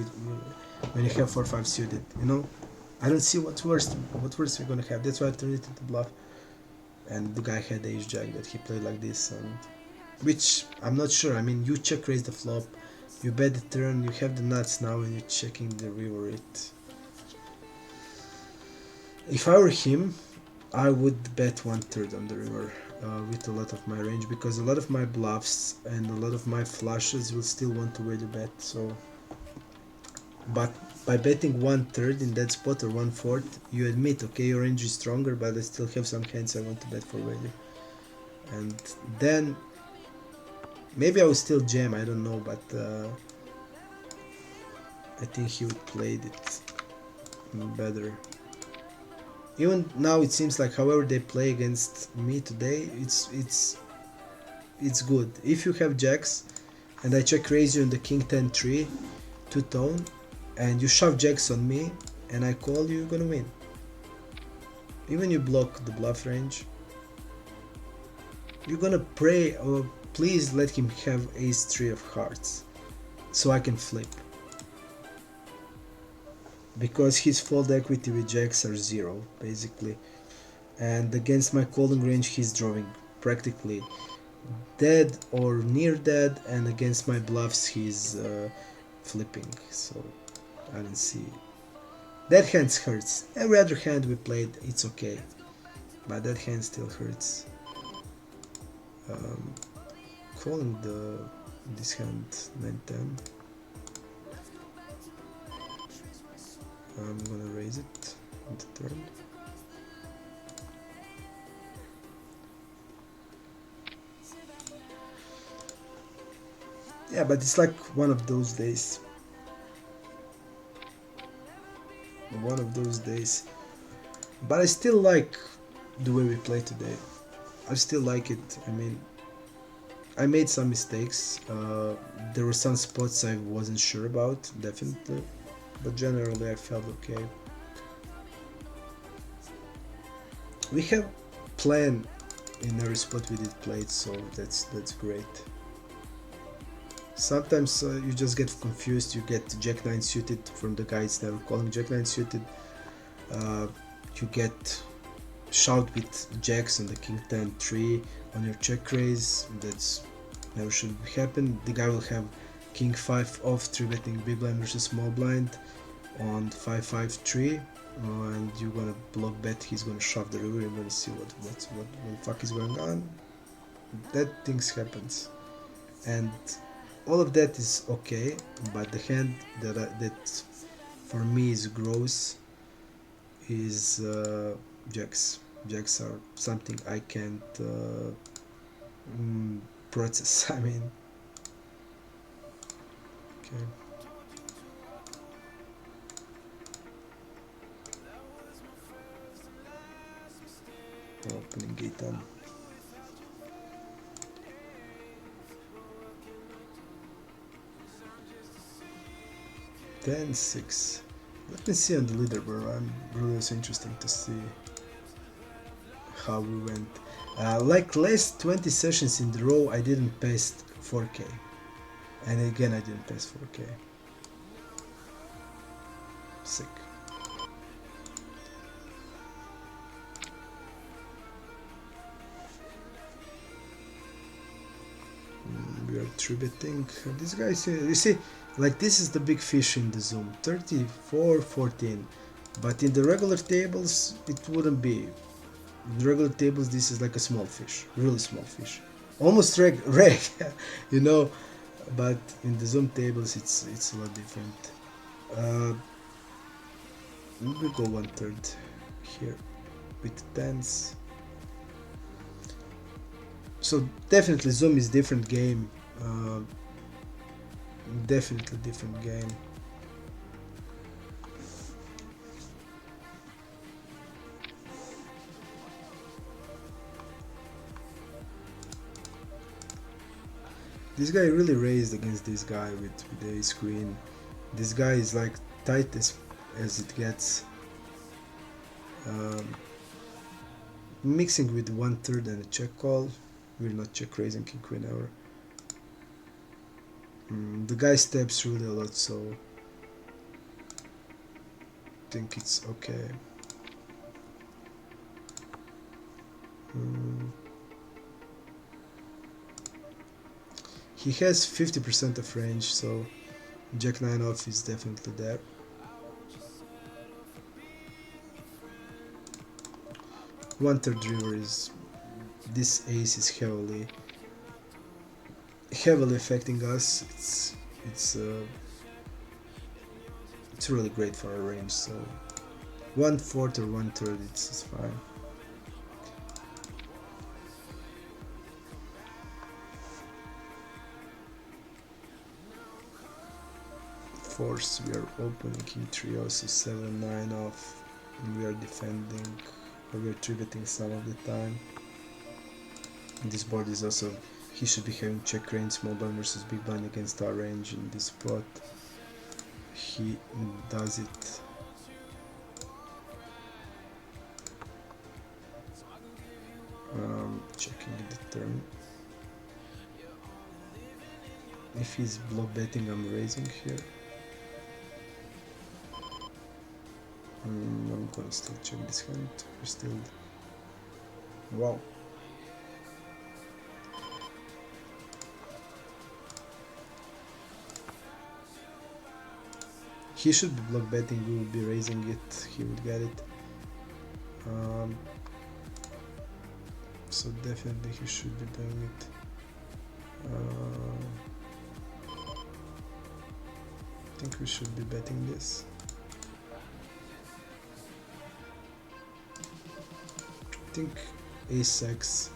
Speaker 1: when you have 4-5 suited? I don't see what worst we're gonna have. That's why I turned it into bluff. And the guy had ace jack that he played like this, and which I'm not sure. I mean, you check raise the flop, you bet the turn, you have the nuts now, and you're checking the river. If I were him, I would bet 1/3 on the river with a lot of my range, because a lot of my bluffs and a lot of my flushes will still want to value bet. So, but by betting 1/3 in that spot, or 1/4, you admit, okay, your range is stronger, but I still have some hands I want to bet for value. And then maybe I will still jam, I don't know, but I think he would play it better. Even now it seems like however they play against me today, it's good. If you have jacks and I check raise you in the king 10 tree, two tone, and you shove jacks on me and I call you, you're gonna win. Even you block the bluff range, you're gonna pray, or please let him have ace 3 of hearts so I can flip, because his fold equity with jacks are 0 basically, and against my calling range he's drawing practically dead or near dead, and against my bluffs he's flipping, so I don't see That hand hurts. Every other hand we played, it's okay. But that hand still hurts. Um, calling this hand 9-10. I'm gonna raise it on the turn. Yeah, but it's like one of those days. One of those days. But I still like the way we play today. I still like it. I mean, I made some mistakes. There were some spots I wasn't sure about, definitely. But generally I felt okay. We have plan in every spot we did played, so that's great. Sometimes you just get confused. You get Jack 9 suited from the guys never calling Jack 9 suited. You get shout with jacks on the King 10 3 on your check raise. That's never should happen. The guy will have King 5 off 3 betting big blind versus small blind on 5-5-3, and you're gonna block bet. He's gonna shove the river. You're gonna see what the fuck is going on. That things happens, and all of that is okay. But the hand that for me is gross is jacks. Jacks are something I can't process. I mean, okay. Opening gate on. 10-6. Let me see on the leaderboard. I'm really so interesting to see how we went. Like last 20 sessions in the row, I didn't pass 4K, and again I didn't pass 4K. Sick. We are 3-betting. This guy, you see, like this is the big fish in the zoom, 34-14. But in the regular tables, it wouldn't be. In the regular tables, this is like a small fish, really small fish, almost reg, you know. But in the zoom tables, it's a lot different. We go 1/3 here with tens. So definitely zoom is different game. Definitely different game. This guy really raised against this guy with the ace queen. This guy is like tight as it gets. Mixing with 1/3 and a check call. We're not check raising king queen ever. The guy steps really a lot, so I think it's okay. He has 50% of range, so Jack 9 off is definitely there. One-third river is, this ace is heavily affecting us. It's really great for our range. So 1/4 or 1/3, it's fine. Force, we are opening king 3 also 7-9 off, and we are defending, or we are 3-betting some of the time. And this board is also, he should be having check range, small blind versus big blind against our range in this spot. He does it. Checking the turn. If he's block betting, I'm raising here. I'm gonna still check this hand. We're still. Wow. He should be block betting, we will be raising it, he will get it. So definitely he should be doing it. I think we should be betting this. I think ace-x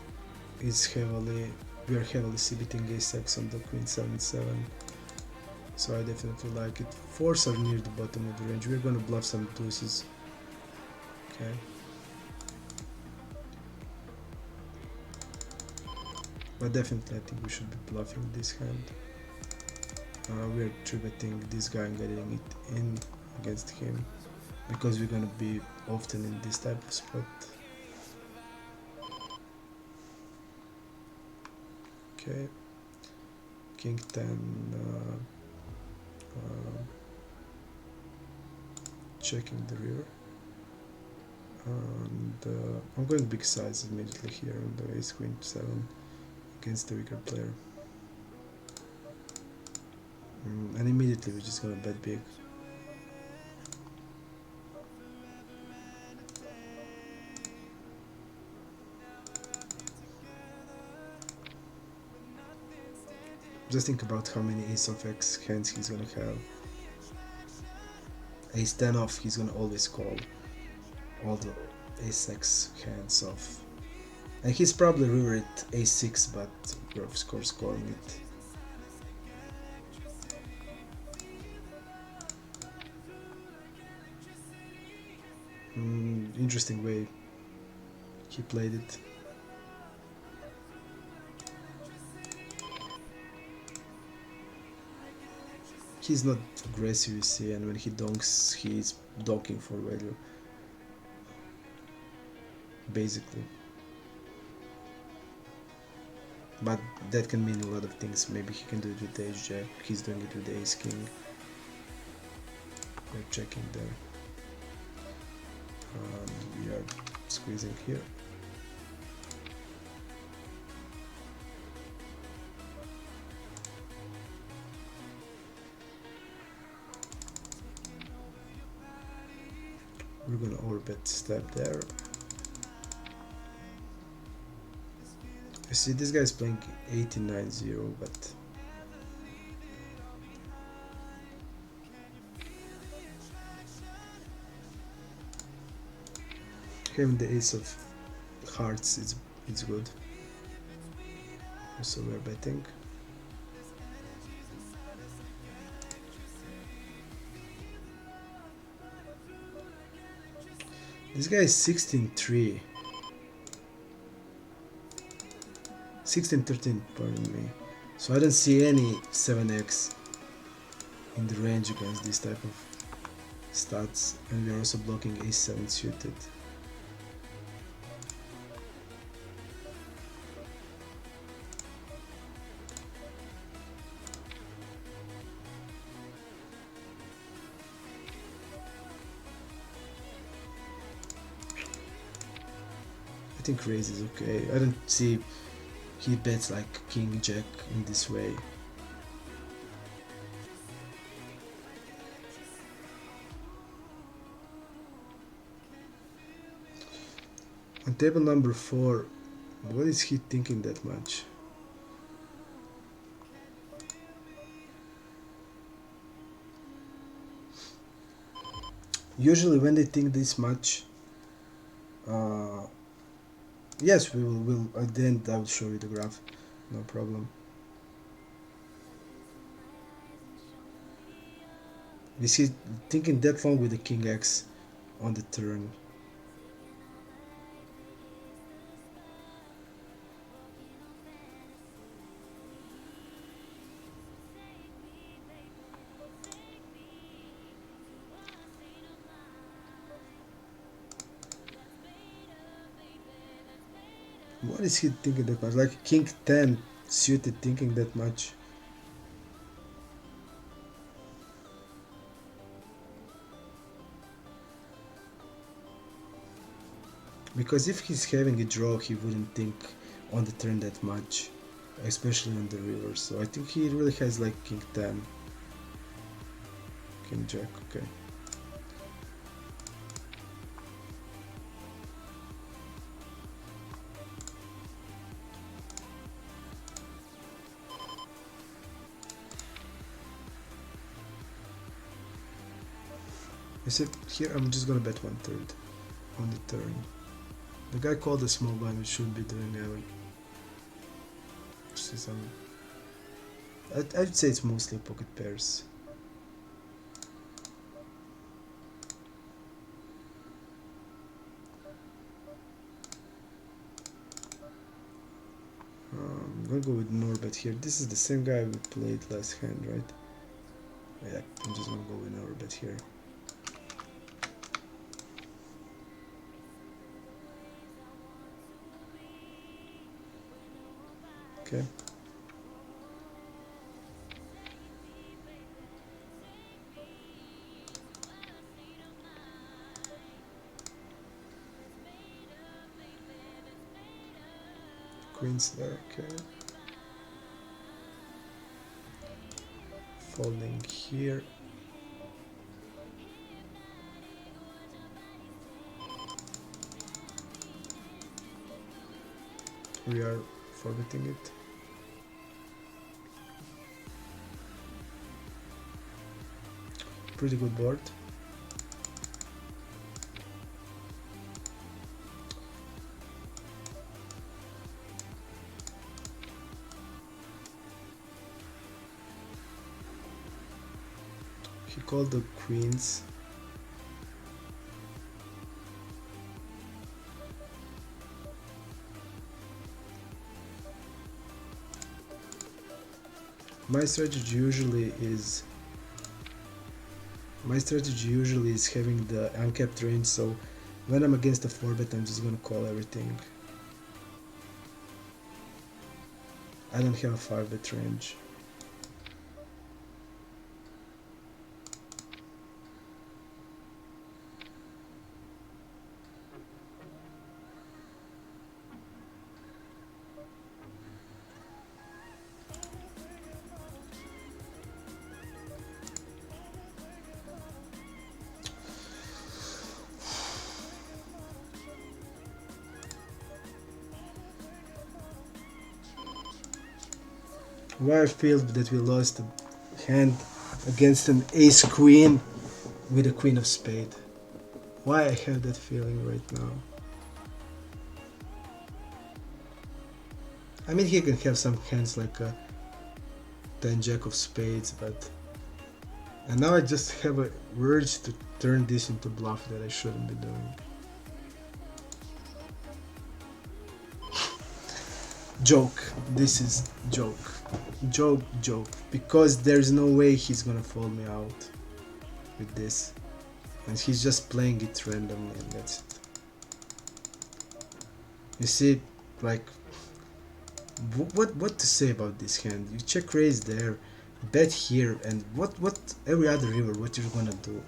Speaker 1: is heavily, we are heavily c-betting ace-x on the queen 7-7. So I definitely like it. Fours are near the bottom of the range. We're gonna bluff some deuces. Okay. But definitely I think we should be bluffing this hand. We're 3-betting this guy and getting it in against him, because we're gonna be often in this type of spot. Okay. King 10. Checking the rear. And I'm going big size immediately here on the ace queen 7 against the weaker player. And immediately we're just gonna bet big. Just think about how many ace of x hands he's gonna have. Ace 10 off, he's gonna always call all the ace x hands off. And he's probably river at ace 6, but we're of course calling it. Interesting way he played it. He's not aggressive, you see, and when he donks, he's donking for value, basically. But that can mean a lot of things. Maybe he can do it with the ace jack, he's doing it with the ace king. We're checking there. We are squeezing here. We're gonna overbet step there. You see, this guy is playing 18-9-0, but having the ace of hearts it's good. So we're betting. This guy is 16-3. 16-13, pardon me. So I don't see any 7x in the range against this type of stats, and we are also blocking ace-7 suited. I think raise is okay. I don't see he bets like king jack in this way. On table number 4, what is he thinking that much? Usually when they think this much, yes, we'll at the end I will show you the graph, no problem. You see, thinking that long with the king x on the turn. What is he thinking that much? Like king 10 suited thinking that much? Because if he's having a draw, he wouldn't think on the turn that much, especially on the river. So I think he really has like king 10. King Jack, okay. You see, here I'm just gonna bet 1/3 on the turn. The guy called a small blind, which should be doing average. See some. I'd say it's mostly pocket pairs. I'm gonna go with more bet here. This is the same guy we played last hand, right? Yeah, I'm just gonna go with more bet here. Okay. Queen's there, okay. Folding here. We are forgetting it. Pretty good board. He called the queens. My strategy usually is having the uncapped range, so when I'm against a 4-bet I'm just gonna call everything. I don't have a 5-bet range. Why I feel that we lost a hand against an ace queen with a queen of spade. Why I have that feeling right now. I mean, he can have some hands like a 10 jack of spades, but... And now I just have a urge to turn this into bluff that I shouldn't be doing. Joke. This is joke. Joke. Because there's no way he's gonna fold me out with this. And he's just playing it randomly and that's it. You see, like... What to say about this hand? You check raise there, bet here, and what every other river, what you're gonna do?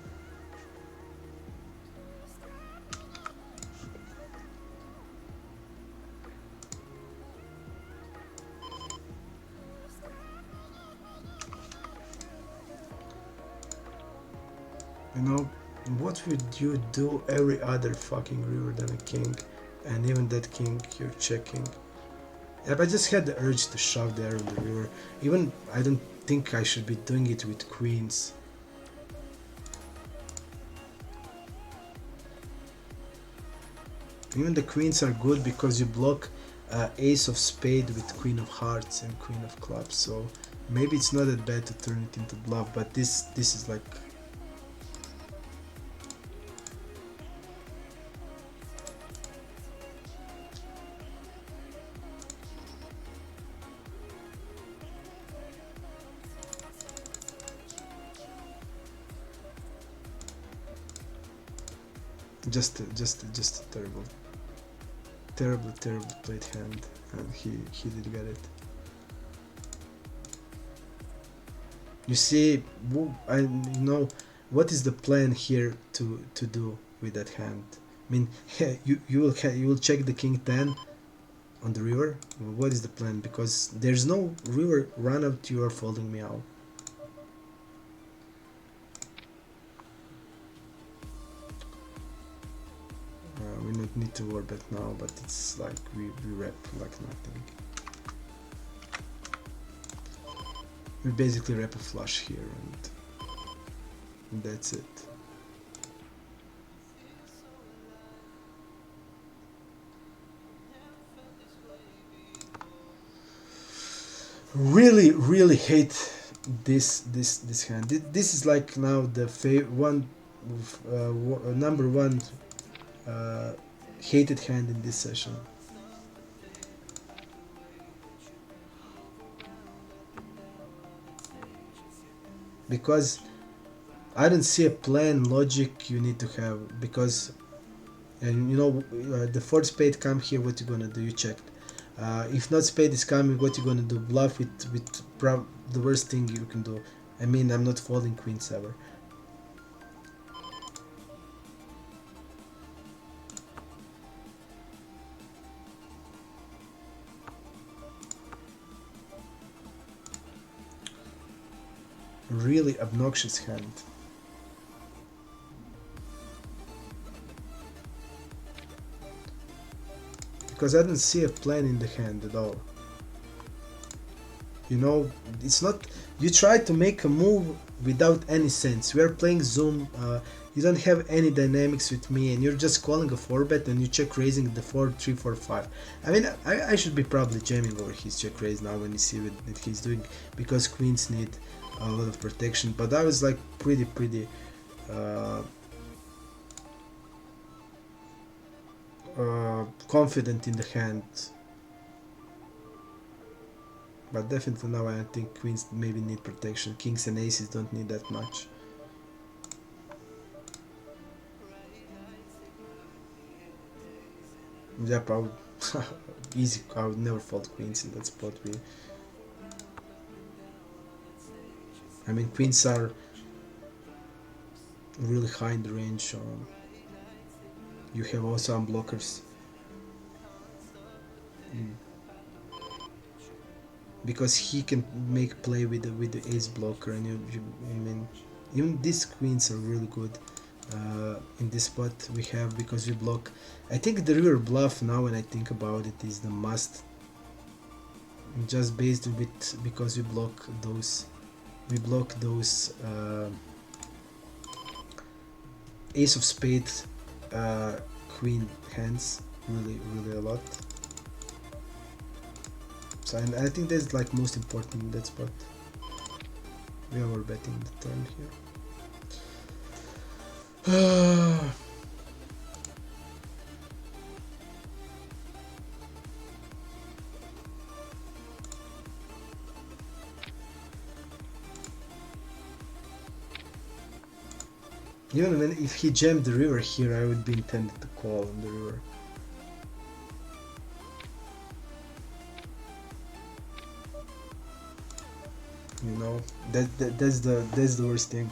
Speaker 1: You know, what would you do every other fucking river than a king? And even that king, you're checking. Yeah, I just had the urge to shove there on the river. Even, I don't think I should be doing it with queens. Even the queens are good because you block ace of spade with queen of hearts and queen of clubs. So maybe it's not that bad to turn it into bluff, but this is like... Just a terrible played hand, and he did get it. You see, I know what is the plan here to do with that hand. I mean, you will check the king 10 on the river. What is the plan? Because there's no river run out. You are folding me out. need to war bet now, but it's like we rep like nothing. We basically rep a flush here and that's it. Really hate this hand. This is like now the number one hated hand in this session. Because I don't see a plan logic you need to have, because and you know the fourth spade come here, what you gonna do? You checked. If not spade is coming, what you gonna do? Bluff with the worst thing you can do. I mean, I'm not folding queens ever. Really obnoxious hand. Because I don't see a plan in the hand at all. You know, it's not. You try to make a move without any sense. We are playing Zoom. You don't have any dynamics with me, and you're just calling a 4-bet and you check raising the 4, 3, 4, 5. I mean, I should be probably jamming over his check raise now when you see what he's doing, because queens need a lot of protection. But I was like pretty confident in the hand. But definitely now I think queens maybe need protection. Kings and aces don't need that much. Yep, I would easy. I would never fold queens in that spot. I mean, queens are really high in the range. You have also unblockers. Because he can make play with the ace blocker, and I mean, even these queens are really good in this spot we have, because we block. I think the river bluff, now when I think about it, is the must, just based with, because we block those ace of spades, queen hands really a lot. So, and I think that's like most important in that spot. We are betting the turn here. Even when, if he jammed the river here, I would be intended to call on the river. You know, that's the worst thing.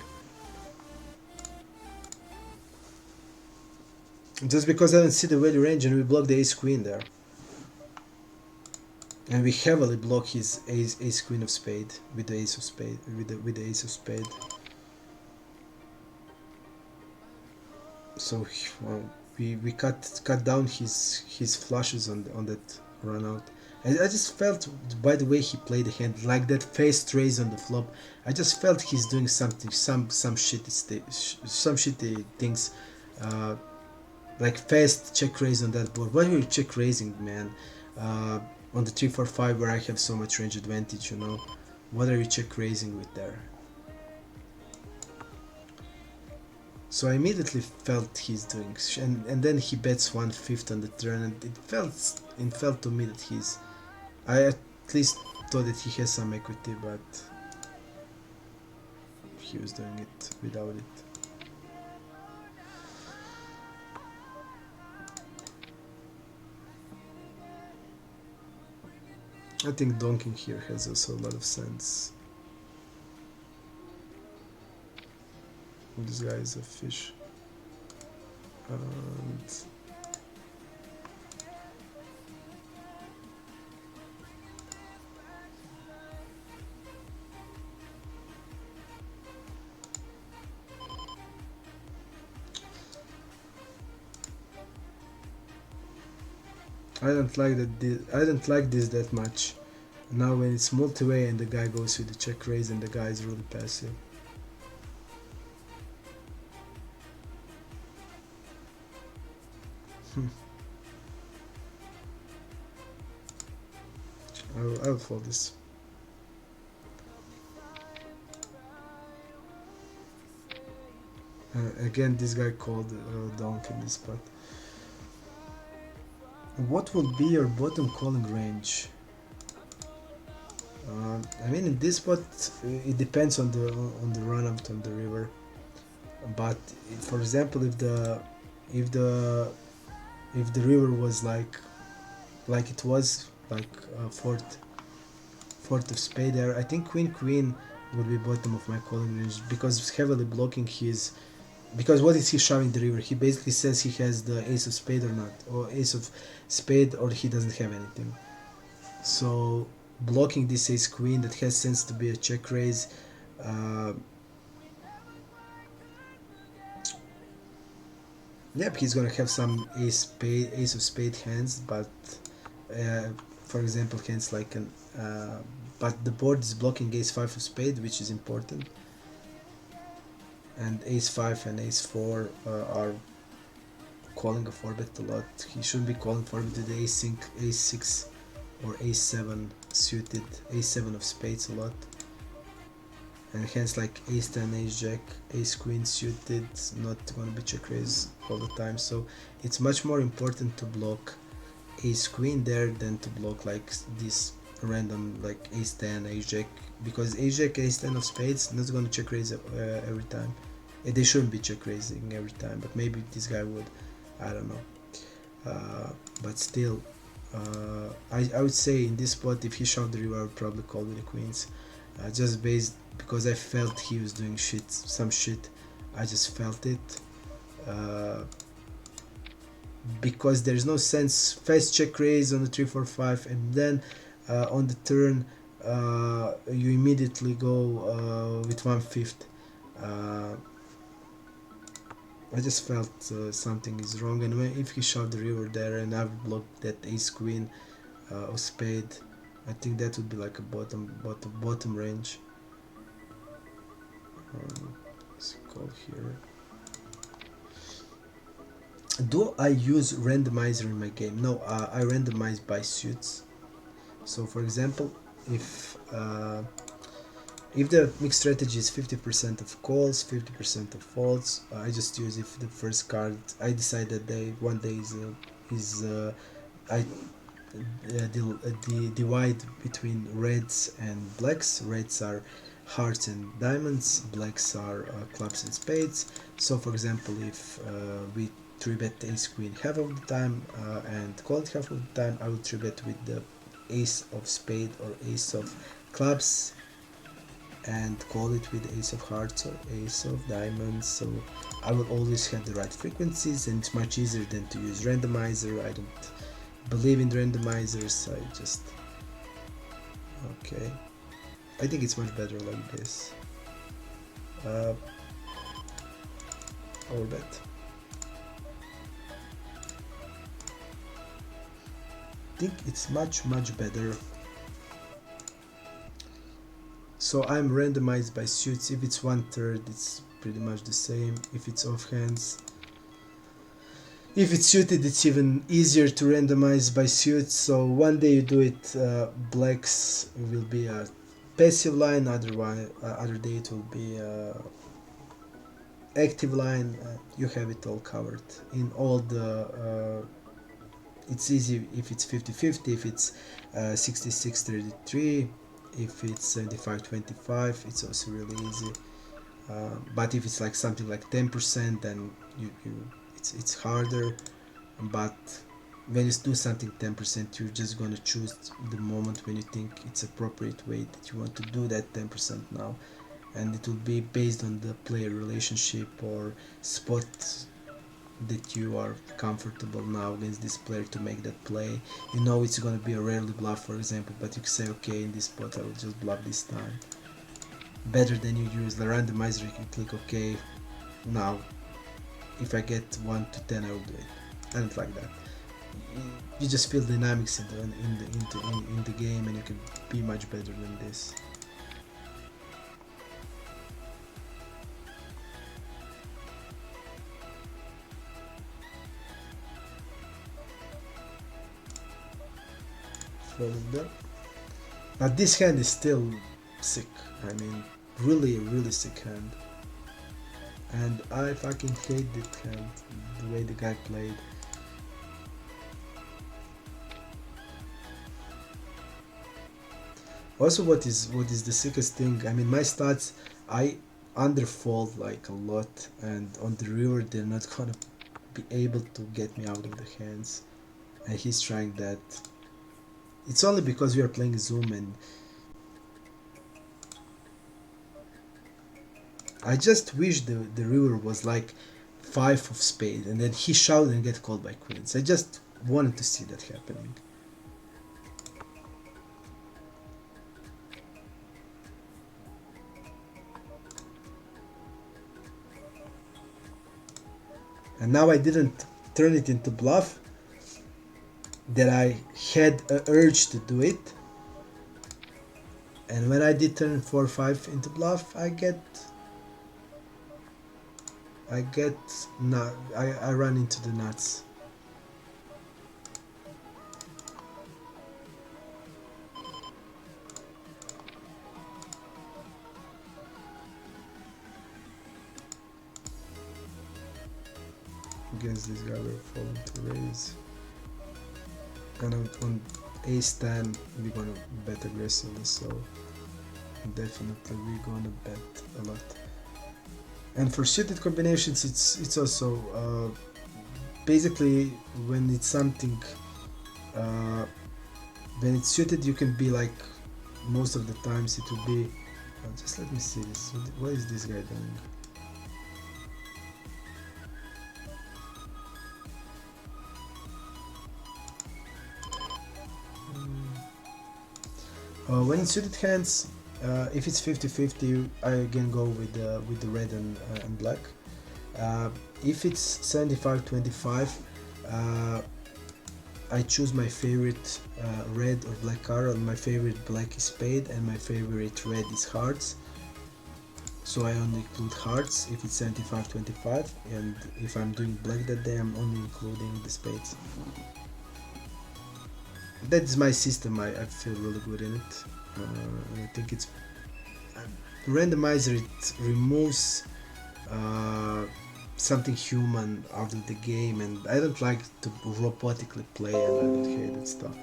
Speaker 1: Just because I don't see the value range, and we block the ace queen there, and we heavily block his ace queen of spade with the ace of spade, with the ace of spade. So we cut down his flushes on that run out. I just felt, by the way he played the hand, like that face raise on the flop, I just felt he's doing something, some shitty things, like fast check raise on that board. Why are you check raising, man? On the 3-4-5 where I have so much range advantage, you know. What are you check raising with there? So I immediately felt he's doing, and then he bets 1/5 on the turn, and it felt to me that he's, I at least thought that he has some equity, but he was doing it without it. I think donking here has also a lot of sense. This guy is a fish. And I don't like that. I don't like this that much. Now when it's multi-way and the guy goes with the check raise and the guy is really passive. I'll fold this. Again, this guy called donk in this spot. What will be your bottom calling range? I mean, in this spot, it depends on the run out on the river. But for example, if the river was like it was like fourth of spade there, I think queen would be bottom of my calling range because it's heavily blocking his. Because what is he shoving the river? He basically says he has the ace of spade or not, or ace of spade, or he doesn't have anything. So blocking this ace queen that has sense to be a check raise. Yep, he's gonna have some ace of spade hands, but for example, hands like an. But the board is blocking ace 5 of spade, which is important. And ace 5 and ace 4 are calling a 4-bet a lot. He shouldn't be calling 4-bet with the ace 6 or ace 7 suited, ace 7 of spades a lot. And hands like ace 10, ace jack, ace queen suited, not gonna be check raise all the time. So it's much more important to block ace queen there than to block like this random like ace 10, ace jack, because ace jack, ace 10 of spades not gonna check raise every time. They shouldn't be check raising every time, but maybe this guy would, I don't know. But still, I would say in this spot, if he shoved the river, I would probably call with the queens, just based because I felt he was doing some shit. I just felt it. Because there's no sense fast check raise on the 3-4-5 and then on the turn you immediately go with 1/5. I just felt something is wrong, and if he shoved the river there and I would block that ace queen of spade, I think that would be like a bottom range. Let's call here. Do I use randomizer in my game? No, I randomize by suits. So for example, if the mixed strategy is 50% of calls, 50% of folds, I just use if the first card I decide that one day I divide between reds and blacks. Reds are hearts and diamonds, blacks are clubs and spades. So for example, if we 3-bet ace queen half of the time and call it half of the time, I will 3-bet with the ace of spade or ace of clubs and call it with ace of hearts or ace of diamonds. So I will always have the right frequencies, and it's much easier than to use randomizer. I don't believe in randomizers. I just okay. I think it's much better like this. Overbet. I think it's much better. So I'm randomized by suits. If it's 1/3, it's pretty much the same. If it's offhands, if it's suited, it's even easier to randomize by suits. So one day you do it, blacks will be a passive line, other day it will be active line. You have it all covered in all the. It's easy if it's 50-50, if it's 66-33, if it's 75-25, it's also really easy. But if it's like something like 10%, then it's harder. But when you do something 10%, you're just gonna choose the moment when you think it's appropriate way that you want to do that 10% now, and it will be based on the player relationship or spot that you are comfortable now against this player to make that play. You know it's gonna be a rarely bluff, for example, but you can say, okay, in this spot I will just bluff this time. Better than you use the randomizer. You can click OK. Now, if I get 1 to 10, I will do it. I don't like that. you just feel dynamics in the game, and you can be much better than this. Folding there. But this hand is still sick. I mean, really sick hand. And I fucking hate that hand, the way the guy played. Also, what is the sickest thing? I mean, my stats, I underfold like a lot, and on the river they're not gonna be able to get me out of the hands, and he's trying that. It's only because we are playing Zoom, and I just wish the river was like 5 of spades, and then he shouted and get called by queens. I just wanted to see that happening. And now I didn't turn it into bluff, that I had an urge to do it. And when I did turn 4-5 into bluff, I run into the nuts. Against this guy, we're falling to raise. And on H2N, we're gonna bet aggressively, so definitely we're gonna bet a lot. And for suited combinations, it's also basically when it's something when it's suited, you can be like, most of the times it will be just let me see this. What is this guy doing? When it's suited hands, if it's 50-50, I again go with the red and black. If it's 75-25, I choose my favorite red or black card, and my favorite black is spade, and my favorite red is hearts. So I only include hearts if it's 75-25, and if I'm doing black that day, I'm only including the spades. That's my system. I feel really good in it. I think it's randomizer. It removes something human out of the game, and I don't like to robotically play, and I don't hate that stuff.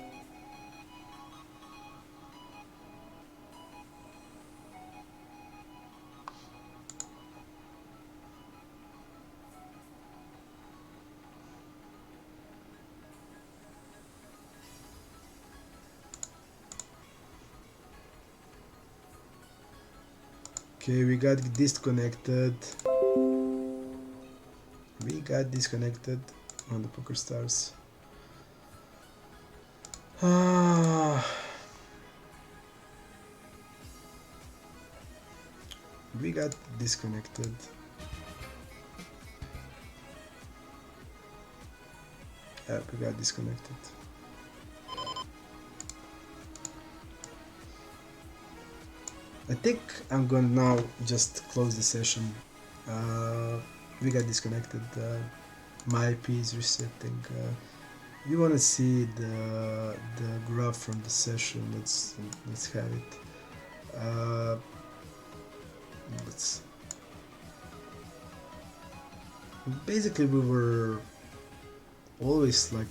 Speaker 1: Okay, we got disconnected. We got disconnected on the PokerStars. We got disconnected. Yeah, we got disconnected. I think I'm gonna now just close the session. We got disconnected. My IP is resetting. You wanna see the graph from the session? Let's have it. Basically, we were always like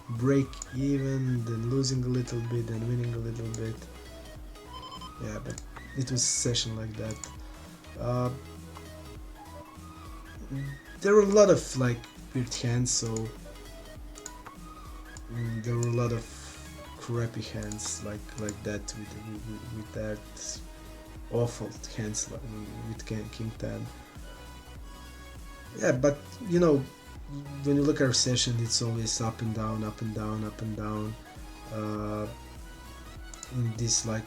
Speaker 1: break even, then losing a little bit, then winning a little bit. Yeah, but it was a session like that. There were a lot of like weird hands, so there were a lot of crappy hands like that with that awful hands like, with King 10. Yeah, but you know, when you look at our session, it's always up and down, up and down, up and down. In this like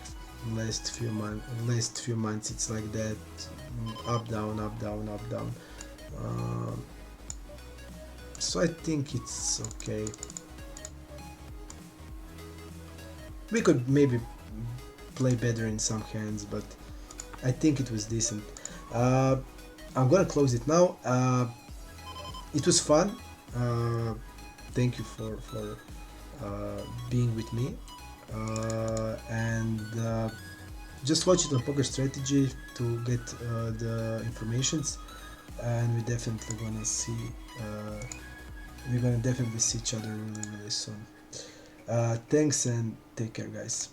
Speaker 1: last few months, it's like that, up down, up down, up down. So I think it's okay. We could maybe play better in some hands, but I think it was decent. Uh, I'm gonna close it now. It was fun. Thank you for being with me, and just watch it on Poker Strategy to get the informations, and we're gonna definitely see each other really soon. Thanks and take care, guys.